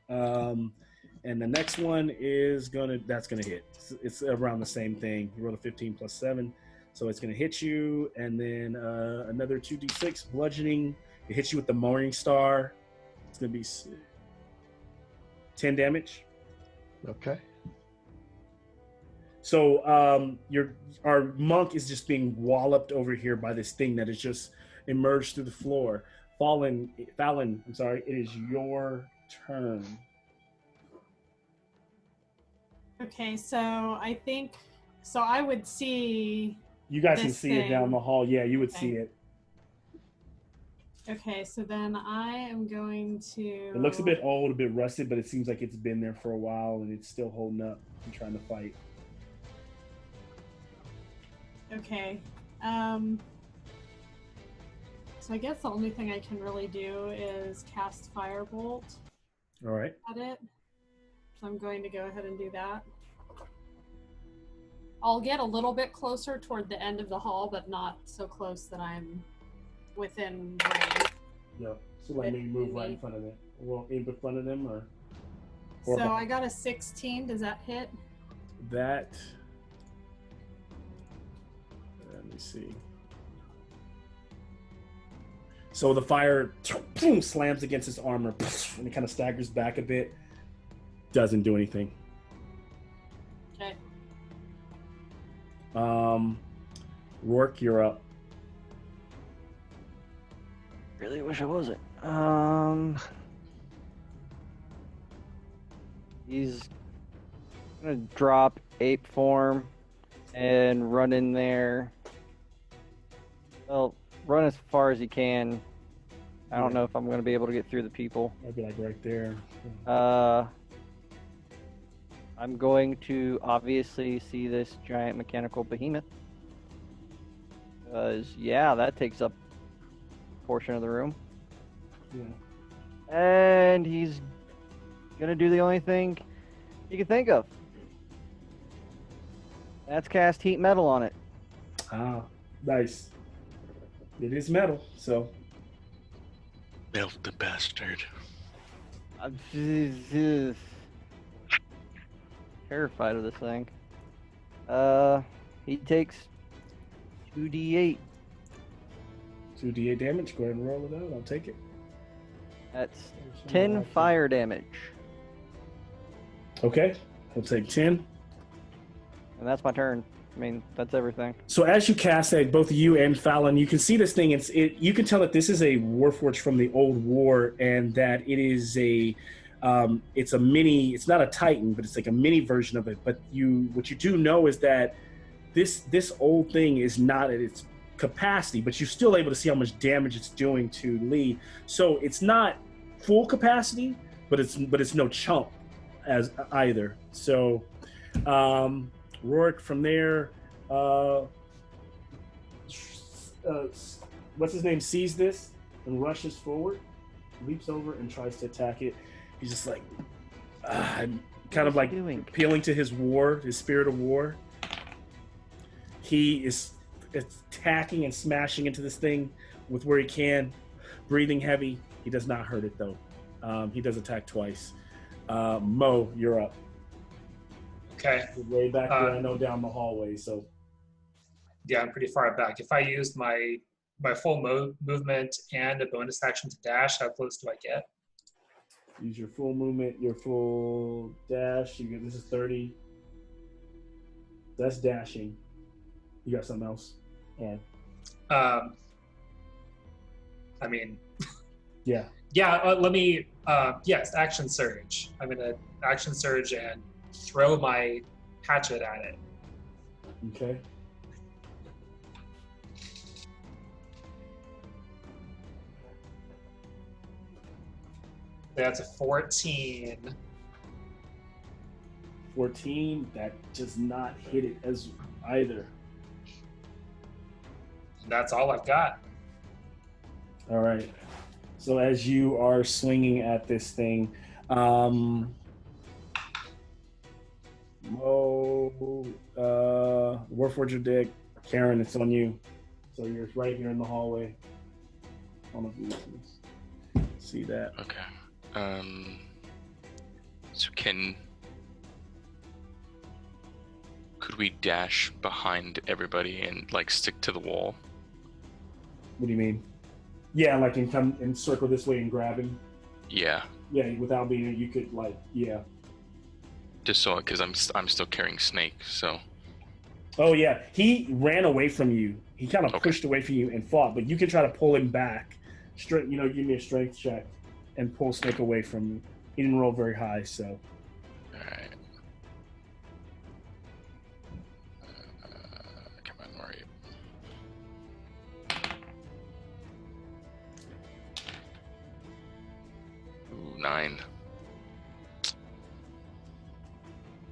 And the next one is that's gonna hit. It's around the same thing. You roll a 15 plus 7. So it's gonna hit you, and then another 2d6 bludgeoning. It hits you with the Mourning Star. It's gonna be 10 damage. Okay. So our monk is just being walloped over here by this thing that has just emerged through the floor. Fallon, I'm sorry, it is your turn. Okay, so I think I would see. You guys can this see it down thing. the hall. Yeah, you would Okay. see it. Okay, so then I am going to. It looks a bit old, a bit rusted, but it seems like it's been there for a while and it's still holding up and trying to fight. Okay. So I guess the only thing I can really do is cast Firebolt All right. at it. So I'm going to go ahead and do that. I'll get a little bit closer toward the end of the hall, but not so close that I'm within range. Yeah. So like maybe move right in front of it. Well, in front of them or So behind. I got a 16. Does that hit? That. Let me see. So the fire slams against his armor and it kind of staggers back a bit. Doesn't do anything. Okay. Rourke, you're up. Really wish I wasn't. He's gonna drop ape form and run in there. Well, run as far as he can. I don't know if I'm gonna be able to get through the people. I'd be like right there. I'm going to obviously see this giant mechanical behemoth. Because, yeah, that takes up a portion of the room. Yeah. And he's going to do the only thing he can think of. That's cast heat metal on it. Ah, nice. It is metal, so. Melt the bastard. I'm terrified of this thing. He takes 2d8. 2d8 damage. Go ahead and roll it out. I'll take it. That's 10 fire damage. Okay. I'll take 10. And that's my turn. I mean, that's everything. So as you cast that, both you and Fallon, you can see this thing. You can tell that this is a Warforged from the old war, and that it is it's a mini. It's not a Titan, but it's like a mini version of it. But what you do know is that this old thing is not at its capacity, but you're still able to see how much damage it's doing to Lee. So it's not full capacity, but it's no chump as either. So. Rourke from there, what's his name, sees this and rushes forward, leaps over and tries to attack it. He's just like, kind of like appealing to his spirit of war. He is attacking and smashing into this thing with where he can, breathing heavy. He does not hurt it though. He does attack twice. Mo, you're up. Okay. Way back there, I know, down the hallway. So yeah, I'm pretty far back. If I used my full movement and a bonus action to dash, how close do I get? Use your full movement, your full dash. This is 30. That's dashing. You got something else? Yeah. I mean. Yeah. Yeah. Let me. Yes. Action surge. I'm gonna action surge and throw my hatchet at it. Okay. That's a 14. 14. That does not hit it as either. That's all I've got. All right. So as you are swinging at this thing, Warforged Dick, Karen, it's on you. So you're right here in the hallway. On the see that. Okay. So could we dash behind everybody and like stick to the wall? What do you mean? Yeah, like and come and circle this way and grab him. Yeah. Yeah, without being, you could like, yeah. Just so, because I'm still carrying Snake, so. Oh yeah, he ran away from you. He kind of pushed away from you and fought, but you can try to pull him back. Straight, give me a strength check and pull Snake away from you. He didn't roll very high, so. All right. Come on, where are you? Ooh, 9.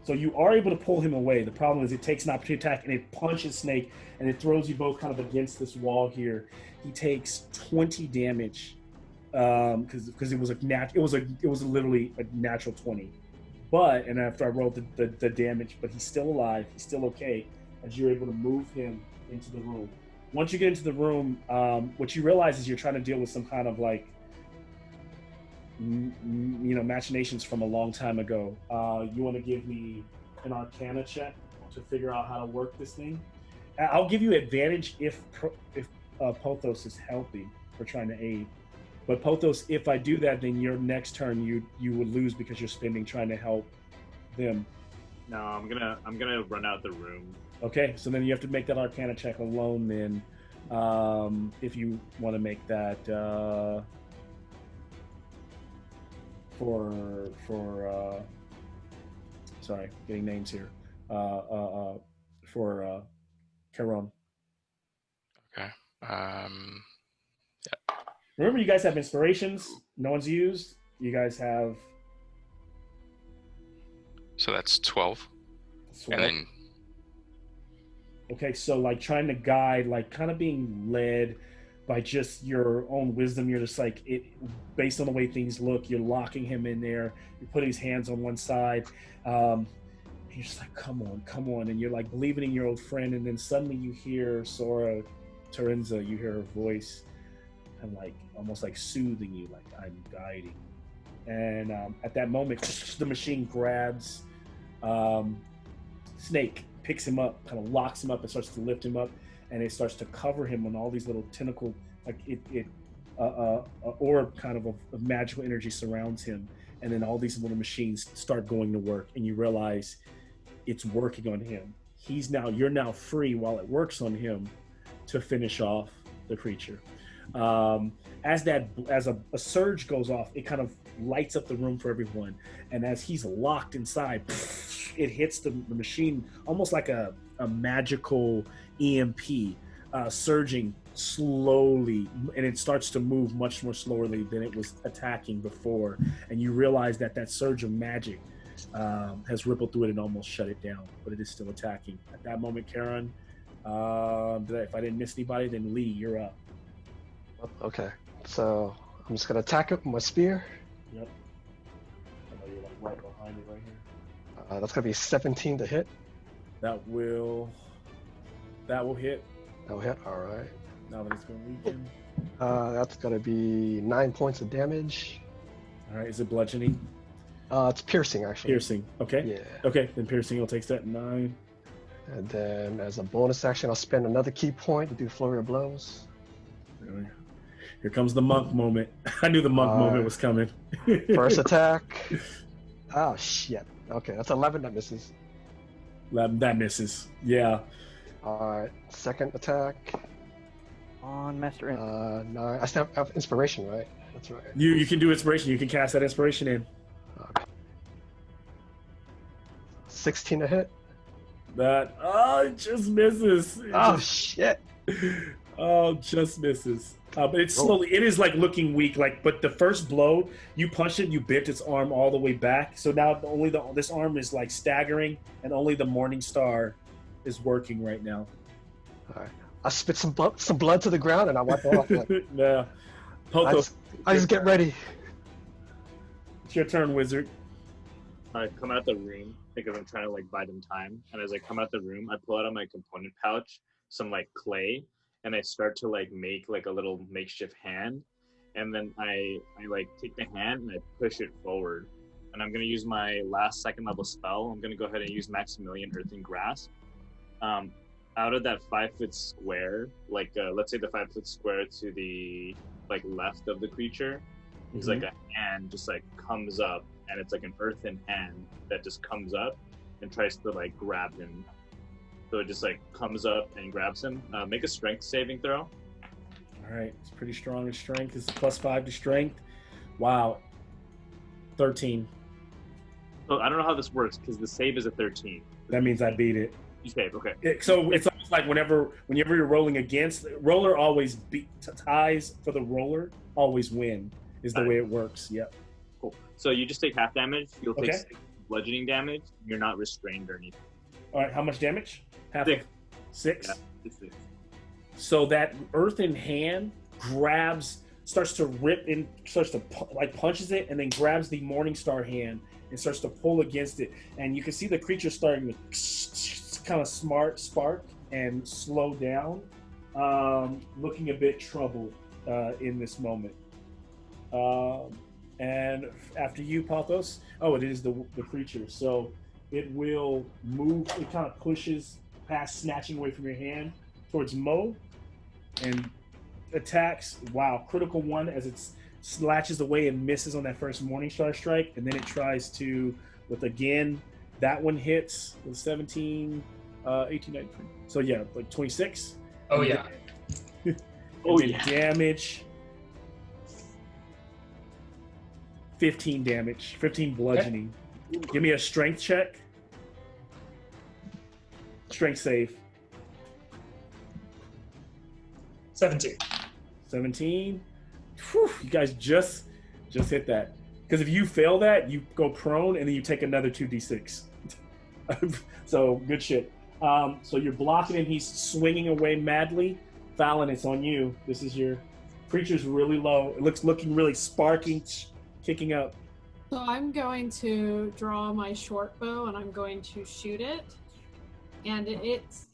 So you are able to pull him away. The problem is it takes an opportunity attack and it punches Snake and it throws you both kind of against this wall here. He takes 20 damage because it was literally a natural 20. But and after I rolled the damage, but he's still alive. He's still okay as you're able to move him into the room. Once you get into the room, what you realize is you're trying to deal with some kind of like machinations from a long time ago. You want to give me an Arcana check to figure out how to work this thing? I'll give you advantage if Pothos is helping or trying to aid. But Pothos, if I do that, then your next turn you would lose because you're spending trying to help them. No, I'm gonna run out the room. Okay, so then you have to make that Arcana check alone. Then, if you want to make that. For sorry, getting names here. For Caron. Okay. Yeah. Remember, you guys have inspirations. No one's used. You guys have. So that's 12. And then. Okay, so like trying to guide, like kind of being led by just your own wisdom. You're just like it based on the way things look. You're locking him in there. You're putting his hands on one side. You're just like, come on, and you're like believing in your old friend. And then suddenly you hear Sora Terenza. You hear her voice, and like almost like soothing you, like I'm guiding. And at that moment, the machine grabs Snake, picks him up, kind of locks him up, and starts to lift him up. And it starts to cover him on all these little tentacle, like orb kind of magical energy surrounds him. And then all these little machines start going to work, and you realize it's working on him. you're now free while it works on him to finish off the creature. As a surge goes off, it kind of lights up the room for everyone, and as he's locked inside, it hits the machine almost like a magical EMP, surging slowly, and it starts to move much more slowly than it was attacking before, and you realize that surge of magic has rippled through it and almost shut it down, but it is still attacking. At that moment, Karen, if I didn't miss anybody, then Lee, you're up. Okay, so I'm just gonna attack it with my spear. Yep. I know you're like right behind it right here. That's gonna be 17 to hit. That will hit. That will hit. All right. Now that it's going to weaken. That's gonna be 9 points of damage. All right. Is it bludgeoning? It's piercing actually. Piercing. Okay. Yeah. Okay. Then piercing will take that 9. And then as a bonus action, I'll spend another key point to do flurry of blows. Here comes the monk moment. I knew the monk moment was coming. First attack. Oh shit. Okay, that's 11 that misses. That misses. Yeah. Alright, second attack. On Master Imp. 9. I still have inspiration, right? That's right. You can do inspiration. You can cast that inspiration in. Okay. 16 to hit. It just misses. Shit. Just misses. But it's slowly. It is like looking weak. But the first blow, you punched it, you bent its arm all the way back. So now this arm is like staggering, and only the Morning Star is working right now. All right. I spit some blood to the ground, and I wipe it off. Yeah. I just get ready. It's your turn, wizard. I come out the room because I'm trying to like buy them time, and as I come out the room, I pull out of my component pouch some like clay. And I start to like make like a little makeshift hand, and then I like take the hand and I push it forward, and I'm gonna use my last 2nd level spell. I'm gonna go ahead and use Maximilian Earthen Grasp. Out of that 5-foot square, like let's say the 5-foot square to the like left of the creature, is like a hand just like comes up, and it's like an earthen hand that just comes up and tries to like grab him. So it just like comes up and grabs him. Make a strength saving throw. All right, it's pretty strong in strength. It's +5 to strength. Wow. 13. So I don't know how this works because the save is a 13. That means I beat it. You save, okay. So it's almost like whenever you're rolling against, roller always ties for the roller always win is the way it works. Yep. Cool. So you just take half damage. You'll take 6 bludgeoning damage. You're not restrained or anything. All right, how much damage? Half 6. Of 6? Yeah, 6. So that earthen hand starts to rip and starts to punches it, and then grabs the Morning Star hand and starts to pull against it. And you can see the creature starting to kind of spark and slow down, looking a bit troubled in this moment. And after you, Pothos, it is the creature. So it will move, it kind of pushes past, snatching away from your hand towards Mo, and attacks. Wow, critical 1 as it latches away and misses on that first Morning Star strike, and then it tries to, with again, that one hits with 17, 18, 19. So yeah, like 26. Oh yeah. Damage. 15 damage, 15 bludgeoning. Okay. Give me a strength check. Strength save. 17. 17. Whew, you guys just hit that. Because if you fail that, you go prone and then you take another 2d6. So good shit. So you're blocking him. He's swinging away madly. Fallon, it's on you. This is your creature's really low. It looking really sparking, kicking up. So I'm going to draw my short bow and I'm going to shoot it. And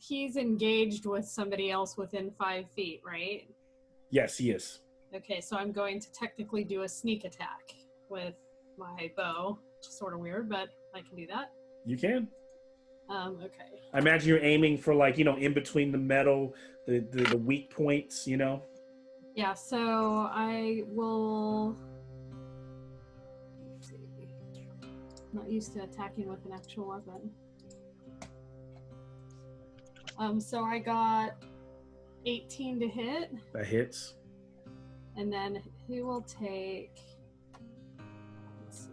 he's engaged with somebody else within 5 feet, right? Yes, he is. Okay, so I'm going to technically do a sneak attack with my bow, which is sort of weird, but I can do that. You can. Okay. I imagine you're aiming for in between the metal, the weak points, Yeah, so I will... Let's see. I'm not used to attacking with an actual weapon. So I got 18 to hit, That hits. and then he will take. Let's see.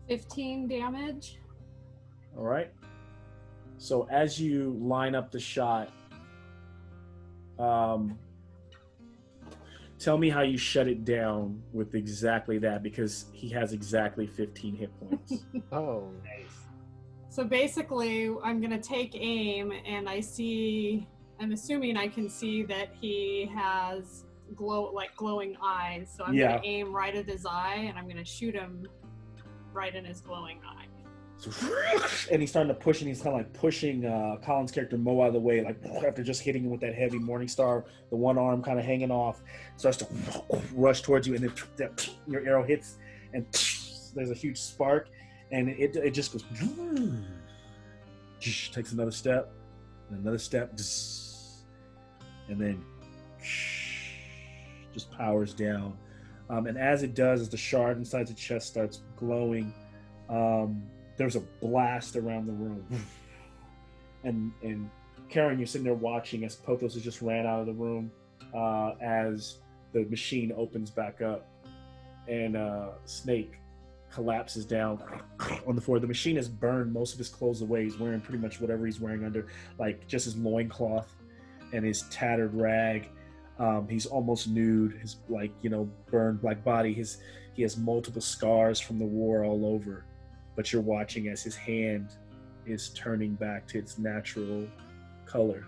$15 damage. All right. So as you line up the shot, tell me how you shut it down with exactly that, because he has exactly 15 hit points. Oh. So basically, I'm gonna take aim, and I'm assuming I can see that he has glowing eyes. So I'm gonna aim right at his eye, and I'm gonna shoot him right in his glowing eye. So, and he's starting to push, and he's kind of like pushing Colin's character Mo out of the way, like after just hitting him with that heavy Morning Star, the one arm kind of hanging off, starts to rush towards you, and then your arrow hits, and there's a huge spark, and it just goes, takes another step, and then just powers down. And as it does, as the shard inside the chest starts glowing, there's a blast around the room. And Karen, you're sitting there watching as Pothos has just ran out of the room, as the machine opens back up, and Snake collapses down on the floor. The machine has burned most of his clothes away. He's wearing pretty much whatever he's wearing under, like just his loincloth and his tattered rag. He's almost nude. His burned black body. He has multiple scars from the war all over. But you're watching as his hand is turning back to its natural color.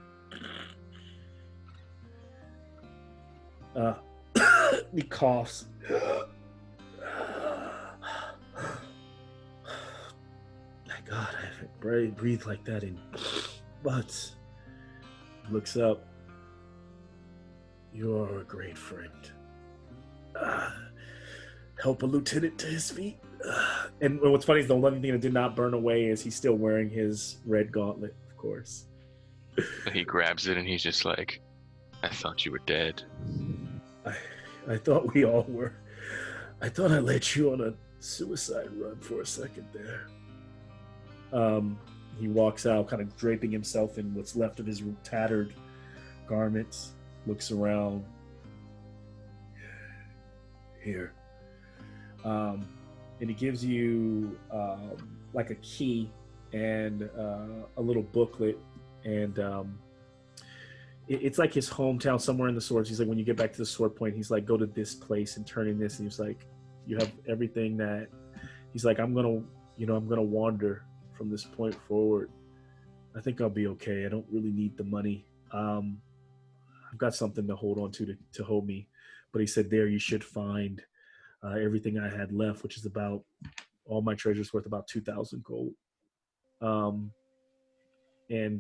He coughs. My God, I haven't breathed like that in months. Looks up. You're a great friend. Help a lieutenant to his feet. And what's funny is the one thing that did not burn away is he's still wearing his red gauntlet, of course. He grabs it and he's just like, I thought you were dead. I thought we all were. I thought I let you on a suicide run for a second there. He walks out, kind of draping himself in what's left of his tattered garments, looks around. Here. And he gives you like a key and a little booklet, and it's like his hometown somewhere in the swords. He's like, when you get back to the sword point, he's like, go to this place and turn in this, and he's like, you have everything that he's like, I'm gonna wander from this point forward. I think I'll be okay. I don't really need the money. I've got something to hold on to hold me. But he said, there you should find everything I had left, which is about all my treasures worth about 2,000 gold. He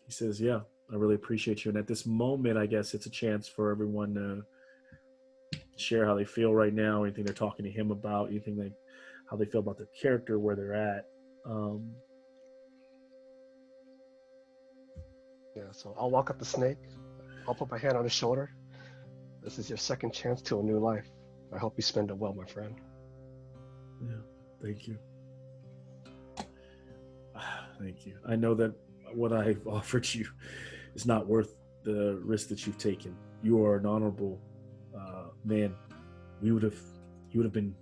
says, yeah, I really appreciate you. And at this moment, I guess it's a chance for everyone to share how they feel right now, anything they're talking to him about, how they feel about their character, where they're at. Yeah, so I'll walk up to Snake. I'll put my hand on his shoulder. This is your second chance to a new life. I hope you spend it well, my friend. Yeah, thank you. Thank you. I know that what I've offered you is not worth the risk that you've taken. You are an honorable man. You would have been,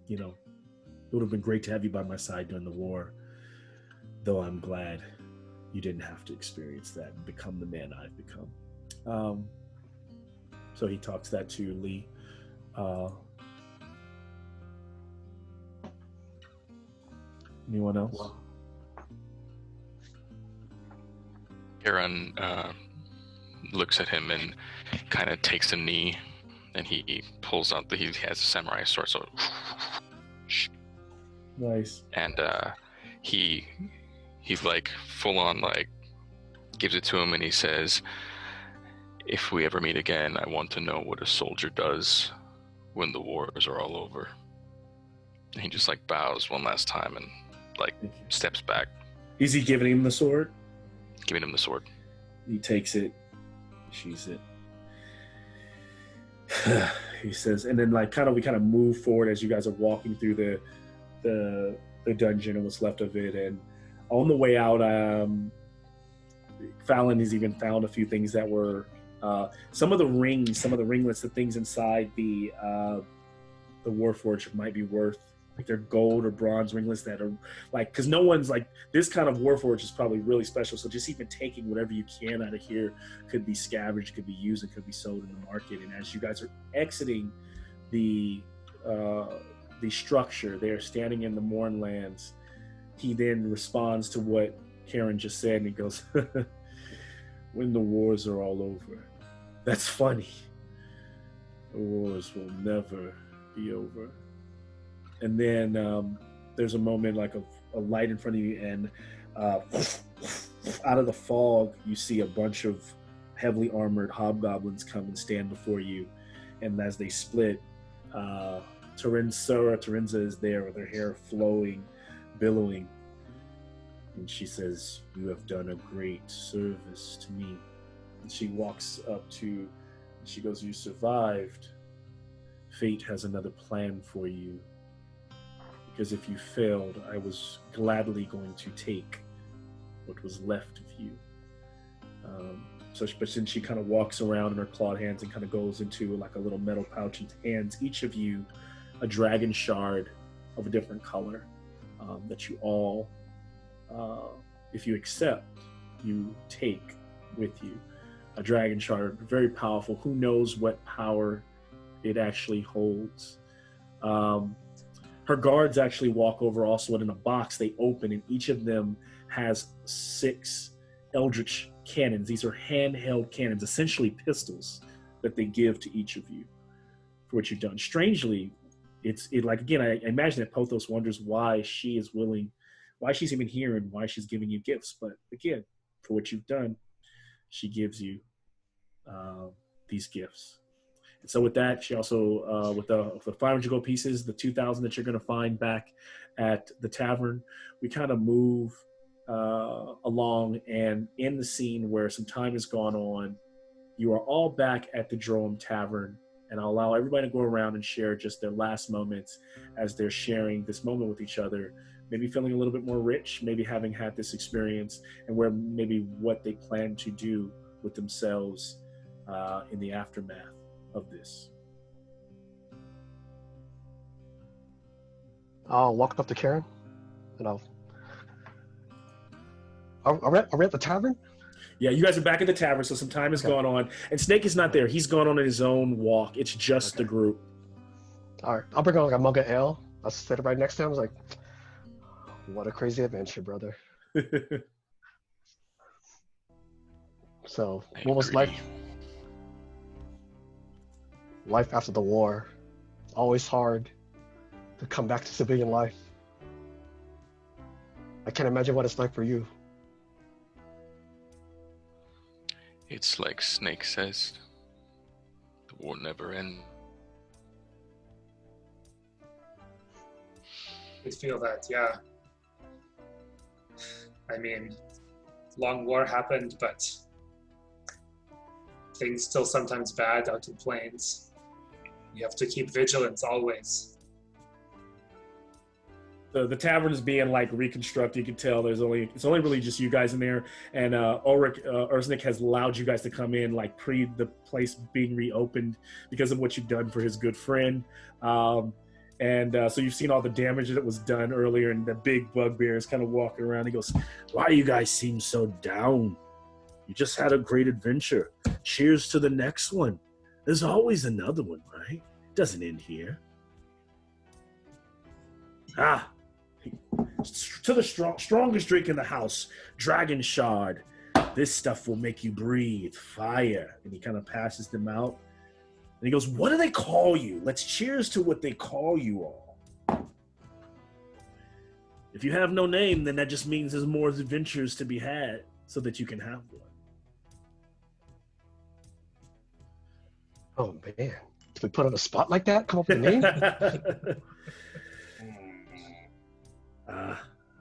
it would have been great to have you by my side during the war. Though I'm glad you didn't have to experience that and become the man I've become. So he talks that to Lee. Anyone else? Aaron looks at him and kind of takes a knee, and he pulls out he has a samurai sword, so nice. And he's like full on, like, gives it to him, and he says, if we ever meet again, I want to know what a soldier does when the wars are all over. And he just like bows one last time and like steps back. Is he giving him the sword? Giving him the sword. He takes it, She's it. He says, and then like we kind of move forward as you guys are walking through the dungeon and what's left of it. And on the way out, Fallon has even found a few things that were some of the rings, some of the ringlets, the things inside the Warforged might be worth, like they're gold or bronze ringlets that are like, because no one's like, this kind of Warforged is probably really special. So just even taking whatever you can out of here could be scavenged, could be used, and could be sold in the market. And as you guys are exiting the structure, they're standing in the Mournlands. He then responds to what Karen just said, and he goes, "When the wars are all over, that's funny. The wars will never be over." And then there's a moment like a light in front of you, and out of the fog, you see a bunch of heavily armored hobgoblins come and stand before you. And as they split, Terenza is there with her hair flowing, billowing. And she says, "You have done a great service to me." And she walks up to, she goes, "You survived. Fate has another plan for you. Because if you failed, I was gladly going to take what was left of you." But then she kind of walks around in her clawed hands and kind of goes into like a little metal pouch and hands each of you a dragon shard of a different color that you all, if you accept, you take with you. A dragon shard, very powerful. Who knows what power it actually holds. Her guards actually walk over also, and in a box they open, and each of them has 6 eldritch cannons. These are handheld cannons, essentially pistols that they give to each of you for what you've done. Strangely, like, again, I imagine that Pothos wonders why she is willing, why she's even here and why she's giving you gifts. But again, for what you've done, she gives you these gifts. And so with that, she also, with the 500 gold pieces, the 2,000 that you're going to find back at the tavern, we kind of move along, and in the scene where some time has gone on, you are all back at the Drome Tavern, and I'll allow everybody to go around and share just their last moments as they're sharing this moment with each other, maybe feeling a little bit more rich, maybe having had this experience, and where maybe what they plan to do with themselves in the aftermath of this. I'll walk up to Karen, and are we at the tavern? Yeah, you guys are back at the tavern, so some time has gone on. And Snake is not there. He's gone on his own walk. It's just the group. All right, I'll bring on like a mug of ale. I'll sit right next to him. I was like, "What a crazy adventure, brother." So, what was life after the war? Always hard to come back to civilian life. I can't imagine what it's like for you. It's like Snake says, the war never ends. I feel that, yeah. I mean, long war happened, but things still sometimes bad out in plains. You have to keep vigilance always. The tavern is being like reconstructed. You can tell it's only really just you guys in there, and Ulrich Erznick has allowed you guys to come in like pre the place being reopened because of what you've done for his good friend. So you've seen all the damage that was done earlier, and the big bugbear is kind of walking around. He goes, "Why do you guys seem so down? You just had a great adventure. Cheers to the next one. There's always another one, right? It doesn't end here." To the strongest drink in the house, Dragon Shard. This stuff will make you breathe fire. And he kind of passes them out. And he goes, "What do they call you? Let's cheers to what they call you all. If you have no name, then that just means there's more adventures to be had so that you can have one." Oh man, did we put on a spot like that? Come up with a name?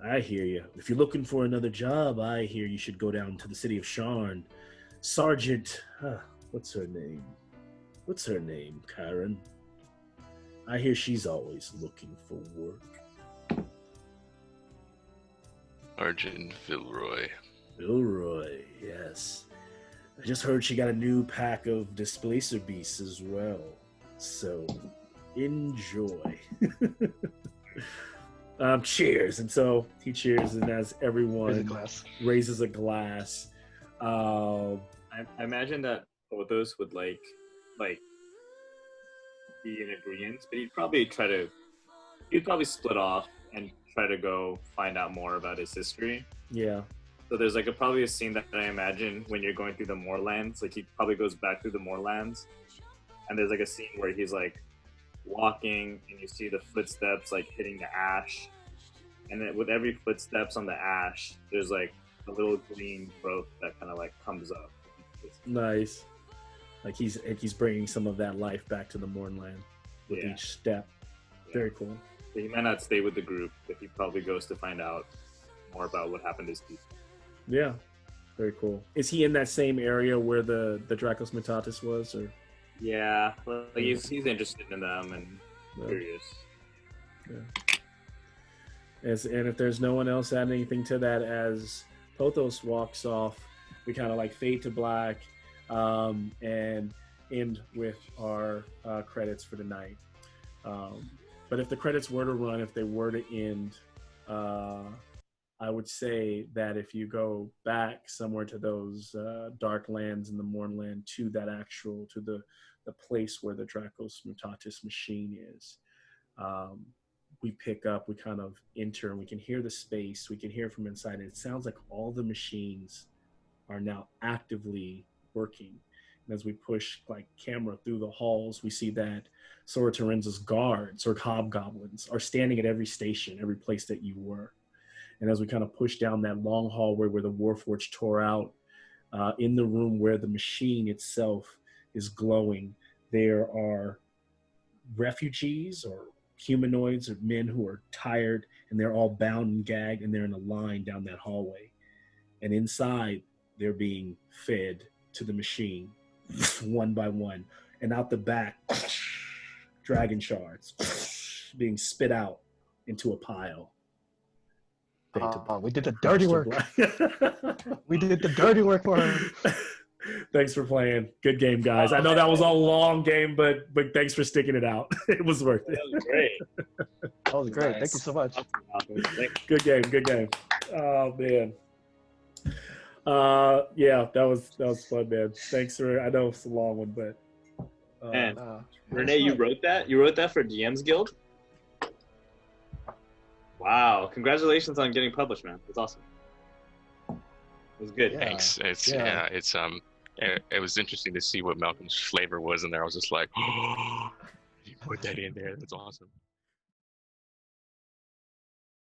I hear you. If you're looking for another job, I hear you should go down to the city of Sharn. Sergeant, what's her name? What's her name, Karen? I hear she's always looking for work. Sergeant Vilroy. Vilroy, yes. I just heard she got a new pack of displacer beasts as well. So, enjoy. Cheers. And so he cheers, and as everyone raises a glass. I imagine that Porthos would like be in agreement, but he'd probably split off and try to go find out more about his history. Yeah. So there's like probably a scene that I imagine when you're going through the moorlands. Like he probably goes back through the moorlands, and there's like a scene where he's like walking, and you see the footsteps like hitting the ash, and then with every footsteps on the ash, there's like a little green growth that kind of like comes up. Nice. Like he's bringing some of that life back to the moorland with each step. Very cool. So he might not stay with the group, but he probably goes to find out more about what happened to his people. Yeah, very cool. Is he in that same area where the Dracos Mutatis was, or? Yeah, like he's interested in them and curious. Yeah. And if there's no one else adding anything to that, as Porthos walks off, we kind of like fade to black and end with our credits for the night. But if the credits were to run, if they were to end, I would say that if you go back somewhere to those dark lands in the Mournland, to the place where the Dracos Mutatis machine is, we pick up, we kind of enter, and we can hear the space, we can hear from inside, and it sounds like all the machines are now actively working. And as we push like camera through the halls, we see that Sora Terenza's guards or hobgoblins are standing at every station, every place that you were. And as we kind of push down that long hallway where the Warforged tore out, in the room where the machine itself is glowing, there are refugees or humanoids or men who are tired, and they're all bound and gagged, and they're in a line down that hallway. And inside, they're being fed to the machine one by one. And out the back, dragon shards being spit out into a pile. We did the dirty work. We did the dirty work for him. Thanks for playing. Good game, guys. I know that was a long game, but thanks for sticking it out. It was worth it. That was great. That was great. Nice. Thank you so much. Good game. Good game. Oh man. Yeah, that was fun, man. Thanks for. I know it's a long one, but. And Rene, you wrote that? You wrote that for DM's Guild? Wow! Congratulations on getting published, man. That's awesome. It was good. Yeah. Thanks. It was interesting to see what Malcolm's flavor was in there. I was just like, oh, you put that in there. That's awesome.